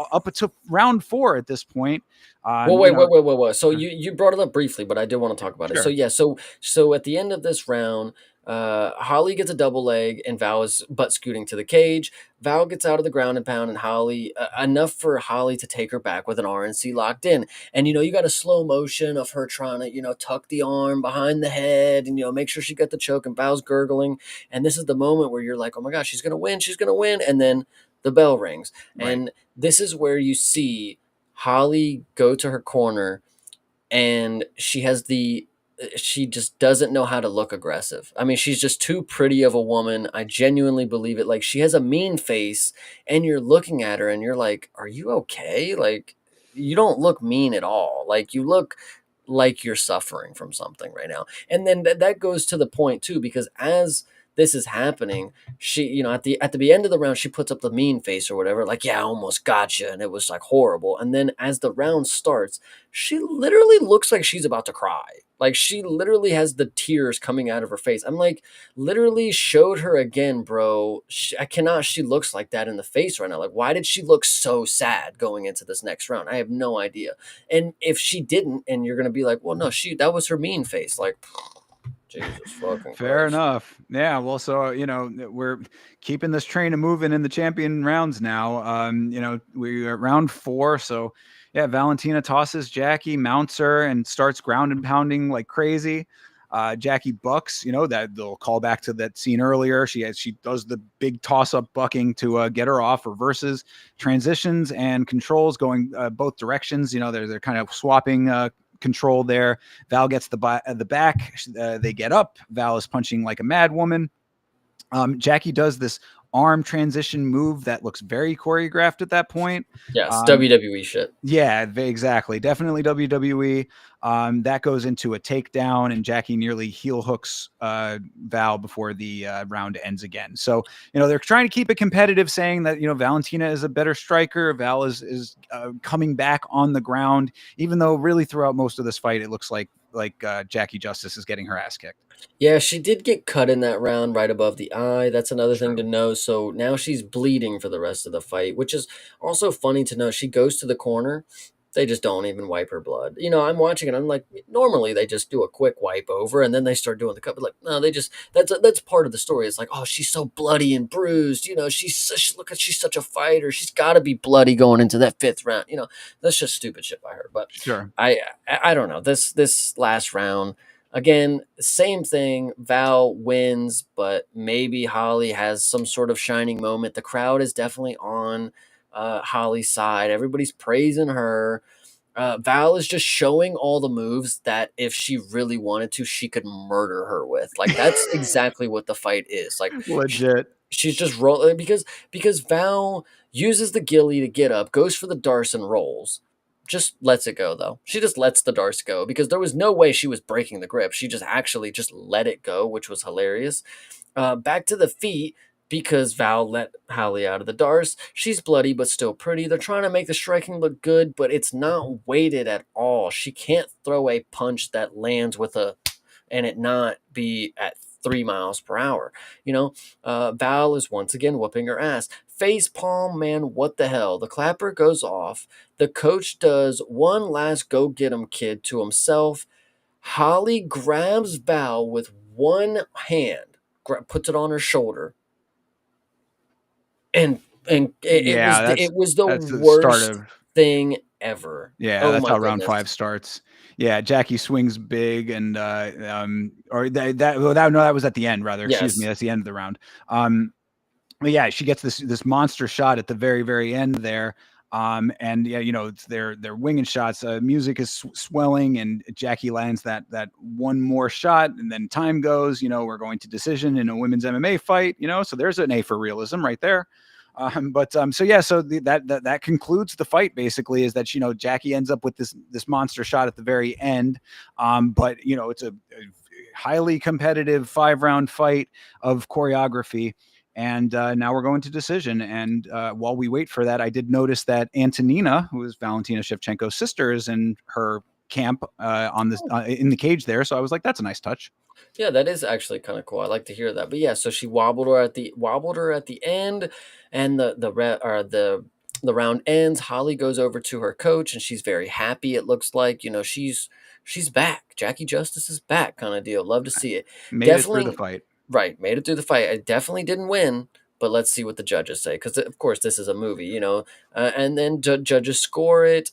up to round 4 at this point. Well, wait. So you brought it up briefly, but I did want to talk about it. So Sure. yeah, so at the end of this round, Holly gets a double leg, and Val is butt scooting to the cage. Val gets out of the ground and pound, and Holly enough for Holly to take her back with an RNC locked in. And you got a slow motion of her trying to tuck the arm behind the head, and make sure she got the choke. And Val's gurgling, and this is the moment where you're like, oh my gosh, she's gonna win, and then the bell rings, Right. and this is where you see Holly go to her corner and she just doesn't know how to look aggressive. I mean, she's just too pretty of a woman. I genuinely believe it. Like she has a mean face and you're looking at her and you're like, "Are you okay?" Like you don't look mean at all. Like you look like you're suffering from something right now. And then that goes to the point too because as this is happening, she at the end of the round she puts up the mean face or whatever, like, yeah, I almost got you, and it was like horrible. And then as the round starts, she literally looks like she's about to cry. Like she literally has the tears coming out of her face. I'm like, literally showed her again, bro. I cannot. She looks like that in the face right now. Like, why did she look so sad going into this next round? I have no idea. And if she didn't, and you're gonna be like, well, no, that was her mean face. Like, Jesus fucking Fair Christ. enough. Yeah. Well, so we're keeping this train moving in the champion rounds now. We're at round 4, so yeah, Valentina tosses Jackie, mounts her, and starts ground and pounding like crazy. Jackie bucks. That they'll call back to that scene earlier. She does the big toss up bucking to get her off. Reverses, transitions, and controls going both directions. They're kind of swapping control there. Val gets the back. They get up. Val is punching like a mad woman. Jackie does this arm transition move that looks very choreographed at that point. Yes, Um, WWE shit. yeah, exactly. Definitely WWE. That goes into a takedown, and Jackie nearly heel hooks Val before the round ends again. So, they're trying to keep it competitive, saying that, Valentina is a better striker. Val is coming back on the ground, even though really throughout most of this fight, it looks like Jackie Justice is getting her ass kicked. Yeah, she did get cut in that round right above the eye. That's another thing to True. know. So now she's bleeding for the rest of the fight, which is also funny to know. She goes to the corner. They just don't even wipe her blood. I'm watching it. I'm like, normally they just do a quick wipe over and then they start doing the cut. But like, no, they just that's part of the story. It's like, oh, she's so bloody and bruised. She's such a fighter. She's got to be bloody going into that fifth round. That's just stupid shit by her. But Sure. I don't know this last round. Again, same thing. Val wins, but maybe Holly has some sort of shining moment. The crowd is definitely on Holly's side. Everybody's praising her. Val is just showing all the moves that if she really wanted to, she could murder her with. Like that's exactly what the fight is. Like sh- Legit. she's just rolling because Val uses the gilly to get up, goes for the darce and rolls. Just lets it go though. She just lets the darce go because there was no way she was breaking the grip. She just actually just let it go, which was hilarious. Back to the feet because Val let Holly out of the darce. She's bloody but still pretty. They're trying to make the striking look good, but it's not weighted at all. She can't throw a punch that lands with a and it not be at 3 miles per hour. Val is once again whooping her ass. Face palm, man, what the hell? The clapper goes off. The coach does one last go get 'em kid to himself. Holly grabs Val with one hand, puts it on her shoulder, and it Yeah, was that's it was the that's the start worst of thing ever. Yeah, Oh that's my how round goodness. 5 starts. Yeah, Jackie swings big and, or that well, that no, that was at the end rather, excuse me, Yes. that's the end of the round. But yeah, she gets this monster shot at the very, very end there. And yeah, it's they're winging shots. Music is swelling, and Jackie lands that one more shot, and then time goes. We're going to decision in a women's MMA fight. So there's an A for realism right there. So yeah, so that concludes the fight. Basically, is that Jackie ends up with this monster shot at the very end. But it's a highly competitive 5-round fight of choreography. And now we're going to decision. And while we wait for that, I did notice that Antonina, who is Valentina Shevchenko's sister, is in her camp on this in the cage there. So I was like, that's a nice touch. Yeah, that is actually kind of cool. I like to hear that. But yeah, so she wobbled her at the end, and the round ends. Holly goes over to her coach, and she's very happy. It looks like she's back. Jackie Justice is back, kind of deal. Love to see it. Made it through the Definitely fight. right. Made it through the fight. I definitely didn't win, but let's see what the judges say because of course this is a movie. And then judges score it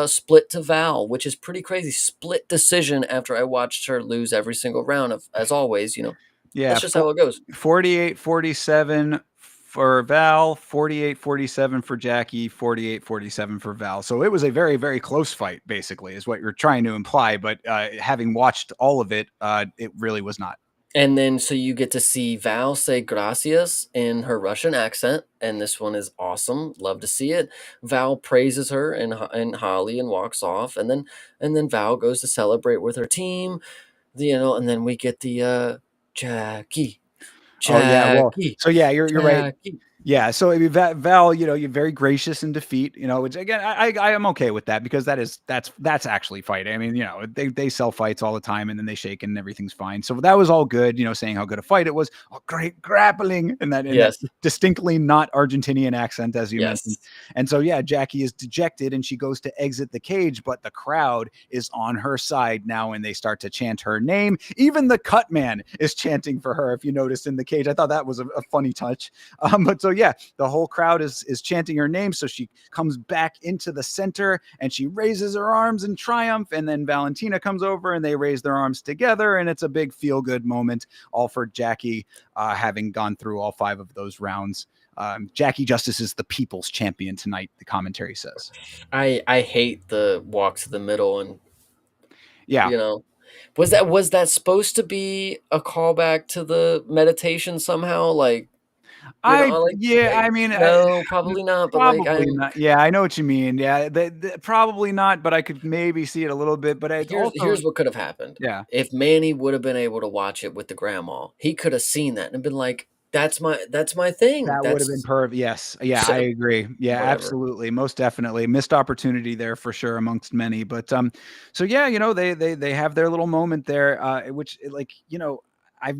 split to Val, which is pretty crazy. Split decision after I watched her lose every single round of as always. Yeah, That's just how it goes. 48-47 for Val, 48-47 for Jackie, 48-47 for Val. So it was a very, very close fight, basically, is what you're trying to imply. But having watched all of it, it really was not. And then so you get to see Val say gracias in her Russian accent, and this one is awesome. Love to see it. Val praises her and Holly and walks off, and then Val goes to celebrate with her team, and then we get the Jackie, Oh yeah, well, Jackie, so yeah, you're right. Jackie. Yeah, so I mean, Val, you're very gracious in defeat. Which again, I am okay with that because that's actually fighting. I mean, they sell fights all the time and then they shake and everything's fine. So that was all good. Saying how good a fight it was. Oh, great grappling in that Yes, distinctly not Argentinian accent as you mentioned. yes. And so yeah, Jackie is dejected and she goes to exit the cage, but the crowd is on her side now and they start to chant her name. Even the cut man is chanting for her. If you noticed in the cage, I thought that was a funny touch. But so yeah, the whole crowd is chanting her name. So she comes back into the center and she raises her arms in triumph. And then Valentina comes over and they raise their arms together. And it's a big feel good moment, all for Jackie having gone through all 5 of those rounds. Jackie Justice is the people's champion tonight, the commentary says. I hate the walk to the middle and Yeah. you know was that supposed to be a callback to the meditation somehow? Like Yeah, I mean, no, probably not, but, like, probably not. Yeah, I know what you mean. Yeah, probably not, but I could maybe see it a little bit, but it's also here's what could have happened. yeah. If Manny would have been able to watch it with the grandma, he could have seen that and been like, that's my thing. That would have been That's perfect. Yes. Yeah, I agree. Yeah, whatever." absolutely. Most definitely. Missed opportunity there for sure amongst many. But so yeah, they have their little moment there, which like, I've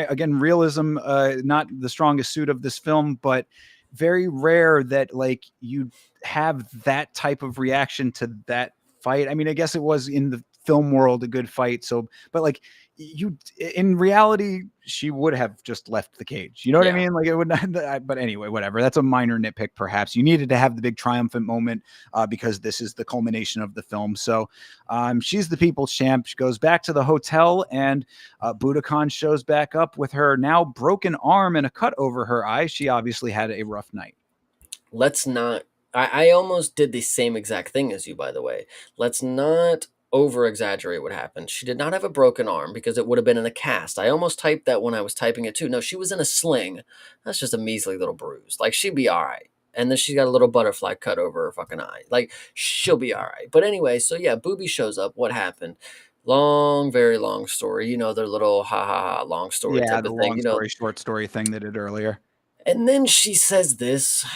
again, realism not the strongest suit of this film, but very rare that like you have that type of reaction to that fight. I mean, I guess it was in the film world a good fight. So, but like you in reality, she would have just left the cage. You know what I Yeah. mean? Like it would not. But anyway, whatever. That's a minor nitpick. Perhaps you needed to have the big triumphant moment because this is the culmination of the film. So she's the people's champ. She goes back to the hotel, and Budokan shows back up with her now broken arm and a cut over her eye. She obviously had a rough night. Let's not I almost did the same exact thing as you, by the way. Let's not over exaggerate what happened. She did not have a broken arm because it would have been in a cast. I almost typed that when I was typing it too. No, she was in a sling. That's just a measly little bruise. Like, she'd be all right. And then she got a little butterfly cut over her fucking eye. Like, she'll be all right. But anyway, so yeah, Booby shows up. What happened? Long, very long story. Their little ha ha ha long story Yeah, type the of thing. long story short story thing they did earlier. And then she says this,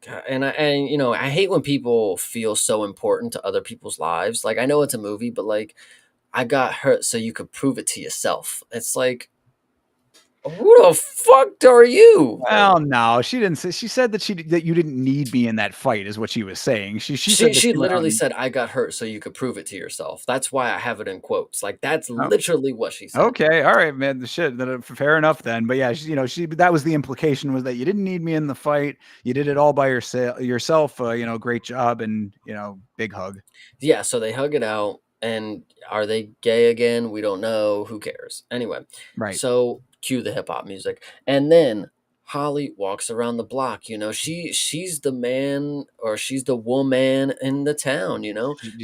God, I hate when people feel so important to other people's lives. Like, I know it's a movie, but like, I got hurt so you could prove it to yourself. It's like, who the fuck are you? Like, Well, no, she didn't say. She said that that you didn't need me in that fight, is what she was saying. She she said that she she went out literally and said, "I got hurt so you could prove it to yourself." That's why I have it in quotes. Like, that's oh, literally what she said. okay, all right, man. The shit. Fair enough then. But yeah, she that was the implication was that you didn't need me in the fight. You did it all by yourself. Great job, and big hug. Yeah, so they hug it out, and are they gay again? We don't know. Who cares? Anyway, Right. so cue the hip hop music, and then Holly walks around the block. She's the man, or she's the woman in the town.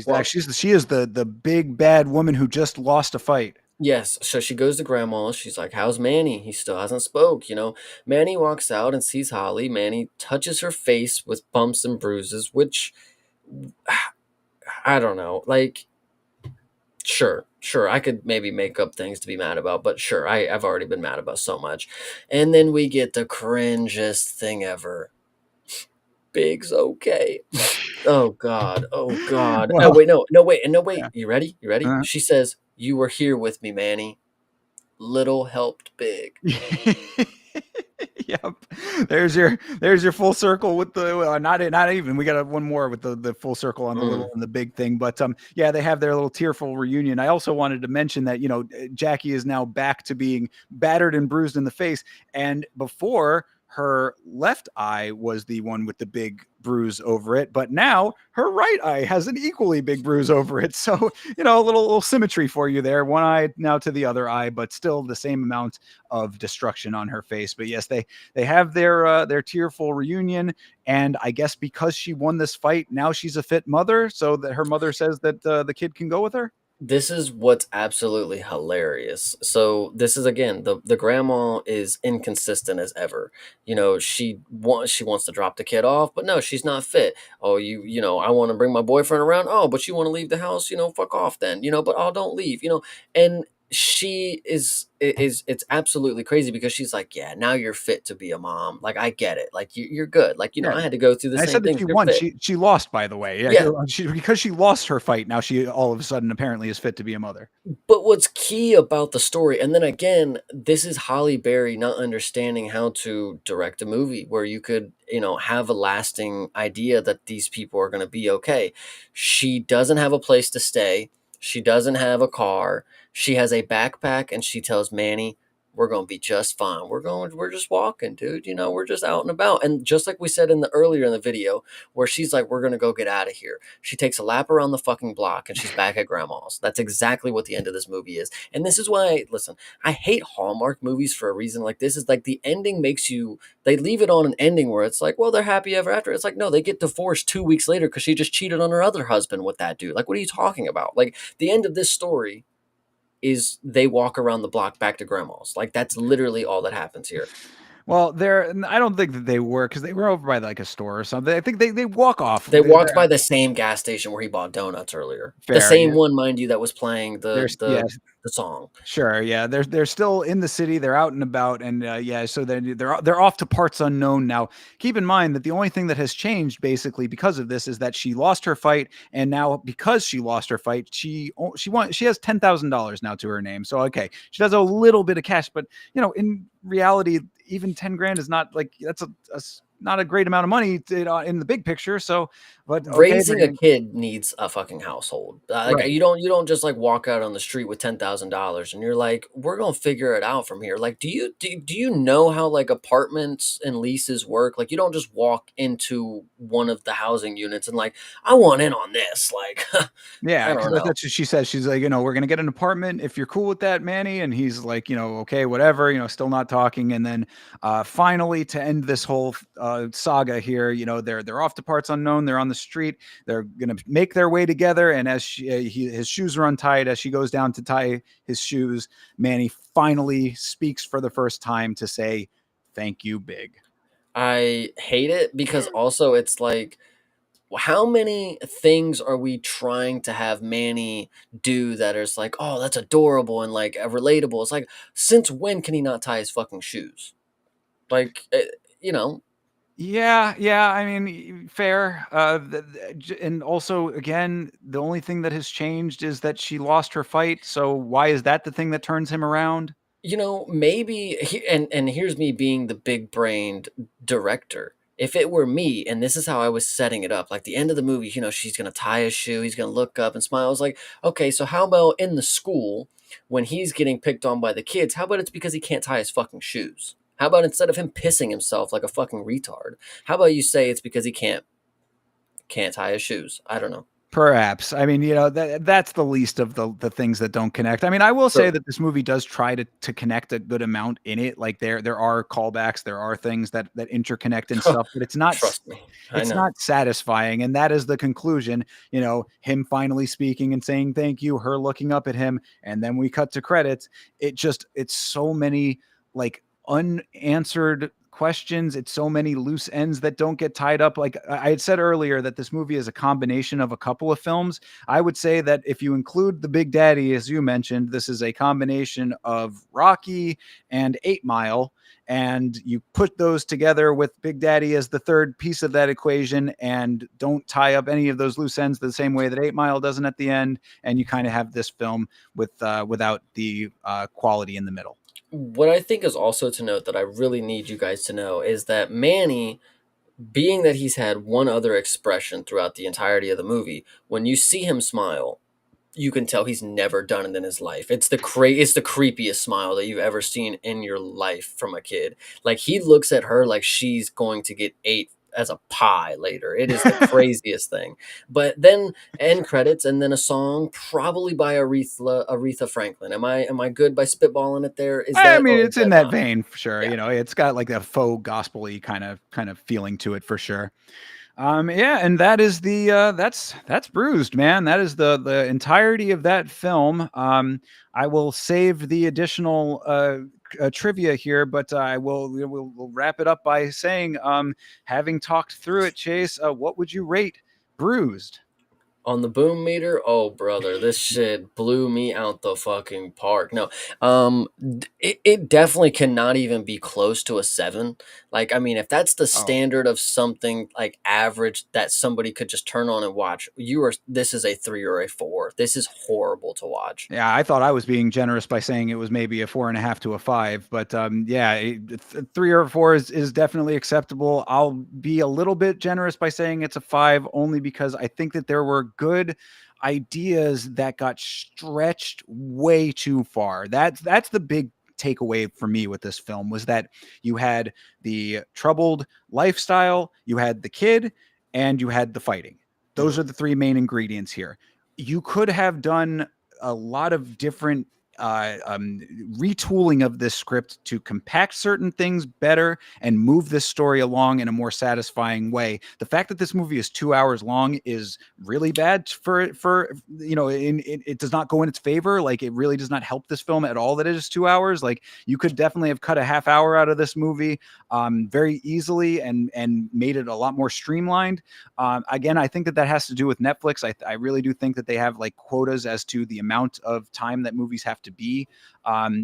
Well, She is the big bad woman who just lost a fight. yes. So she goes to grandma. She's like, "How's Manny? He still hasn't spoke." Manny walks out and sees Holly. Manny touches her face with bumps and bruises, which I don't know, like. Sure. I could maybe make up things to be mad about, but sure, I've already been mad about so much. And then we get the cringiest thing ever. Big's okay. Oh God. Oh God. Oh Well, wait, no wait. yeah. You ready? You ready? Uh, She says, "You were here with me, Manny. Little helped big." Yep. There's your full circle with the not even we got one more with the full circle on the little Mm. and the big thing, but yeah, they have their little tearful reunion. I also wanted to mention that Jackie is now back to being battered and bruised in the face, and before her left eye was the one with the big bruise over it, but now her right eye has an equally big bruise over it. So a little symmetry for you there. One eye now to the other eye, but still the same amount of destruction on her face. But yes, they have their tearful reunion, and I guess because she won this fight, now she's a fit mother, so that her mother says that the kid can go with her. This is what's absolutely hilarious. So this is, again, the grandma is inconsistent as ever. She wants to drop the kid off, but no, she's not fit. Oh, I want to bring my boyfriend around. Oh, but you want to leave the house? Fuck off then. But oh, don't leave. And she is it's absolutely crazy because she's like, yeah, now you're fit to be a mom. Like, I get it. Like, you're good. Like, Yeah. I had to go through the I same said that things. she You're won. fit. She lost, by the way. Yeah, Yeah. because she lost her fight. Now she all of a sudden apparently is fit to be a mother. But what's key about the story, and then again, this is Holly Berry not understanding how to direct a movie where you could, have a lasting idea that these people are going to be okay. She doesn't have a place to stay. She doesn't have a car. She has a backpack, and she tells Manny, "We're going to be just fine. We're just walking, dude. We're just out and about." And just like we said earlier in the video, where she's like, "We're going to go get out of here." She takes a lap around the fucking block and she's back at grandma's. That's exactly what the end of this movie is. And this is why, listen, I hate Hallmark movies for a reason. Like, this is like the ending they leave it on an ending where it's like, well, they're happy ever after. It's like, no, they get divorced 2 weeks later because she just cheated on her other husband with that dude. Like, what are you talking about? Like, the end of this story is they walk around the block back to grandma's. Like, that's literally all that happens here. Well, I don't think that they were because they were over by like a store or something. I think they walk off. They walked by the same gas station where he bought donuts earlier. The Fair, same yeah. one, mind you, that was playing There's yeah, the song. sure, yeah. They're still in the city. They're out and about, and yeah. So they're off to parts unknown now. Keep in mind that the only thing that has changed basically because of this is that she lost her fight, and now because she lost her fight, she has $10,000 now to her name. So okay, she does a little bit of cash, but in reality, even 10 grand is not like not a great amount of money in the big picture. So, but okay, they're Raising a gonna kid needs a fucking household. Like right. you don't just like walk out on the street with $10,000 and you're like, we're gonna figure it out from here. Like, do you know how like apartments and leases work? Like, you don't just walk into one of the housing units and like, I want in on this. Like, Yeah, I because don't know. that's what she says. She's like, we're gonna get an apartment if you're cool with that, Manny. And he's like, okay, whatever. Still not talking. And then finally, to end this whole saga here, they're off to parts unknown. They're on the street. They're gonna make their way together. And as his shoes are untied, as she goes down to tie his shoes, Manny finally speaks for the first time to say, "Thank you, Big." I hate it because also it's like, how many things are we trying to have Manny do that is like, oh, that's adorable and like relatable? It's like, since when can he not tie his fucking shoes? Like, you know, Yeah, yeah. I mean, fair. And also, again, the only thing that has changed is that she lost her fight. So why is that the thing that turns him around? maybe, and here's me being the big brained director. If it were me, and this is how I was setting it up, like the end of the movie, she's gonna tie his shoe, he's gonna look up and smile. I was like, okay, so how about in the school when he's getting picked on by the kids? How about it's because he can't tie his fucking shoes? How about instead of him pissing himself like a fucking retard, how about you say it's because he can't tie his shoes? I don't know. Perhaps. I mean, that's the least of the things that don't connect. I mean, I will say True. that this movie does try to connect a good amount in it. Like there are callbacks, there are things that interconnect and stuff, but Trust me, I it's know. not satisfying. And that is the conclusion. Him finally speaking and saying thank you, her looking up at him, and then we cut to credits. It's so many like unanswered questions. It's so many loose ends that don't get tied up. Like I had said earlier, that this movie is a combination of a couple of films. I would say that if you include The Big Daddy, as you mentioned, this is a combination of Rocky and 8 Mile. And you put those together with Big Daddy as the third piece of that equation, and don't tie up any of those loose ends the same way that 8 Mile doesn't at the end. And you kind of have this film without the quality in the middle. What I think is also to note that I really need you guys to know is that Manny, being that he's had one other expression throughout the entirety of the movie, when you see him smile, you can tell he's never done it in his life. It's the creepiest smile that you've ever seen in your life from a kid. Like, he looks at her like she's going to get ate as a pie later. It is the craziest thing. But then end credits and then a song probably by Aretha Franklin. Am I good by spitballing it there? Is I that, mean, or is it's in that that not? vein for sure. Yeah. It's got like a faux gospel-y kind of feeling to it for sure. Yeah, and that is that's Bruised, man. That is the entirety of that film. I will save the additional trivia here, but we'll wrap it up by saying, having talked through it, Chase, what would you rate Bruised? On the boom meter, oh brother, this shit blew me out the fucking park. No, it definitely cannot even be close to a seven. Like, I mean, if that's the Oh, standard of something like average that somebody could just turn on and watch, this is a three or a four. This is horrible to watch. yeah, I thought I was being generous by saying it was maybe a 4.5 to a 5, but yeah, 3 or 4 is definitely acceptable. I'll be a little bit generous by saying it's a 5, only because I think that there were good ideas that got stretched way too far. That's the big takeaway for me with this film, was that you had the troubled lifestyle, you had the kid, and you had the fighting. Those Mhm. are the three main ingredients here. You could have done a lot of different retooling of this script to compact certain things better and move this story along in a more satisfying way. The fact that this movie is 2 hours long is really bad for it does not go in its favor. Like, it really does not help this film at all that it is 2 hours. Like, you could definitely have cut a half hour out of this movie very easily and made it a lot more streamlined. Again, I think that has to do with Netflix. I really do think that they have like quotas as to the amount of time that movies have to be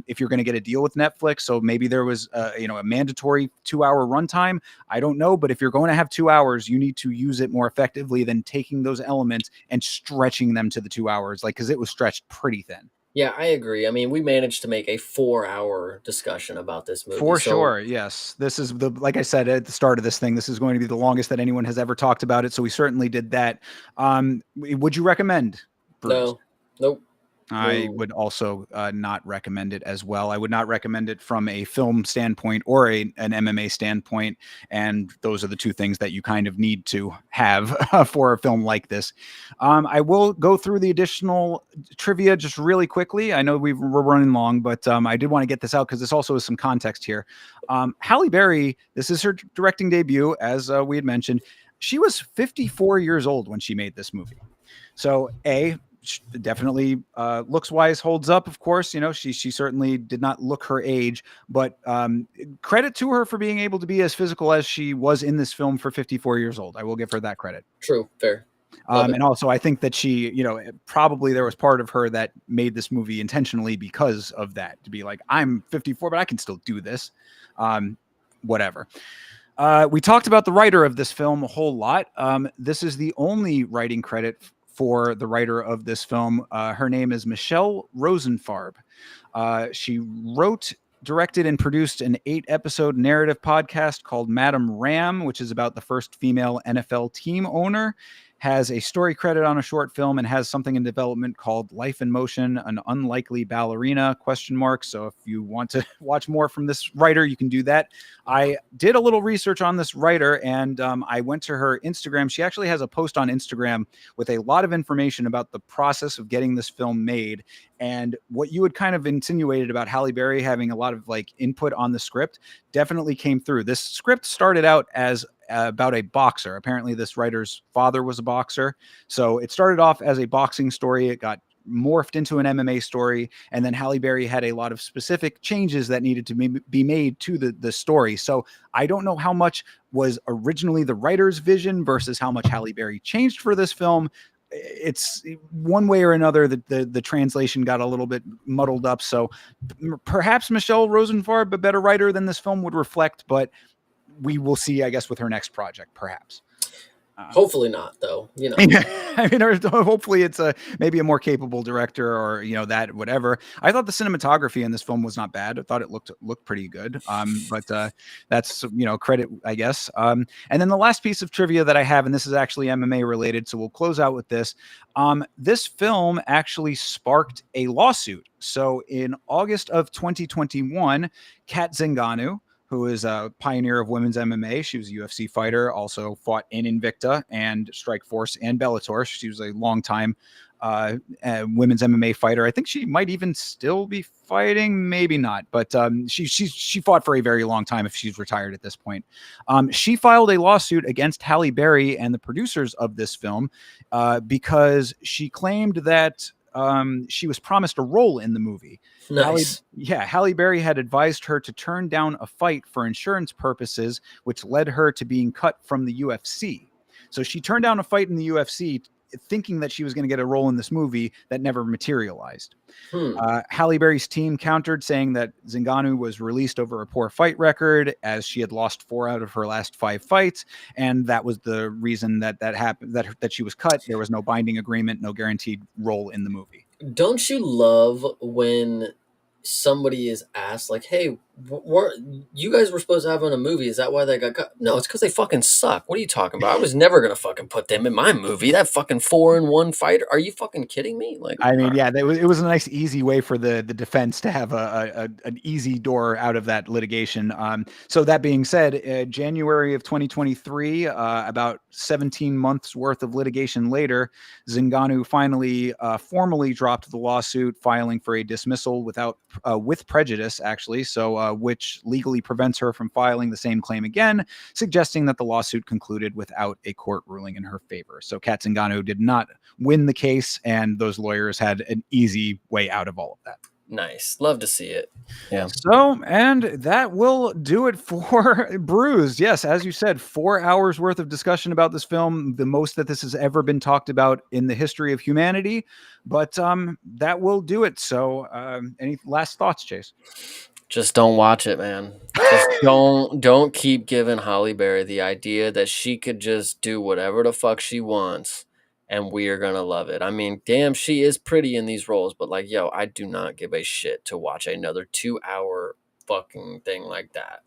if you're going to get a deal with Netflix. So maybe there was a mandatory 2 hour runtime. I don't know, but if you're going to have 2 hours, you need to use it more effectively than taking those elements and stretching them to the 2 hours, like, because it was stretched pretty thin. Yeah, I agree. I mean, we managed to make a 4-hour discussion about this movie. For So sure, yes. This is like I said at the start of this thing, this is going to be the longest that anyone has ever talked about it. So we certainly did that. Would you recommend Bruised? no, nope, I no. would also not recommend it as well. I would not recommend it from a film standpoint or an MMA standpoint. And those are the two things that you kind of need to have for a film like this. I will go through the additional trivia just really quickly. I know we're running long, but I did want to get this out because this also is some context here. Halle Berry, this is her directing debut, as we had mentioned. She was 54 years old when she made this movie. So, definitely looks wise holds up. Of course, she certainly did not look her age, but credit to her for being able to be as physical as she was in this film for 54 years old. I will give her that credit. True, fair, love it. And also, I think that she, probably there was part of her that made this movie intentionally because of that, to be like, I'm 54, but I can still do this. Whatever. We talked about the writer of this film a whole lot. This is the only writing credit for the writer of this film. Her name is Michelle Rosenfarb. She wrote, directed, and produced an 8-episode narrative podcast called Madam Ram, which is about the first female NFL team owner. Has a story credit on a short film and has something in development called Life in Motion, an unlikely ballerina ? So if you want to watch more from this writer, you can do that. I did a little research on this writer, and I went to her Instagram. She actually has a post on Instagram with a lot of information about the process of getting this film made. And what you had kind of insinuated about Halle Berry having a lot of like input on the script definitely came through. This script started out as about a boxer. Apparently this writer's father was a boxer. So it started off as a boxing story. It got morphed into an MMA story. And then Halle Berry had a lot of specific changes that needed to be made to the story. So I don't know how much was originally the writer's vision versus how much Halle Berry changed for this film. It's one way or another that the translation got a little bit muddled up. So perhaps Michelle Rosenfarb, a better writer than this film would reflect, but we will see, I guess, with her next project, perhaps. Hopefully not, though. I mean, hopefully it's maybe a more capable director, or that whatever. I thought the cinematography in this film was not bad. I thought it looked pretty good. But that's credit, I guess. And then the last piece of trivia that I have, and this is actually MMA related, so we'll close out with this. This film actually sparked a lawsuit. So in August of 2021, Kat Zingano, who is a pioneer of women's MMA. She was a UFC fighter, also fought in Invicta and Strikeforce and Bellator. She was a longtime women's MMA fighter. I think she might even still be fighting, maybe not, but she fought for a very long time if she's retired at this point. She filed a lawsuit against Halle Berry and the producers of this film because she claimed that she was promised a role in the movie. Nice. Halle Berry had advised her to turn down a fight for insurance purposes, which led her to being cut from the UFC. So she turned down a fight in the UFC thinking that she was going to get a role in this movie that never materialized. Halle Berry's team countered, saying that Zingano was released over a poor fight record, as she had lost 4 out of her last 5 fights, and that was the reason that happened. That she was cut. There was no binding agreement, no guaranteed role in the movie. Don't you love when somebody is asked, like, hey, Were you guys were supposed to have on a movie? Is that why they got cut? No, it's because they fucking suck. What are you talking about? I was never gonna fucking put them in my movie. That fucking 4-in-1 fighter. Are you fucking kidding me? Like, I all mean, right. yeah, it was a nice, easy way for the defense to have an easy door out of that litigation. So that being said, January of 2023, about 17 months worth of litigation later, Zingano finally formally dropped the lawsuit, filing for a dismissal with prejudice, actually. So which legally prevents her from filing the same claim again, suggesting that the lawsuit concluded without a court ruling in her favor. So Kat Zingano did not win the case, and those lawyers had an easy way out of all of that. Nice. Love to see it. Yeah. So, and that will do it for Bruised. Yes, as you said, 4 hours worth of discussion about this film, the most that this has ever been talked about in the history of humanity. But that will do it. So, any last thoughts, Chase? Just don't watch it, man. Just don't keep giving Halle Berry the idea that she could just do whatever the fuck she wants and we are gonna love it. I mean, damn, she is pretty in these roles, but like, yo, I do not give a shit to watch another 2 hour fucking thing like that.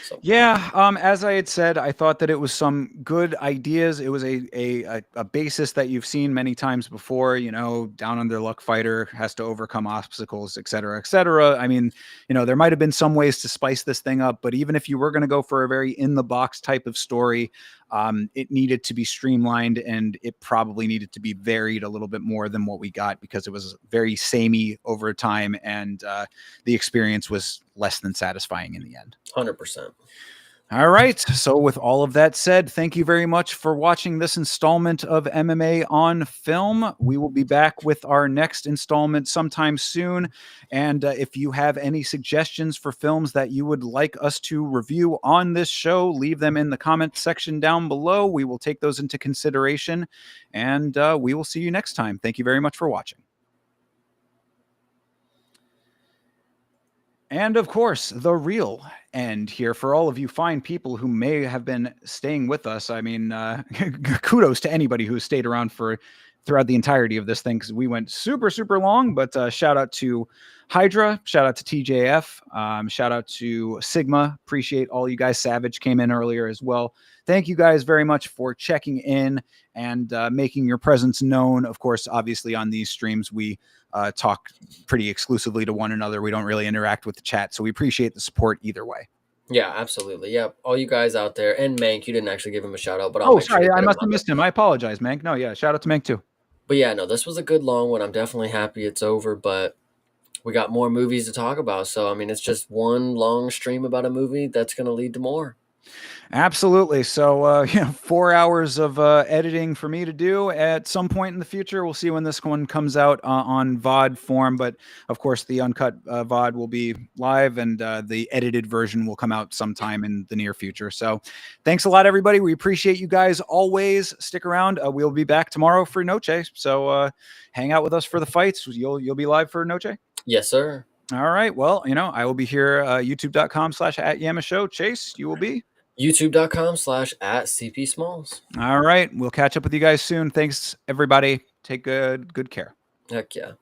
So Yeah, as I had said, I thought that it was some good ideas. It was a basis that you've seen many times before. You know, down under luck fighter has to overcome obstacles, et cetera, et cetera. I mean, you know, there might have been some ways to spice this thing up, but even if you were going to go for a very in the box type of story, it needed to be streamlined, and it probably needed to be varied a little bit more than what we got, because it was very samey over time, and the experience was less than satisfying in the end. 100%. All right. So, with all of that said, thank you very much for watching this installment of MMA on Film. We will be back with our next installment sometime soon. And if you have any suggestions for films that you would like us to review on this show, leave them in the comment section down below. We will take those into consideration, and we will see you next time. Thank you very much for watching. And of course, the real end here for all of you fine people who may have been staying with us. I mean, kudos to anybody who stayed around for throughout the entirety of this thing, because we went super, super long. But shout out to Hydra, shout out to TJF, shout out to Sigma. Appreciate all you guys. Savage came in earlier as well. Thank you guys very much for checking in and making your presence known. Of course, obviously on these streams, we talk pretty exclusively to one another. We don't really interact with the chat, so we appreciate the support either way. Yeah, absolutely. Yeah, all you guys out there, and Mank, you didn't actually give him a shout out, but I'll Oh, make sure to sorry, get I him must have on missed him. I apologize, Mank. No, yeah, shout out to Mank too. But yeah, no, this was a good long one. I'm definitely happy it's over, but we got more movies to talk about. So, I mean, it's just one long stream about a movie that's going to lead to more. Absolutely. So, 4 hours of editing for me to do at some point in the future. We'll see when this one comes out on VOD form. But of course, the uncut VOD will be live, and the edited version will come out sometime in the near future. So, thanks a lot, everybody. We appreciate you guys always. Stick around. We'll be back tomorrow for Noche. So, hang out with us for the fights. You'll be live for Noche? Yes, sir. All right. Well, I will be here, youtube.com/@YamaShow. Chase, you will be? YouTube.com/@CP Smalls. All right. We'll catch up with you guys soon. Thanks, everybody. Take good care. Heck yeah.